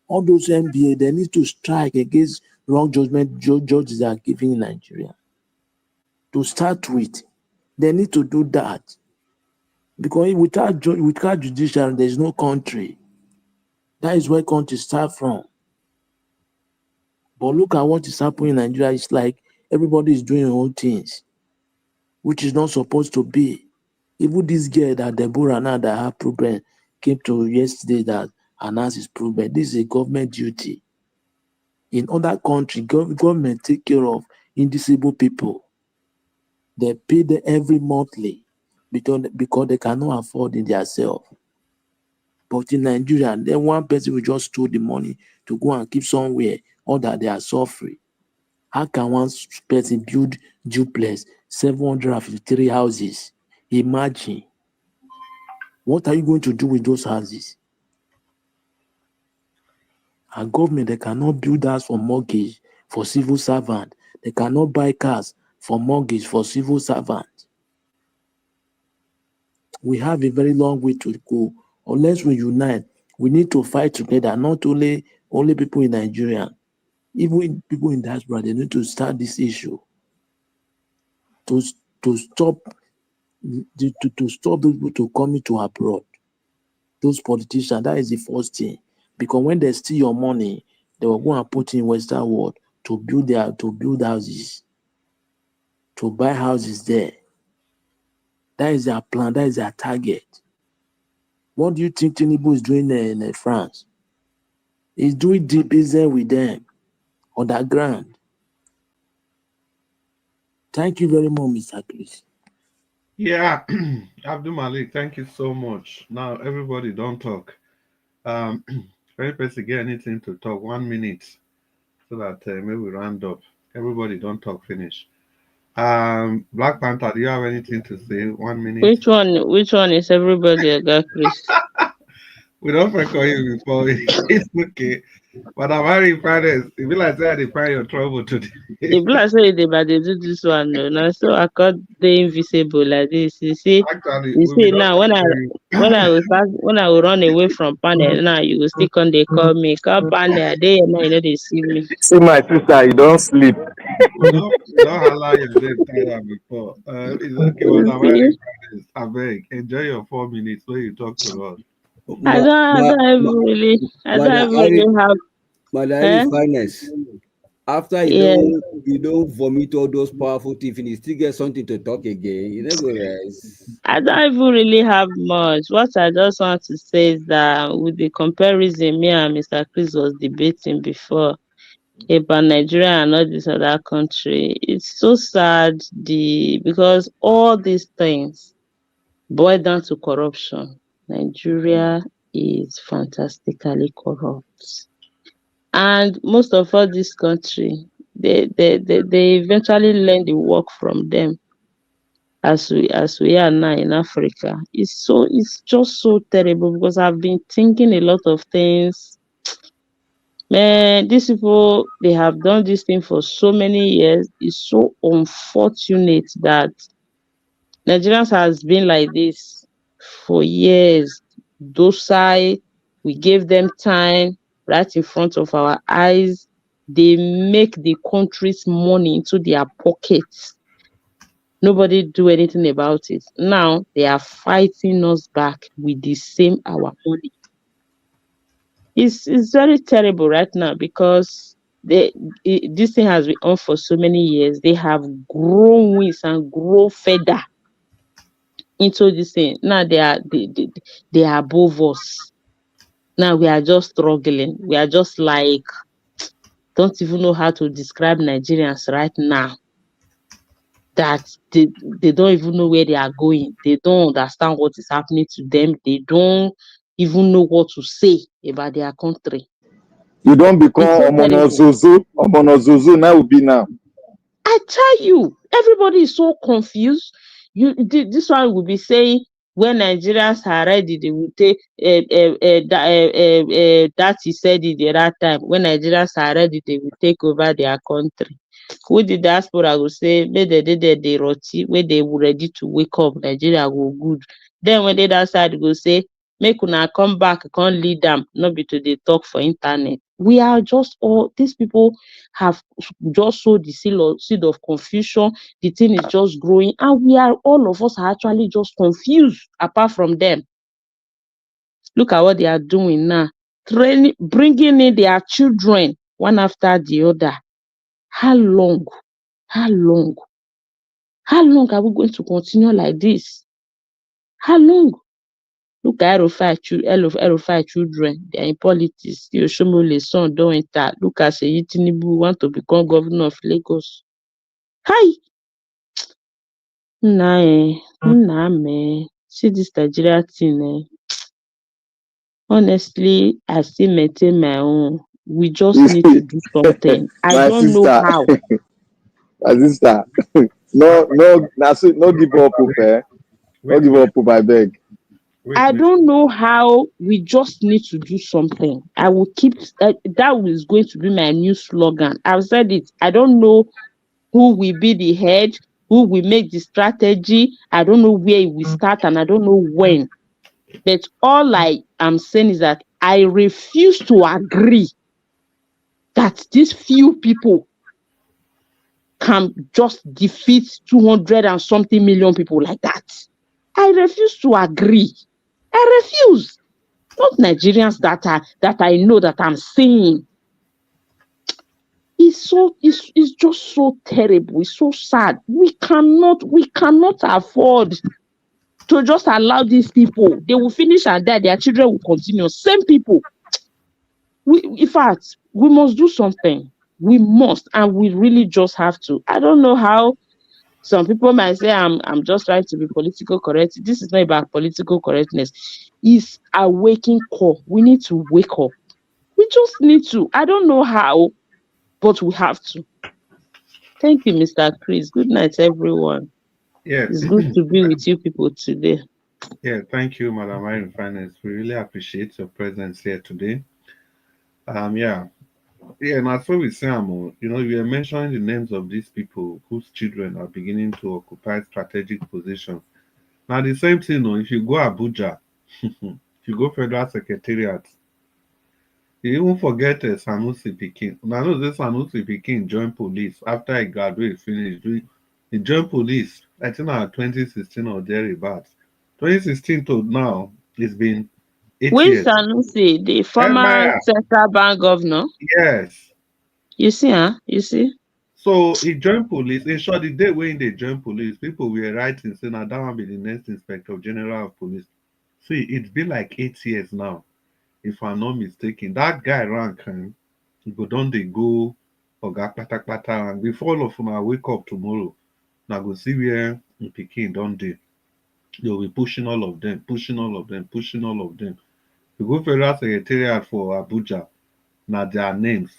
S6: All those MBA, they need to strike against wrong judgment judges are giving in Nigeria. To start with, they need to do that. Because without judiciary, there is no country. That is where countries start from. But look at what is happening in Nigeria. It's like everybody is doing their own things, which is not supposed to be. Even this girl that Deborah now that have problem came to yesterday that announced his problem. This is a government duty. In other countries, government take care of indisabled people. They pay them every monthly because they cannot afford it themselves. But in Nigeria, then one person will just steal the money to go and keep somewhere, or that they are suffering. How can one person build duplex 753 houses? Imagine. What are you going to do with those houses? And government, they cannot build house for mortgage for civil servant. They cannot buy cars for mortgage for civil servant. We have a very long way to go. Unless we unite, we need to fight together. Not only people in Nigeria, even people in diaspora. They need to start this issue to stop to stop those people to coming to abroad. Those politicians. That is the first thing. Because when they steal your money, they will go and put in Western world to build houses, to buy houses there. That is their plan. That is their target. What do you think Tinubu is doing in France? He's doing deep business with them underground. Thank you very much, Mr. Chris.
S3: Yeah, Abdul Malik, thank you so much. Now everybody don't talk. Very person get anything to talk 1 minute so that maybe we round up. Everybody don't talk finish. Black Panther, do you have anything to say? 1 minute.
S2: Which one is everybody again, Chris?
S3: We don't forget you before. It's okay. But I'm very finance. It be like say they find your trouble today.
S2: If like say they do this one, no. Now so I got the invisible like this. You see,
S3: Actually,
S2: you see now when I will run away from panel, now you will still come they call me. Call panel, they now you know they see me.
S10: See my sister, you don't sleep.
S3: We don't allow your name tire before. It's okay, but I'm very finance. I beg, enjoy your 4 minutes when you talk to us.
S2: I don't even really have.
S18: Madam Finance. After you don't vomit all those powerful things, you still get something to talk again. You never realize.
S2: I don't even really have much. What I just want to say is that with the comparison me and Mr. Chris was debating before about Nigeria and all this other country, it's so sad because all these things boil down to corruption. Nigeria is fantastically corrupt. And most of all this country, they eventually learn the work from them as we are now in Africa. It's just so terrible because I've been thinking a lot of things. Man, these people, they have done this thing for so many years. It's so unfortunate that Nigerians has been like this for years. Docile, we gave them time right in front of our eyes. They make the country's money into their pockets. Nobody do anything about it. Now they are fighting us back with the same our money. It's very terrible right now because this thing has been on for so many years. They have grown wings and grown feather into this thing. Now they are above us. Now we are just struggling. We are just like don't even know how to describe Nigerians right now. That they don't even know where they are going. They don't understand what is happening to them. They don't even know what to say about their country.
S10: You don't become Omonozuzu now will be now.
S2: I tell you, everybody is so confused. This one will be saying when Nigerians are ready, they will take that he said it the other time. When Nigerians are ready, they will take over their country. Who the diaspora will say, may they roti, when they were ready to wake up, Nigeria go good. Then when they that side go say, make una come back, can't lead them, not be to they talk for internet. We are just all these people have just sowed the seed of confusion. The thing is just growing, and all of us are actually just confused apart from them. Look at what they are doing now. Bringing in their children one after the other. How long are we going to continue like this? How long? Look at Erufai children. They are in politics. Oshomole's son don't enter. Look at Seyi Tinubu want to become governor of Lagos. Hi! See this Nigeria thing. Honestly, I still maintain my own. We just need to do something. I don't know how.
S10: My sister, no give up, eh? No give up, I beg.
S2: I don't know how. We just need to do something. I will keep that is going to be my new slogan. I've said it. I don't know who will be the head, who will make the strategy. I don't know where it will start, and I don't know when. But all I am saying is that I refuse to agree that these few people can just defeat 200 and something million people like that. I refuse to agree. I refuse. Not Nigerians that I know that I'm seeing. It's just so terrible. It's so sad. We cannot afford to just allow these people. They will finish and die. Their children will continue. Same people. In fact, we must do something. We must, and we really just have to. I don't know how. Some people might say I'm just trying to be political correct. This is not about political correctness. It's a waking call. We need to wake up. We just need to. I don't know how, but we have to. Thank you, Mr. Chris. Good night, everyone.
S3: Yeah.
S2: It's good to be with you people today.
S3: Yeah, thank you, Madam Irene Finance. We really appreciate your presence here today. Yeah. Yeah, and as we say, you are mentioning the names of these people whose children are beginning to occupy strategic positions. Now, the same thing, if you go Abuja, if you go Federal Secretariat, you even forget Sanusi Pikin. Now, I know this Sanusi Pikin joined police after he graduated, finished. He joined police, I think, in 2016 or thereabouts. 2016 to now, it's been 8
S2: Which
S3: years.
S2: Sanusi, the former
S3: Empire.
S2: central bank governor?
S3: Yes.
S2: You see, huh? You see?
S3: So he joined police. In short, the day when they joined police, people were writing saying that one be the next inspector general of police. See, it's been like 8 years now, if I'm not mistaken. That guy rank him, he go down they go Oga Pata Pata, and before all of them wake up tomorrow, now go see where in Peking don't they. They'll be pushing all of them, pushing all of them, pushing all of them. You go Federal Secretariat for Abuja, now their names.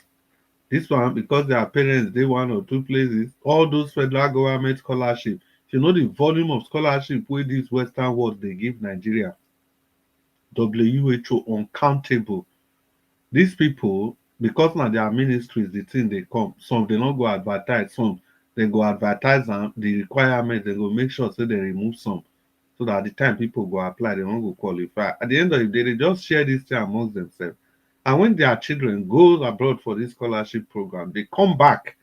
S3: This one, because their parents, they one or two places, all those federal government scholarship. You know the volume of scholarship where this Western world they give Nigeria. WHO uncountable. These people, because now their ministries, the thing they come, some they not go advertise, some they go advertise and the requirement, they go make sure so they remove some. So that at the time people go apply, they won't go qualify. At the end of the day, they just share this thing amongst themselves. And when their children go abroad for this scholarship program, they come back,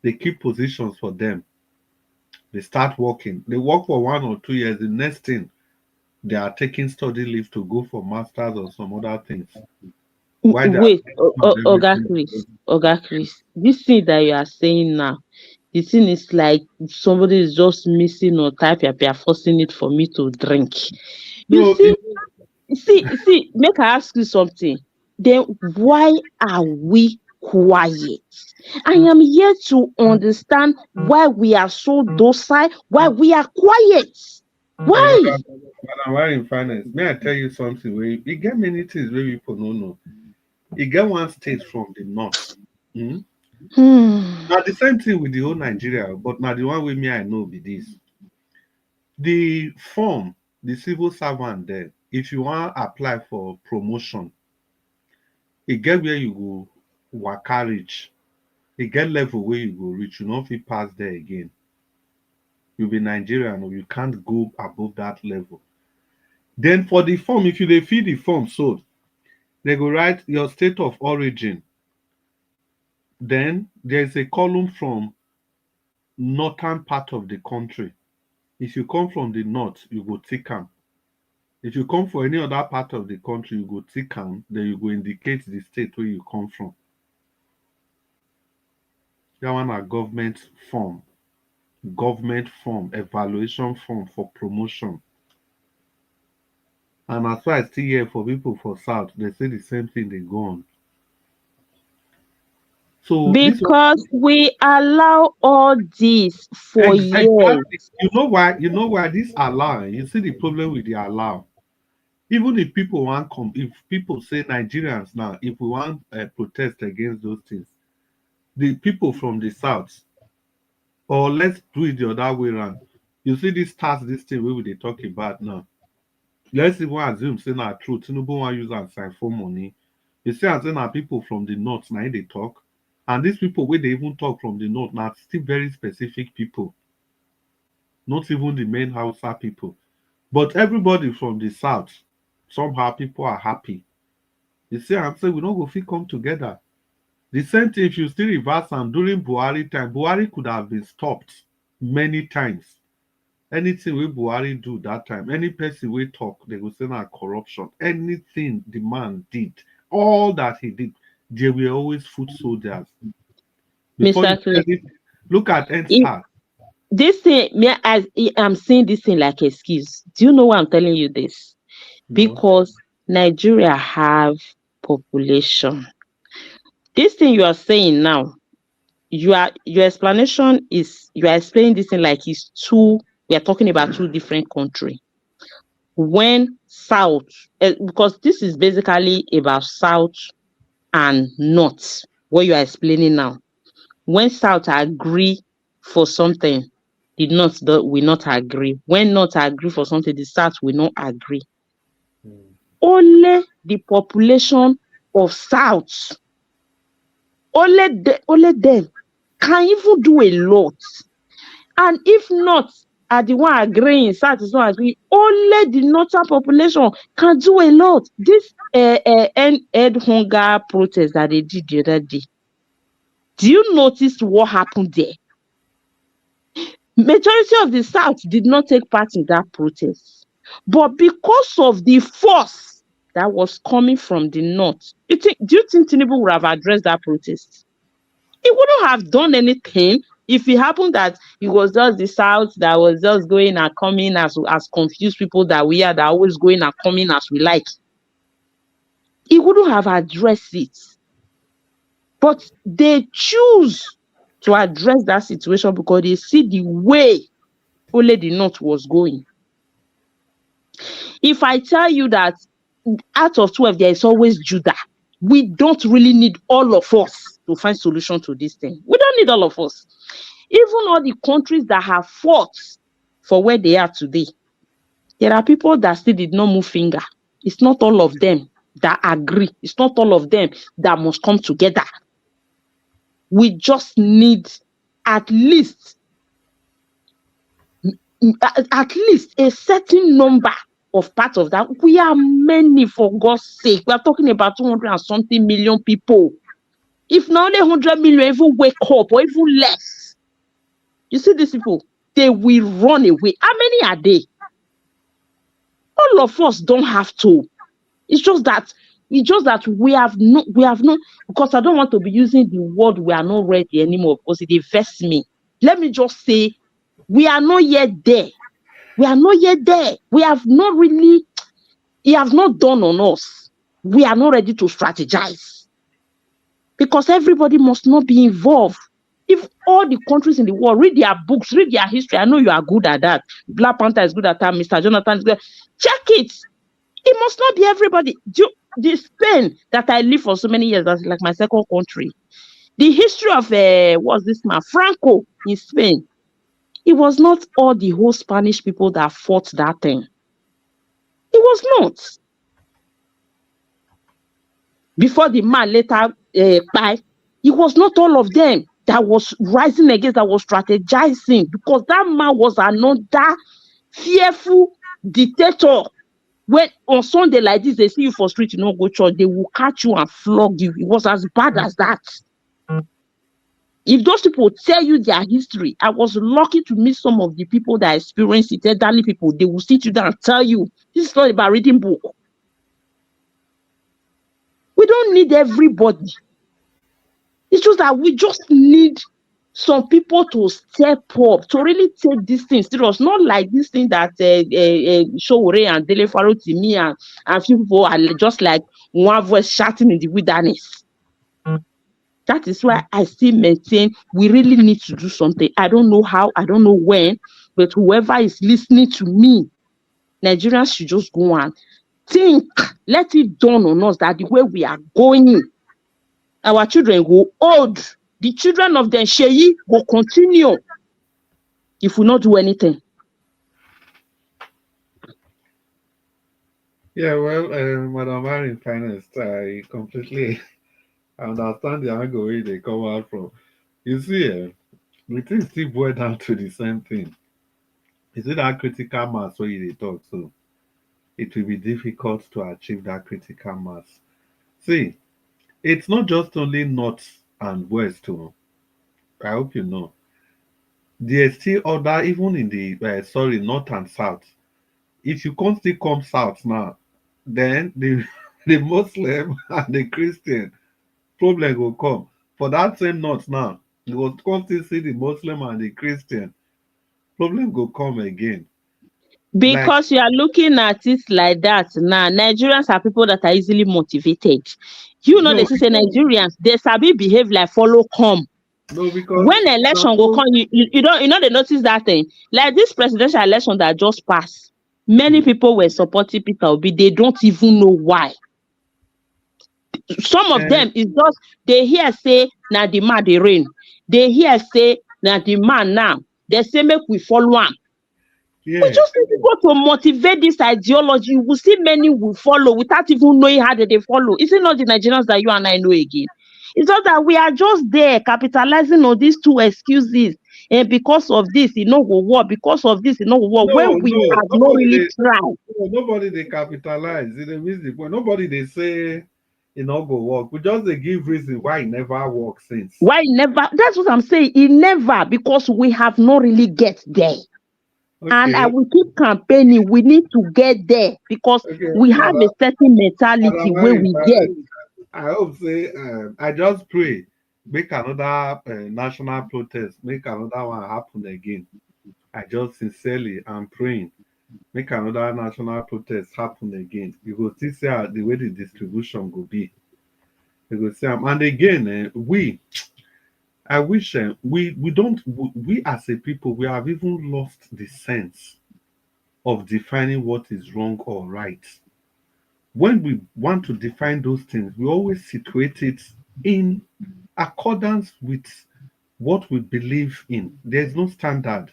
S3: they keep positions for them. They start working. They work for 1 or 2 years. The next thing, they are taking study leave to go for masters or some other things. Why they
S2: Wait,
S3: are
S2: Oga Chris, this thing that you are saying now, the thing is like somebody is just missing or type you are forcing it for me to drink. You
S3: No,
S2: see, make I ask you something. Then why are we quiet? I am here to understand why we are so docile, why we are quiet. Why?
S3: Madam, why in finance? May I tell you something? Where you get many things where people don't know. You get one state from the north. Now the same thing with the whole Nigeria, but now the one with me I know be this. The form, the civil servant there, if you want to apply for promotion, it get where you go waka reach. It get level where you go reach. You know if you pass there again. You'll be Nigerian or you can't go above that level. Then for the form, if you dey fill the form, so they go write your state of origin. Then there's a column from northern part of the country. If you come from the north, you go tick am. If you come from any other part of the country, you go tick am, then you go indicate the state where you come from. That one na government form, evaluation form for promotion. And as far as still here for people for south, they say the same thing they go on. So
S2: because we allow all this for years.
S3: You know why this allowing, you see the problem with the allow. Even if people want come, if people say Nigerians now, if we want protest against those things, the people from the south, or let's do it the other way around. You see this tax, this thing we will talk about now. let's even assume say na true Tinubu wan use am siphon money. You see as say na people from the north na they talk, and these people wey dey even talk from the north na still very specific people, not even the main Hausa people. But everybody from the south, somehow people are happy. You see, I'm saying we don't go fit come together. The same thing if you still reverse am during Buhari time, Buhari could have been stopped many times. Anything wey Buhari do that time, any person wey talk, they go say na corruption. Anything the man did, all that he did, there were always foot soldiers. Before
S2: Mr.
S3: you
S2: Clay,
S3: look at NSAS.
S2: this thing, as I'm seeing this thing like excuse. Do you know why I'm telling you this?
S3: No.
S2: Because Nigeria have population. This thing you are saying now, your explanation is you are explaining this thing like it's two. We are talking about two different countries. When South, because this is basically about South and North, what you are explaining now. When South agree for something, the North will not agree. When North agree for something, the South will not agree. Only the population of South, only them can even do a lot. And if not, are the one agreeing, South is not agreeing, only the northern population can do a lot. This end hunger protest that they did the other day, do you notice what happened there? Majority of the South did not take part in that protest. But because of the force that was coming from the North, do you think Tinubu would have addressed that protest? He wouldn't have done anything if it happened that it was just the South that was just going and coming as confused people that we are, that are always going and coming as we like. He wouldn't have addressed it. But they choose to address that situation because they see the way only the North was going. If I tell you that out of 12, there is always Judah, we don't really need all of us to find solution to this thing. We don't need all of us. Even all the countries that have fought for where they are today, there are people that still did not move finger. It's not all of them that agree. It's not all of them that must come together. We just need at least a certain number of part of that. We are many, for God's sake. We are talking about 200 and something million people. If not only 100 million even wake up or even less, you see these people, they will run away. How many are they? All of us don't have to. It's just that we have no, because I don't want to be using the word we are not ready anymore because it affects me. Let me just say, we are not yet there. We are not yet there. We have not really, it has not done on us. We are not ready to strategize. Because everybody must not be involved. If all the countries in the world read their books, read their history, I know you are good at that. Black Panther is good at that. Mr. Jonathan is good. Check it. It must not be everybody. The Spain that I lived for so many years, that's like my second country. The history of what's this man? Franco in Spain. It was not all the whole Spanish people that fought that thing. It was not. Before the man later died, it was not all of them that was rising against, that was strategizing, because that man was another fearful dictator. When on Sunday like this, they see you for street, you don't go church, they will catch you and flog you. It was as bad as that. If those people tell you their history, I was lucky to meet some of the people that experienced it, elderly people. They will sit you down and tell you, this is not about reading book. We don't need everybody. It's just that we just need some people to step up, to really take this thing serious. Not like this thing that Showore and Dele Farotimi and a few people are just like one voice shouting in the wilderness. That is why I still maintain we really need to do something. I don't know how, I don't know when, but whoever is listening to me, Nigerians should just go and think, let it dawn on us that the way we are going, our children go old. The children of the Sheyi will continue if we not do anything.
S3: Yeah, well, Madam Marin Finest, I completely understand the angle where they come out from. You see, the thing still boil down to the same thing. Is it that critical mass where they talk so? It will be difficult to achieve that critical mass. See, it's not just only north and west. Oh, I hope you know. There's still other, even in the north and south. If you can't still come south now, then the the Muslim and the Christian problem will come. For that same north now, you will come still see the Muslim and the Christian problem will come again. Like
S2: Because you are looking at it like that now, Nigerians are people that are easily motivated. You know,
S3: no,
S2: they say Nigerians, they sabi behave like follow come.
S3: no, because
S2: When election go come, you don't, they notice that thing. Like this presidential election that just passed, many people were supporting Peter Obi. They don't even know why. Some of them is just they hear say na the man they reign. They hear say na the man now. They say make we follow him.
S3: Yeah.
S2: We just need to go to motivate this ideology. We will see many will follow without even knowing how they follow. Is it not the Nigerians that you and I know again? It's not that we are just there capitalizing on these two excuses. And because of this, it no go work. Because of this, it no go work. When we have not really tried.
S3: Nobody they capitalize. They miss the point. Nobody they say it not go work. We just they give reason why it never worked since.
S2: Why it never? That's what I'm saying. It never, because we have not really get there.
S3: Okay.
S2: And I will keep campaigning. We need to get there because we have a certain mentality where we get.
S3: I hope say I just pray make another national protest, make another one happen again. I just sincerely am praying make another national protest happen again. You go still see the way the distribution go be. You go see and again I wish we don't we as a people we have even lost the sense of defining what is wrong or right. When we want to define those things, we always situate it in accordance with what we believe in. There's no standard.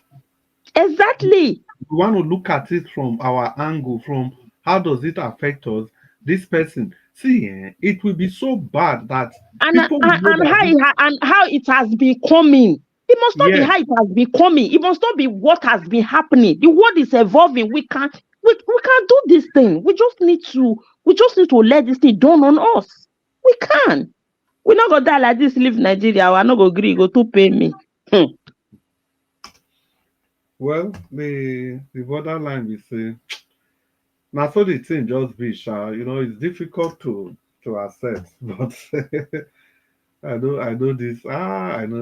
S2: Exactly.
S3: We want to look at it from our angle, from how does it affect us? This person, see, it will be so bad that
S2: and how it has been coming. It must not be how it has been coming. It must not be what has been happening. The world is evolving. We can do this thing. We just need to let this thing dawn on us. We can. We're not gonna die like this, leave Nigeria. We're not gonna agree, go to pay me.
S3: Well, the borderline we say now so the thing just be it's difficult to accept, but I know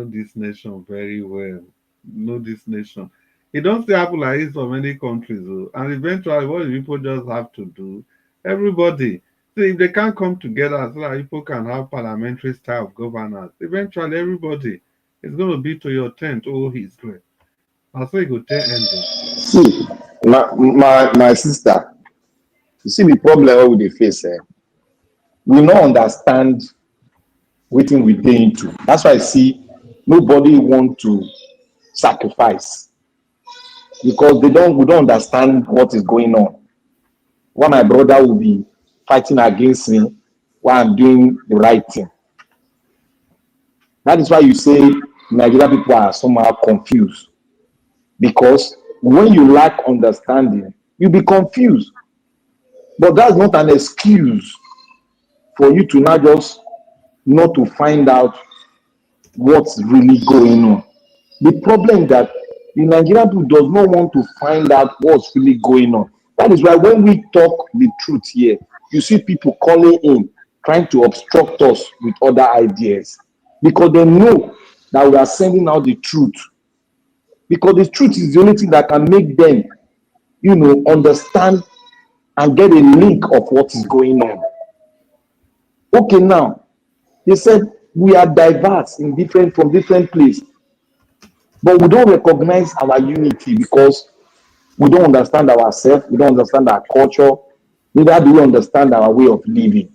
S3: this nation very well. Know this nation. It don't still happen like this for many countries, and eventually what the people just have to do, everybody, see if they can't come together so that people can have parliamentary style of governance, eventually everybody is going to be to your tent, oh he's great. I'll say go tell end.
S10: See, my sister, you see the problem with the face, we don't understand wetin we dey into. That's why I see nobody want to sacrifice because we don't understand what is going on. Why my brother will be fighting against me while I'm doing the right thing. That is why you say Nigerian people are somehow confused. Because when you lack understanding, you be confused. But that's not an excuse for you to not just not to find out what's really going on. The problem that the Nigerian people does not want to find out what's really going on. That is why when we talk the truth here, you see people calling in, trying to obstruct us with other ideas. Because they know that we are sending out the truth. Because the truth is the only thing that can make them, understand and get a link of what is going on. Okay, now, they said we are diverse from different places. But we don't recognize our unity because we don't understand ourselves, we don't understand our culture, neither do we understand our way of living.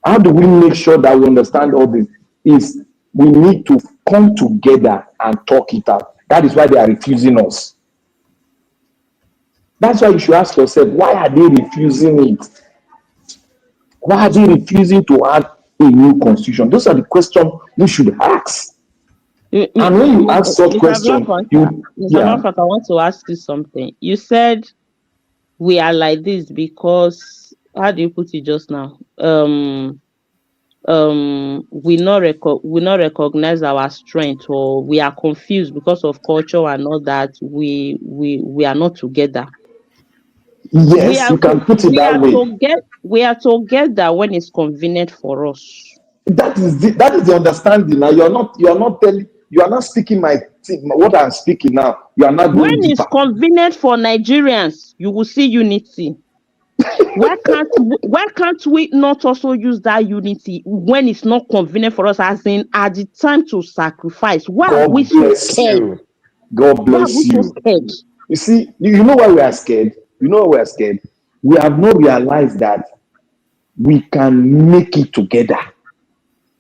S10: How do we make sure that we understand all this? Is we need to come together and talk it out. That is why they are refusing us. That's why you should ask yourself, why are they refusing it? Why are they refusing to add a new constitution? Those are the questions we should ask. And when you ask such questions,
S2: Mr. Mafak, I want to ask you something. You said we are like this because, how do you put it just now? We not recognize our strength, or we are confused because of culture and all that. We are not together.
S10: Yes, you can put it that way.
S2: We are together when it's convenient for us.
S10: That is the understanding. Now you are not speaking what I'm speaking now. You are not going
S2: when
S10: deeper.
S2: It's convenient for Nigerians, you will see unity. Why can't we not also use that unity when it's not convenient for us, as in at the time to sacrifice? Why are we so scared?
S10: God bless you.
S2: So scared?
S10: You see, you know why we are scared? You know why we are scared? We have not realized that we can make it together.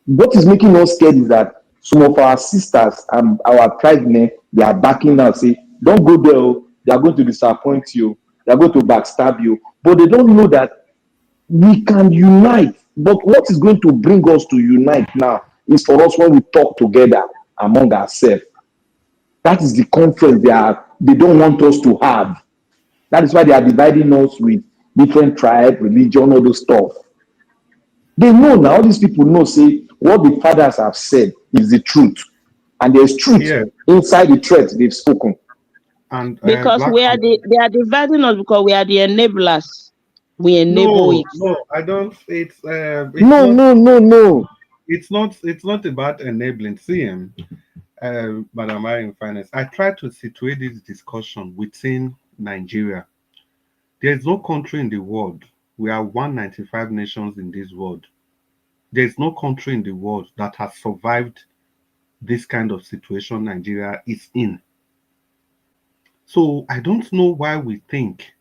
S10: What is making us scared is that some of our sisters and our tribesmen, they are backing out, say, don't go there, they are going to disappoint you, they are going to backstab you. But they don't know that we can unite. But what is going to bring us to unite now is for us when we talk together among ourselves. That is the conference they don't want us to have. That is why they are dividing us with different tribe, religion, all those stuff. They know now, all these people know, say, what the fathers have said is the truth. And there's truth inside the threat they've spoken.
S3: And
S2: because they are dividing us because we are the enablers. We enable it.
S3: No, I don't. It's
S10: no.
S3: It's not about enabling. See, Madam Mariam Finance, I try to situate this discussion within Nigeria. There is no country in the world. We are 195 nations in this world. There is no country in the world that has survived this kind of situation Nigeria is in. So I don't know why we think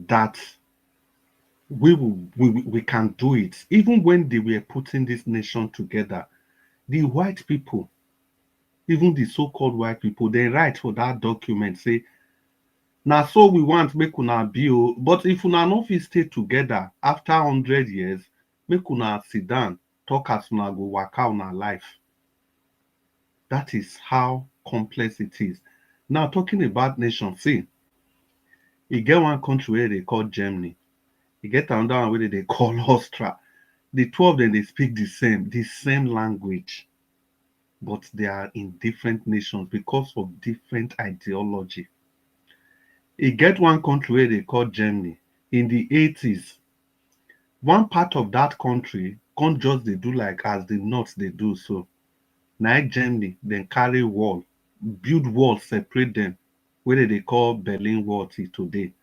S3: that we can do it. Even when they were putting this nation together, the white people, even the so-called white people, they write for that document, say, now so we want make una be, but if una no fit stay together after 100 years, make una sit down, talk as una go waka una life. That is how complex it is. Now, talking about nation, see, you get one country where they call Germany. You get another one where they call Austria. The two of them, they speak the same language, but they are in different nations because of different ideology. You get one country where they call Germany. In the 80s, one part of that country can't just they do like as the North they do so. Now Germany then carry wall, build wall, separate them, where they call Berlin Wall till today.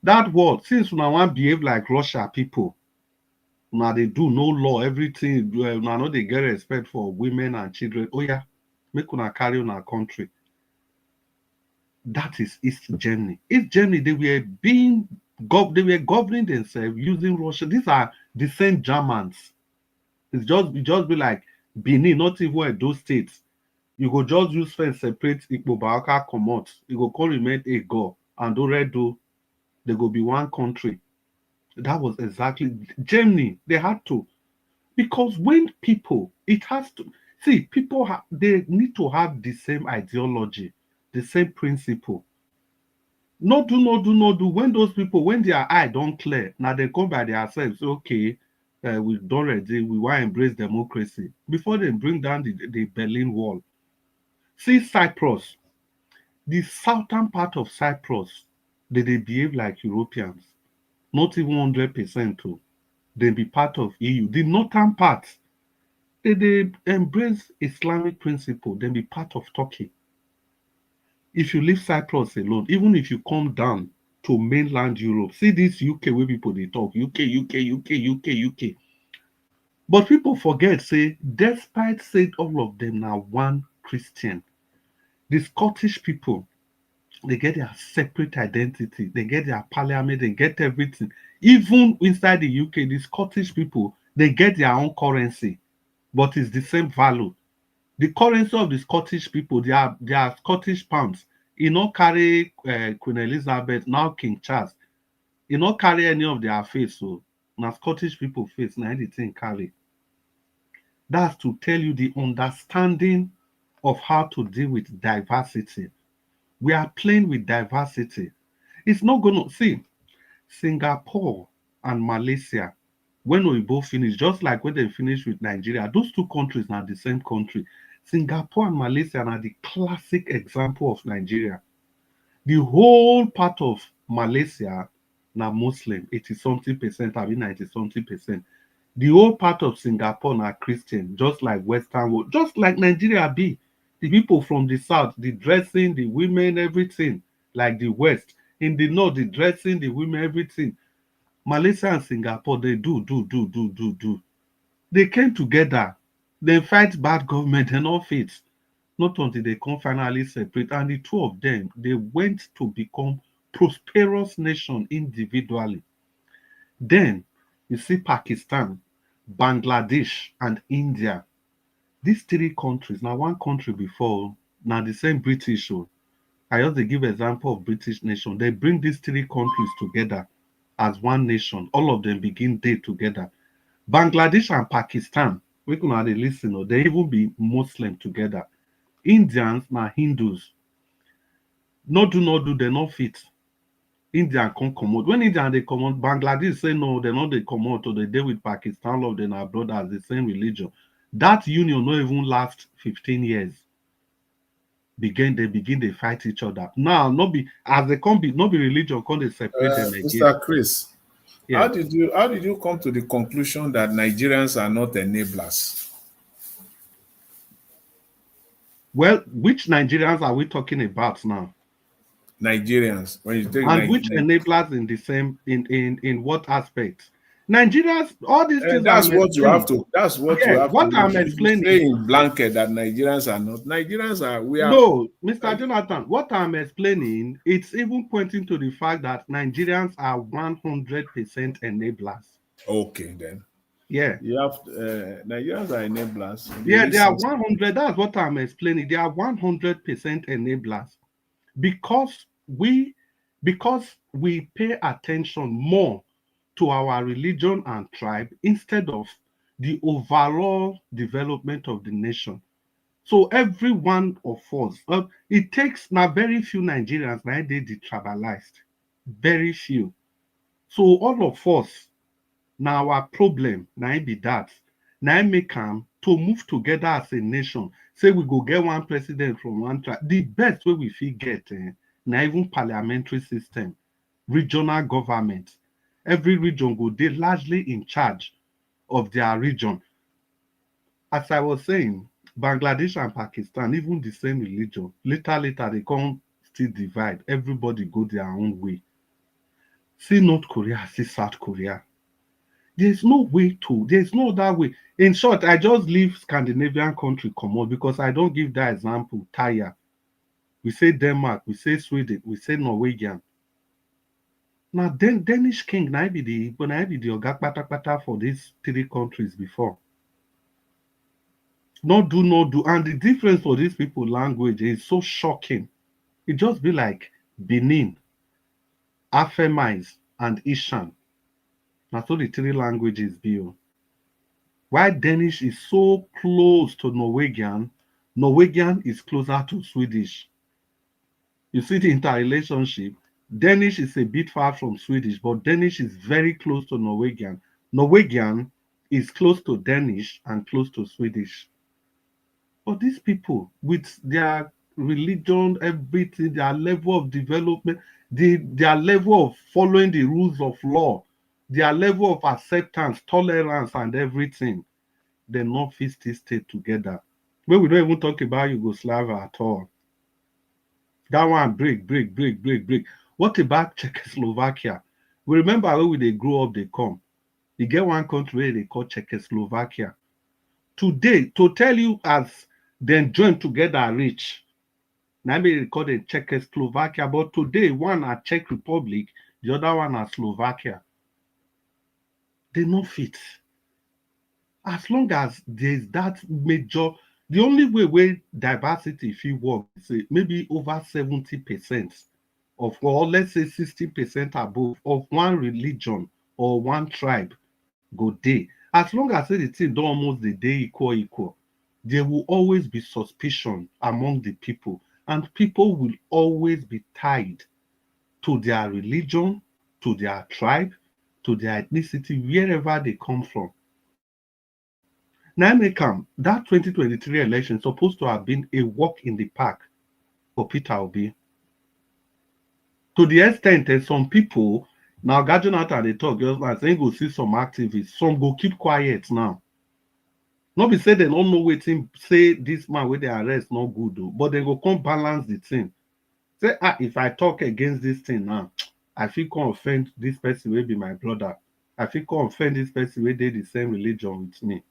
S3: That wall, since una want behave like Russia people, now they do no law, everything. Now know they get respect for women and children. Oh yeah, make una carry on our country. That is East Germany. East Germany, they were governing themselves using Russia. These are the same Germans. It just be like Benin, not even those states. You go just use fence separate Igbo Baka comot. You go call remain a go and do they go be one country. That was exactly Germany. They had to. Because when people, it has to see people they need to have the same ideology, the same principle. No do. When those people, when their eye don't clear, now they come by themselves. Okay, we don't ready. We want to embrace democracy before they bring down the Berlin Wall. See Cyprus, the southern part of Cyprus, they behave like Europeans, not even 100% too. They be part of EU. The northern part, they embrace Islamic principle. They be part of Turkey. If you leave Cyprus alone, even if you come down to mainland Europe, see this UK where people they talk UK. But people forget, say, despite say all of them now one Christian, the Scottish people, they get their separate identity, they get their parliament, they get everything. Even inside the UK, the Scottish people, they get their own currency, but it's the same value. The currency of the Scottish people, their Scottish pounds, He not carry Queen Elizabeth, now King Charles. He not carry any of their face. So now Scottish people face now anything carry. That's to tell you the understanding of how to deal with diversity. We are playing with diversity. It's not going to see Singapore and Malaysia. When we both finish, just like when they finish with Nigeria, those two countries are the same country. Singapore and Malaysia are the classic example of Nigeria. The whole part of Malaysia now Muslim, 80 something percent, I mean 90 something percent. The whole part of Singapore are Christian, just like Western world, just like Nigeria be. The people from the south, the dressing, the women, everything, like the West. In the north, the dressing, the women, everything. Malaysia and Singapore, they do. They came together. They fight bad government and all fit. Not until they come finally separate. And the two of them, they went to become prosperous nation individually. Then you see Pakistan, Bangladesh, and India. These three countries, now one country before, now the same British. Oh, I just dey give example of British nation. They bring these three countries together as one nation. All of them begin day together. Bangladesh and Pakistan, we can dey listen, or they even be Muslim together. Indians na Hindus. No do, they not fit. India can't come out. When India they come out, Bangladesh say no, they not they come out, or they deal with Pakistan, all of them are brothers, the same religion. That union not even last 15 years. They begin they fight each other. Now, not be as they come be not be religion, can they separate them again.
S8: Mr. Chris,
S3: Yeah.
S8: how did you come to the conclusion that Nigerians are not enablers?
S3: Well, which Nigerians are we talking about now?
S8: Nigerians. When you take
S3: and which enablers in the same in what aspects? Nigerians, all these things.
S8: That's what you have to. That's what you have
S3: what
S8: to.
S3: I'm explaining.
S8: Say in blanket that Nigerians are not. Nigerians are. We are.
S3: No, Mr. Jonathan. What I'm explaining, it's even pointing to the fact that Nigerians are 100% enablers.
S8: Okay, then.
S3: Yeah.
S8: You have Nigerians are enablers.
S3: Yeah, they are 100. That's what I'm explaining. They are 100% enablers because we pay attention more to our religion and tribe instead of the overall development of the nation. So every one of us, it takes now very few Nigerians now they detribalized, very few. So all of us now our problem now be that now make them to move together as a nation. Say we go get one president from one tribe. The best way we fit get now even parliamentary system, regional government. Every region go they largely in charge of their region. As I was saying, Bangladesh and Pakistan, even the same religion, later they come still divide. Everybody go their own way. See North Korea, see South Korea. There's no other way. In short, I just leave Scandinavian country come on because I don't give that example. Tire. We say Denmark, we say Sweden, we say Norwegian. Now, Danish king, I be the Oga Pata for these three countries before. No do. And the difference for these people language is so shocking. It just be like Benin, Afemize, and Ishan. That's all the three languages be. Why Danish is so close to Norwegian, Norwegian is closer to Swedish. You see the interrelationship. Danish is a bit far from Swedish, but Danish is very close to Norwegian. Norwegian is close to Danish and close to Swedish. But these people, with their religion, everything, their level of development, their level of following the rules of law, their level of acceptance, tolerance, and everything, they not fit still stay together. When we don't even talk about Yugoslavia at all. That one break. What about Czechoslovakia? We remember when they grow up, they come. You get one country where they call Czechoslovakia. Today, to tell you as then join together rich. Now they call it Czechoslovakia, but today one are Czech Republic, the other one are Slovakia. They not fit. As long as there's that major The only way where diversity if you work is maybe over 70% of, or let's say 60% above of one religion or one tribe go day. As long as the thing don't almost the day equal, there will always be suspicion among the people, and people will always be tied to their religion, to their tribe, to their ethnicity, wherever they come from. Now, that 2023 election supposed to have been a walk in the park for Peter Obi. To the extent that some people, now gathering out and they talk, just like saying go see some activists, some go keep quiet now. Not be say they don't know waiting, say this man with the arrest not good though, but they go come balance the thing. Say, if I talk against this thing now, I feel can offend this person will be my brother. I feel can offend this person will they the same religion with me.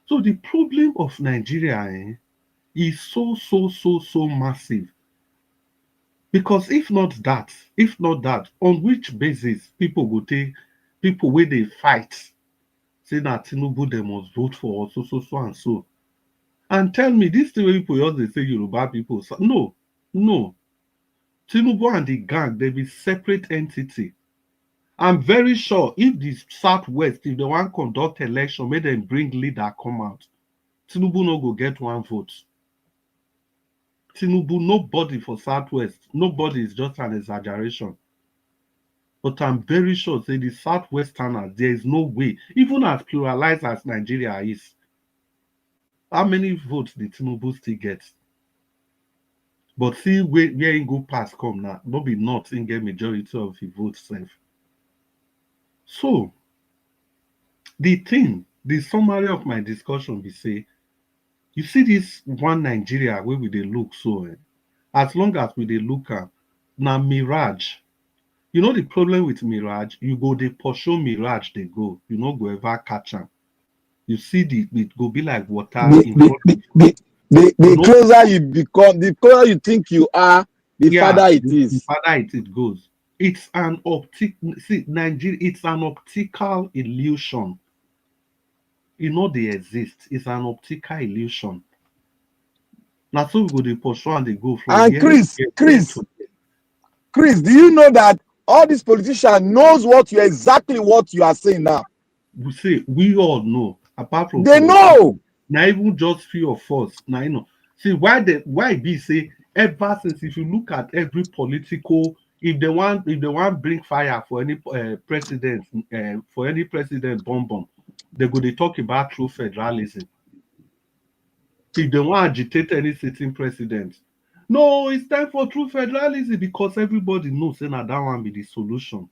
S3: So the problem of Nigeria is so massive. Because if not that, on which basis people go take people where they fight, say that Tinubu they must vote for so and so. And tell me, this thing where people always say Yoruba people. No. Tinubu and the gang, they be separate entity. I'm very sure if the Southwest, if they want conduct election, make them bring leader come out, Tinubu no go get one vote. Tinubu, nobody for Southwest, nobody is just an exaggeration. But I'm very sure, say the Southwesterners, there is no way, even as pluralized as Nigeria is, how many votes did Tinubu still get? But see where he go pass come now, no be not in get majority of the votes safe. So the summary of my discussion be say, you see this one Nigeria where we dey look so as long as we dey look at na mirage. You know the problem with mirage, you go dey pursue mirage they go, you no go ever catch am. You see it go be like water in front of you.
S10: The closer you become, the closer you think you are, the farther it is.
S3: The farther it goes. It's an Nigeria, it's an optical illusion. You know they exist. It's an optical illusion. Now so we go dey pursue and they go from
S10: and Chris, do you know that all these politicians knows exactly what you are saying now?
S3: We say we all know, apart from
S10: they know.
S3: Now even just few of us. Now you know. See why be say ever since if you look at every political, if they want bring fire for any president bomb, they go they talk about true federalism. If they want agitate any sitting president, no, it's time for true federalism because everybody knows that one be the solution.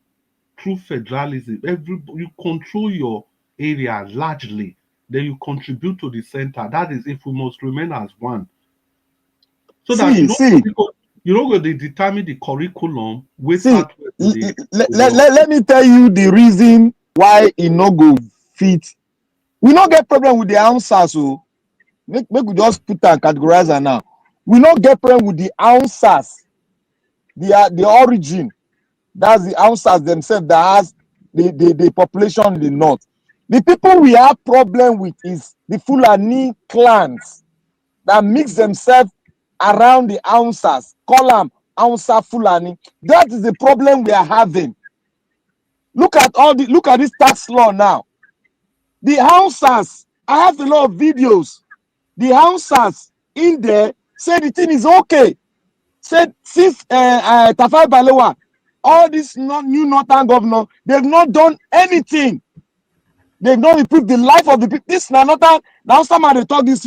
S3: True federalism, you control your area largely, then you contribute to the center. That is if we must remain as one. So that you know where they determine the curriculum with
S10: let me tell you the reason why it no go fit. We not get problem with the answers, so make we just put and categorize her now. We not get problem with the answers, the origin. That's the answers themselves that has the population in the north. The people we have problem with is the Fulani clans that mix themselves around the answers. Call them answer Fulani. That is the problem we are having. Look at this tax law now. The answers, I have a lot of videos. The answers in there say the thing is okay. Said since Tafawa Balewa, all this new northern governor, they've not done anything. They've not improved the life of the people. This now somebody they talk this,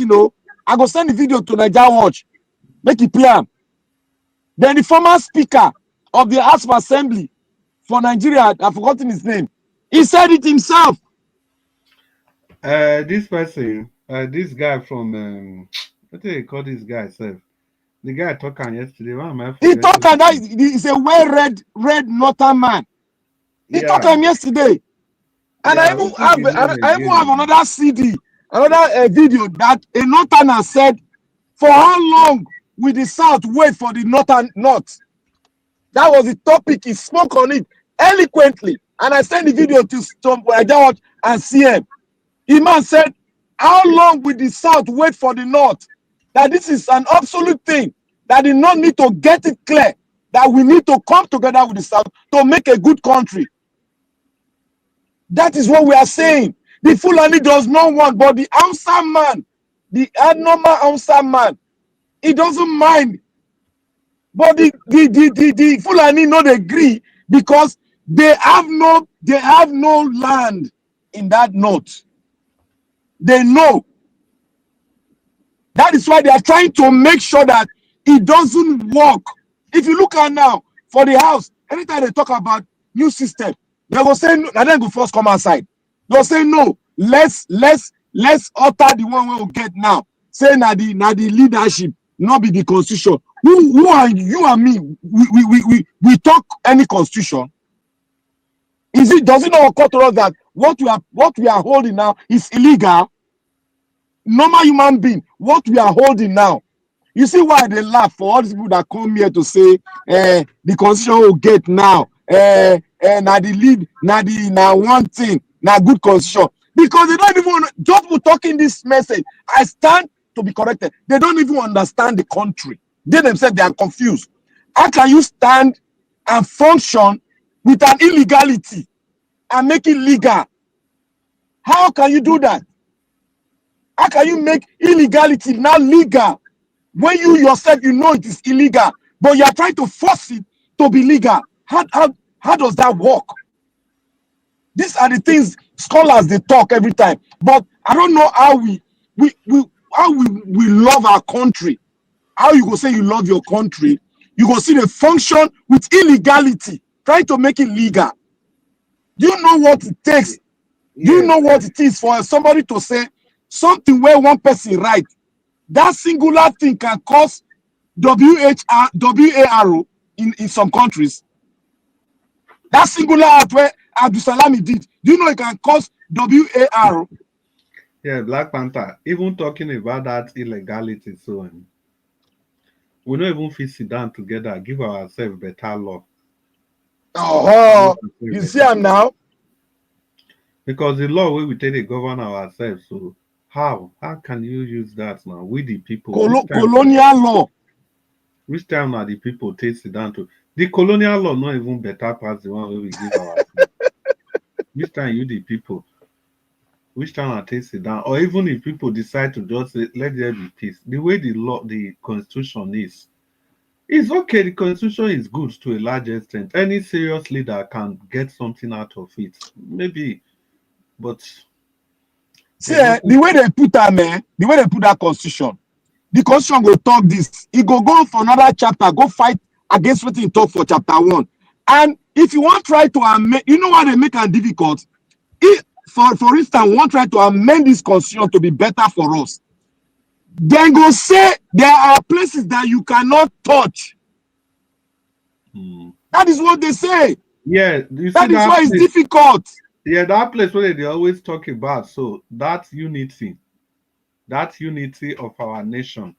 S10: I go send the video to Nigeria Watch. Make it clear. Then the former speaker of the House of Assembly for Nigeria, I've forgotten his name. He said it himself.
S3: This person, this guy from what do they call this guy, sir? The guy talking yesterday. Why am I
S10: he talking that he's a well-read northern man. He talking yesterday. And I even have another CD, another video that a northerner said, for how long will the South wait for the North? That was the topic. He spoke on it eloquently. And I sent the video to Nigeria Watch and CM. The man said, How long will the South wait for the North? That this is an absolute thing, that the North need to get it clear, that we need to come together with the South to make a good country. That is what we are saying. The Fulani does not want, but the Hausa man, the normal Hausa man, he doesn't mind. But the Fulani not agree because they have no land in that north. They know. That is why they are trying to make sure that it doesn't work. If you look at now for the house, anytime they talk about new system, they will say no, and then go first come outside. They'll say no, let's alter the one we get now. Say na the leadership, not be the constitution. Who are you and me? We talk any constitution. Does it not occur to us that what we are holding now is illegal? Normal human being, what we are holding now. You see why they laugh for all these people that come here to say the constitution will get now. Now the lead, now one thing, now good constitution. Because they don't even just people talking this message. I stand to be corrected. They don't even understand the country. They themselves they are confused. How can you stand and function with an illegality and make it legal? How can you do that? How can you make illegality now legal when you yourself you know it is illegal, but you are trying to force it to be legal? How does that work? These are the things scholars they talk every time, but I don't know how we love our country. How you go say you love your country? You go see the function with illegality, trying to make it legal. Do you know what it takes? Do you know what it is for somebody to say something where one person right? That singular thing can cause WARO in some countries. That singular act where Abdul Salami did, do you know it can cause WARO?
S3: Yeah, Black Panther, even talking about that illegality, so we don't even fit sit down together, give ourselves better law.
S10: Oh, you see them now?
S3: Because the law we take to govern ourselves, so how can you use that now? We the people.
S10: Colonial law.
S3: Which time are the people take sit down to? The colonial law not even better past the one we give ourselves. Which time you the people? Which time I take sit down? Or even if people decide to just say, let there be peace. The way the constitution is, it's okay. The constitution is good to a large extent. Any serious leader can get something out of it. Maybe, but
S10: see the way they put that, man, the way they put that constitution, the constitution will talk this. It go for another chapter, go fight against what he talk for chapter 1. And if you want to try to amend, you know what they make it difficult? If, for instance, want to try to amend this constitution to be better for us, then go say there are places that you cannot touch. That is what they say.
S3: Yeah,
S10: that is why it's difficult.
S3: Yeah, that place where they always talk about. So that unity of our nation.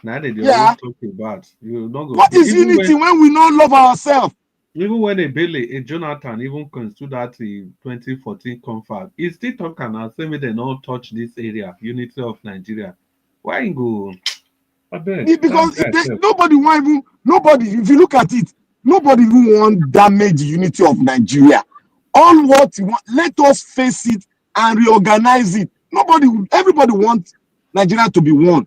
S3: Now they always talk about. You don't go.
S10: What is unity when we don't love ourselves?
S3: Even when a Jonathan even considered that in 2014 confab, he still talking and say they not touch this area, unity of Nigeria. Why you go?
S10: Because nobody want even nobody. If you look at it, nobody even want damage the unity of Nigeria. All what you want, let us face it and reorganize it. Everybody wants Nigeria to be one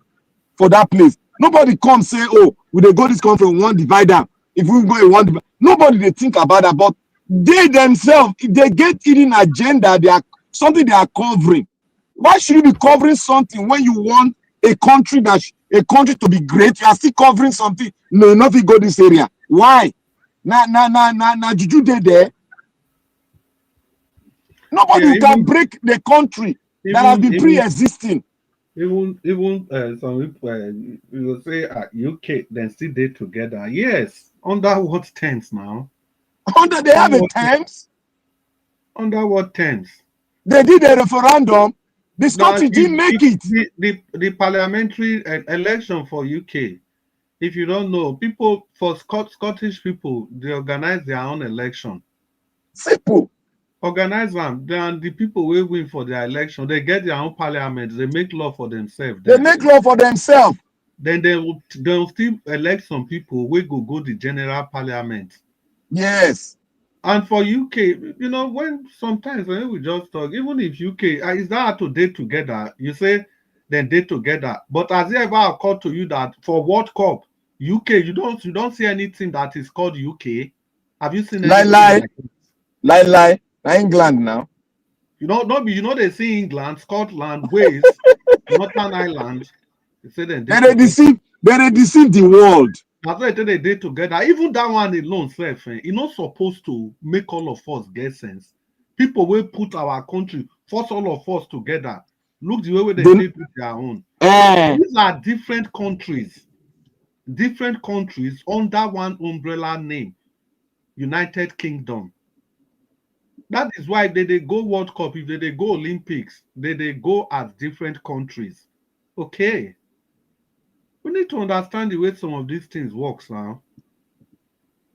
S10: for that place. Nobody come say, oh, we they go this country one divider. If we go in one divider, nobody they think about that. But they themselves, if they get hidden agenda, they are something they are covering. Why should you be covering something when you want a country to be great? You are still covering something. No, nothing go this area. Why? Now, juju there. Nobody can break the country that has been pre-existing.
S3: Even some people we will say UK then still they together. Yes, under what terms now?
S10: They have a terms.
S3: Under what terms?
S10: They did a referendum. The Scottish didn't make it.
S3: The parliamentary election for UK. If you don't know, people for Scottish people, they organize their own election.
S10: Simple.
S3: Organize them. Then the people will win for their election. They get their own parliament. They make law for themselves.
S10: They make law for themselves.
S3: Then they'll still elect some people. We go the general parliament.
S10: Yes.
S3: And for UK, you know, when we just talk, even if UK is that hard to date together, you say then date together. But has it ever occurred to you that for World Cup, UK, you don't see anything that is called UK? Have you seen anything like it?
S10: Lie. England now.
S3: They see England, Scotland, Wales, Northern Ireland. They say then
S10: they deceive the world.
S3: That's why they did together. Even that one alone, it's not supposed to make all of us get sense. People will put our country, force all of us together. Look the way they take with their own. These are different countries under one umbrella name, United Kingdom. That is why they go World Cup, if they go Olympics, they go as different countries. Okay. We need to understand the way some of these things works now.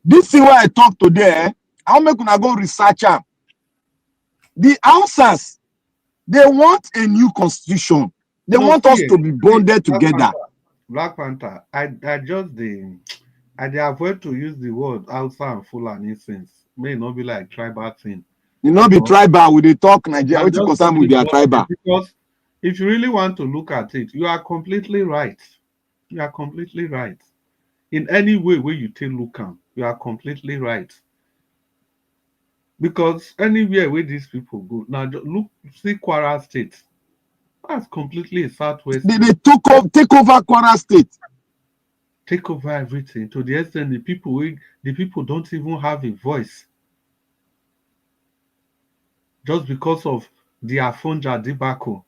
S10: This thing where I talk today, I'll make una go research am. The Hausas, they want a new constitution. They want us to be bonded together.
S3: Black Panther, I avoid to use the word Hausa and Fulani since may not be like tribal thing.
S10: You not be tribal with the talk Nigeria, which concern with their tribal.
S3: Because if you really want to look at it, you are completely right. You are completely right. In any way where you take look at, you are completely right. Because anywhere where these people go, now look, see Kwara State. That's completely a southwest.
S10: They take over Kwara State.
S3: Take over everything to the extent the people don't even have a voice. Just because of the Afonja debacle.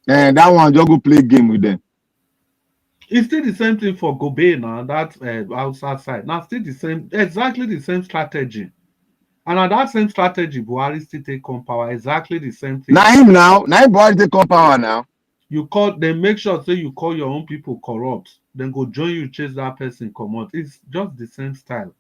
S10: And that one just go play game with them.
S3: It's still the same thing for Gobe now, that outside side. Now still the same, exactly the same strategy. And at that same strategy, Buhari still take on power. Exactly the same thing.
S10: Now Buhari take on power now.
S3: Then make sure say you call your own people corrupt. Then go join you, chase that person, come out. It's just the same style.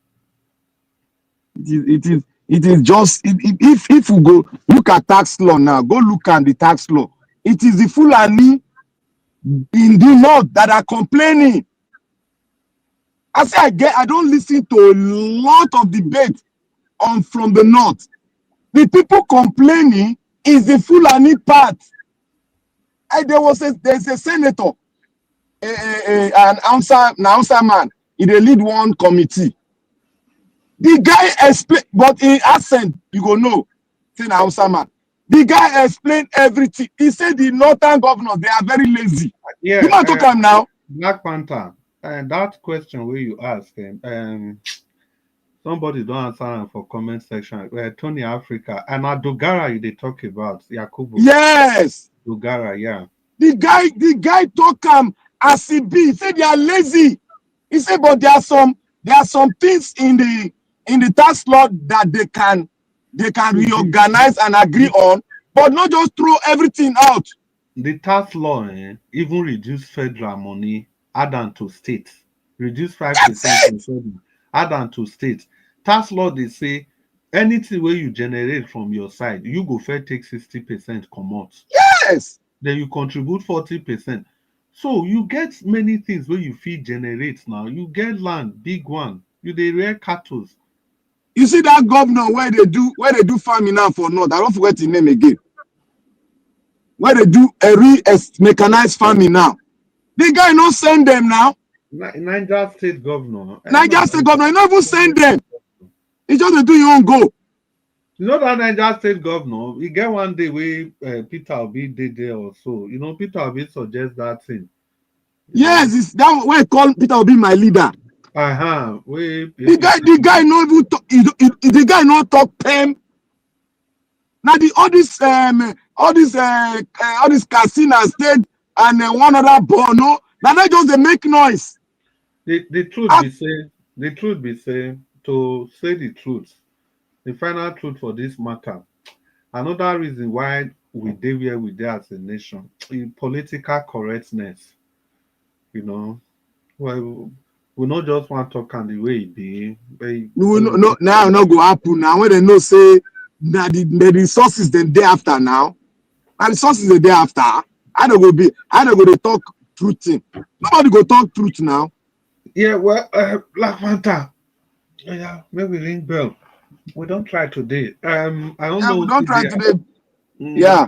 S10: It is just if you go look at tax law now, go look at the tax law. It is the Fulani in the north that are complaining. I don't listen to a lot of debate from the north. The people complaining is the Fulani part. There's a senator, an Hausa man. He lead one committee. The guy explain, but in accent you go know, say an Hausa man. The guy explained everything. He said the northern governors, they are very lazy.
S3: Yeah,
S10: you might talk him now.
S3: Black Panther, and that question where you ask him, somebody don't answer for comment section. Tony Africa and Dogara they talk about Yakubu.
S10: Yes,
S3: Dogara, yeah.
S10: The guy talk him as he be. He said they are lazy. He said, but there are some things in the tax law that they can reorganize and agree on, but not just throw everything out.
S3: The tax law even reduce federal money, add on to states. Reduce 5%, add on to states. Tax law, they say, anything where you generate from your side, you go fair take 60% come out.
S10: Yes.
S3: Then you contribute 40%. So you get many things where you feed generate now. You get land, big one. You they rear cattle.
S10: You see that governor where they do farming now for north. I don't forget the name again. Where they do a mechanized farming now. The guy not send them now.
S3: Niger State governor.
S10: Niger State governor, he not even send them. He just do your own go.
S3: You know that Niger State governor, he get one day where Peter Obi did there also. You know, Peter Obi suggests that thing.
S10: Yes, it's that way call Peter Obi my leader. The guy not even talk, the guy not talk pen. Now all these Casino State and one other Borno, now they just they make noise.
S3: The truth be said, to say the truth, the final truth for this matter, another reason why we dey where we dey as a nation, in political correctness. You know, well, we not just want to talk on the way it be.
S10: No, now no go happen. Now when they know say
S7: now the resources then day after now. And resources the day after. I don't go to talk truth thing. Nobody go talk truth now.
S3: Yeah, well, Black Panther. Yeah, maybe ring bell. We don't try today. I don't
S7: Yeah,
S3: know
S7: we don't try
S3: today.
S7: today. Yeah.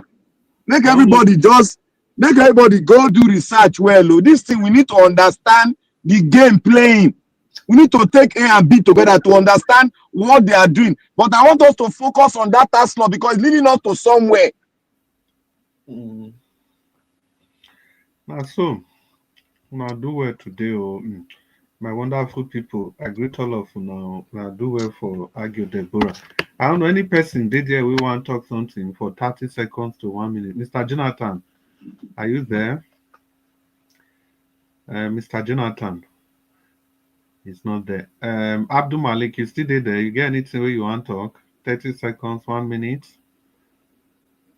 S7: Make everybody go do research well. Oh. This thing we need to understand the game playing. We need to take A and B together to understand what they are doing. But I want us to focus on that task law because it's leading us to somewhere.
S3: Now, so, now do well today. Oh, my wonderful people. I greet all of you now. Now do well for argue Deborah. I don't know any person did there. We want to talk something for 30 seconds to 1 minute. Mr. Jonathan, are you there? Mr. Jonathan. He's not there. Abdul Malik, you still there? You get anything where you want to talk? 30 seconds, 1 minute.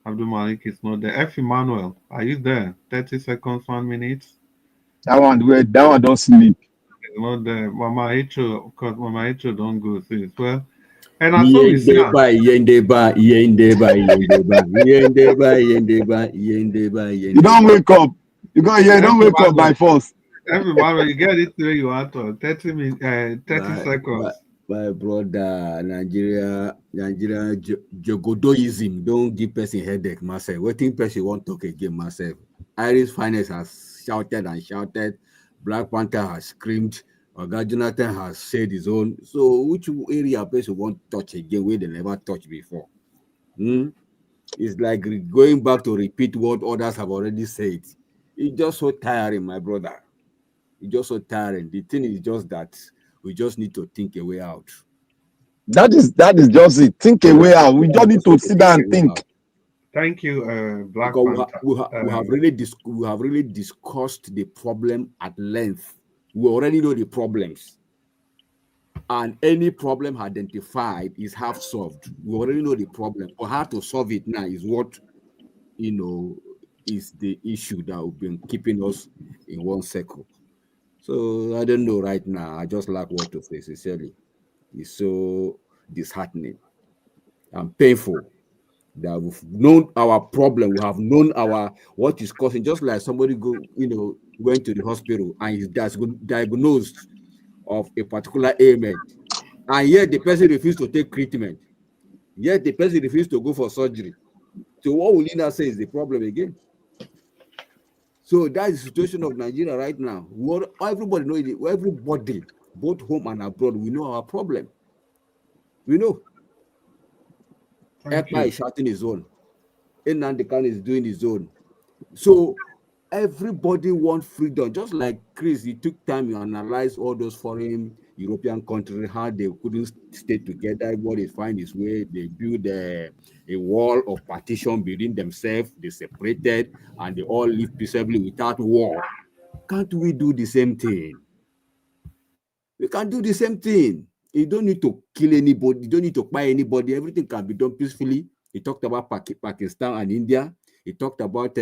S3: Abdul Malik is not there. F. Emmanuel, are you there? 30 seconds, 1 minute.
S7: That one don't sleep.
S3: He's not there. Mama Echo, because Mama Echo don't go through it. Well, and I saw we see
S7: You don't wake up. You don't wake up by force.
S3: Everybody, you get it where you want to 30 minutes, 30 seconds.
S18: My brother, Nigeria Jogodoism don't give person headache, myself. What think person want to talk again, myself? Irish Finance has shouted and shouted. Black Panther has screamed. Oga Jonathan has said his own. So which area person want to touch again where they never touched before? It's like going back to repeat what others have already said. It's just so tiring, my brother. It's just so tiring. The thing is just that we just need to think a way out.
S7: That is just it. Think a way out. We just need to sit down and think.
S3: Thank you, Black
S18: Panther.
S3: We
S18: have really discussed the problem at length. We already know the problems. And any problem identified is half solved. We already know the problem. But how to solve it now is what, is the issue that has been keeping us in one circle. So I don't know right now. I just lack what to say, sincerely. It's so disheartening and painful that we've known our problem. We have known what is causing. Just like somebody went to the hospital and is diagnosed of a particular ailment, and yet the person refused to take treatment. Yet the person refused to go for surgery. So what will you now say is the problem again? So that's the situation of Nigeria right now. Everybody knows it. Everybody, both home and abroad, we know our problem. We know. Ekpa is shouting his own. Nnamdi is doing his own. So everybody wants freedom. Just like Chris, he took time to analyze all those foreign European countries, how they couldn't stay together. Everybody find his way. They build a wall of partition between themselves. They separated and they all live peaceably without war. Can't we do the same thing? We can do the same thing. You don't need to kill anybody. You don't need to buy anybody. Everything can be done peacefully. He talked about Pakistan and India. He talked about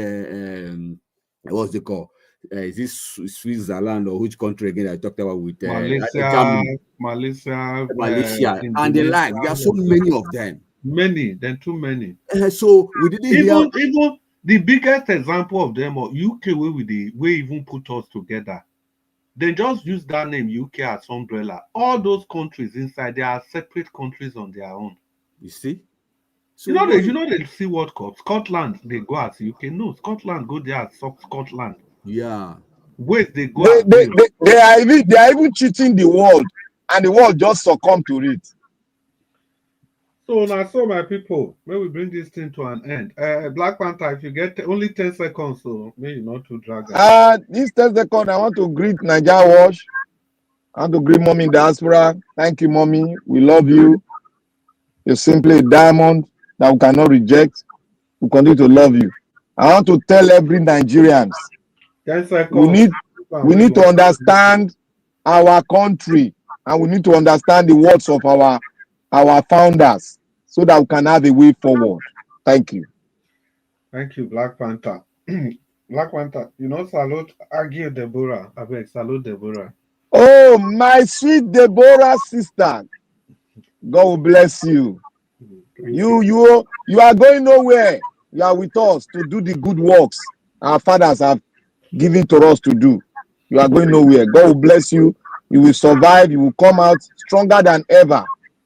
S18: what's it called? Is this Switzerland or which country again? I talked about with
S3: Malaysia,
S18: and the like. There are so many of them.
S3: Too many.
S18: So we didn't
S3: even the biggest example of them, or UK, we even put us together. They just use that name UK as umbrella. All those countries inside, they are separate countries on their own.
S18: You see? So
S3: you know they see World Cup. Scotland, they go as UK. No, Scotland go there as Scotland.
S18: Yeah.
S3: Wait, they go.
S7: They are even cheating the world, and the world just succumb to it.
S3: So now, my people, when we bring this thing to an end, Black Panther, if you get only 10 seconds, so maybe not to drag
S7: out. This 10 seconds, I want to greet Nigeria Wash. I want to greet Mommy in diaspora. Thank you, Mommy. We love you. You're simply a diamond that we cannot reject. We continue to love you. I want to tell every Nigerians,
S3: 10 seconds.
S7: We need to understand our country, and we need to understand the words of our founders, so that we can have a way forward. Thank you.
S3: Thank you, Black Panther. Black Panther, salute Agio Deborah. I beg, salute Deborah.
S7: Oh, my sweet Deborah sister. God will bless you. You are going nowhere. You are with us to do the good works our fathers have given to us to do. You are going nowhere. God will bless you. You will survive. You will come out stronger than ever,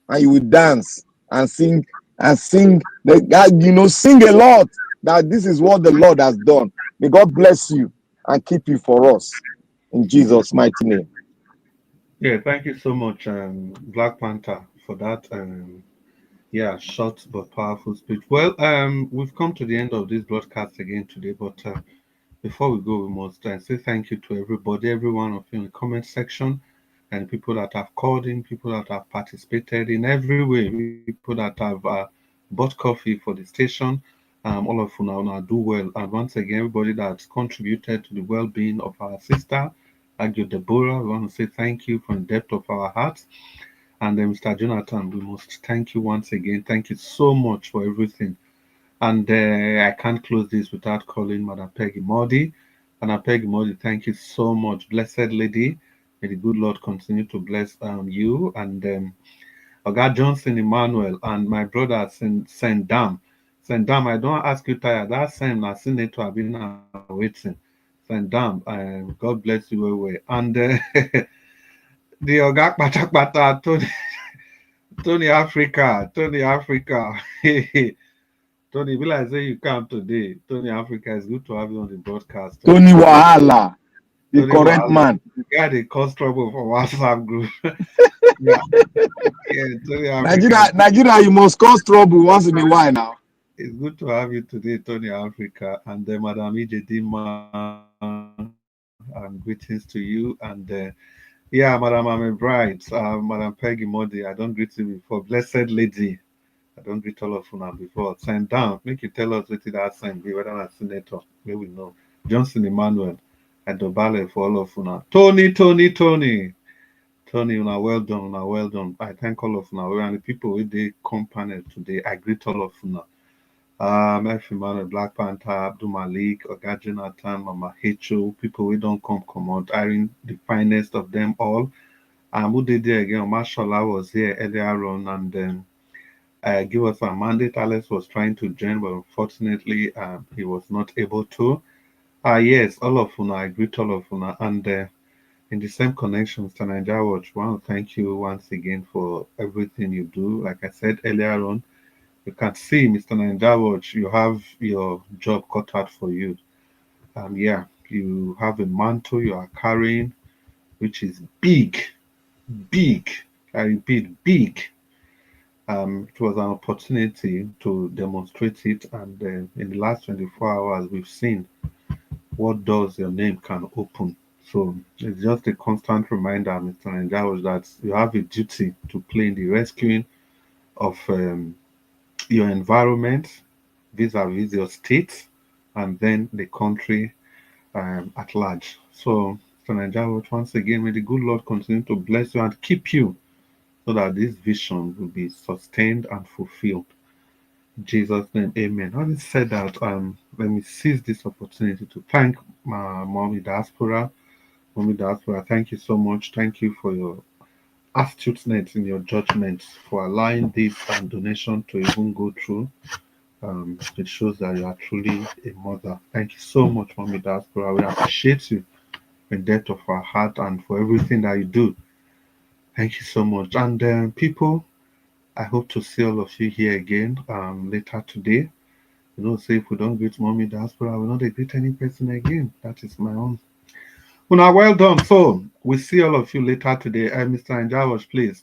S7: and you will dance and sing and sing. Sing a lot. That this is what the Lord has done. May God bless you and keep you for us in Jesus' mighty name.
S3: Yeah, thank you so much, Black Panther, for that. Yeah, short but powerful speech. Well, we've come to the end of this broadcast again today, but before we go, we must say thank you to everybody, every one of you in the comment section, and people that have called in, people that have participated in every way, people that have bought coffee for the station. All of you now do well. And once again, everybody that's contributed to the well-being of our sister, Agio Deborah, we want to say thank you from the depth of our hearts. And Mr. Jonathan, we must thank you once again. Thank you so much for everything. And I can't close this without calling Madam Peggy Modi. Madam Peggy Modi, thank you so much. Blessed lady. May the good Lord continue to bless you. And Oga Johnson Emmanuel and my brother Saint Dam. Saint Dam, I don't ask you tired. That same na senator I've been waiting. Saint Dam, God bless you well. And the Oga Pata Tony Africa. Tony, will I say you come today? Tony Africa, it's good to have you on the broadcast.
S7: Tony Wahala, the correct man.
S3: The guy they cause trouble for WhatsApp group. Yeah, Tony
S7: Africa. Nigeria, you must cause trouble once in a while now.
S3: It's good to have you today, Tony Africa, and Madam Ijedima. Greetings to you, and yeah, Madam I'm bright, Madam Peggy Modi. I don't greet you before, blessed lady. I don't greet all of you now before. Send down, make you tell us what that sign be, whether I'm senator, we will know. Johnson Emmanuel, and Dobale for all of you now. Tony, una well done. I thank all of you now. And the people with the company today, I greet all of you now. F. Emmanuel, Black Panther, Abdul Malik, Oga Jonathan, Mama Hecho, people we don't come out, Irene, the finest of them all. Who did there again? Mashallah was here earlier on, and then give us a mandate. Alex was trying to join, but unfortunately, he was not able to. Yes, all of you, I greet all of you, and in the same connection, Mr. Nigeria Watch, I want to thank you once again for everything you do. Like I said earlier on, you can see, Mr. Nigeria Watch, you have your job cut out for you. Yeah, you have a mantle you are carrying, which is big. I repeat, big. It was an opportunity to demonstrate it, and in the last 24 hours, we've seen what doors your name can open. So it's just a constant reminder, Mr. Nigeria, that you have a duty to play in the rescuing of your environment vis-a-vis your state and then the country at large. So, Mr. Nigeria, once again, may the good Lord continue to bless you and keep you so that this vision will be sustained and fulfilled. In Jesus' name, amen. Having said that, let me seize this opportunity to thank my mommy diaspora. Mommy diaspora, thank you so much. Thank you for your astuteness in your judgments, for allowing this donation to even go through. It shows that you are truly a mother. Thank you so much, Mommy Diaspora. We appreciate you in depth of our heart and for everything that you do. Thank you so much. And people, I hope to see all of you here again later today. You know, say if we don't greet Mommy Diaspora, we will not greet any person again. That is my own. Well, now, well done. So we see all of you later today. Mr. Anjawash, please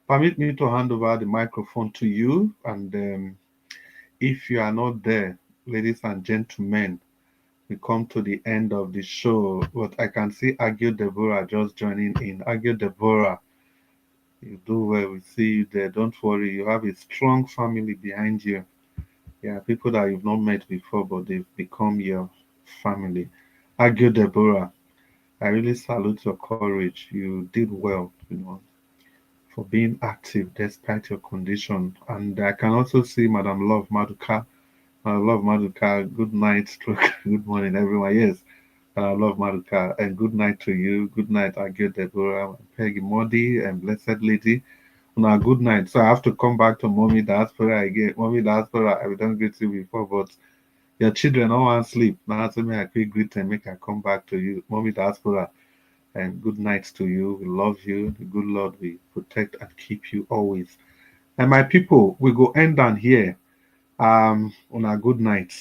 S3: permit me to hand over the microphone to you. And if you are not there, ladies and gentlemen, we come to the end of the show. But I can see Agio Deborah just joining in. Agio Deborah, you do well. We see you there. Don't worry. You have a strong family behind you. Yeah, people that you've not met before, but they've become your family. Agio Deborah, I really salute your courage. You did well, for being active despite your condition. And I can also see Madam Love Maduka. I love Maduka. Good night, good morning, everyone. Yes, I love Maduka. And good night to you. Good night, Agio Deborah, Peggy Modi, and Blessed Lady. Una good night. So I have to come back to Mommy Diaspora again. Mommy Diaspora, I don't greet you before, but your children all want sleep. Now so me I quick greet and make I come back to you. Mommy Diaspora, and good night to you. We love you. The good Lord will protect and keep you always. And my people, we go end on here. On a good night.